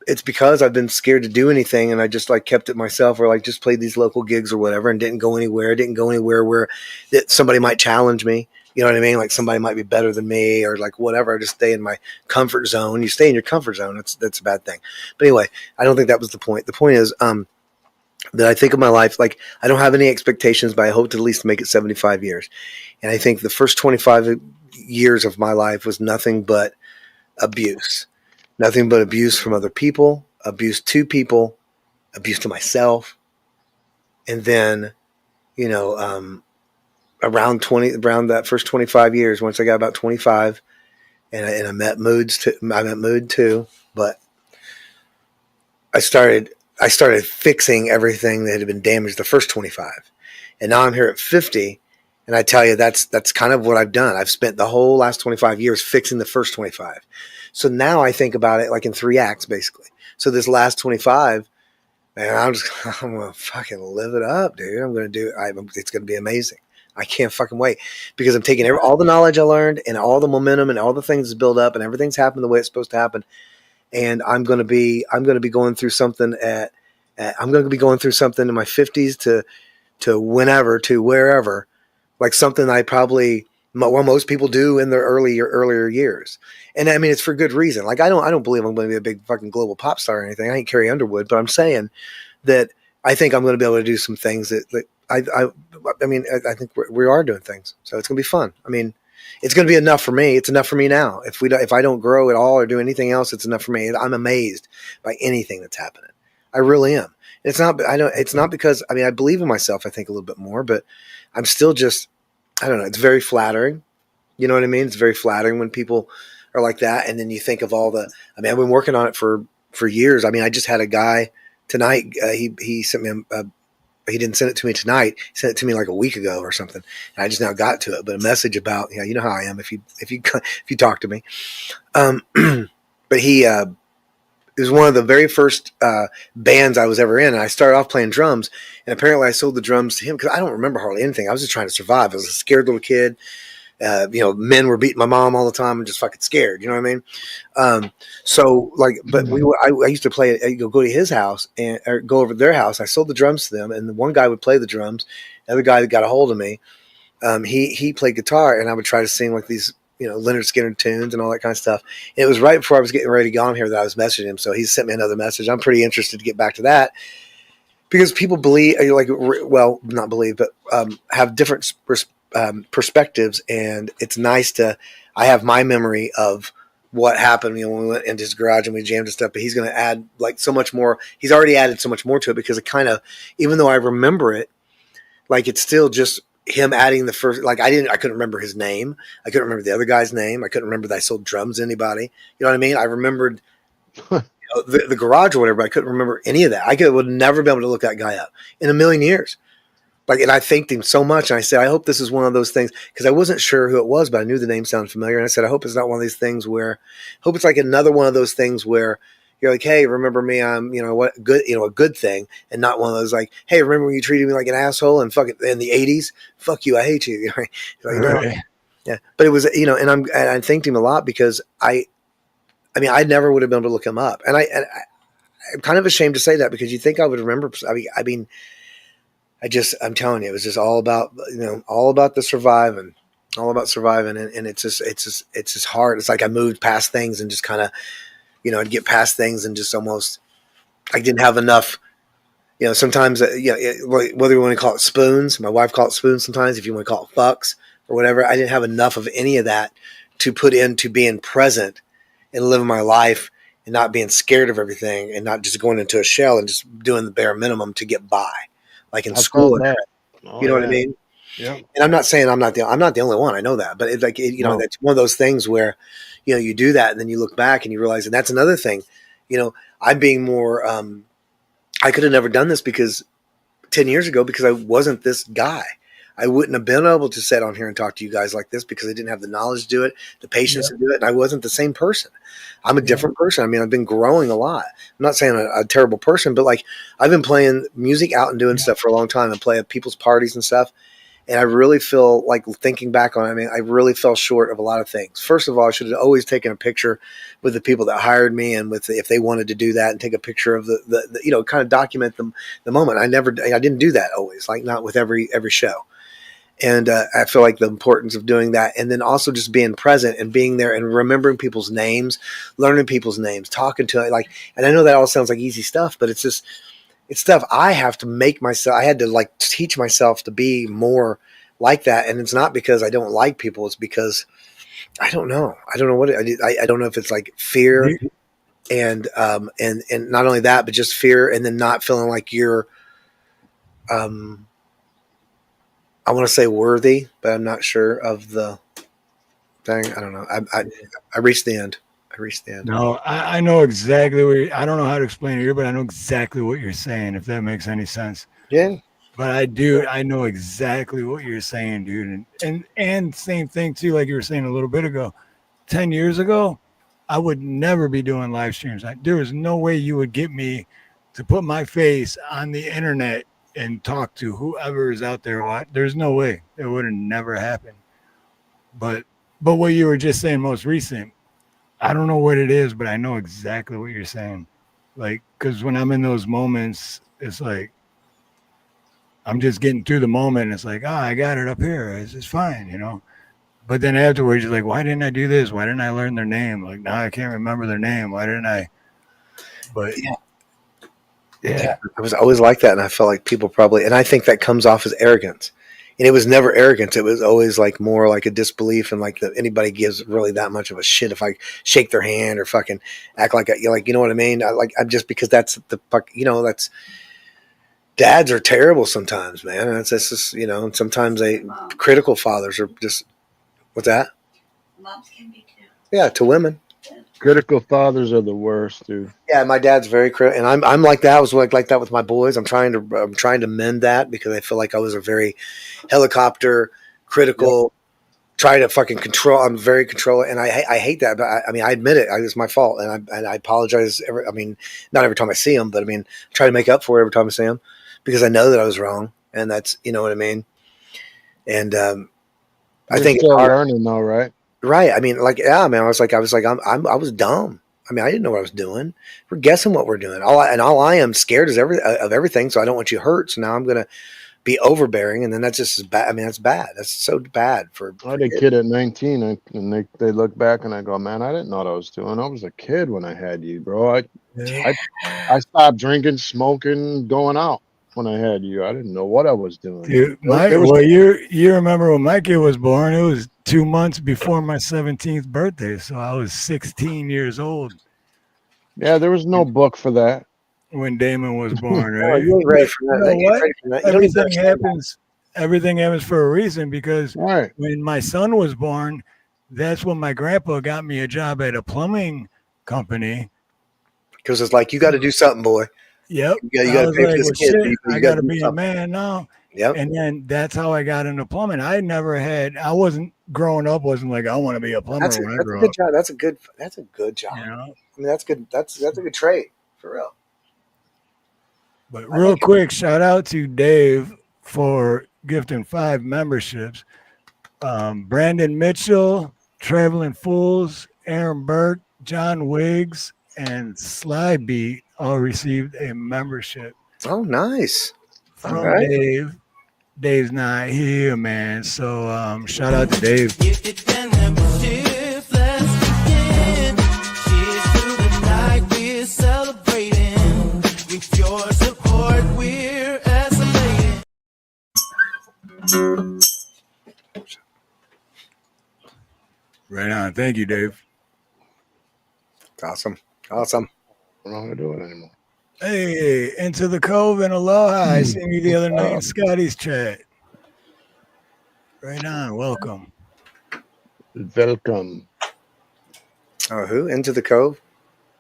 it's because I've been scared to do anything, and I just like kept it myself, or like just played these local gigs or whatever, and didn't go anywhere where that somebody might challenge me. You know what I mean? Like somebody might be better than me, or like whatever. I just stay in my comfort zone. You stay in your comfort zone. That's a bad thing. But anyway, I don't think that was the point. The point is that I think of my life like I don't have any expectations, but I hope to at least make it 75 years. And I think the first 25 years of my life was nothing but abuse. Nothing but abuse from other people, abuse to people, abuse to myself. And then, around that first 25 years, once I got about 25, and I met Mood too, but I started fixing everything that had been damaged the first 25. And now I'm here at 50, and I tell you, that's kind of what I've done. I've spent the whole last 25 years fixing the first 25. So now I think about it like in 3 acts, basically. So this last 25, man, I'm going to fucking live it up, dude. I'm going to do it. It's going to be amazing. I can't fucking wait, because I'm taking all the knowledge I learned and all the momentum and all the things that's built up, and everything's happened the way it's supposed to happen. And I'm going to be going through something I'm going to be going through something in my 50s to wherever, like something most people do in their earlier years. And I mean, it's for good reason. Like, I don't believe I'm going to be a big fucking global pop star or anything. I ain't Carrie Underwood, but I'm saying that I think I'm going to be able to do some things that I think we are doing things. So it's going to be fun. I mean, it's going to be enough for me. It's enough for me now. If I don't grow at all or do anything else, it's enough for me. I'm amazed by anything that's happening. I really am. It's not because, I mean, I believe in myself, I think, a little bit more, but I'm still just, I don't know. It's very flattering. You know what I mean? It's very flattering when people are like that. And then you think of I've been working on it for years. I mean, I just had a guy tonight. He sent me he didn't send it to me tonight. He sent it to me like a week ago or something. And I just now got to it, but a message about, you know how I am if you talk to me. But he it was one of the very first bands I was ever in. And I started off playing drums, and apparently I sold the drums to him because I don't remember hardly anything. I was just trying to survive. I was a scared little kid. Men were beating my mom all the time and just fucking scared. You know what I mean? But I used to play, go to his house or go over to their house. I sold the drums to them, and the one guy would play the drums. The other guy that got a hold of me, he played guitar, and I would try to sing like these, Leonard Skinner tunes and all that kind of stuff. And it was right before I was getting ready to go on here that I was messaging him. So he sent me another message. I'm pretty interested to get back to that because people believe, not believe, but have different perspectives. And it's nice I have my memory of what happened, when we went into his garage and we jammed and stuff, but he's going to add like so much more. He's already added so much more to it because it kind of, even though I remember it, like it's still just him adding the first, like I couldn't remember his name. I couldn't remember the other guy's name. I couldn't remember that I sold drums to anybody. You know what I mean? I remembered the garage or whatever, but I couldn't remember any of that. I would never be able to look that guy up in a million years. And I thanked him so much. And I said, I hope this is one of those things, because I wasn't sure who it was, but I knew the name sounded familiar. And I said, I hope it's not one of these things where, hope it's like another one of those things where you're like, hey, remember me? I'm, what good, a good thing, and not one of those like, hey, remember when you treated me like an asshole and fucking in the 80s? Fuck you, I hate you. Right? Right. Yeah, but it was, and I thanked him a lot because I I never would have been able to look him up, and I'm kind of ashamed to say that because you think I would remember. I'm telling you, it was just all about all about the surviving, and it's just hard. It's like I moved past things and just kind of. I'd get past things and just almost, I didn't have enough, sometimes, whether you want to call it spoons, my wife calls it spoons sometimes, if you want to call it fucks or whatever, I didn't have enough of any of that to put into being present and living my life and not being scared of everything and not just going into a shell and just doing the bare minimum to get by, like in school. What I mean? Yeah. And I'm not saying I'm not the only one. I know that, but it's like, that's one of those things where, you do that and then you look back and you realize, and that's another thing, I'm being more, I could have never done this because 10 years ago, because I wasn't this guy. I wouldn't have been able to sit on here and talk to you guys like this because I didn't have the knowledge to do it, the patience to do it. And I wasn't the same person. I'm a different person. I've been growing a lot. I'm not saying I'm a terrible person, but like I've been playing music out and doing stuff for a long time and play at people's parties and stuff. And I really feel like thinking back on it, I really fell short of a lot of things. First of all, I should have always taken a picture with the people that hired me and if they wanted to do that and take a picture of the kind of document the moment. I didn't do that always, like not with every show. And I feel like the importance of doing that. And then also just being present and being there and remembering people's names, learning people's names, talking to it. And I know that all sounds like easy stuff, but it's stuff I have to make myself. I had to teach myself to be more like that. And it's not because I don't like people. It's because I don't know. I don't know what I don't know if it's like fear and not only that, but just fear. And then not feeling like you're, I want to say worthy, but I'm not sure of the thing. I don't know. I reached the end. No, I know exactly I don't know how to explain it here, but I know exactly what you're saying, if that makes any sense. Yeah. But I know exactly what you're saying, dude. And same thing too, like you were saying a little bit ago. 10 years ago, I would never be doing live streams. There was no way you would get me to put my face on the internet and talk to whoever is out there. There's no way. It would have never happened. But what you were just saying most recent, I don't know what it is, but I know exactly what you're saying. Like, because when I'm in those moments, it's like I'm just getting through the moment. And it's like, I got it up here. It's fine, But then afterwards, you're like, why didn't I do this? Why didn't I learn their name? Like, now I can't remember their name. Why didn't I? But yeah. I was always like that. And I felt like people probably, and I think that comes off as arrogance. And it was never arrogance. It was always like more like a disbelief and like that anybody gives really that much of a shit if I shake their hand or fucking act like you know what I mean? I'm just because that's the fuck, that's dads are terrible sometimes, man. And it's just, and sometimes critical fathers are just, what's that? Moms can be too. Yeah, to women. Critical fathers are the worst, dude. Yeah, my dad's very critical, and I'm like that. I was like that with my boys. I'm trying to mend that because I feel like I was a very helicopter, critical, try to fucking control. I'm very controlling, and I hate that. But I mean, I admit it. It's my fault, and I apologize. Not every time I see him, but I mean, try to make up for it every time I see him because I know that I was wrong, and that's you know what I mean. And I think still learning though, right? Right. I mean, like, yeah, man. I was like, I was dumb. I mean, I didn't know what I was doing. We're guessing what we're doing. All I am scared is of everything. So I don't want you hurt. So now I'm gonna be overbearing, and then that's just as bad. I mean, that's bad. That's so bad for. I had a kid at 19, and they look back and I go, man, I didn't know what I was doing. I was a kid when I had you, bro. I stopped drinking, smoking, going out when I had you. I didn't know what I was doing. Dude, you remember when my kid was born? It was 2 months before my 17th birthday, so I was 16 years old. Yeah, there was no book for that. When Damon was born, right? You ain't ready for that. You know what? Everything happens for a reason because when my son was born, that's when my grandpa got me a job at a plumbing company. Because it's like, you got to do something, boy. Yep. You got to pay for this kid. I got to be a man now. Yep. And then that's how I got into plumbing. I wasn't growing up, wasn't like, I want to be a plumber when I grow up. Job. That's a good job. You know? I mean, that's good. That's a good trade for real. But real quick, shout out to Dave for gifting 5 memberships. Brandon Mitchell, Traveling Fools, Aaron Burke, John Wiggs, and Slybeat all received a membership. Oh, nice. From Dave. Dave's not here, man. So shout out to Dave. Right on. Thank you, Dave. Awesome. I don't know how to do it anymore. Hey, Into the Cove and Aloha. I seen you the other night in Scotty's chat. Right on. Welcome. Welcome. Oh, who? Into the Cove?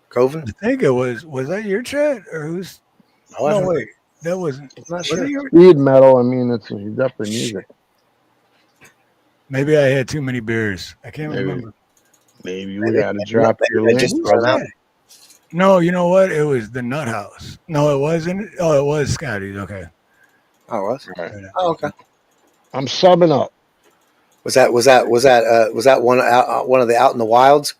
Coven? I think it was that your chat or who's? No, wait. That wasn't. I'm not sure. Speed metal. I mean, he's up for music. Maybe I had too many beers. I can't remember. Maybe we got to drop your link. No, you know what? It was the Nut House. No, it wasn't. Oh, it was Scotty's. Okay. Oh, it was? Right. Oh, okay. I'm subbing up. Was that one of the Out in the Wilds?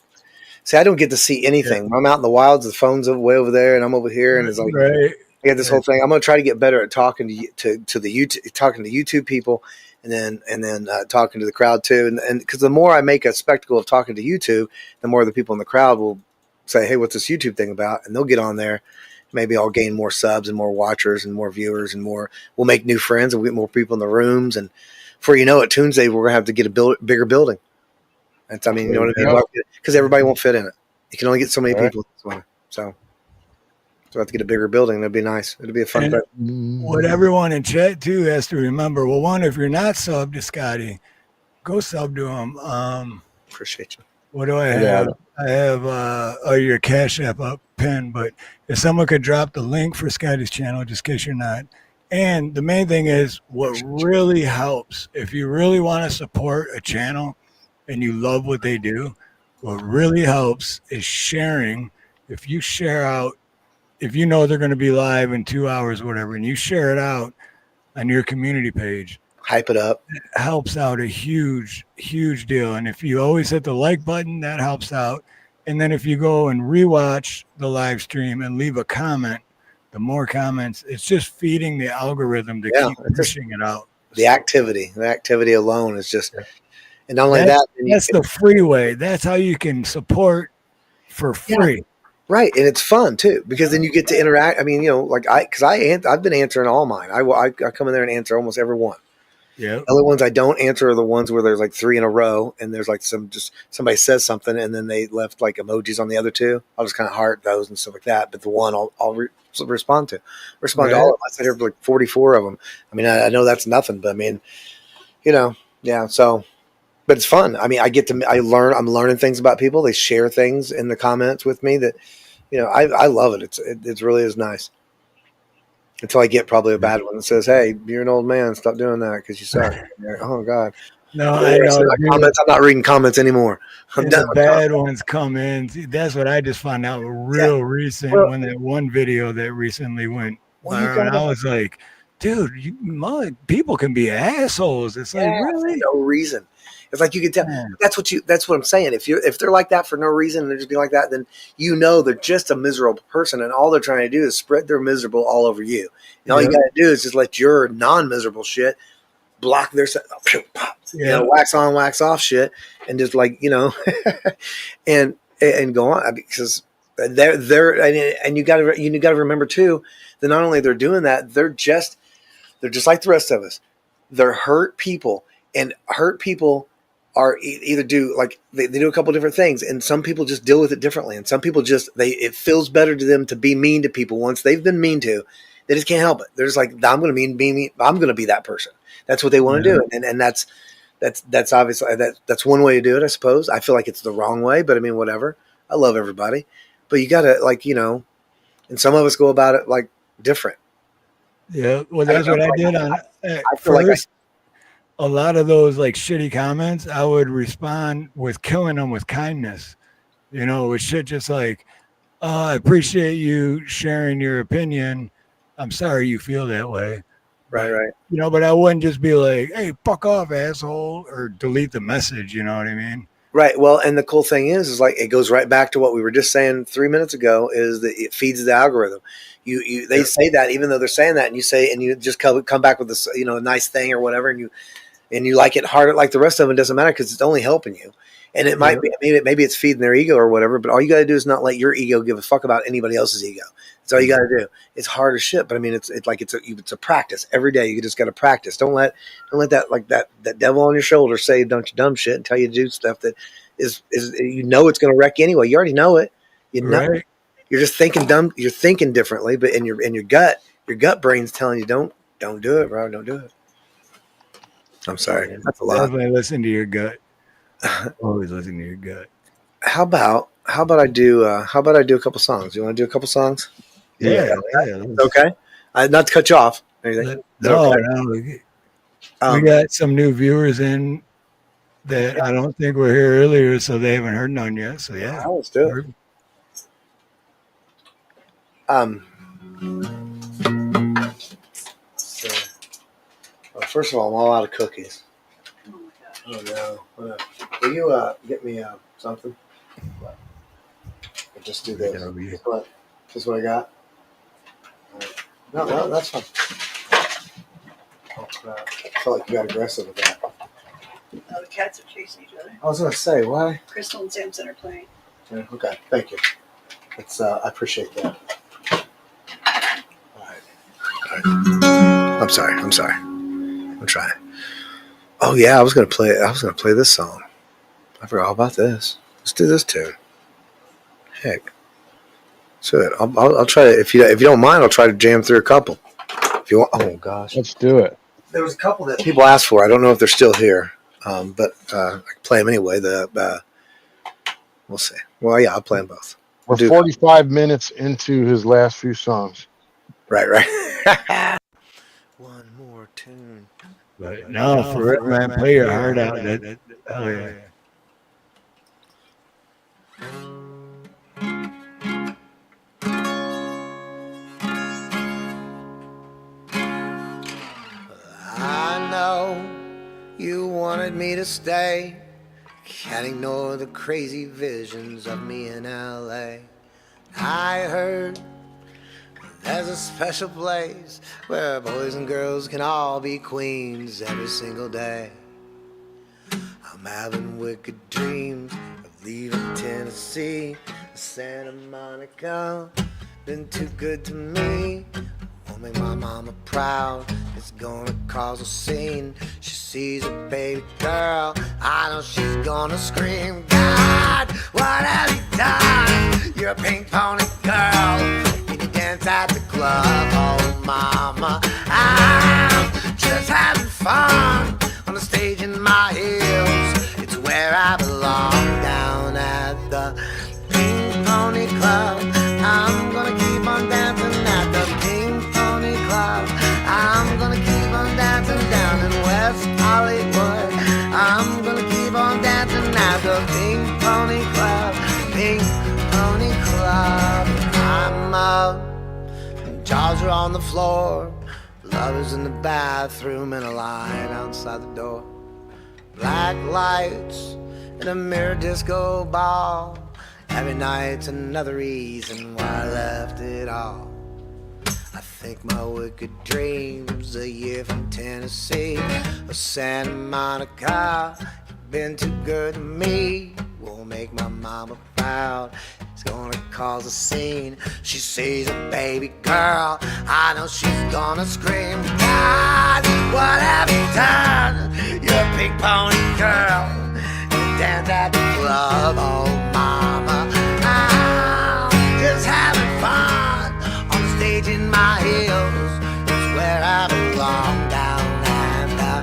See, I don't get to see anything. When I'm out in the wilds, the phone's way over there, and I'm over here, and it's like I get this whole thing. I'm gonna try to get better at talking to the YouTube people, and then talking to the crowd too. And because the more I make a spectacle of talking to YouTube, the more the people in the crowd will say, "Hey, what's this YouTube thing about?" And they'll get on there. Maybe I'll gain more subs and more watchers and more viewers and more. We'll make new friends and we'll get more people in the rooms. And before you know it, Tuesday we're gonna have to get a bigger building. That's, I mean, you know what I mean? Because everybody won't fit in it. You can only get so many people. So I have to get a bigger building. That'd be nice. It'd be a fun. What everyone in chat too has to remember. Well, one, if you're not subbed to Scotty, go sub to him. Appreciate you. What do I have? I have your Cash App up pinned, but if someone could drop the link for Scotty's channel, just in case you're not. And the main thing is what really helps if you really want to support a channel and you love what they do, what really helps is sharing. If you share out, if you know they're going to be live in 2 hours, whatever, and you share it out on your community page, hype it up. It helps out a huge, huge deal. And if you always hit the like button, that helps out. And then if you go and rewatch the live stream and leave a comment, the more comments, it's just feeding the algorithm to keep pushing it out. The activity alone is just, and not only that's the free way. That's how you can support for free. Yeah. Right, and it's fun too because then you get to interact. I mean, you know, like I've been answering all mine. I come in there and answer almost every one. Yeah. The only ones I don't answer are the ones where there's like 3 in a row, and there's like somebody says something, and then they left like emojis on the other 2. I'll just kind of heart those and stuff like that. But the one I'll respond to to all of them. I said here for like 44 of them. I mean, I know that's nothing, but I mean, you know, yeah. So. But it's fun. I mean, I'm learning things about people. They share things in the comments with me that, you know, I love it. It really is nice. Until I get probably a bad one that says, "Hey, you're an old man. Stop doing that because you suck." Like, oh God. No, I know. Comments. I'm not reading comments anymore. I'm done. The bad ones come in. That's what I just found out real recent when that one video that recently went viral. And I was like, dude, people can be assholes. It's like, really? For no reason. It's like you can tell. That's what I'm saying. If they're like that for no reason and they're just being like that, then they're just a miserable person, and all they're trying to do is spread their miserable all over you. And all you got to do is just let your non-miserable shit block their wax on, wax off shit, and just and go on, because they're and you got to remember too that not only they're doing that, they're just like the rest of us. They're hurt people, and hurt people are either do they do a couple different things, and some people just deal with it differently, and some people it feels better to them to be mean to people once they've been mean to. They just can't help it. They're just like, I'm going to be mean. I'm going to be that person. That's what they want to do, and that's obviously that's one way to do it, I suppose. I feel like it's the wrong way, but I mean, whatever. I love everybody, but you got to and some of us go about it different. Yeah, well, that's what I did on first. A lot of those shitty comments, I would respond with killing them with kindness, with shit just like, I appreciate you sharing your opinion. I'm sorry you feel that way. Right. But I wouldn't just be like, hey, fuck off, asshole, or delete the message. You know what I mean? Right. Well, and the cool thing is it goes right back to what we were just saying 3 minutes ago, is that it feeds the algorithm. They say that, even though they're saying that, and you just come back with this, a nice thing or whatever, and you like it harder, like the rest of them. It doesn't matter, because it's only helping you. And it might be, maybe it's feeding their ego or whatever, but all you got to do is not let your ego give a fuck about anybody else's ego. That's all you got to do. It's hard as shit, but I mean, it's a practice every day. You just got to practice. Don't let that devil on your shoulder say a bunch of dumb shit and tell you to do stuff that is it's going to wreck you anyway. You already know it. You're just thinking dumb. You're thinking differently, but in your gut brain's telling you don't do it, bro. Don't do it. I'm sorry. That's a lot. Definitely listen to your gut. Always listen to your gut. How about I do a couple songs? You want to do a couple songs? Yeah. Okay. Not to cut you off. Anything? No. We got some new viewers in that I don't think were here earlier, so they haven't heard none yet. So yeah, let's do it. First of all, I'm all out of cookies. Oh no! Will you get me something? Or just do this. Just what I got. No, that's fine. Oh crap! I felt like you got aggressive with that. Oh, the cats are chasing each other. I was gonna say, why? Crystal and Samson are playing. Yeah, okay, thank you. It's I appreciate that. All right. I'm sorry. I'm trying. Oh yeah, I was gonna play this song. I forgot all about this. Let's do this tune. Heck. So I'll try to, if you don't mind, I'll try to jam through a couple. If you want. Oh gosh. Let's do it. There was a couple that people asked for. I don't know if they're still here. But I can play them anyway. We'll see. Well, yeah, I'll play them both. We're 45 minutes into his last few songs. Right. One more tune. But no, for real, man, play your heart out. Oh yeah. I know you wanted me to stay. Can't ignore the crazy visions of me in LA. I heard there's a special place where boys and girls can all be queens every single day. I'm having wicked dreams of leaving Tennessee. Santa Monica been too good to me. Won't make my mama proud. It's gonna cause a scene. She sees a baby girl. I know she's gonna scream, God, what have you done? You're a pink pony girl. Can you dance at the club? Oh, mama, I'm just having fun on the stage in my heels. It's where I belong, down at the Pink Pony Club. I'm gonna keep on dancing at the Pink Pony Club. I'm gonna keep on dancing down in West Hollywood. Dolls are on the floor, lovers in the bathroom, and a line outside the door. Black lights in a mirror disco ball. Every night's another reason why I left it all. I think my wicked dreams, a year from Tennessee or Santa Monica, you've been too good to me. Won't make my mama proud. It's gonna cause a scene. She sees a baby girl. I know she's gonna scream, God, what have you done? You're a pink pony girl. You dance at the club, oh mama. I'm just having fun on the stage in my heels. It's where I belong, down at the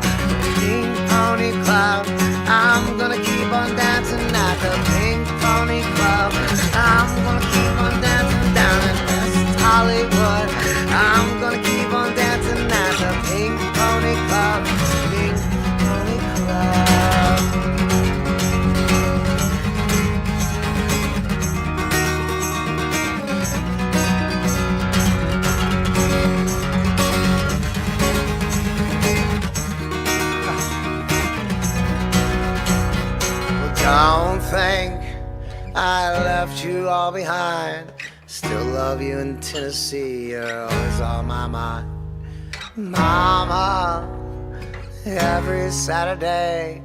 Pink Pony Club. I'm gonna keep on dancing at the Pink Pony Club. I'm gonna keep on dancing down in West Hollywood. I'm gonna keep on dancing at the Pink Pony Club. Pink Pony Club. Don't think I left you all behind. Still love you in Tennessee, you're always on my mind. Mama, every Saturday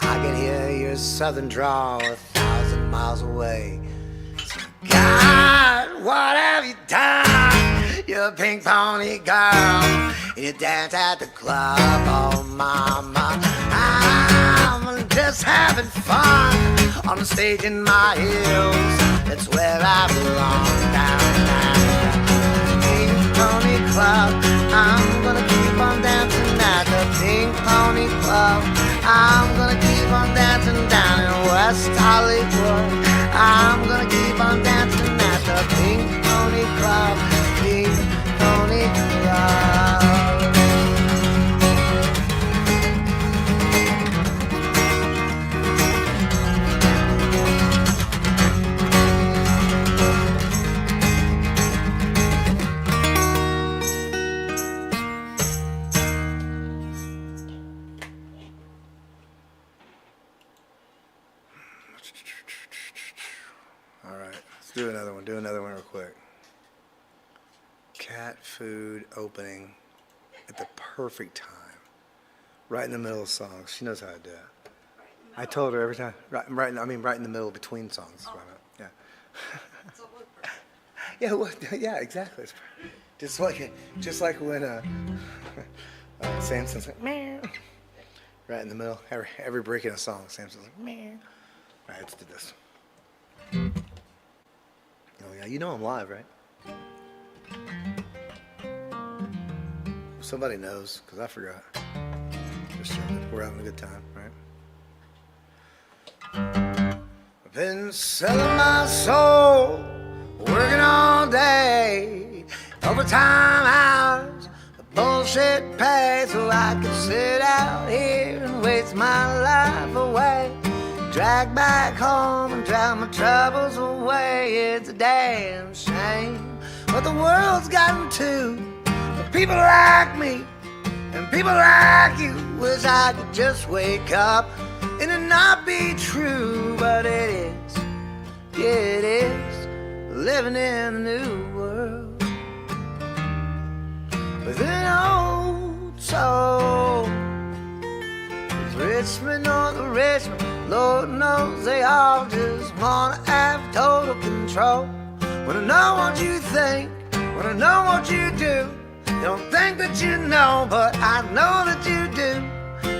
I can hear your southern drawl 1,000 miles away. So God, what have you done? You're a pink pony girl, and you dance at the club, oh mama. I'm just having fun on the stage in my heels. That's where I belong, down at the Pink Pony Club. I'm gonna keep on dancing at the Pink Pony Club. I'm gonna keep on dancing down in West Hollywood. I'm gonna keep on dancing at the Pink Pony Club. Pink Pony Club. All right, let's do another one. Do another one real quick. Cat food opening at the perfect time, right in the middle of songs. She knows how to do it. I told her every time. Right in the middle between songs. That's what I meant. Yeah. Yeah. Well, yeah. Exactly. Just like when Samson's like, meow. Right in the middle. Every break in a song, Samson's like, meow. All right, let's do this. Oh yeah, you know I'm live, right? Somebody knows, because I forgot. Just joking. We're having a good time, right? I've been selling my soul, working all day, overtime hours, the bullshit pay, so I can sit out here and waste my life away. Drag back home and drown my troubles away. It's a damn shame what the world's gotten to. But people like me and people like you wish I could just wake up and it not be true. But it is living in a new world with an old soul. Richmond or the Richmond, Lord knows they all just wanna have total control. Wanna know what you think, wanna know what you do. You don't think that you know, but I know that you do.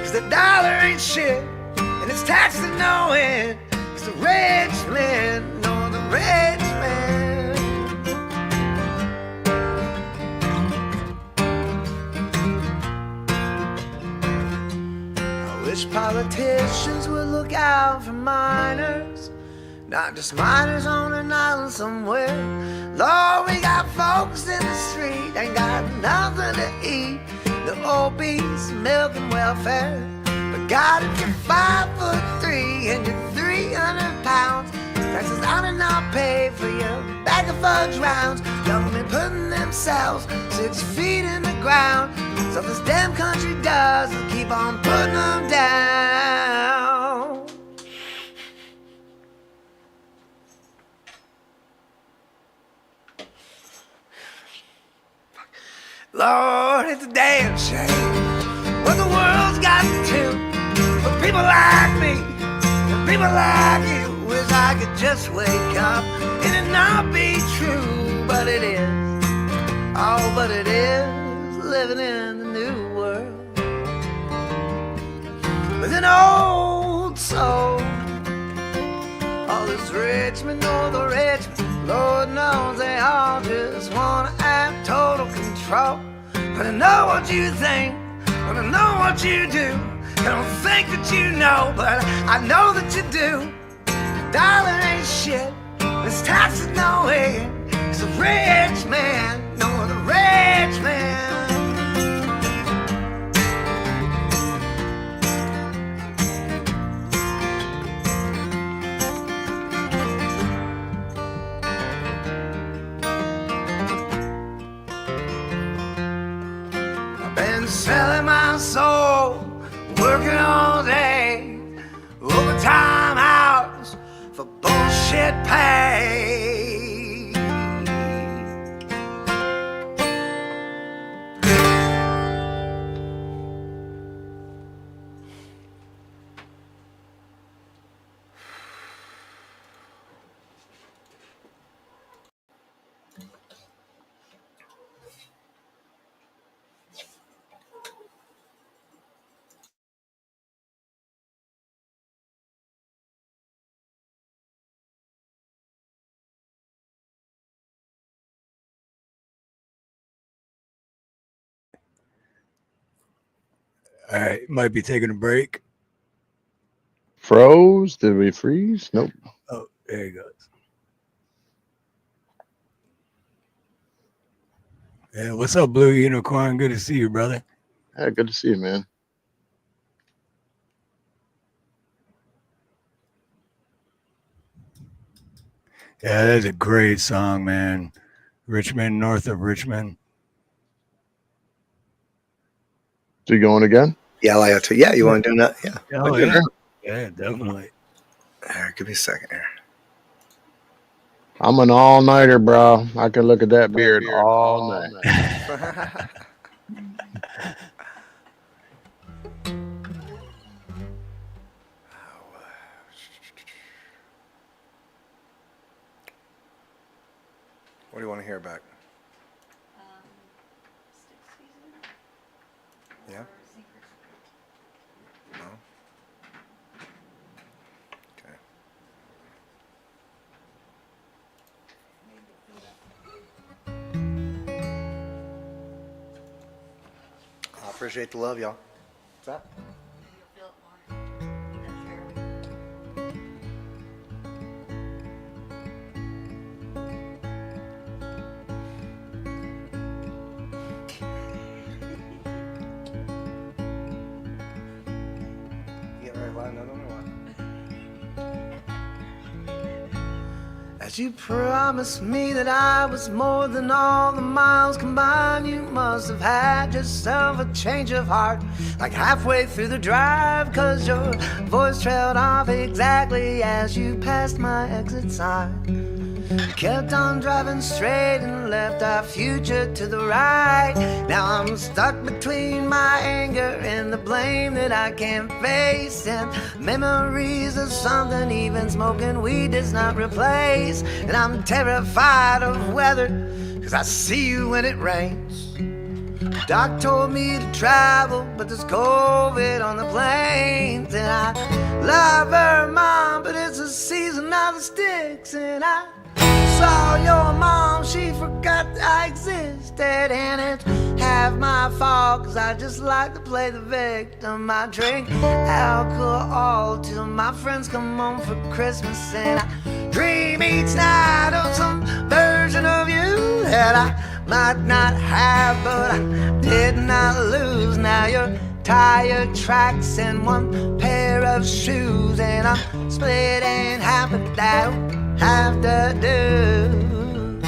Cause the dollar ain't shit, and it's taxed to no end. Cause the rich men know the rich men. Wish politicians would look out for minors, not just minors on an island somewhere. Lord, we got folks in the street, ain't got nothing to eat. The obese, milk and welfare. But God, if you're 5'3" and you're 300 pounds, taxes on and I'll pay for your back bag of fudge rounds. Government putting themselves 6 feet in the ground. So this damn country does is keep on putting them down. Lord, it's a damn shame what the world's got to do for people like me, for people like you. Wish I could just wake up and it not be true, but it is. Oh, but it is living in the new world with an old soul. All this Richmond, oh the Richmond, Lord knows they all just wanna have total control. But I know what you think, but I know what you do. I don't think that you know, but I know that you do. Dollar ain't shit, this tax is no way. It's a rich man, no the rich man. Selling my soul, working all day, overtime hours for bullshit pay. All right, might be taking a break. Froze? Did we freeze? Nope. Oh, there he goes. Yeah, what's up, Blue Unicorn? Good to see you, brother. Yeah, good to see you, man. Yeah, that's a great song, man. Richmond, north of Richmond. So you going again? Yeah, I like to. Yeah, you want to do that? Yeah. Oh, yeah. Yeah, definitely. All right, give me a second here. I'm an all-nighter, bro. I can look at that beard all night. What do you want to hear about? Yeah? No? Okay. I appreciate the love, y'all. What's that? As you promised me that I was more than all the miles combined, you must have had yourself a change of heart, like halfway through the drive, 'cause your voice trailed off exactly as you passed my exit sign. Kept on driving straight and left our future to the right. Now I'm stuck between my anger and the blame that I can't face, and memories of something even smoking weed does not replace. And I'm terrified of weather, 'cause I see you when it rains. Doc told me to travel, but there's COVID on the planes. And I love her, Mom, but it's a season of the sticks. And I saw your mom, she forgot I existed. And it's half my fault, 'cause I just like to play the victim. I drink alcohol till my friends come home for Christmas. And I dream each night of some version of you that I might not have, but I did not lose. Now you're tire tracks and one pair of shoes, and I'm split in half, but that'll have to do.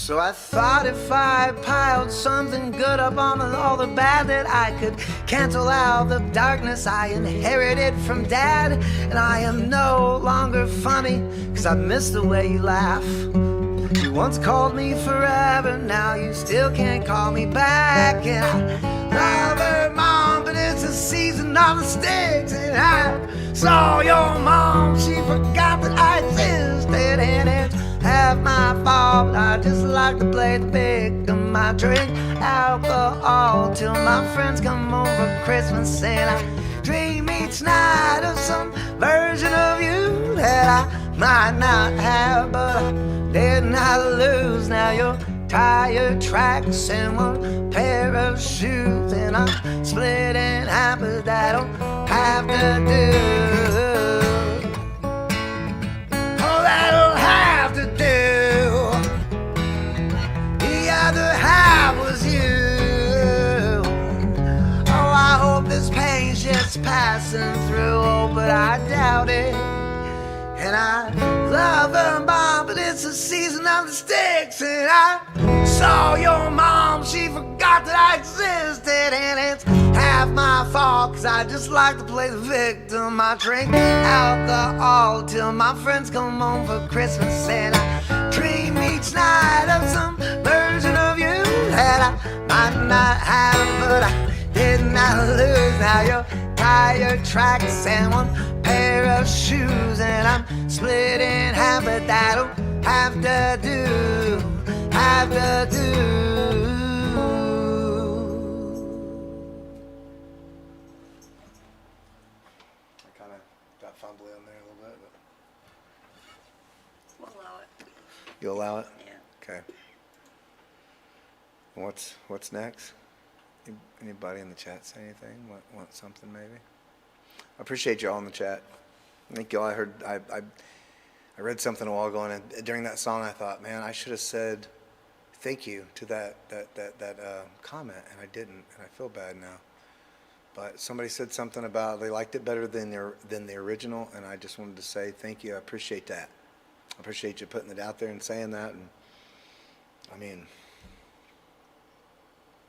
So I thought if I piled something good up on all the bad, that I could cancel out the darkness I inherited from Dad. And I am no longer funny, 'cause I miss the way you laugh. You once called me forever, now you still can't call me back. And I love her, Mom, but it's a season of the sticks. And I saw your mom, she forgot that I existed. And it's half my fault, I just like to play the victim. I drink alcohol till my friends come over Christmas. And I dream each night of some version of you that I might not have, but I did not lose. Now your tire tracks and one pair of shoes, and I'm split in half, but that don't have to do. Oh, that don't have to do. The other half was you. Oh, I hope this pain's just passing through, oh, but I doubt it. And I love her, Mom, but it's the season of the sticks. And I saw your mom, she forgot that I existed. And it's half my fault, 'cause I just like to play the victim. I drink alcohol till my friends come home for Christmas. And I dream each night of some version of you that I might not have, but I did not lose. Now your tire tracks and one pair of shoes, and I'm split in half, but that'll have to do, have to do. I kind of got fumbly on there a little bit, but We'll allow it. you allow it? Yeah. Okay. What's next? Anybody in the chat say anything? Want something maybe? I appreciate y'all in the chat. Thank y'all. I read something a while ago, and during that song, I thought, man, I should have said thank you to that comment, and I didn't, and I feel bad now. But somebody said something about they liked it better than the original, and I just wanted to say thank you. I appreciate that. I appreciate you putting it out there and saying that. And I mean,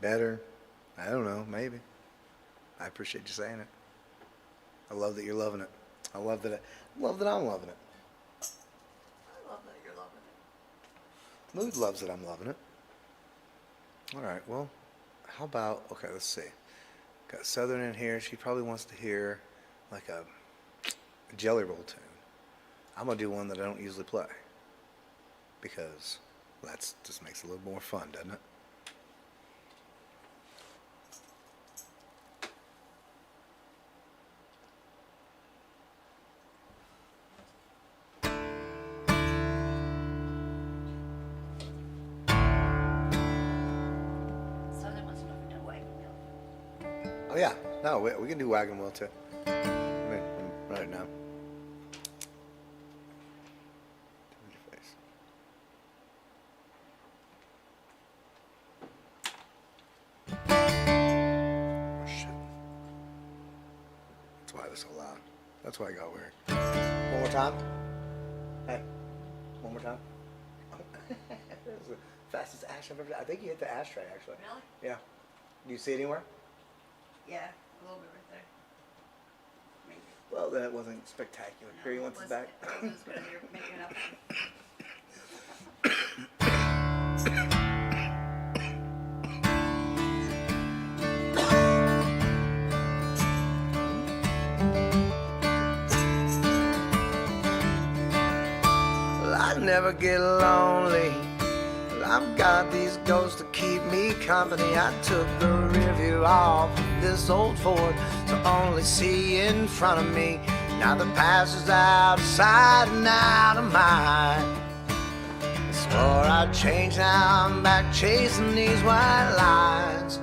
better. I don't know, maybe. I appreciate you saying it. I love that you're loving it. I love that I'm loving it. I love that you're loving it. Mood loves that I'm loving it. All right, well, how about, okay, let's see. Got Southern in here. She probably wants to hear like a Jelly Roll tune. I'm going to do one that I don't usually play because that just makes it a little more fun, doesn't it? Southern wants to know if we're doing wagon wheel. Oh, yeah. No, we can do Wagon Wheel, too. Let me write it down. Your face. Oh, shit. That's why it was so loud. That's why I got weird. One more time. Hey. One more time. That was the fastest ash I've ever done. I think you hit the ashtray, actually. Really? Yeah. Do you see it anywhere? Yeah, a little bit right there. Maybe. Well, then it wasn't spectacular. Here, you want this back? It was good. You're making it up. Well, I never get lonely. Well, I've got these ghosts to keep me company. I took the rear view off of this old Ford to only see in front of me. Now the past is out of sight and out of mind. I swore I'd change, now I'm back chasing these white lines.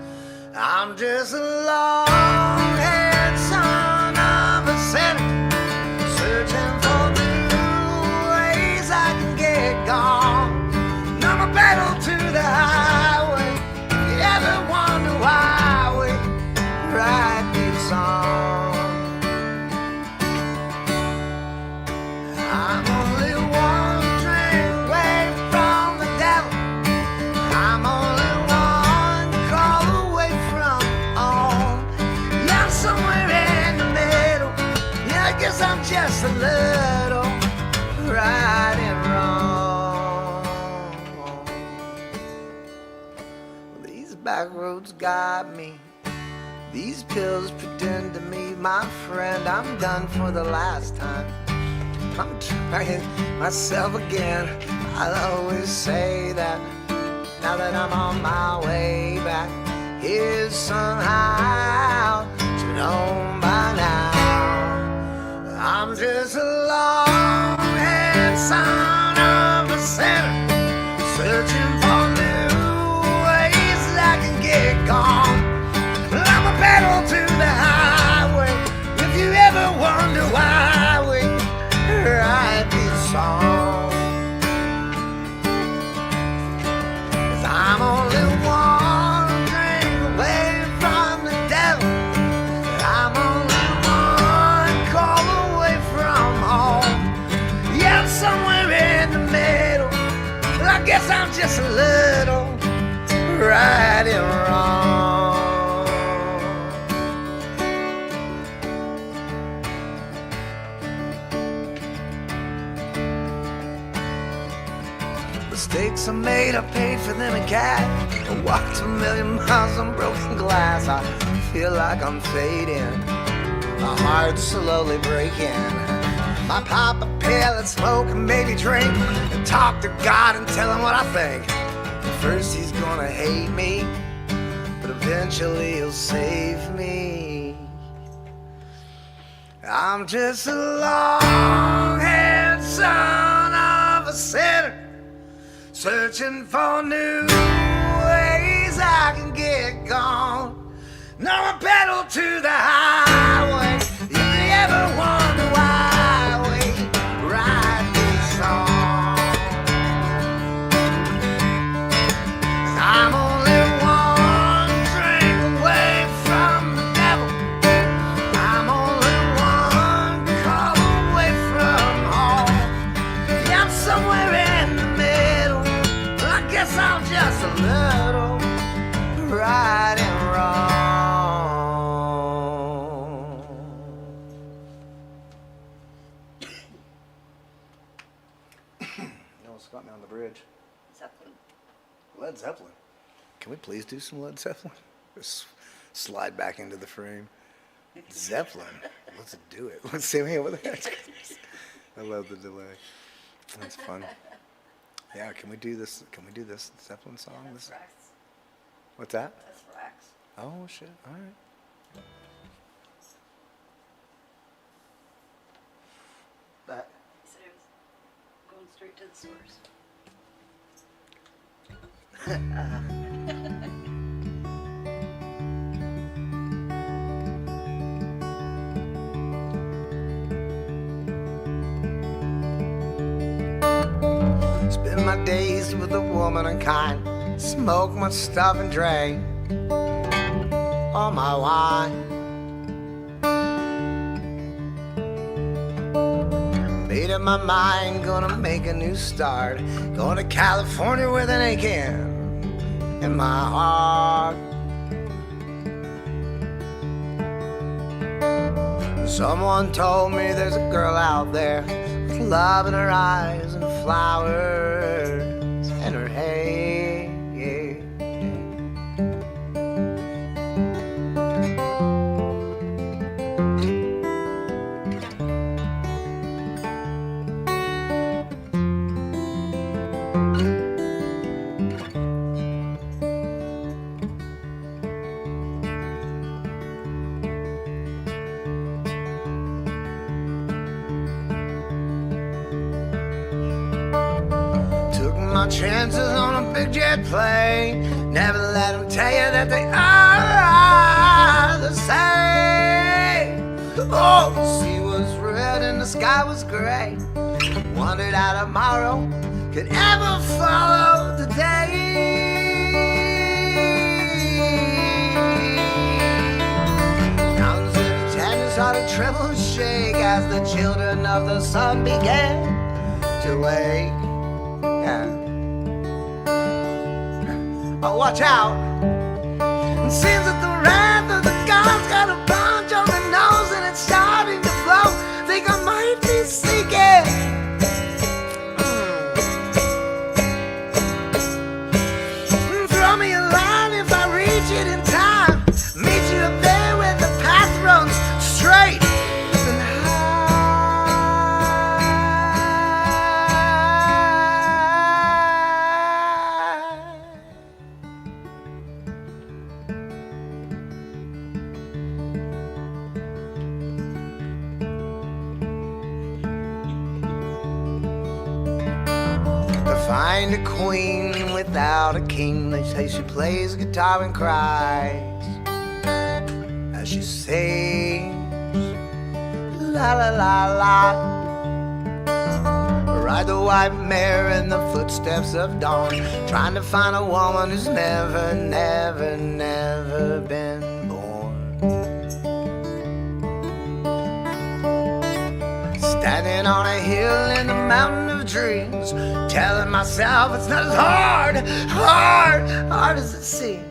I'm just a long-haired son of a senator, searching for new ways I can get gone. I'm a pedal to the highway. If you ever wonder why we write these songs, I'm only one drink away from the devil. roads got me. These pills pretend to me, my friend, I'm done for the last time. I'm trying myself again. I'll always say that now that I'm on my way back. Here somehow to know by now I'm just a long-haired son of a sinner, searching for new ways I can get gone. I'm a pedal to the highway. If you ever wonder why we write these songs, 'cause I'm only one drink away from the devil. I'm only one call away from home. Yeah, I'm somewhere in the middle. I guess I'm just a little right and wrong. Mistakes I made, I paid for them in cash. I walked a million miles on broken glass. I feel like I'm fading, my heart's slowly breaking. My pop a pill and smoke and maybe drink and talk to God and tell him what I think. First he's gonna hate me, but eventually he'll save me. I'm just a long-haired son of a sinner, searching for new ways I can get gone. Now I pedal to the highway. If you ever wonder why we write these songs, I'm only one drink away from the devil. I'm only one call away from home. Yeah, I'm somewhere in the middle. I guess I'm just a little right and wrong. You know, Scott, on the bridge. Zeppelin. Led Zeppelin. Can we please do some Led Zeppelin? Just slide back into the frame. Zeppelin. Let's do it. Let's see me over there. I love the delay. That's fun. Yeah, can we do this? Can we do this Zeppelin song? That's Rex. What's that? That's Rex. Oh shit! All right. That. He said it was going straight to the source. Spend my days with a woman unkind, smoke my stuff and drink all my wine. Made up my mind, gonna make a new start, going to California with an aching in my heart. Someone told me there's a girl out there with love in her eyes and flowers in her hair. My chances on a big jet plane, never let them tell you that they are the same. Oh, the sea was red and the sky was gray. Wondered how tomorrow could ever follow today. Mountains in the canyon started to tremble and shake as the children of the sun began to wake. Yeah. Oh, watch out. It seems that the wrath of the gods got a bunch on the nose and it's starting to flow. Think I might be sinking. Throw me a line if I reach find a queen without a king. They say she plays guitar and cries as she sings la la la la. Ride the white mare in the footsteps of dawn, trying to find a woman who's never, never, never been born. Standing on a hill in the mountain of dreams, telling myself it's not as hard as it seems.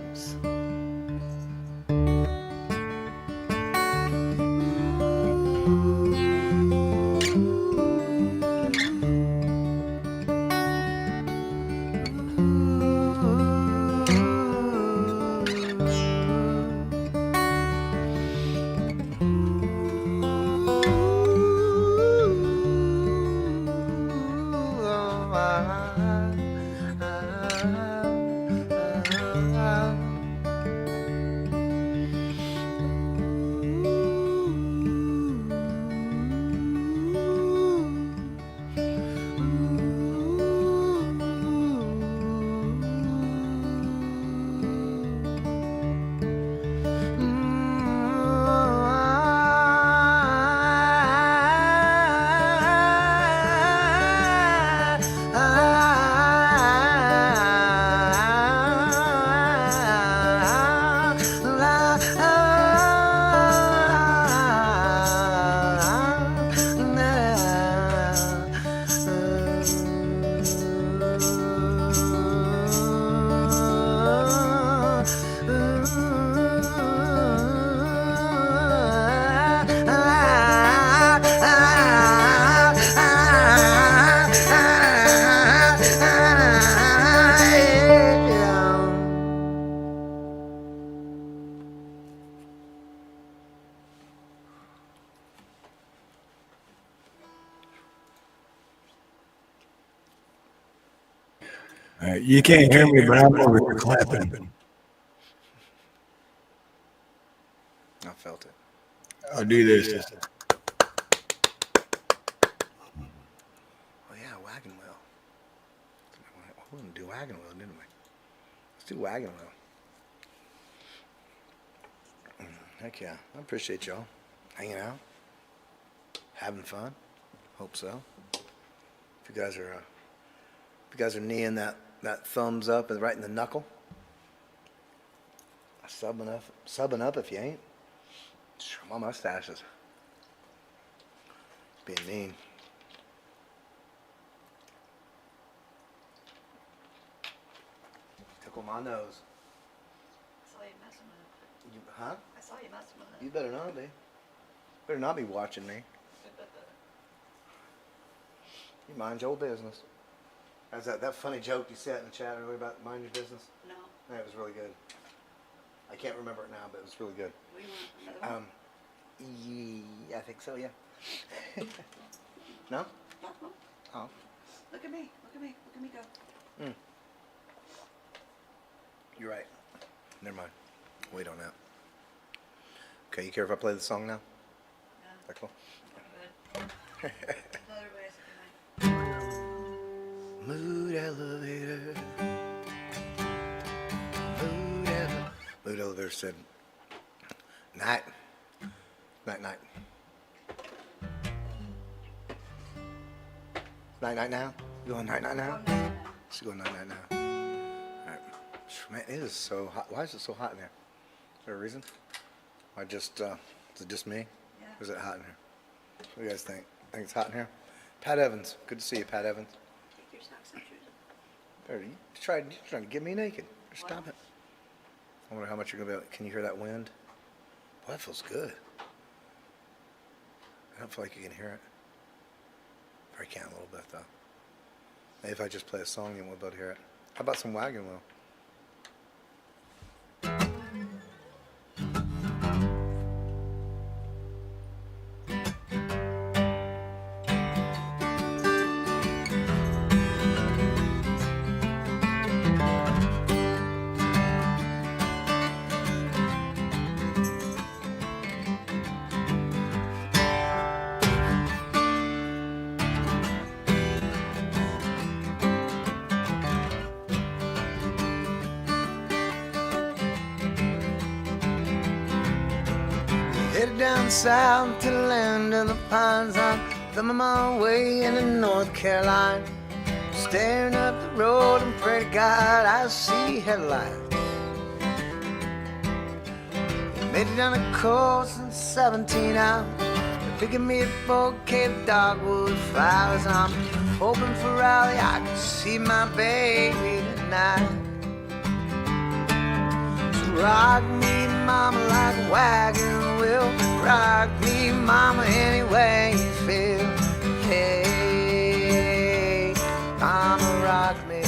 All right, you can't hear me, but I'm over here clapping. I felt it. I'll do this. Oh yeah, wagon wheel. We didn't do wagon wheel, didn't we? Let's do wagon wheel. Heck yeah. I appreciate y'all hanging out, having fun. Hope so. If you guys are kneeing that thumbs up and right in the knuckle, subbing up if you ain't. My mustache is being mean. Tickle my nose. I saw you messing with it. You, huh? I saw you messing with it. You better not be. Better not be watching me. You mind your business. How's that funny joke you said in the chat earlier about mind your business? No. That was really good. I can't remember it now, but it was really good. We want another one? I think so, yeah. No? No. Oh. Look at me. Look at me. Look at me go. You're right. Never mind. Wait on that. Okay, you care if I play the song now? Yeah. Is that cool? Good. Another way is good night. Mood elevator. Mood elevator said, night. Night, night. Night, night now? You going night, night now? She's going night, night now. Alright. Man, it is so hot. Why is it so hot in here? Is there a reason? Is it just me? Yeah. Or is it hot in here? What do you guys think? Think it's hot in here? Pat Evans. Good to see you, Pat Evans. Take your socks off. There, you're trying to get me naked. Stop it. I wonder how much you're going to be able, can you hear that wind? Boy, that feels good. I don't feel like you can hear it. Probably can a little bit, though. Maybe if I just play a song, you won't be able to hear it. How about some wagon wheel? Headed down south to the land of the pines. I'm thumbing my way into North Carolina, staring up the road and pray to God I see headlights. Made it down the coast in 17 hours, picking me a bouquet of dogwood flowers. I'm hoping for Raleigh I can see my baby tonight. So rock me, mama, like a wagon wheel. Rock me, mama, any way you feel. Hey, mama, rock me.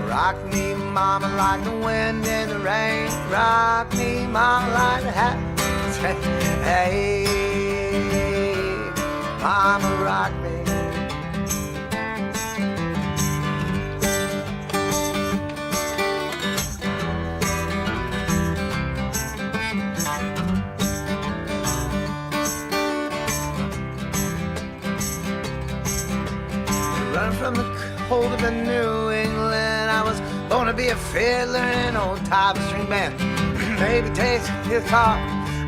Rock me, mama, like the wind and the rain. Rock me, mama, like the hat. Hey, mama, rock me. Running from the cold of New England, I was born to be a fiddler in an old top string band. Maybe taste his talk,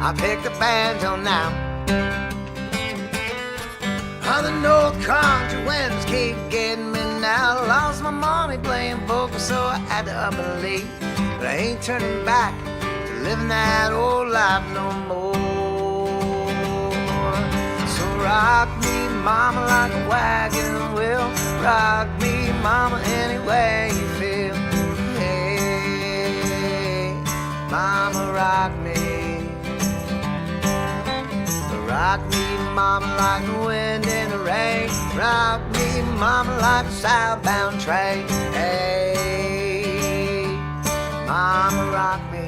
I picked the banjo now. Oh, the North Country winds keep getting me now. Lost my money playing poker, so I had to up and leave. But I ain't turning back to living that old life no more. So rock me, mama, like a wagon wheel. Rock me, mama, any way you feel. Hey, mama, rock me. Rock me, mama, like the wind in the rain. Rock me, mama, like a southbound train. Hey, mama, rock me.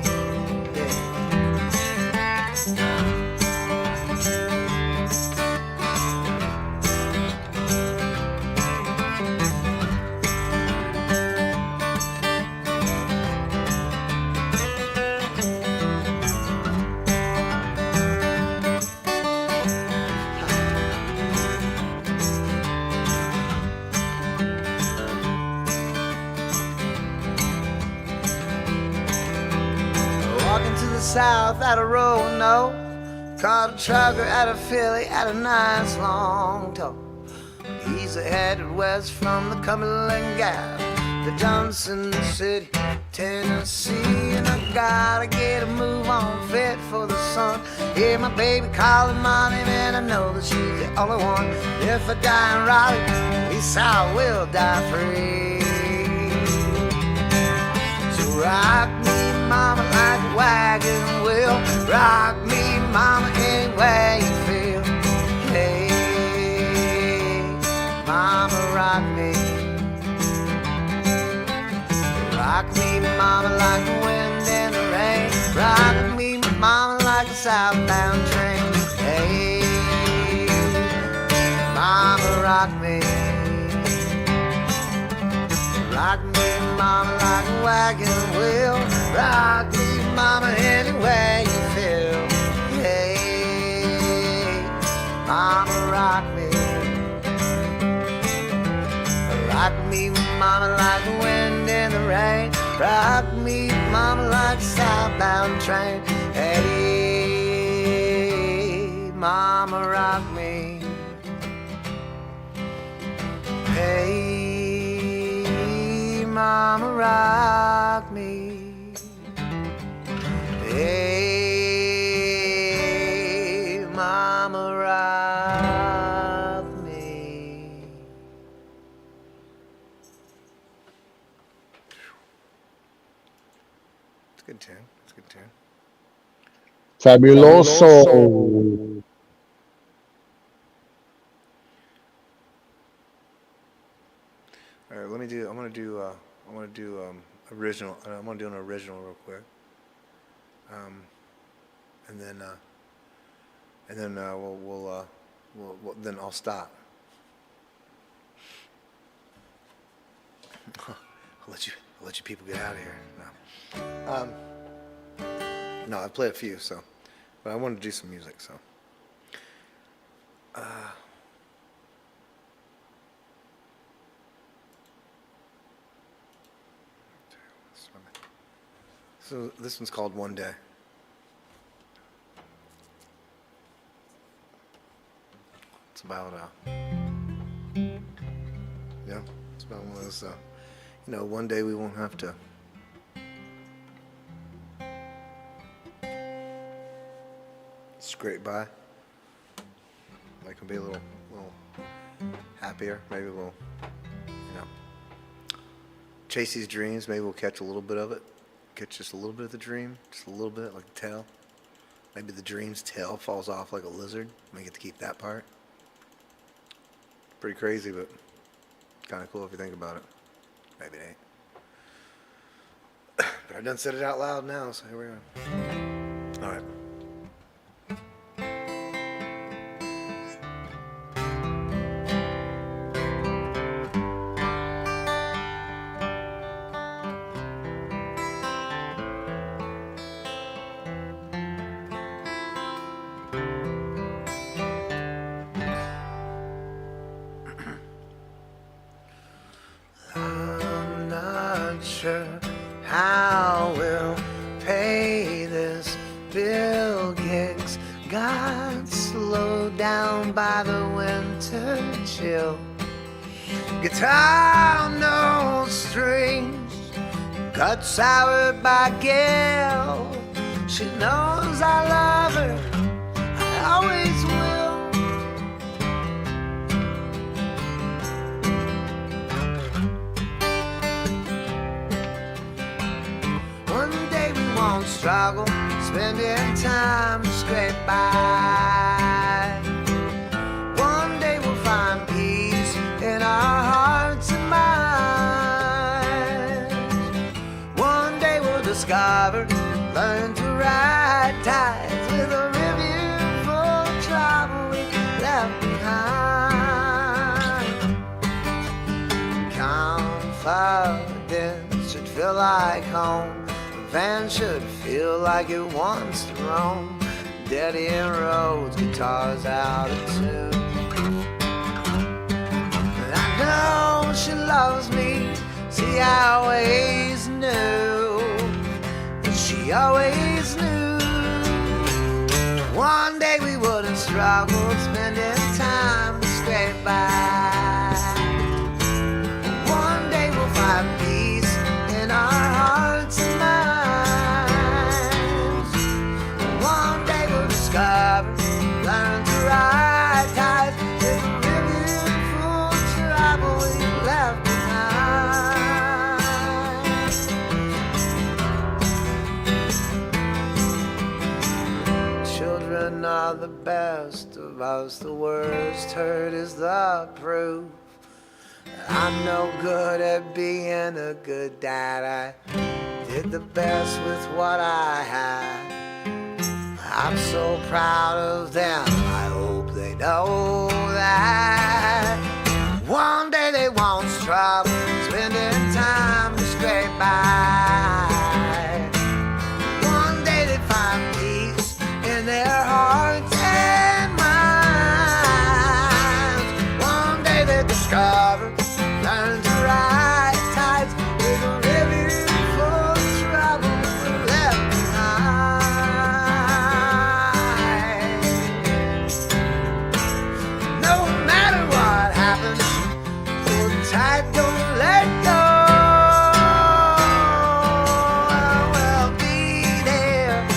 South at a Roanoke, caught a trucker at a Philly at a nice long talk. He's headed west from the Cumberland Gap to Johnson City, Tennessee. And I gotta get a move on fit for the sun. Hear my baby calling my name, and I know that she's the only one. If I die in Raleigh, at least I will die free. So rock me, mama, like a wagon wheel. Rock me, mama, any way you feel. Hey, mama, rock me. Rock me, mama, like the wind and the rain. Rock me, mama, like a southbound train. Hey, mama, rock me. Rock me, mama, like a wagon wheel. Rock me, mama, any way you feel. Hey, mama, rock me. Rock me, mama, like the wind in the rain. Rock me, mama, like a southbound train. Hey, mama, rock me. Hey, mama, rock me. Hey, mama, rock me. It's a good tune. It's a good tune. Fabuloso. All right, let me do. I'm gonna do original. I'm gonna do an original real quick. And then we'll then I'll stop. I'll let you people get out of here. No, I played a few, so, but I wanted to do some music, so. So this one's called One Day. about yeah, it's about one of those. One day we won't have to. Scrape by. Life can be a little happier, maybe a little, chase these dreams. Maybe we'll catch a little bit of it, catch just a little bit of the dream, just a little bit, like the tail. Maybe the dream's tail falls off like a lizard. We get to keep that part. Pretty crazy, but kind of cool if you think about it. Maybe it ain't. But I done said it out loud now, so here we are. All right. I'm not sure how we'll pay this bill. Gigs got slowed down by the winter chill. Guitar, no strings, got soured by Gail. She knows I love her, I always will. One day we won't struggle, spending time to scrape by. One day we'll find peace in our hearts and minds. One day we'll discover, learn to ride tides with a review for trouble we left behind. Confidence should feel like home. The van should feel like it wants to roam. Dead end roads, guitars out of tune. And I know she loves me, see I always knew. And she always knew. One day we wouldn't struggle, spending time to scrape by. One day we'll find peace in our hearts and minds. One day we'll discover, learn to ride tight with the beautiful trouble we left behind. Children are the best of us, the worst hurt is the proof. I'm no good at being a good dad. I did the best with what I had. I'm so proud of them, I hope they know that. One day they won't struggle, spending time to scrape by. One day they find peace in their hearts and minds. One day they discover, learn to ride tides with a review for trouble left behind. No matter what happens, hold tight, don't let go. We'll be there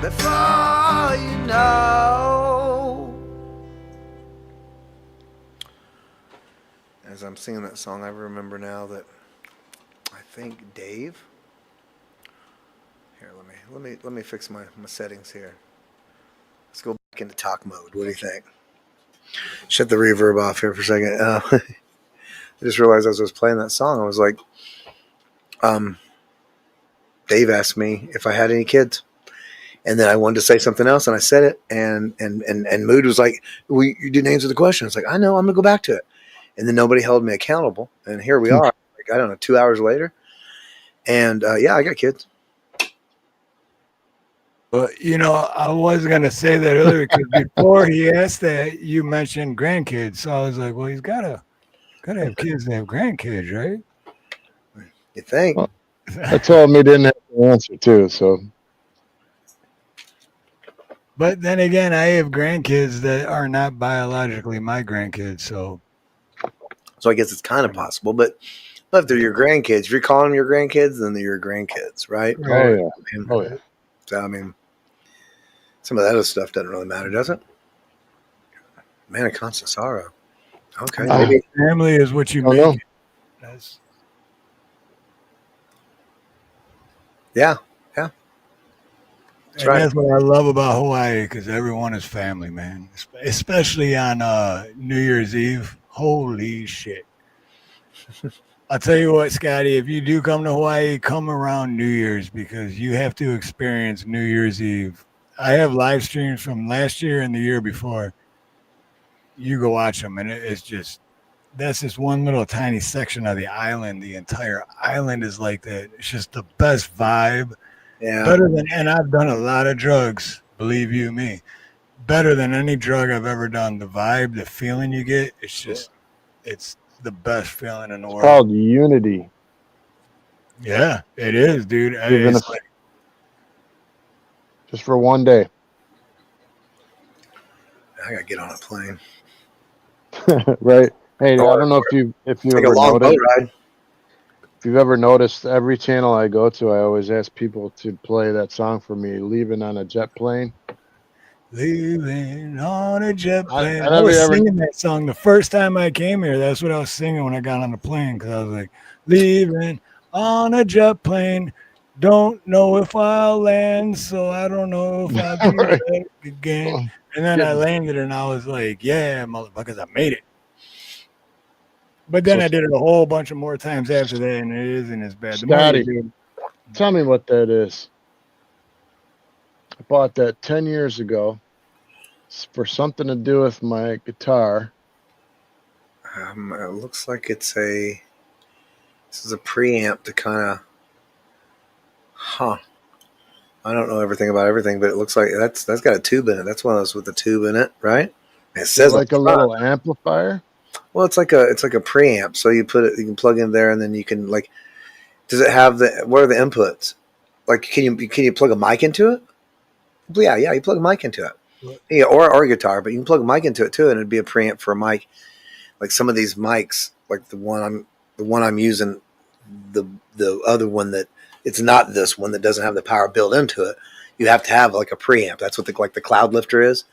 before you know. As I'm singing that song, I remember now that I think Dave. Here, let me fix my settings here. Let's go back into talk mode. What do you think? Shut the reverb off here for a second. I just realized as I was playing that song, I was like, Dave asked me if I had any kids. And then I wanted to say something else, and I said it, and Mood was like, you didn't answer the question. I was like, I know, I'm going to go back to it. And then nobody held me accountable. And here we are, like, I don't know, 2 hours later. And yeah, I got kids. But, I was going to say that earlier because before he asked that, you mentioned grandkids. So I was like, well, he's got to have kids that have grandkids, right? You think? Well, I told him he didn't have the answer, too. So But then again, I have grandkids that are not biologically my grandkids, so I guess it's kind of possible. But if they're your grandkids, if you're calling them your grandkids, then they're your grandkids, right? Oh yeah. Oh yeah. So I mean, some of that other stuff doesn't really matter, does it? Man of constant sorrow. Okay, maybe family is what you Oh, make no. it. That's, yeah. That's and right. that's what I love about Hawaii, because everyone is family, man. Especially on New Year's Eve. Holy shit! I'll tell you what, Scotty. If you do come to Hawaii, come around New Year's, because you have to experience New Year's Eve. I have live streams from last year and the year before. You go watch them, and it's just that's just one little tiny section of the island. The entire island is like that. It's just the best vibe. Yeah. Better than, and I've done a lot of drugs, believe you me. Better than any drug I've ever done. The vibe, the feeling you get, it's the best feeling in the world. Called unity. Yeah, it is, dude. Even It's if, just for one day. I gotta get on a plane. Right. Hey, I don't know if you Take a ever long noticed. boat ride. If you've ever noticed, every channel I go to, I always ask people to play that song for me, "Leaving on a Jet Plane." leaving on a jet plane. I I never was ever. singing that song the first time I came here. That's what I was singing when I got on the plane, because I was like, leaving on a jet plane. Don't know if I'll land, so I don't know if I'll be Right. back again. And then I landed, and I was like, yeah, motherfuckers, I made it. But then So, I did it a whole bunch of more times after that, and it isn't as bad. The more Scotty, you do, tell me what that is. I bought that 10 years ago for something to do with my guitar. It looks like this is a preamp to kind of, I don't know everything about everything, but it looks like that's got a tube in it. That's one of those with a tube in it, right? And it says like a little amplifier. Well, it's like a preamp. So you can plug in there, and then you can like. Does it have what are the inputs? Like, can you plug a mic into it? Yeah, you plug a mic into it. Yeah, or a guitar, but you can plug a mic into it too, and it'd be a preamp for a mic. Like some of these mics, like the one I'm using, the other one that it's not this one that doesn't have the power built into it. You have to have like a preamp. That's what the cloud lifter is.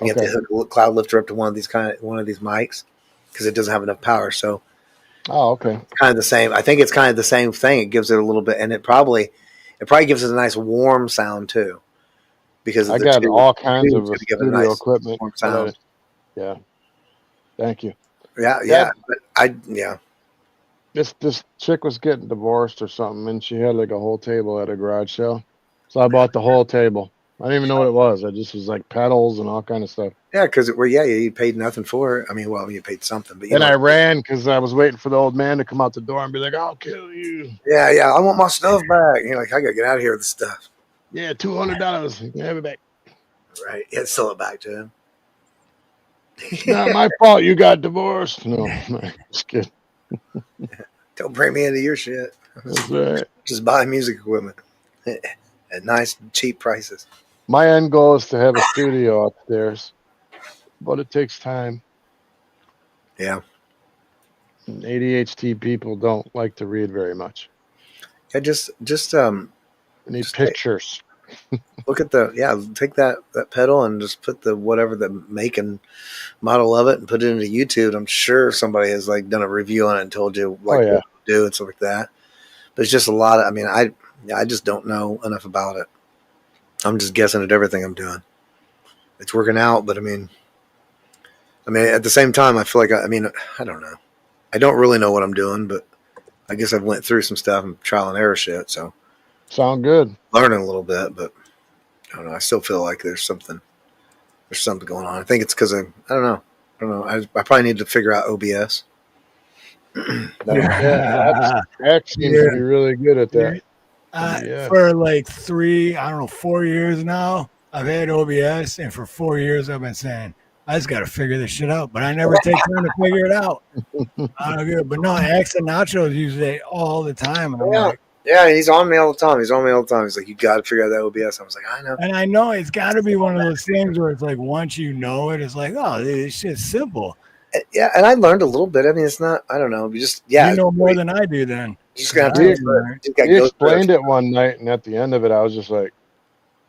You have to hook a cloud lifter up to one of these mics because it doesn't have enough power. So, okay, it's kind of the same. I think it's kind of the same thing. It gives it a little bit, and it probably gives it a nice warm sound too. Because I got all kinds of studio equipment. Warm sound. Yeah, thank you. Yeah. But This chick was getting divorced or something, and she had like a whole table at a garage sale. So I bought the whole table. I didn't even know what it was. I just was like pedals and all kind of stuff. Yeah, because you paid nothing for it. I mean, well, you paid something, but I ran because I was waiting for the old man to come out the door and be like, "I'll kill you." Yeah, I want my stuff back. And you're like, I gotta get out of here with this stuff. Yeah, $200. You can have it back. Right. Yeah, sell it back to him. It's not my fault you got divorced. No, just kidding. Don't bring me into your shit. That's right. Just buy music equipment at nice, cheap prices. My end goal is to have a studio upstairs, but it takes time. Yeah. And ADHD people don't like to read very much. Yeah, just need pictures. Look at take that pedal and just put the make and model of it and put it into YouTube. I'm sure somebody has like done a review on it and told you what to do and stuff like that. But it's just a lot of, I just don't know enough about it. I'm just guessing at everything I'm doing. It's working out, but I mean at the same time, I feel like I don't know. I don't really know what I'm doing, but I guess I've went through some stuff and trial and error shit. So sound good. Learning a little bit, but I don't know. I still feel like there's something going on. I think it's because I don't know. I probably need to figure out OBS. That seems to be really good at that. For like 4 years now, I've had OBS, and for 4 years I've been saying, I just got to figure this shit out, but I never take time to figure it out. But no, Axe and Nachos use it all the time. And I'm like, Yeah, he's on me all the time. He's like, you got to figure out that OBS. I was like, I know. And I know it's got to be one of those things where it's like once you know it, it's like, oh, this shit's simple. Yeah, and I learned a little bit. I mean, it's not. I don't know. You just You know more than I do. Then you just got to. He explained it one night, and at the end of it, I was just like,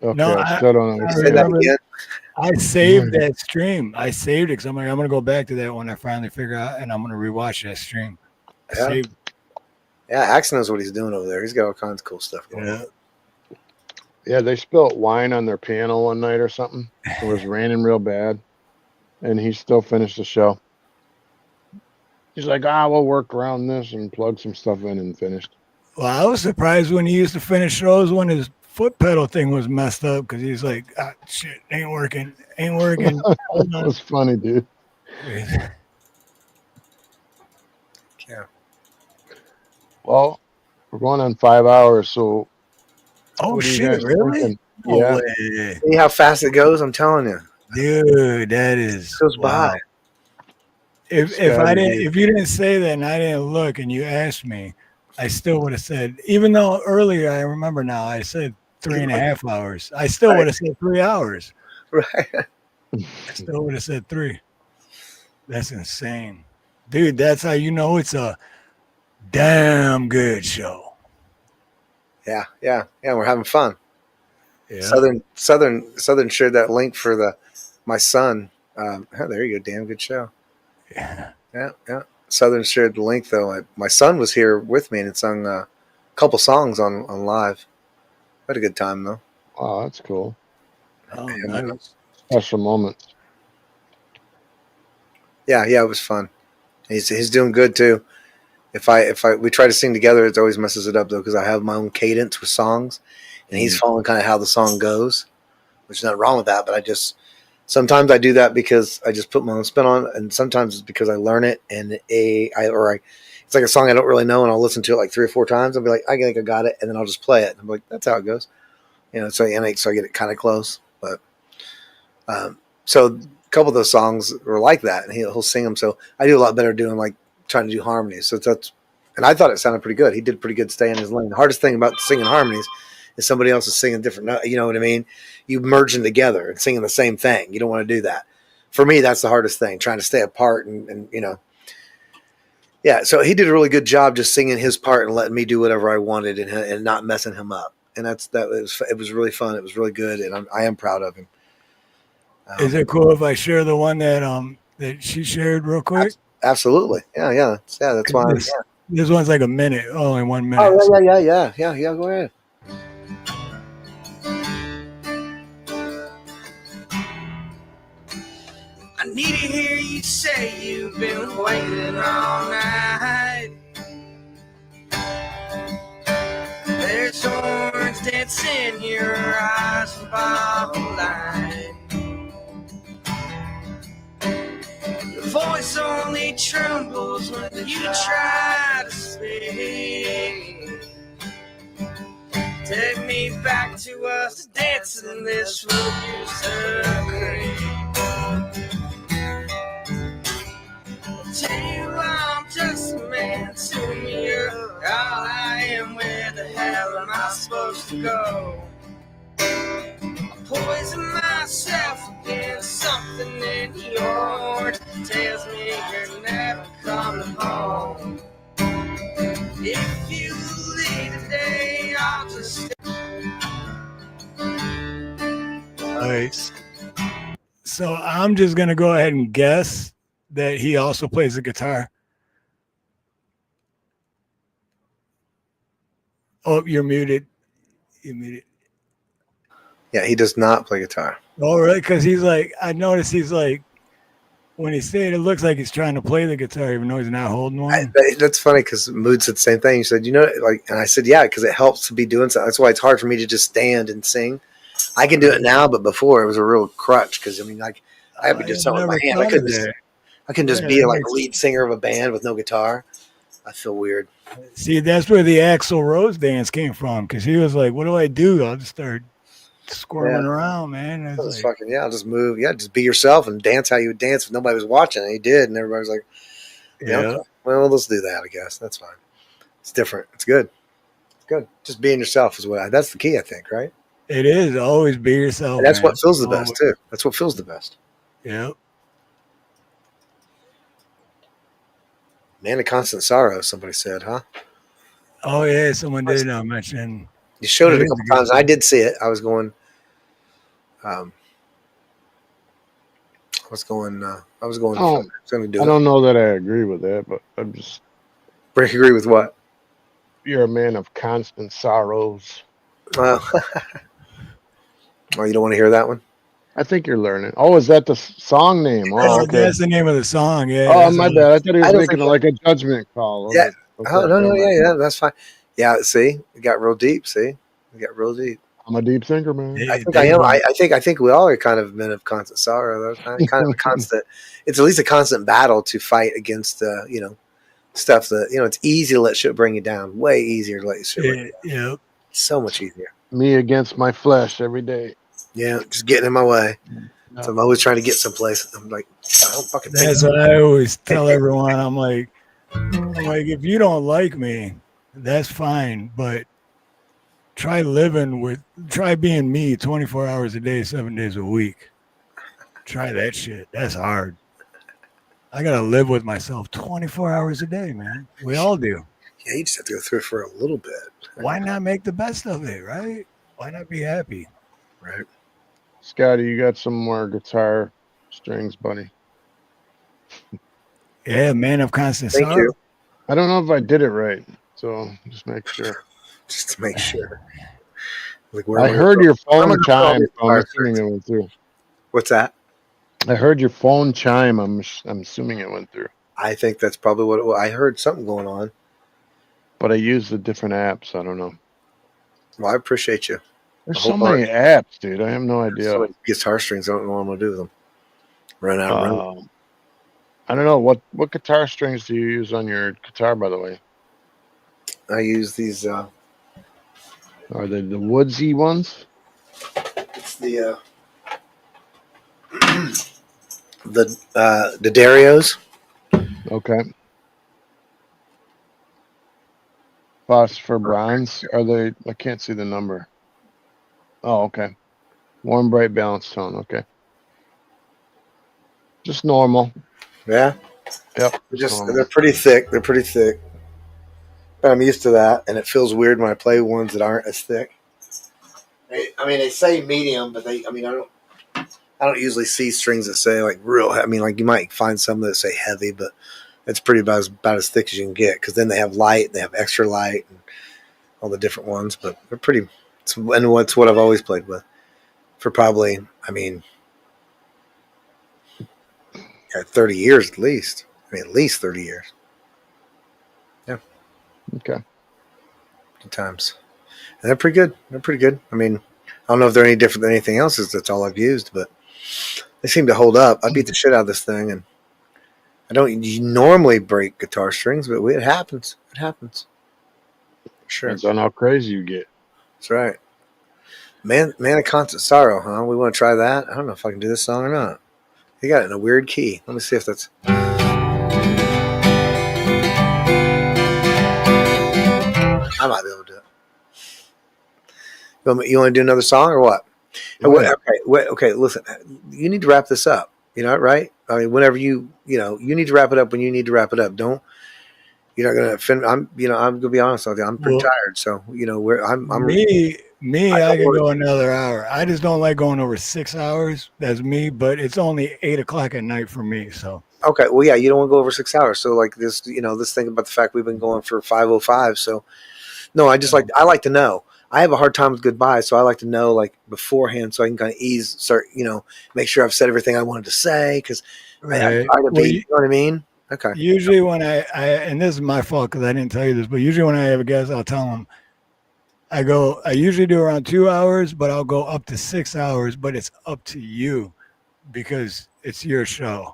okay, no, I still don't know. I saved that stream. I saved it because I'm like, I'm gonna go back to that when I finally figure out, and I'm gonna rewatch that stream. I saved. Yeah, Axe knows what he's doing over there. He's got all kinds of cool stuff going on. Yeah, they spilt wine on their piano one night or something. It was raining real bad, and he still finished the show. He's like, we'll work around this and plug some stuff in and finished. Well, I was surprised when he used to finish shows when his foot pedal thing was messed up because he's like, shit, ain't working. That was funny, dude. Yeah. Well, we're going on 5 hours, so. Oh shit! Really? Yeah. See how fast it goes? I'm telling you, dude. That is it goes by. If you didn't say that and I didn't look and you asked me, I still would have said. Even though earlier I remember now I said 3.5 hours, I still would have said 3 hours. Right. I still would have said 3. That's insane, dude. That's how you know it's a damn good show. Yeah. We're having fun. Yeah. Southern shared that link for my son. There you go. Damn good show. Yeah. Southern shared the link though. My son was here with me and sung a couple songs on live. Had a good time though. Wow, that's cool. Oh, nice. Special moments. Yeah, it was fun. He's doing good too. If we try to sing together, it always messes it up though because I have my own cadence with songs, and he's following kind of how the song goes, which is not wrong with that. But sometimes I do that because I just put my own spin on it, and sometimes it's because I learn it and it's like a song I don't really know, and I'll listen to it like 3 or 4 times. I'll be like, I think I got it, and then I'll just play it. And I'm like, that's how it goes, So I get it kind of close, but so a couple of those songs were like that, and he'll sing them. So I do a lot better doing like trying to do harmonies. So and I thought it sounded pretty good. He did pretty good staying in his lane. The hardest thing about singing harmonies is somebody else is singing different notes. You know what I mean? You merge them together and singing the same thing. You don't want to do that. For me, that's the hardest thing, trying to stay apart and Yeah, so he did a really good job just singing his part and letting me do whatever I wanted and not messing him up. And it was really fun. It was really good, and I am proud of him. Is it cool if I share the one that she shared real quick? Absolutely. Yeah. That's why. This one's like a minute, only 1 minute. Oh yeah. Go ahead. I need to hear you say you've been waiting all night. There's orange dance in your eyes by the light. Your voice only trembles when you try to speak. Take me back to us dancing this room used to creep. Tell you I'm just a man, to me you're all I am. Where the hell am I supposed to go? I poison myself against something in yours tells me you're never coming home. If you leave today, I'll just Nice. So I'm just gonna go ahead and guess that he also plays the guitar. Oh, you're muted. You're muted. Yeah, he does not play guitar. Oh, really? Because he's like, I noticed he's like, when he's saying it looks like he's trying to play the guitar, even though he's not holding one. That's funny because Mood said the same thing. He said, and I said, yeah, because it helps to be doing something. That's why it's hard for me to just stand and sing. I can do it now, but before it was a real crutch because I have to do something with my hand. I couldn't just be like a lead singer of a band with no guitar. I feel weird. See, that's where the Axl Rose dance came from because he was like, what do I do? I'll just start squirming around, man. I'll just move. Yeah, just be yourself and dance how you would dance if nobody was watching. And he did, and everybody was like, okay. Well, let's do that, I guess. That's fine. It's different. It's good. Good. Just being yourself is that's the key, I think, right? It is always be yourself. And that's man. what feels the Always. best too. That's what feels the best. Yep. Man of constant sorrow, somebody said, huh? Oh yeah, someone did mention. You showed it a is couple good times. I did see it. I was going. I was going. Oh, I was going to do I it. don't know that I agree with that, but I'm just. Agree with what? You're a man of constant sorrows. Well, oh, you don't want to hear that one? I think you're learning. Oh, is that the song name? Oh, okay. That's the name of the song. Yeah. Oh, my bad. I thought he was don't making think like a judgment call. Yeah. Okay, Oh no, never mind. yeah, that's fine. Yeah, see, it got real deep. See, it got real deep. I'm a deep thinker, man. I think I am. I think we all are kind of men of constant sorrow. Though. Kind of a constant. It's at least a constant battle to fight against stuff that it's easy to let shit bring you down. Way easier to let shit bring you down. Yep. So much easier. Me against my flesh every day. Yeah, just getting in my way. No. So I'm always trying to get someplace. I'm like, I don't fucking think. That's what I always tell everyone. I'm like, if you don't like me, that's fine, but try being me 24 hours a day, 7 days a week. Try that shit. That's hard. I gotta live with myself 24 hours a day, man. We all do. Yeah, you just have to go through it for a little bit. Why not make the best of it, right? Why not be happy? Right. Scotty, you got some more guitar strings, buddy. Yeah, man of constant Thank sorrow. you. I don't know if I did it right, so just make sure. Just to make sure. Like, I heard your phone chime, so I'm assuming strings. it went through. What's that? I heard your phone chime. I'm assuming it went through. I think that's probably what it was. I heard something going on. But I used a different app, so I don't know. Well, I appreciate you. There's so many apps, dude. I have no idea. So many guitar strings. I don't know what I'm gonna do with them. Run out of room. I don't know. What guitar strings do you use on your guitar, by the way? I use these. Are they the woodsy ones? It's the the Darios. Okay. Phosphor bronze. Are they? I can't see the number. Oh, okay. Warm, bright, balanced tone. Okay. Just normal. Yeah. Yep. They're pretty thick. They're pretty thick. But I'm used to that, and it feels weird when I play ones that aren't as thick. I mean, they say medium, but I don't usually see strings that say like real. I mean, like you might find some that say heavy, but it's pretty about as thick as you can get. Because then they have light, they have extra light, and all the different ones. But they're pretty. And what's what I've always played with for probably, 30 years at least. At least 30 years. Yeah. Okay. Good times. And they're pretty good. They're pretty good. I mean, I don't know if they're any different than anything else. That's all I've used, but they seem to hold up. I beat the shit out of this thing, and I don't normally break guitar strings, but it happens. It happens. Sure. Depends on how crazy you get. That's right. Man of constant sorrow, huh? We want to try that? I don't know if I can do this song or not. You got it in a weird key. Let me see if that's... I might be able to do it. You want to do another song or what? Okay, listen. You need to wrap this up. You know, right? I mean, whenever you need to wrap it up when you need to wrap it up. You're not going to offend. I'm going to be honest with you. I'm pretty tired. So, I can go another hour. I just don't like going over 6 hours. That's me, but it's only 8 o'clock at night for me. So. Okay. Well, yeah, you don't want to go over 6 hours. So like this, this thing about the fact we've been going for 5:05. So no, I like to know. I have a hard time with goodbye. So I like to know like beforehand so I can kind of make sure I've said everything I wanted to say. Cause right. you know what I mean? Okay. Usually when I and this is my fault because I didn't tell you this, but usually when I have a guest, I'll tell them I usually do around 2 hours, but I'll go up to 6 hours, but it's up to you because it's your show.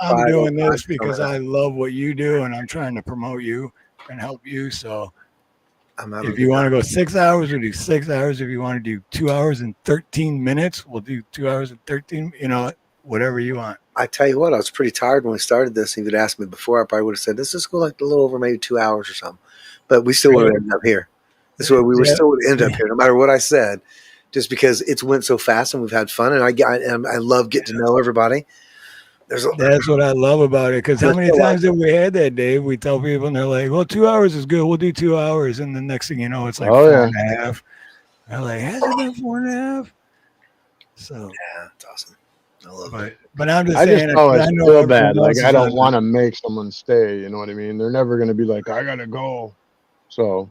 I'm doing this because I love what you do and I'm trying to promote you and help you. So if you want to go 6 hours, we'll do 6 hours. If you want to do 2 hours and 13 minutes, we'll do 2 hours and 13, whatever you want. I tell you what, I was pretty tired when we started this. If you'd asked me before, I probably would have said, let's just go like a little over maybe 2 hours or something. But we still would have ended up here. That's why we were Yeah. still would end up here, no matter what I said, just because it's went so fast and we've had fun, and I love getting to know everybody. That's what I love about it. Because how That's many so times have we had that, Dave? We tell people, and they're like, "Well, 2 hours is good. We'll do 2 hours." And the next thing you know, it's like Oh, four yeah. and a half. They're like, "Has it been 4.5?" So yeah, it's awesome. I love it. but I'm just I just saying, always I know feel everyone bad. Like else I is don't on want to make someone stay. You know what I mean? They're never going to be like, I gotta go. So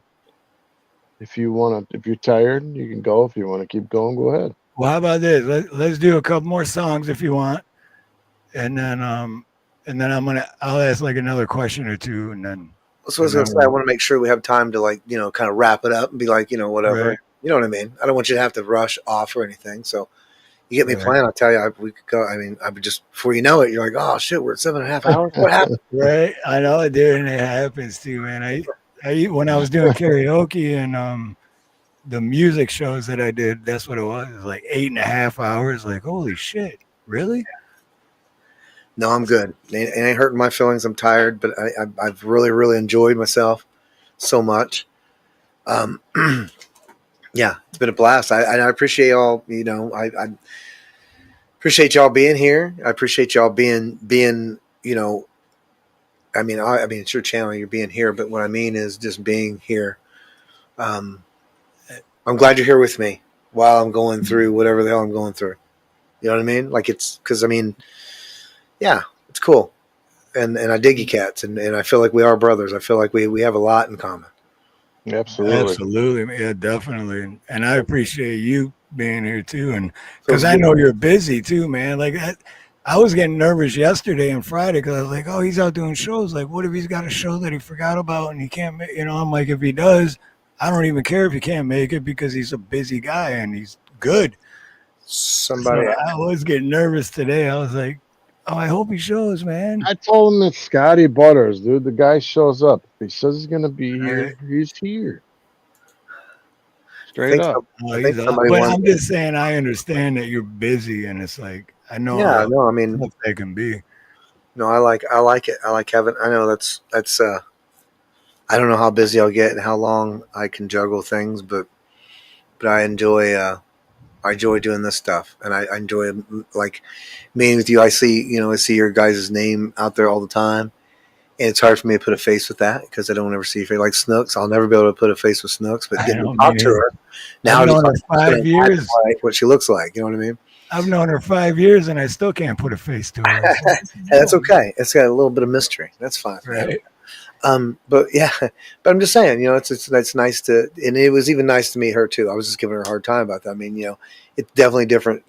if you're tired, you can go. If you want to keep going, go ahead. Well, how about this? Let's do a couple more songs if you want, and then I'll ask like another question or two, and then. That's what I was going to say. I want to make sure we have time to kind of wrap it up and be like, whatever. Right. You know what I mean? I don't want you to have to rush off or anything. So you get me Right. playing, I'll tell you, we could go. I mean, I would just, before you know it, you're like, oh shit, we're at 7.5 hours. What happened? Right. I know it did, and it happens too, man. I when I was doing karaoke and the music shows that I did, that's what it was. It was like 8.5 hours. Like, holy shit, really? No, I'm good. It ain't hurting my feelings. I'm tired, but I've really, really enjoyed myself so much. Yeah, it's been a blast. I appreciate y'all. I appreciate y'all being here. I appreciate y'all being. I mean, it's your channel. You're being here, but what I mean is just being here. I'm glad you're here with me while I'm going through whatever the hell I'm going through. You know what I mean? Like it's because yeah, it's cool, and I dig you cats, and I feel like we are brothers. I feel like we have a lot in common. Absolutely, yeah, definitely. And I appreciate you being here too, and because I know you're busy too, man. Like I was getting nervous yesterday and Friday because I was like, oh, he's out doing shows. Like, what if he's got a show that he forgot about and he can't make? I'm like, if he does, I don't even care if he can't make it because he's a busy guy and he's good. Somebody, I was getting nervous today. I was like, oh, I hope he shows, man. I told him it's Scotty Butters, dude. The guy shows up. If he says he's gonna be here, he's here. Straight up. But I'm just saying, I understand that you're busy, and it's like I know. Yeah, no, I mean, tough they can be. No, I like it. I like having. I know that's. I don't know how busy I'll get and how long I can juggle things, but I enjoy. I enjoy doing this stuff, and I enjoy like meeting with you. I see your guys' name out there all the time, and it's hard for me to put a face with that because I don't ever see your face. Like Snooks, I'll never be able to put a face with Snooks, but getting to talk to her now, I've known her 5 years. What she looks like, you know what I mean? I've known her 5 years, and I still can't put a face to her. That's okay. It's got a little bit of mystery. That's fine. Right. But yeah, but I'm just saying, it's nice to, and it was even nice to meet her too. I was just giving her a hard time about that. I mean, it's definitely different,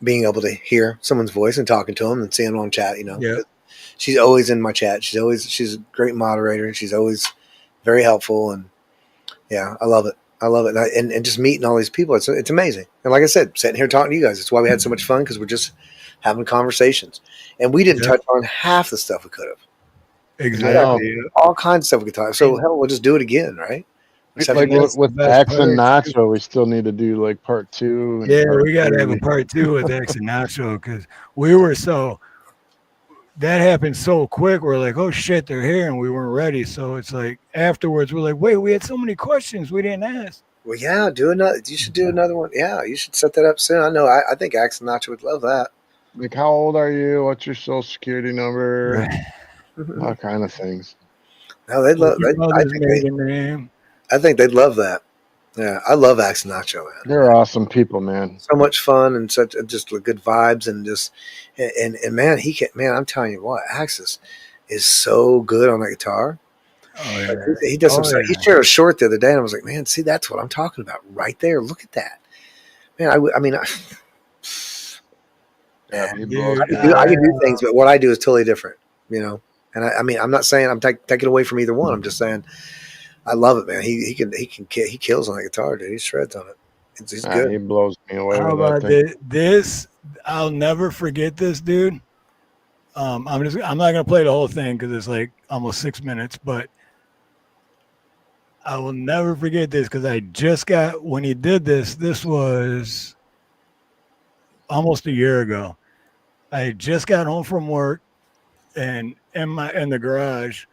being able to hear someone's voice and talking to them and seeing them on chat, Yeah. She's always in my chat. She's a great moderator and she's always very helpful. And yeah, I love it. And just meeting all these people, it's amazing. And like I said, sitting here talking to you guys, it's why we had so much fun because we're just having conversations. And we didn't touch on half the stuff we could have. Exactly. All kinds of stuff we could talk. So hell, we'll just do it again, right? Like with X and Nacho, we still need to do like part 2. Yeah, we got to have a part 2 with X and Nacho because that happened so quick. We're like, oh shit, they're here, and we weren't ready. So it's like afterwards, we're like, wait, we had so many questions we didn't ask. Well, yeah, you should do another one. Yeah, you should set that up soon. I know. I think X and Nacho would love that. Like, how old are you? What's your social security number? All kind of things. No, they'd love. I think they'd love that. Yeah, I love Axe and Nacho, man. They're awesome people, man. So much fun and such just good vibes and just and man, I'm telling you what, Axis is so good on that guitar. Oh yeah, he does some stuff. He shared a short the other day, and I was like, man, see, that's what I'm talking about right there. Look at that, man. I can do things, but what I do is totally different, And I'm not saying I'm taking away from either one. I'm just saying. I love it, man. He kills on the guitar, dude. He shreds on it. He's good. He blows me away. How about this? I'll never forget this, dude. I'm not gonna play the whole thing because it's like almost 6 minutes, but I will never forget this because I just got when he did this. This was almost a year ago. I just got home from work and in the garage.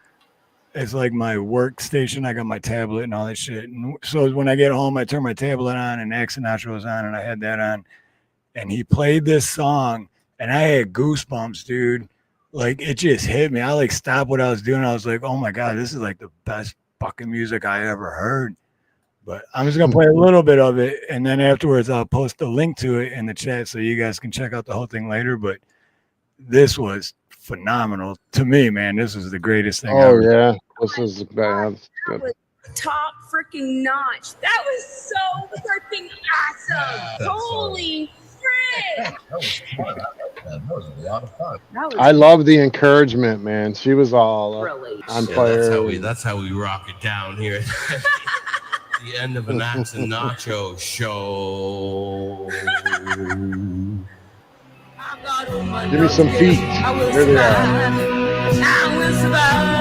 it's like my workstation. I got my tablet and all that shit. And so when I get home, I turn my tablet on and X Sinatra was on, and I had that on. And he played this song, and I had goosebumps, dude. Like it just hit me. I like stopped what I was doing. I was like, oh my god, this is like the best fucking music I ever heard. But I'm just gonna play a little bit of it, and then afterwards I'll post a link to it in the chat so you guys can check out the whole thing later. But this was phenomenal to me, man. This was the greatest thing Oh ever. yeah, this is bad. That was top freaking notch. That was so freaking awesome. Holy frick. That was a lot of fun. I love the encouragement, man. She was all on fire. That's how we rock it down here. The end of an Axe and Nacho show. Give me some feet. Here they are. I will survive.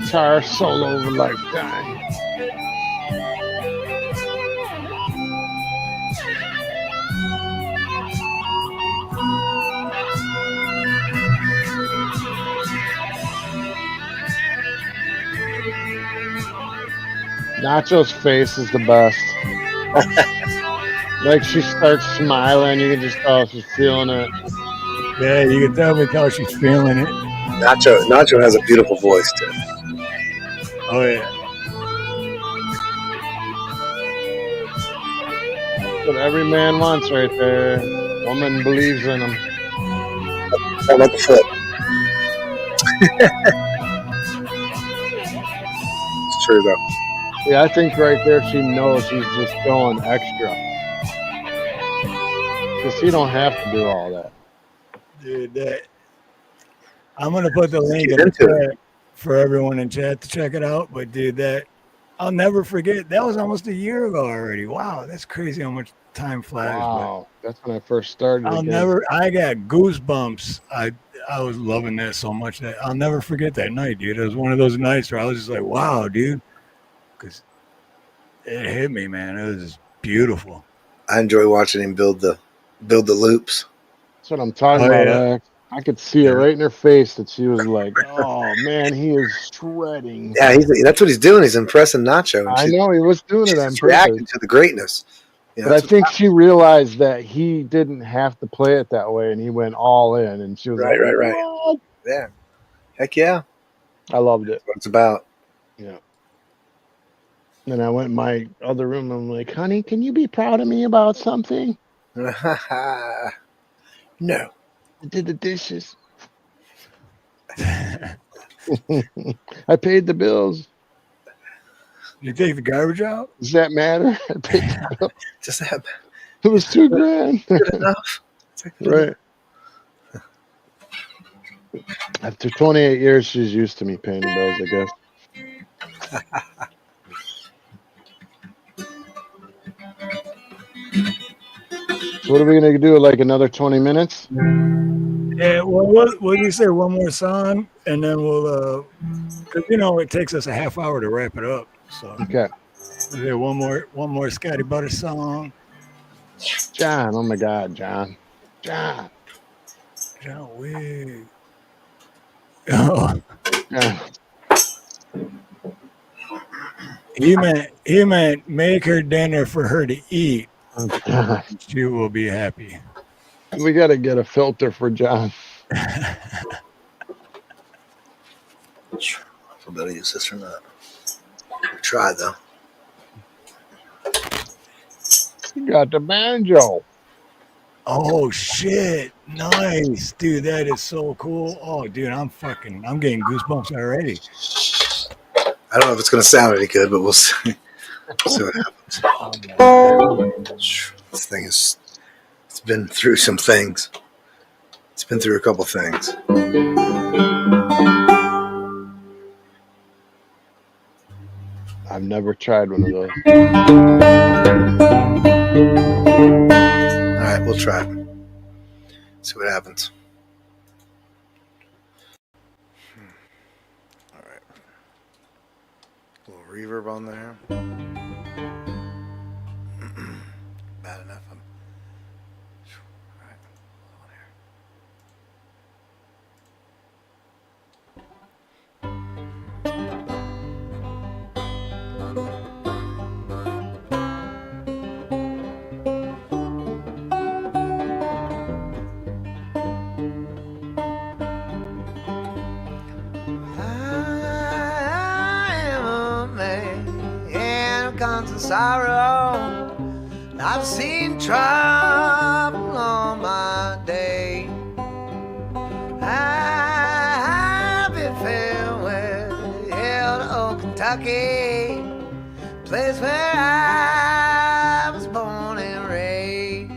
Guitar solo of a lifetime. Nacho's face is the best. Like she starts smiling, you can just tell she's feeling it. Yeah, you can tell she's feeling it. Nacho has a beautiful voice too. Oh yeah. That's what every man wants right there. Woman believes in him. I like the foot. It's true though. Yeah, I think right there she knows she's just going extra. Because she don't have to do all that. Dude, I'm gonna put the link in the chat for everyone in chat to check it out. But dude, I'll never forget. That was almost a year ago already. Wow, that's crazy how much time flies. Wow, that's when I first started. I got goosebumps. I was loving that so much that I'll never forget that night, dude. It was one of those nights where I was just like, wow, dude. Because it hit me, man. It was just beautiful. I enjoy watching him build the loops. That's what I'm talking about. Yeah. I could see it right in her face that she was like, "Oh man, he is shredding." Yeah, that's what he's doing. He's impressing Nacho. I know he was doing it on purpose. Reacting to the greatness. You know, but I think she realized that he didn't have to play it that way, and he went all in. And she was right. What? Yeah, heck yeah, I loved it. That's what it's about. Yeah. Then I went in my other room. I'm like, "Honey, can you be proud of me about something?" No. I did the dishes. I paid the bills. You take the garbage out? Does that matter? I paid the bill. Just that. It was $2,000. Good enough. Right. After 28 years, she's used to me paying the bills, I guess. So what are we going to do? Like another 20 minutes? Yeah, well, what do you say? One more song, and then we'll, because it takes us a half hour to wrap it up. So okay, yeah, one more Scotty Butters song. John, oh my God, John Wig. Oh. Yeah. He meant make her dinner for her to eat. Oh, she will be happy. We got to get a filter for John. I better use this or not. Try though. You got the banjo. Oh shit! Nice, dude. That is so cool. Oh, dude, I'm getting goosebumps already. I don't know if it's gonna sound any good, but we'll see. See what happens. This thing it's been through some things. It's been through a couple things. I've never tried one of those. All right, we'll try it. See what happens. All right. A little reverb on there. Bad enough. All right. Hold on here. constant sorrow. I've seen trouble on my day. I've bid farewell to old Kentucky, place where I was born and raised,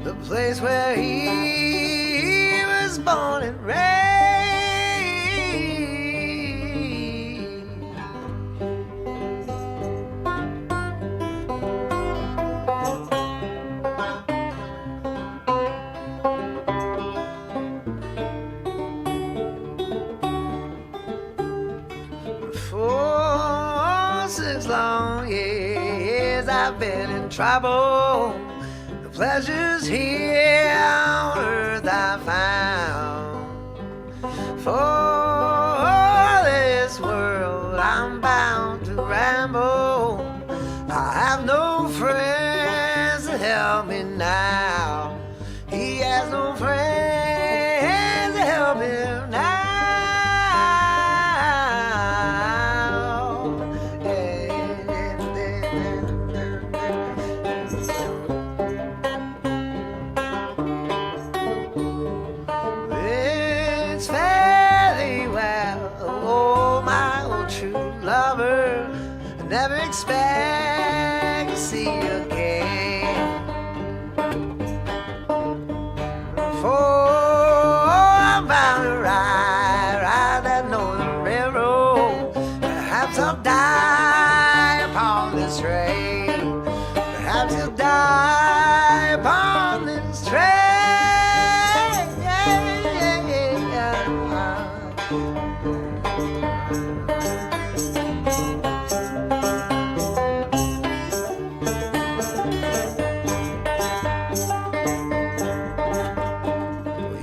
the place where he was born and raised. For 6 long years I've been in trouble. The pleasures here on earth I found. For this world I'm bound to ramble. I have no friends to help me now. He has no friends to help him now. It's fairly well, oh my old true lover, I never expect to see you again. For I'm bound to ride that northern railroad. Perhaps I'll die upon this train. Perhaps you'll die upon this train.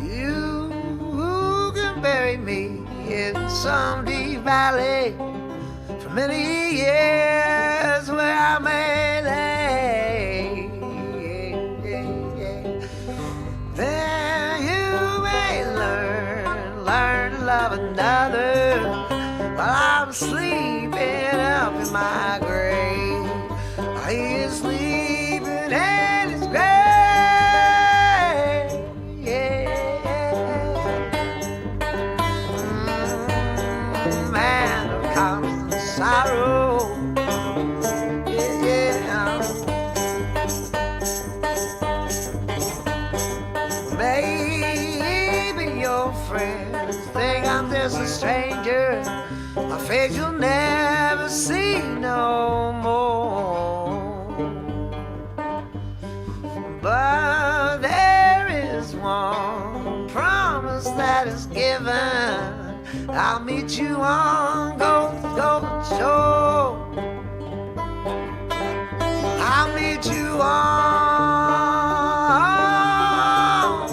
You can bury me in some deep valley for many years where I may lay. Then you may learn to love another while I'm sleeping up in my grave. He is sleeping in his grave. Man of constant sorrow. Maybe your friends think I'm just a stranger, a face you'll never see no more. But there is one promise that is given. I'll meet you on Golden Shore. I'll meet you on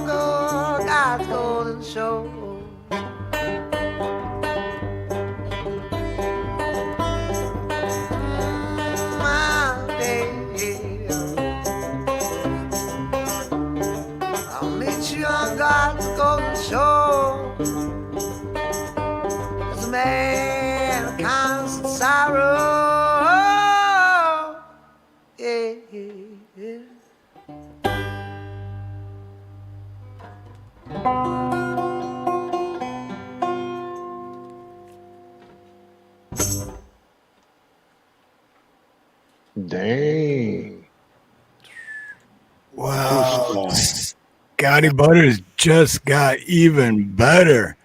God's golden shore. My baby, I'll meet you on God's golden shore. There's a man of constant sorrow. Yeah, yeah. Dang. Wow. Scotty Butters just got even better.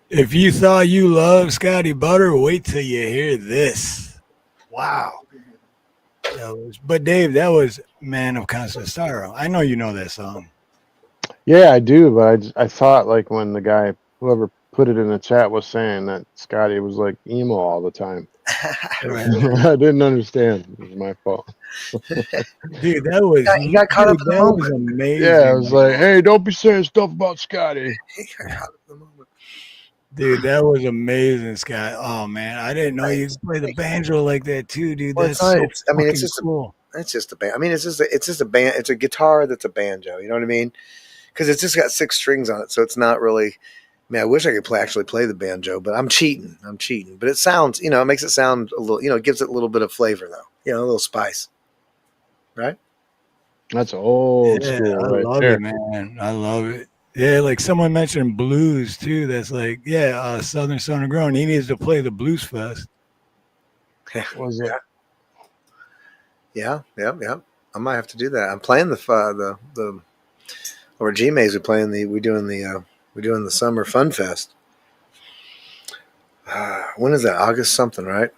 If you thought you loved Scotty Butter, wait till you hear this. Wow. But Dave, that was Man of Constant Sorrow. I know you know that song. Yeah, I do, but I thought like when the guy, whoever put it in the chat, was saying that Scotty was like emo all the time. I didn't understand. It was my fault. Dude, that was He got caught up in the that was moment. amazing. Yeah, I was like, hey, don't be saying stuff about Scotty. He got caught up in the moment. Dude, that was amazing, Scott. Oh man, I didn't know you could play the banjo like that too, dude. Well, That's it's not. so It's, I mean, it's fucking just cool. it's just a band. I mean, it's just a band. It's a guitar that's a banjo. You know what I mean? Because it's just got 6 strings on it, so it's not really. Man, I wish I could actually play the banjo, but I'm cheating. But it sounds, it makes it sound a little, it gives it a little bit of flavor though. A little spice. Right? That's old Yeah, school I right love there. it, man. I love it. Yeah, like someone mentioned blues too. That's like, Southern Son of Grown. He needs to play the Blues Fest. What was it? Yeah. I might have to do that. I'm playing the over at G-Maze. We're doing the Summer Fun Fest. When is that? August something, right?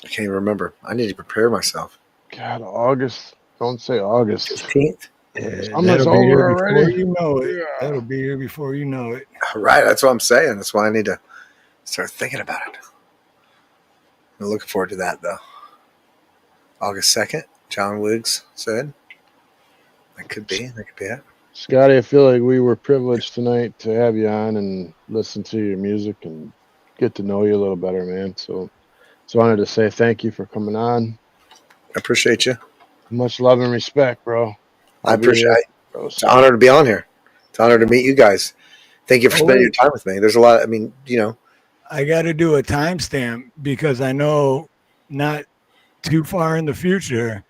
I can't even remember. I need to prepare myself. God, August. Don't say August. 15th. Yeah, Summer's that'll be here over before already. you know it. Yeah. That'll be here before you know it. Right. That's what I'm saying. That's why I need to start thinking about it. I'm looking forward to that though. August 2nd, John Wiggs said. That could be it. Scotty, I feel like we were privileged tonight to have you on and listen to your music and get to know you a little better, man. So I wanted to say thank you for coming on. I appreciate you. Much love and respect, bro. I appreciate it. Bro. It's an honor to be on here. It's an honor to meet you guys. Thank you for spending your time with me. There's a lot. I got to do a timestamp because I know not too far in the future,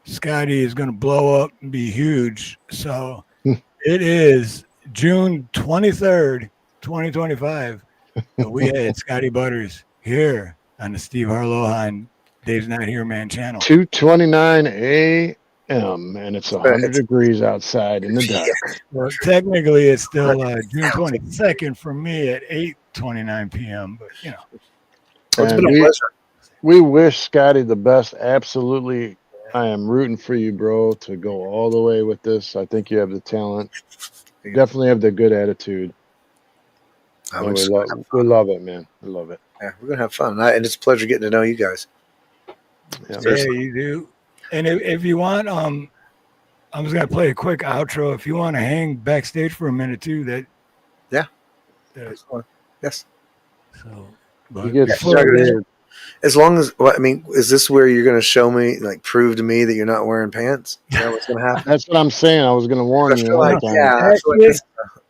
Scotty is going to blow up and be huge. So it is June 23rd, 2025. We had Scotty Butters here on the Steve Harloha and Dave's Not Here Man channel. 2:29 a.m. and it's 100 degrees outside in the dark. Well, technically, it's still June 22nd for me at 8:29 p.m. But it's been a pleasure. We wish Scotty the best. Absolutely, I am rooting for you, bro, to go all the way with this. I think you have the talent. You definitely have the good attitude. We love it, man. We love it. Yeah, we're gonna have fun, and it's a pleasure getting to know you guys. Yeah, you do. And if you want, I'm just gonna play a quick outro. If you want to hang backstage for a minute too, yes. So, as long as is this where you're gonna show me, prove to me that you're not wearing pants? Is that what's gonna happen? That's what I'm saying. I was gonna warn you. Actually,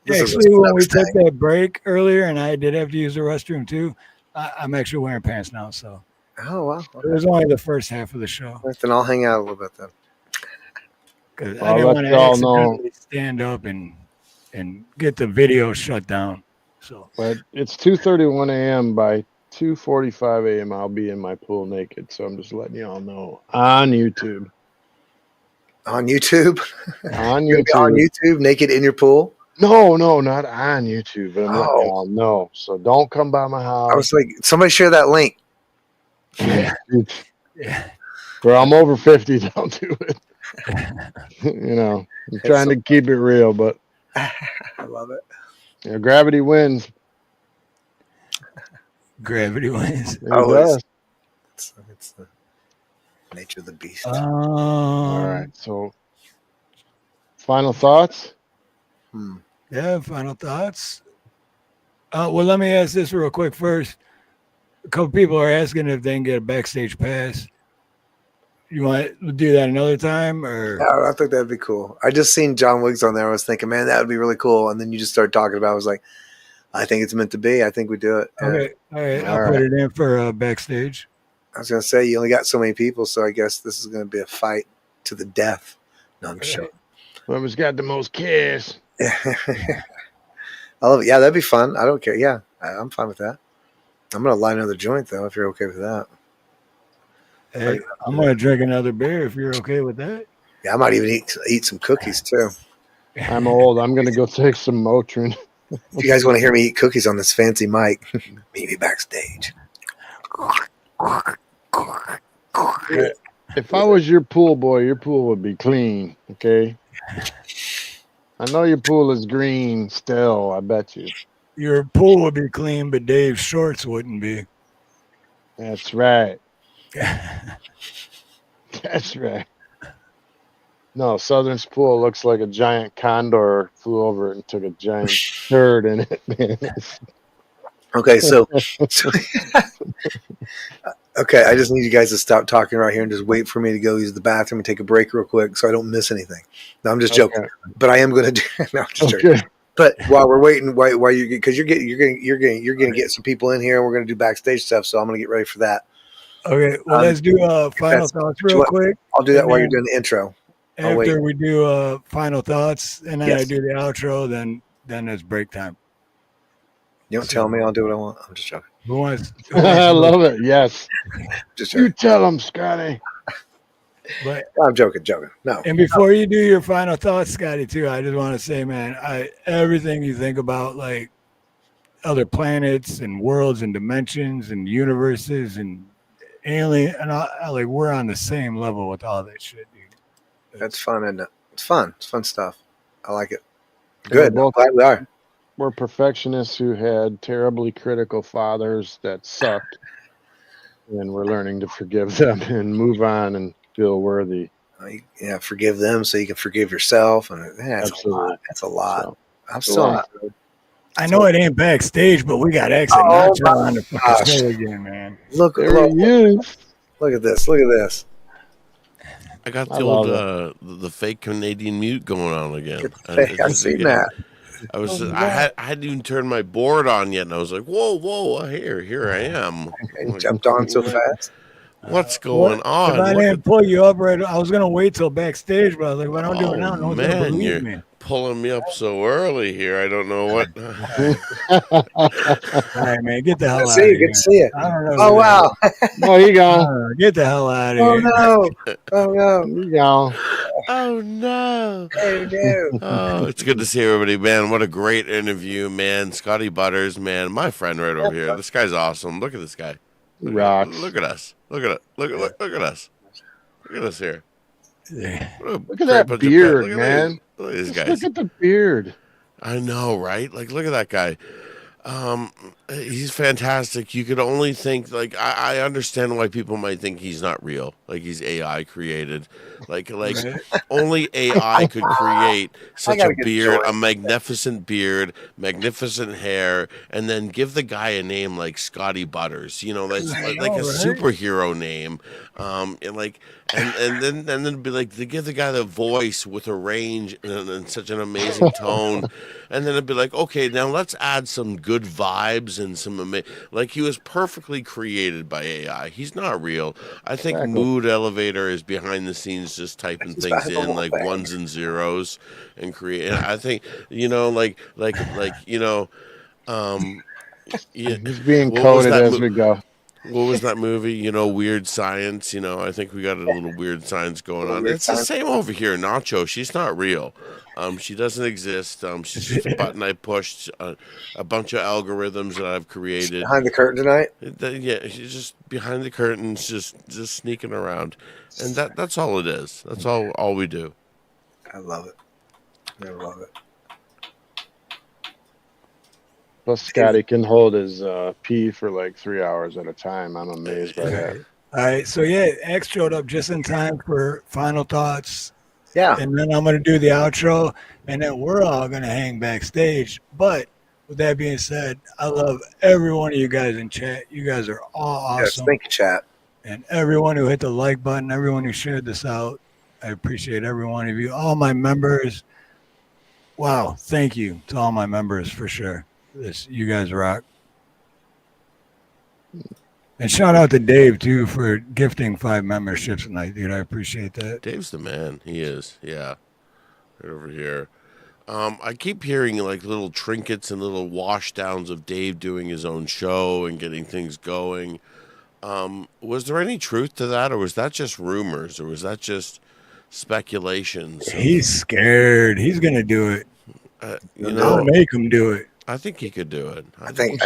when we took that break earlier, and I did have to use the restroom too, I'm actually wearing pants now. So. Oh wow! Okay. It was only the first half of the show. Then I'll hang out a little bit then. Because I didn't want to accidentally stand up and get the video shut down. So, but it's 2:31 a.m. By 2:45 a.m. I'll be in my pool naked. So I'm just letting you all know on YouTube. On YouTube? On YouTube. On YouTube, naked in your pool? No, not on YouTube. But I'm letting you all know. So don't come by my house. I was like, somebody share that link. Yeah. Bro, I'm over 50. Don't do it. I'm trying to keep it real, but I love it. Gravity wins. Gravity wins. It's the nature of the beast. All right. So, final thoughts? Yeah, final thoughts. Well, let me ask this real quick first. A couple people are asking if they can get a backstage pass. You want to do that another time, or? Yeah, I think that'd be cool. I just seen John Wiggs on there. I was thinking, man, that would be really cool. And then you just started talking about it. I was like, I think it's meant to be. I think we do it. Okay, all right. I'll put it in for backstage. I was gonna say you only got so many people, so I guess this is gonna be a fight to the death. No, I'm sure. Whoever's got the most cash. I love it. Yeah, that'd be fun. I don't care. Yeah, I'm fine with that. I'm gonna light another joint though, if you're okay with that. Hey, I'm gonna drink another beer if you're okay with that. Yeah, I might even eat some cookies too. I'm old. I'm gonna go take some Motrin. If you guys want to hear me eat cookies on this fancy mic, meet me backstage. If I was your pool boy, your pool would be clean. Okay. I know your pool is green still. I bet you. Your pool would be clean, but Dave's shorts wouldn't be. That's right. That's right. No, Southern's pool looks like a giant condor flew over it and took a giant turd in it, man. Okay, so okay, I just need you guys to stop talking right here and just wait for me to go use the bathroom and take a break real quick so I don't miss anything. No, I'm just joking. But I am going to do no, I'm just joking. But while we're waiting, while you because you're gonna get some people in here, and we're gonna do backstage stuff. So I'm gonna get ready for that. Okay, well, let's do final thoughts real quick. I'll do that while you're doing the intro. After we do final thoughts, and then I Yes. do the outro, then it's break time. You don't tell me, I'll do what I want. I'm just joking. Who wants? I love it. Yes. Just You tell him, Scotty. But I'm joking. No. And before you do your final thoughts, Scotty, too, I just want to say, man, everything you think about, like other planets and worlds and dimensions and universes and alien, and like we're on the same level with all that shit, dude. That's fun, isn't it? It's fun. It's fun stuff. I like it. Good. I'm glad we are. We're perfectionists who had terribly critical fathers that sucked, and we're learning to forgive them and move on and feel worthy. Yeah, forgive them so you can forgive yourself, and that's Absolutely. a lot. That's a lot. So, I'm still. I know it ain't backstage, but we got exit Nacho on the fucking show again, man. Look at this. Look at this. I got the old the fake Canadian mute going on again. I've seen that. I hadn't even turned my board on yet, and I was like, whoa, here I am. And jumped on so fast. What's going on? If I didn't pull you up right, I was gonna wait till backstage, but I was like, if I don't do it now, no one's gonna Man, believe you're me. pulling me up so early here. I don't know what. All right, man, get the hell out of See here. you. Good to see you. I don't know. Oh wow. Oh, you go. Get the hell out of Oh here. no. Oh no. You go. Oh no. Oh no. Oh, it's good to see everybody, man. What a great interview, man. Scotty Butters, man, my friend right over here. This guy's awesome. Look at this guy. Rocks. Look at us. Look at it. Look at us. Look at us here. Look at that beard, man. Look at these Just guys. look at the beard. I know, right? Like, look at that guy. He's fantastic. You could only think, like, I understand why people might think he's not real, like he's AI created, like only AI could create such a beard, a magnificent beard, magnificent hair, and then give the guy a name like Scotty Butters. You know, that's like a superhero name. And then be like, they give the guy the voice with a range and such an amazing tone, and then it'd be like, okay, now let's add some good vibes and some like he was perfectly created by AI. He's not real. I think Mood Elevator is behind the scenes just typing things in like ones and zeros and create. And I think you know, He's being coded as we go. What was that movie? You know, Weird Science. You know, I think we got a little weird science going on. It's the same over here. Nacho, she's not real. She doesn't exist. She's just a button I pushed, a bunch of algorithms that I've created. Behind the curtain tonight? Yeah, she's just behind the curtains, just sneaking around. And that's all it is. That's all we do. I love it. I love it. Plus, Scotty can hold his pee for like 3 hours at a time. I'm amazed by that. All right, so yeah, X showed up just in time for final thoughts. Yeah. And then I'm going to do the outro, and then we're all going to hang backstage. But with that being said, I love every one of you guys in chat. You guys are all awesome. Yes, thank you, chat. And everyone who hit the like button, everyone who shared this out, I appreciate every one of you. All my members, wow, thank you to all my members for sure. You guys rock. And shout out to Dave, too, for gifting 5 memberships tonight, dude. I appreciate that. Dave's the man. He is. Yeah. Right over here. I keep hearing like little trinkets and little washdowns of Dave doing his own show and getting things going. Was there any truth to that, or was that just rumors, or was that just speculations? He's scared. He's going to do it. I'll make him do it. I think he could do it. I think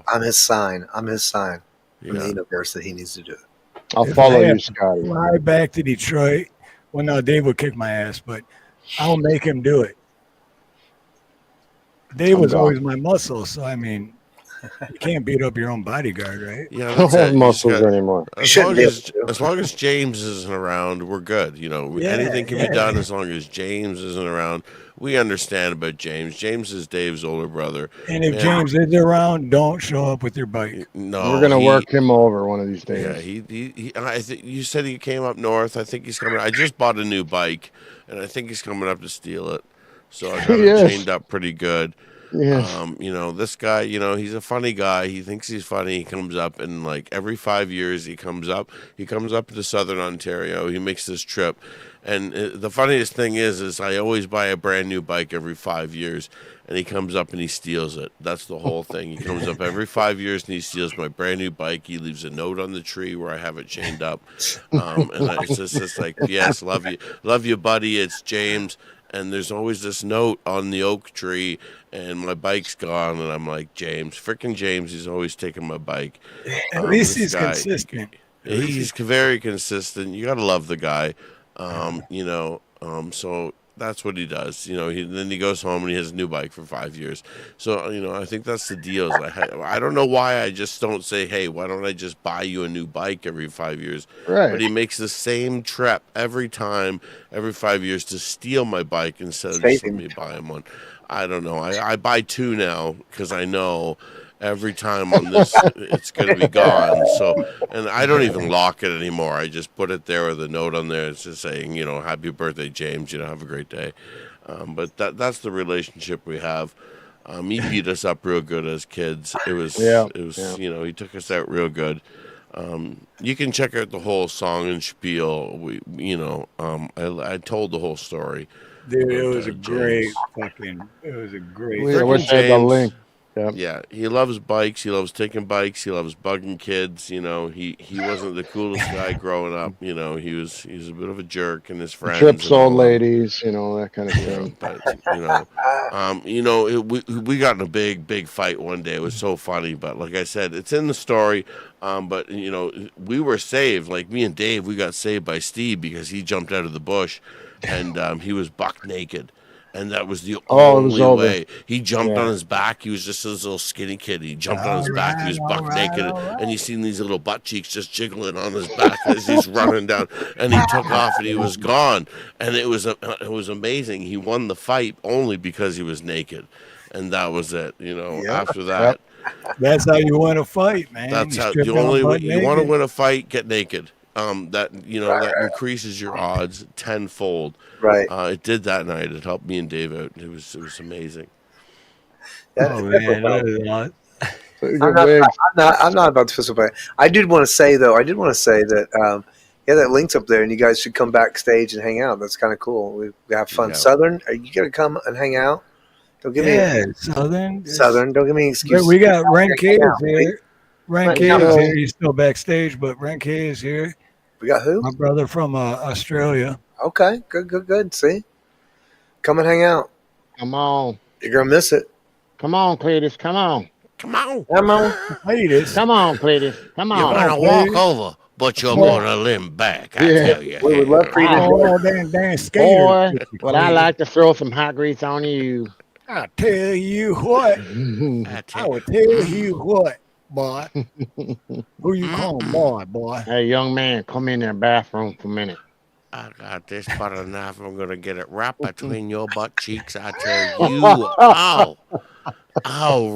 I'm his sign. I'm his sign from the universe that he needs to do it. I'll follow you, Scotty. Fly back to Detroit. Well, no, Dave would kick my ass, but I'll make him do it. Dave was always my muscle, so I mean, you can't beat up your own bodyguard, right? Yeah, I don't have muscles anymore. As long as James isn't around, we're good. You know, anything can be done as long as James isn't around. We understand about James. James is Dave's older brother. And if James is around, don't show up with your bike. No, we're gonna work him over one of these days. Yeah, you said he came up north. I think he's coming. I just bought a new bike, and I think he's coming up to steal it. So I got him Yes. chained up pretty good. Yes. You know, this guy, you know, he's a funny guy. He thinks he's funny. He comes up and like every 5 years he comes up to Southern Ontario. He makes this trip. And the funniest thing is I always buy a brand new bike every 5 years, and he comes up and he steals it. That's the whole thing. He comes up every 5 years and he steals my brand new bike. He leaves a note on the tree where I have it chained up. It's just like, yes, love you, buddy. It's James. And there's always this note on the oak tree, and my bike's gone, and I'm like, James, freaking James, he's always taking my bike. At least he's consistent. He's very consistent. You gotta love the guy. So that's what he does. You know, then he goes home and he has a new bike for 5 years. So, you know, I think that's the deal. I don't know why I just don't say, hey, why don't I just buy you a new bike every 5 years? Right. But he makes the same trip every 5 years to steal my bike instead of just let me buy him one. I don't know. I buy two now because I know every time on this it's going to be gone. So, and I don't even lock it anymore. I just put it there with a note on there. It's just saying, you know, happy birthday, James. You know, have a great day. But that's the relationship we have. He beat us up real good as kids. It was, you know, he took us out real good. You can check out the whole song and spiel. I told the whole story. Dude, it was a great fucking. It was a great. I wish I had the link. Yep. Yeah, he loves bikes. He loves taking bikes. He loves bugging kids. You know, he wasn't the coolest guy growing up. You know, he was a bit of a jerk, and his friends Trips old ladies, you know, that kind of thing. But we got in a big fight one day. It was so funny, but like I said, it's in the story. But you know, we were saved. Like me and Dave, we got saved by Steve because he jumped out of the bush, and he was buck naked. And that was the only way. He jumped on his back. He was just this little skinny kid. He jumped on his back. He was buck naked. And you seen these little butt cheeks just jiggling on his back as he's running down. And he took off and he was gone. And it was amazing. He won the fight only because he was naked. And that was it. You know, after that. That's how you win a fight, man. That's how you want to win a fight, get naked. That increases your odds tenfold. Right. It did that night. It helped me and Dave out. It was amazing. I'm not about to physical fight. I did want to say that that link's up there, and you guys should come backstage and hang out. That's kind of cool. We have fun. Yeah. Southern, are you gonna come and hang out? Don't give me Southern. Don't give me an excuse. We got Renke is here. Renke is here. He's still backstage, but Renke is here. We got who? My brother from Australia. Okay, good. See, come and hang out. Come on. You're gonna miss it. Come on, Cletus. Come on. Cletus. Come on, Cletus. Come on. You're gonna walk over, but you're gonna limp back. I tell you. We would love for you to damn skater. Boy, would I like to throw some hot grease on you? I tell you what. I will tell you what. Boy, who you calling boy? Hey, young man, come in the bathroom for a minute. I got this butter knife. I'm gonna get it right between your butt cheeks. I tell you,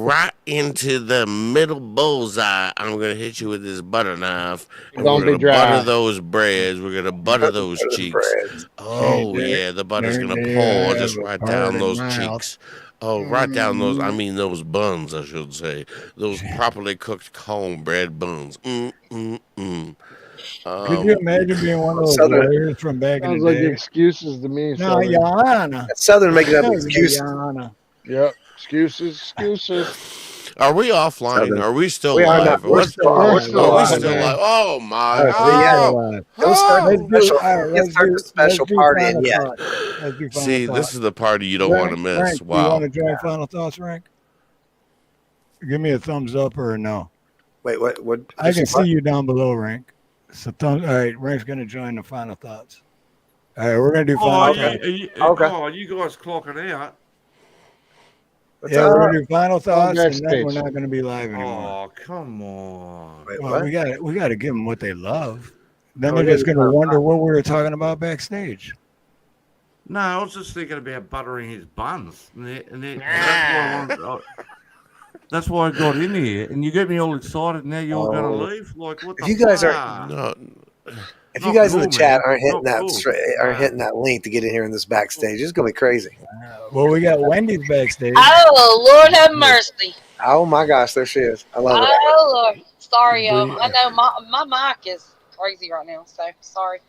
right into the middle bullseye. I'm gonna hit you with this butter knife. And we're gonna butter those breads. We're gonna butter those cheeks. Oh yeah, the butter's gonna pour just right down those cheeks. Oh, right down those, those buns, I should say. Those properly cooked cornbread buns. Could you imagine being one of those lawyers from back in the day? Sounds like excuses to me. No, Your Honor. That's Southern making up excuses. Yep, excuses. Are we offline? Southern. Are we still We are live? not. We're still live. Oh, my God. Let's start the special party. Yeah. See, this is the party you don't want to miss. Rank, Wow. You want to join Final Thoughts, Rank? Give me a thumbs up or a no. Wait, what? I can see you down below, Rank. So all right, Rank's going to join the Final Thoughts. All right, we're going to do Final Thoughts. Okay. Oh, you guys clocking out. We're going to do Final Thoughts, and then we're not going to be live anymore. Oh, come on. Wait, well, we got to give them what they love. Then they're just going to wonder what we were talking about backstage. No, I was just thinking about buttering his buns. That's why I got in here. And you get me all excited. Now you're going to leave? Like, what the you guys fuck? If you guys in the cool, chat man. aren't hitting Not that cool. aren't hitting that link to get in here in this backstage, it's gonna be crazy. Well, we got Wendy's backstage. Oh, Lord have mercy. Oh my gosh, there she is. I love it. Oh, Lord. Sorry, We- I know my mic is crazy right now, so sorry.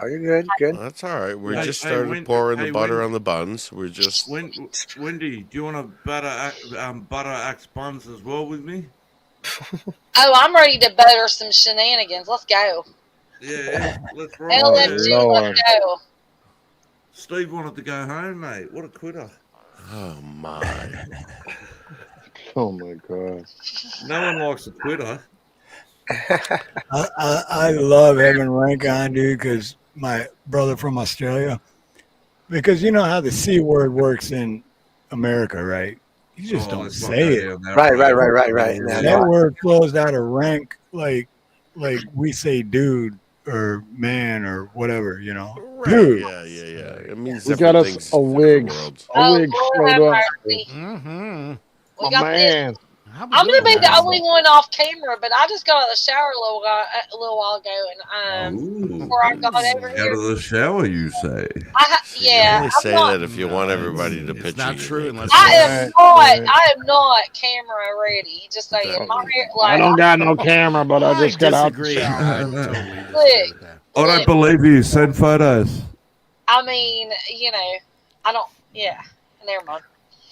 Oh, you're good. Good. Well, that's all right. We Hey, just hey, started Wendy- pouring hey, the butter Wendy. on the buns. We're just. Wendy, do you want to butter axe buns as well with me? Oh, I'm ready to butter some shenanigans. Let's go. Yeah, let's roll. LFG, Lord. let's go. Steve wanted to go home, mate. What a quitter. Oh my! Oh my god. No one likes a quitter. I love having Rank on, dude, because my brother from Australia. Because you know how the C word works in America, right? You just don't let's not say go it. down that Right, road. right. That word flows out of rank, like we say dude or man or whatever, you know. Right. Dude. Yeah. It means We got different us things. a wig. worlds. A wig Lord have showed up. mercy. Mm-hmm. We My got man. I'm gonna be the only one off camera, but I just got out of the shower a little while ago, and Ooh. before I got over Out here, of the shower, you say? You yeah, only I'm say not. that if you want everybody to picture not you. true unless I am Right, not. right. I am not camera ready. Just saying, my hair, I like, don't got no camera, but I just got out the disagree. shower. I totally disagree look, with that. I don't believe you. Send photos. I mean, you know, I don't. Yeah, never mind.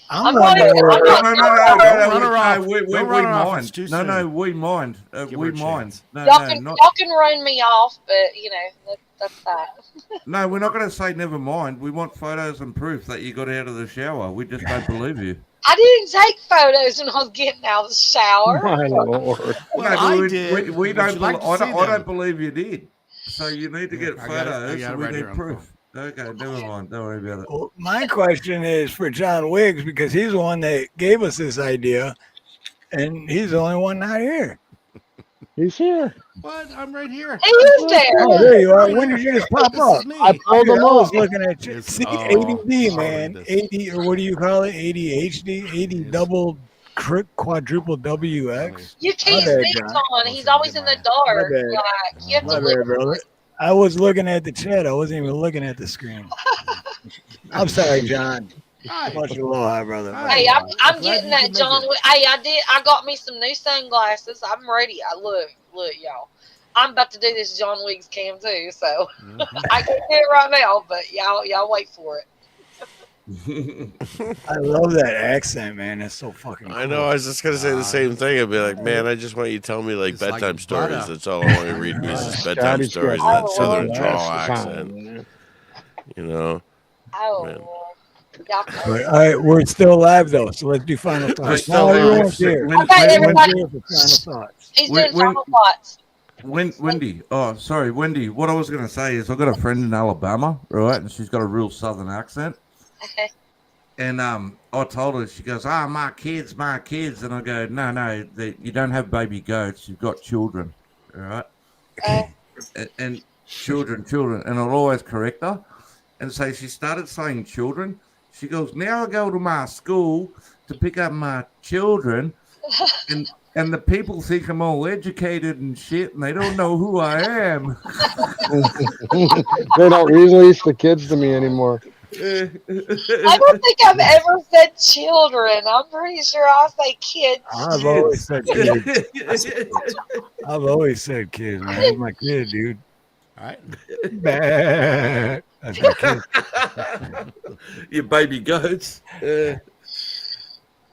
I'm I'm not not. I'm No, not. Don't run her off. We Don't run her off. It's mind. too No, soon. no, we mind. Give her We a mind. chance. No, Y'all no, can not. y'all can run me off, but you know that's that. No, we're not going to say never mind. We want photos and proof that you got out of the shower. We just don't believe you. I didn't take photos when I was getting out of the shower. My lord. Well, No, I we, did. We Would don't. you like to I see don't them? believe you did. So you need to get I got it. I photos. got it So we right need here on the proof. Okay, never mind. Don't worry about it. Well, my question is for John Wiggs because he's the one that gave us this idea, and he's the only one not here. He's here. What? I'm right here. He is there. Oh, there you are. Right When here. did you just pop This up? is me. I pulled him I was up. looking at you. It's- See, oh, ADD, I'll man. read this. AD, or what do you call it? ADHD? AD double, quadruple WX? You My can't bad, see John. John. He's always in the dark. bad. Like you have to My look. bad, brother. I was looking at the chat. I wasn't even looking at the screen. I'm sorry, John. Hi. Much aloha, brother. Hi. Hey, I'm Glad getting you that could make John. it. Hey, I got me some new sunglasses. I'm ready. Look, y'all. I'm about to do this John Wiggs cam too, so I can't do it right now. But y'all wait for it. I love that accent, man. That's so fucking cool. I know. I was just gonna say the same thing. I'd be like, man, I just want you to tell me like It's like bedtime stories. butter. That's all I want you to read me is just bedtime Scotty's stories got and that southern drawl glasses on, accent. man. You know. Oh, Man. y'all. All right, we're still live though, so let's do final thoughts. still No, live. everyone's here. Okay, Everyone's everybody. here for final thoughts. He's When- doing final thoughts. Wendy. Oh, sorry, Wendy. What I was going to say is I've got a friend in Alabama, right? And she's got a real southern accent. And I told her, she goes, my kids. And I go, no, you don't have baby goats. You've got children, all right? And children. And I'll always correct her. And so she started saying children. She goes, now I go to my school to pick up my children. And the people think I'm all educated and shit, and they don't know who I am. They don't release the kids to me anymore. I don't think I've ever said children. I'm pretty sure I say kids. I've always said kids. I've always said kids, man. That's my kid, dude. All right. Bah. That's my kid. Your baby goats.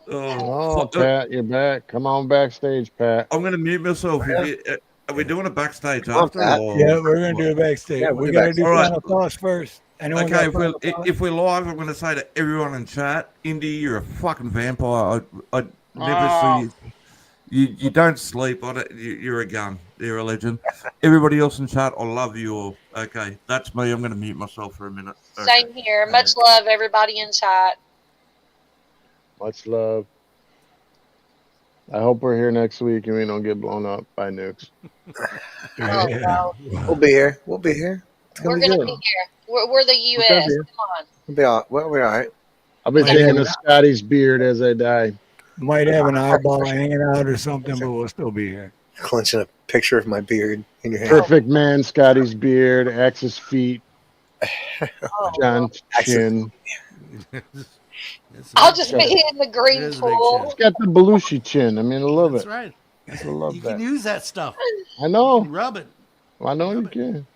Oh, Pat, you're back. Come on backstage, Pat. I'm going to mute myself. Are we doing a backstage Come on, after? Pat. Or? Yeah, we're gonna do it backstage. Yeah, we gotta do All right. final thoughts first. Anyone Okay, got final thoughts? if we're live, I'm going to say to everyone in chat, Indy, you're a fucking vampire. I never see you. You don't sleep. You're a gun. You're a legend. Everybody else in chat, I love you all. Okay, that's me. I'm going to mute myself for a minute. Okay. Same here. Much love, everybody in chat. Much love. I hope we're here next week and we don't get blown up by nukes. Oh, no. We'll be here. We'll be here. It's We're gonna going be to good. be here. We're the We're gonna U.S. be here. Come on. We'll be all. Well, we're all right. I'll be thinking of Scotty's beard as I die. Might have an eyeball hanging out or something, but we'll still be here. clenching a picture of my beard in your hand. Perfect man, Scotty's beard, Axe's feet, John's chin. I'll just be in the green pool. It's got the Belushi chin. I mean, I love That's it. right. I love You that. can use that stuff. I know. You can rub it. I know you can.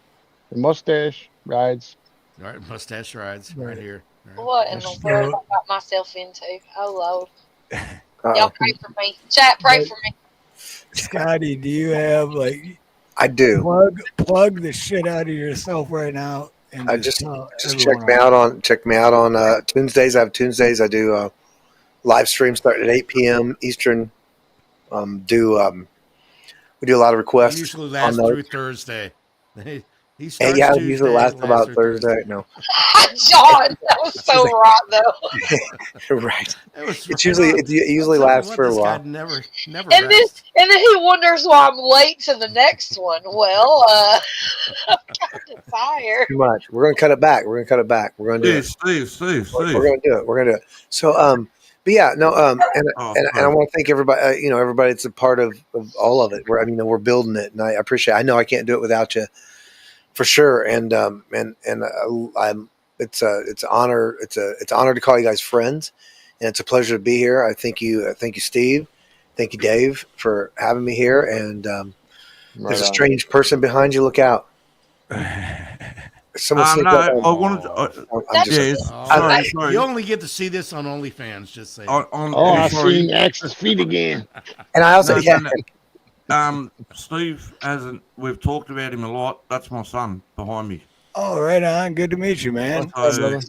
The mustache rides. All right, mustache rides right here. What in the world I got myself into? Oh, Lord. Y'all pray for me. Chat, pray for me. Scotty, do you have I do. Plug the shit out of yourself right now. And Just tell check me out on Tuesdays. I have Tuesdays. I do live streams starting at 8 p.m. Eastern. We do a lot of requests. It usually lasts through Thursday. He starts yeah, Tuesday, usually lasts about Thursday. No, John, that was so right though. right. It usually lasts for a while. Never and then he wonders why I'm late to the next one. Well, I'm kind of tired. Too much. We're gonna cut it back. We're gonna do it. Steve. We're gonna do it. So but yeah, no, and I want to thank everybody. Everybody that's a part of all of it. We're building it, and I appreciate. I know I can't do it without you, for sure. And it's an honor. It's an honor to call you guys friends, and it's a pleasure to be here. I thank you, Steve. Thank you, Dave, for having me here. And there's a strange person behind you. Look out. Someone sneak up. I wanted to. Sorry. You only get to see this on OnlyFans. Just say. I've seen Axe's feet again. And I also, Steve, we've talked about him a lot. That's my son behind me. Oh, right on. Good to meet you, man. Brother.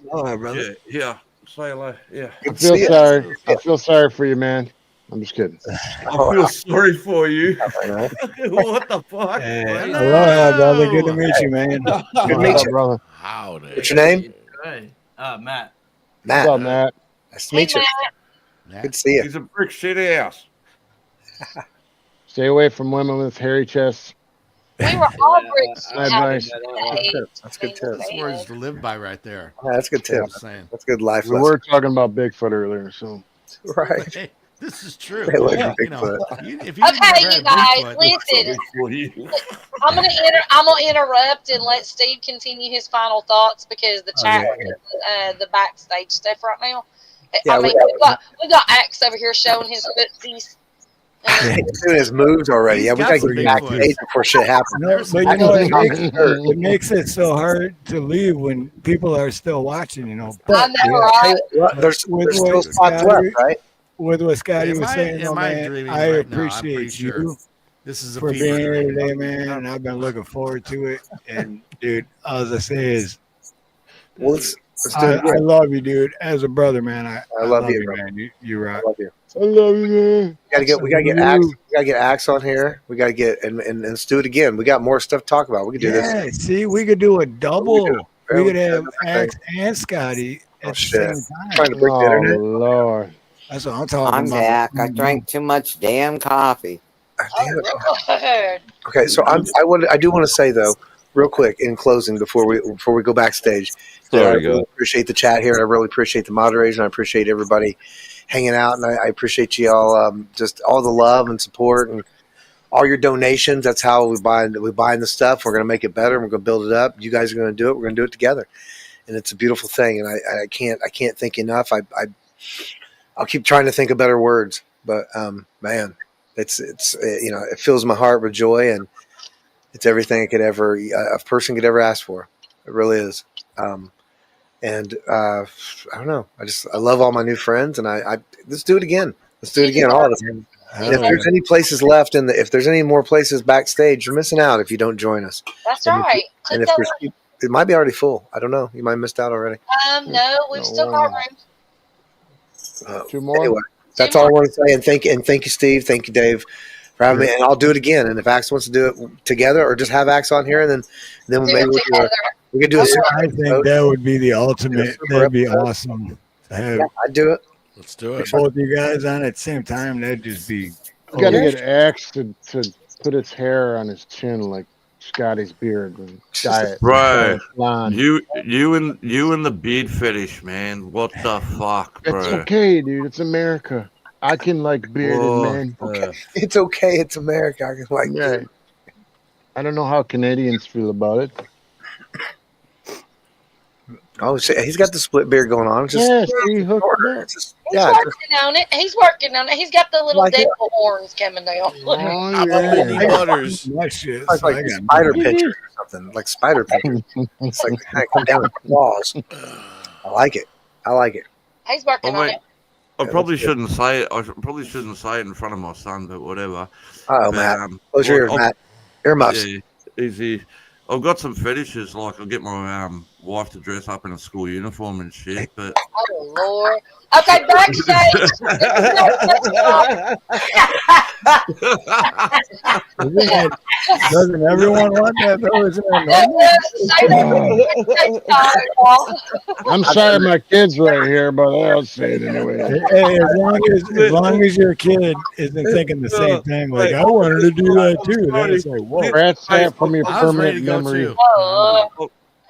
Yeah. Say hello. Yeah. I feel sorry for you, man. I'm just kidding. I feel sorry for you. What the fuck? Hello, brother. Good to meet you, man. Good to meet you, brother. Howdy. What's your name? Hey, Matt. Matt. What's up, Matt? Nice to meet you. Good to see you. He's a brick shitty house. Stay away from women with hairy chests. We were all bricks. Nice. That's good tip. That's words to live by right there. Yeah, that's good tip. That's good life We lesson. were talking about Bigfoot earlier, so. Right. Hey, this is true. They look Yeah, like Bigfoot. If you Okay, you guys, listen. I'm gonna interrupt and let Steve continue his final thoughts because the chat, the backstage stuff right now. Yeah, we got Axe over here showing his footsies. He's doing his moves already. Yeah, we gotta get backstage before shit happens. No, but you know, it makes it so hard to leave when people are still watching, But, I know, right? Well, there's still spots left, right? With what Scotty was saying, am I man, dreaming I right now? I'm appreciate pretty you sure this is a for fever being here dream. today, man. And I've been looking forward to it. And, dude, all I say is, Well, let's do it. I love you, dude. As a brother, man, I love you, man. You rock. I love you. I love you, man. We gotta get Axe. We gotta get Axe on here. We gotta get and let's do it again. We got more stuff to talk about. We could do this. Yeah, see, we could do a double. We could have Axe Axe and Scotty at the shit. same time. Trying to break the internet. Lord. That's what I'm talking I'm about. back. I drank too much damn coffee. Okay, so I do want to say though, real quick in closing before we go backstage. I really appreciate the chat here. I really appreciate the moderation. I appreciate everybody hanging out, and I appreciate you all just all the love and support and all your donations. That's how we buying the stuff. We're gonna make it better. And we're gonna build it up. You guys are gonna do it. We're gonna do it together, and it's a beautiful thing. And I can't think enough. I'll keep trying to think of better words, but man, it's it fills my heart with joy, and it's everything a person could ever ask for. It really is. And I don't know. I love all my new friends, and let's do it again. Let's do it again, all of us. And if there's any places left, if there's any more places backstage, you're missing out if you don't join us. That's right. And if it might be already full. I don't know. You might have missed out already. No, we've still got room. Two more. Anyway, that's all I want to say. And thank you, Steve. Thank you, Dave, for having me. And I'll do it again. And if Axe wants to do it together, or just have Axe on here, and then maybe we could do a. I think that would be the ultimate. That'd be awesome to have. I'd do it. Let's do it. Both you guys on at the same time. That'd just be. You got to get Axe to put his hair on his chin like Scotty's beard and dye it. Bro, blonde. you and the beard fetish, man. What the fuck, bro? It's okay, dude. It's America. I can like bearded men. Okay. It's okay. It's America. I can like. Yeah. I don't know how Canadians feel about it. Oh, shit. He's got the split beard going on. Just, yeah, see, hooked up. Just, He's working on it. He's working on it. He's got the little Like it. devil horns coming down. Oh, Wendy Butters. My shit. It's like spider picture or something. Like spider picture. It's like kind of come down with claws. I like it. I like it. He's working on it. I probably shouldn't say it. I probably shouldn't say it in front of my son, but whatever. Oh, Matt. Close your ears, Matt. Earmuffs. Yeah, easy. I've got some fetishes, like I'll get my wife to dress up in a school uniform and shit, but... Oh, Lord. Okay, backstage. Doesn't everyone want that, though? Isn't that normal? I'm sorry my kid's right here, but I'll say it anyway. Hey, as long as your kid isn't thinking the same thing, like, I wanted to do that too. Then it's like, whoa. Scratch that from your permanent memory.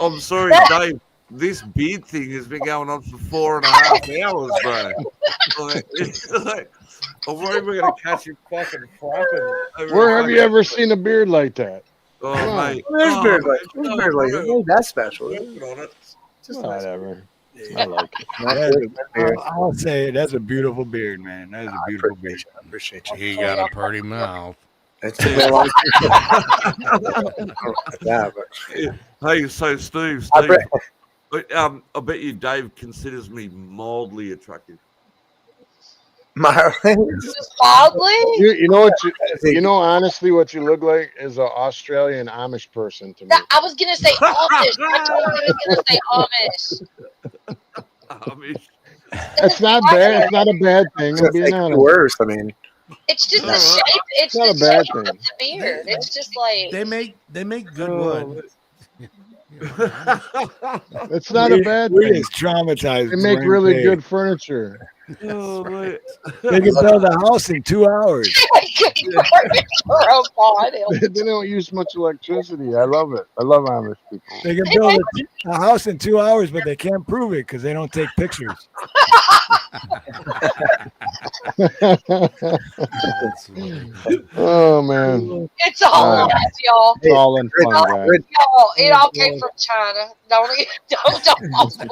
I'm sorry, Dave. This beard thing has been going on for 4.5 hours, bro. I'm worried we're going to catch you fucking flopping. Where have you ever seen a beard like that? Oh, mate. There's beard like it. That's special. Just whatever. I like it. I'll say that's a beautiful beard, man. That is a beautiful beard. I appreciate you. He got a pretty mouth. It's took me a long time. Yeah, but Hey, so Steve, I bet you Dave considers me mildly attractive. Mildly? You know what you know honestly what you look like is an Australian Amish person to me. I was gonna say Amish. I totally was gonna say Amish. It's not bad. It's not a bad thing. I'm being honest. Worse, I mean. It's just the shape. It's not the a bad shape thing. of the beard. It's just like They make good wood. It's not a bad We thing. is traumatized. They make really good furniture. Oh, mate. They can build a house in 2 hours. Oh God! They don't use much electricity. I love it. I love Amish people. They can build a house in 2 hours, but they can't prove it because they don't take pictures. Oh man, It's all lies, y'all. it's all in fun, guys. Y'all, it all came from China. Don't.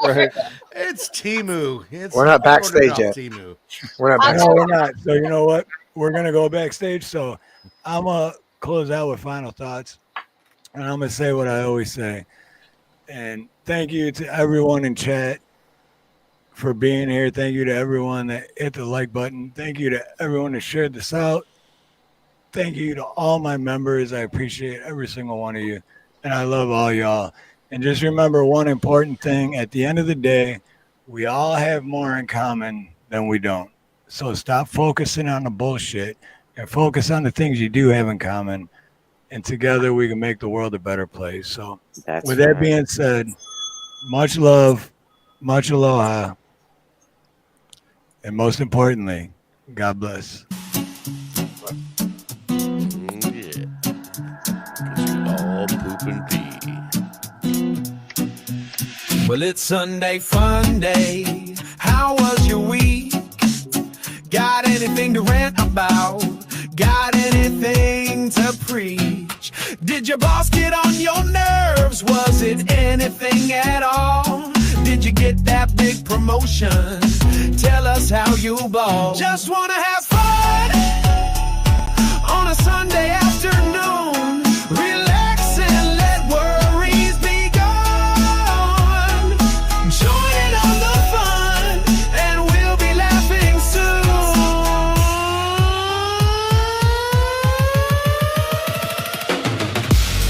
Right. It's Temu. We're not backstage ordered off yet. Temu. We're not No, backstage. we're not. So you know what? We're gonna go backstage. So I'm gonna close out with final thoughts, and I'm gonna say what I always say. And thank you to everyone in chat for being here. Thank you to everyone that hit the like button. Thank you to everyone that shared this out. Thank you to all my members. I appreciate every single one of you, and I love all y'all. And just remember one important thing: at the end of the day, we all have more in common than we don't. So stop focusing on the bullshit and focus on the things you do have in common. And together we can make the world a better place. So with that being said, much love, much aloha. And most importantly, God bless. Yeah. 'Cause we all poop and pee. Well, it's Sunday fun day. How was your week? Got anything to rant about? Got anything to preach? Did your boss get on your nerves? Was it anything at all? Did you get that big promotion? Tell us how you ball. Just wanna have fun on a Sunday afternoon. Relax and let worries be gone. Join in on the fun and we'll be laughing soon.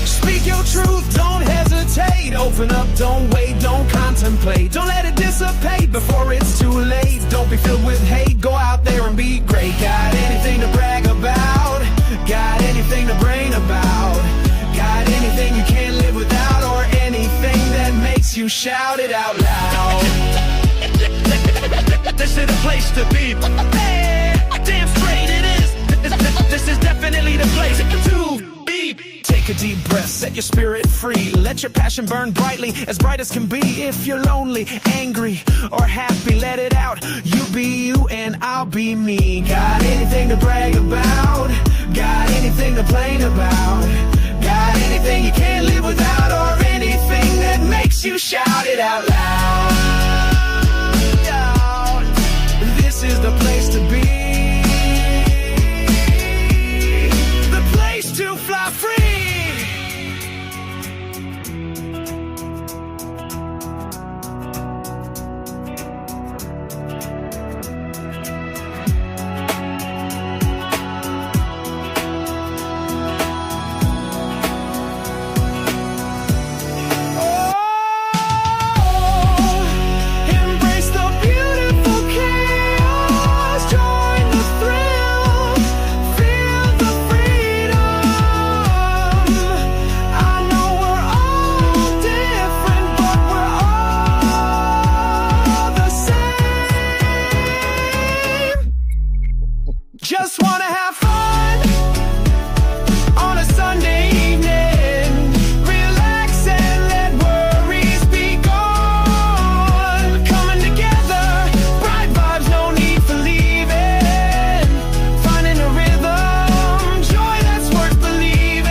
Speak your truth, don't hesitate. Open up, don't wait, don't contemplate. Don't let it dissipate before it's too late. Don't be filled with hate, go out there and be great. Got anything to brag about? Got anything to brain about? Got anything you can't live without? Or anything that makes you shout it out loud? This is the place to be. Damn straight it is. This is definitely the place to be. Take Take a deep breath, set your spirit free. Let your passion burn brightly, as bright as can be. If you're lonely, angry, or happy, let it out. You be you and I'll be me. Got anything to brag about? Got anything to complain about? Got anything you can't live without? Or anything that makes you shout it out loud? This is the place to be. The place to fly free. Just wanna have fun on a Sunday evening. Relax and let worries be gone. Coming together, bright vibes, no need for leaving. Finding a rhythm, joy that's worth believing.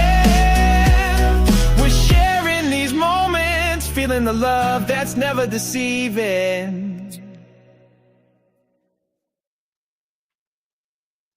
We're sharing these moments, feeling the love that's never deceiving.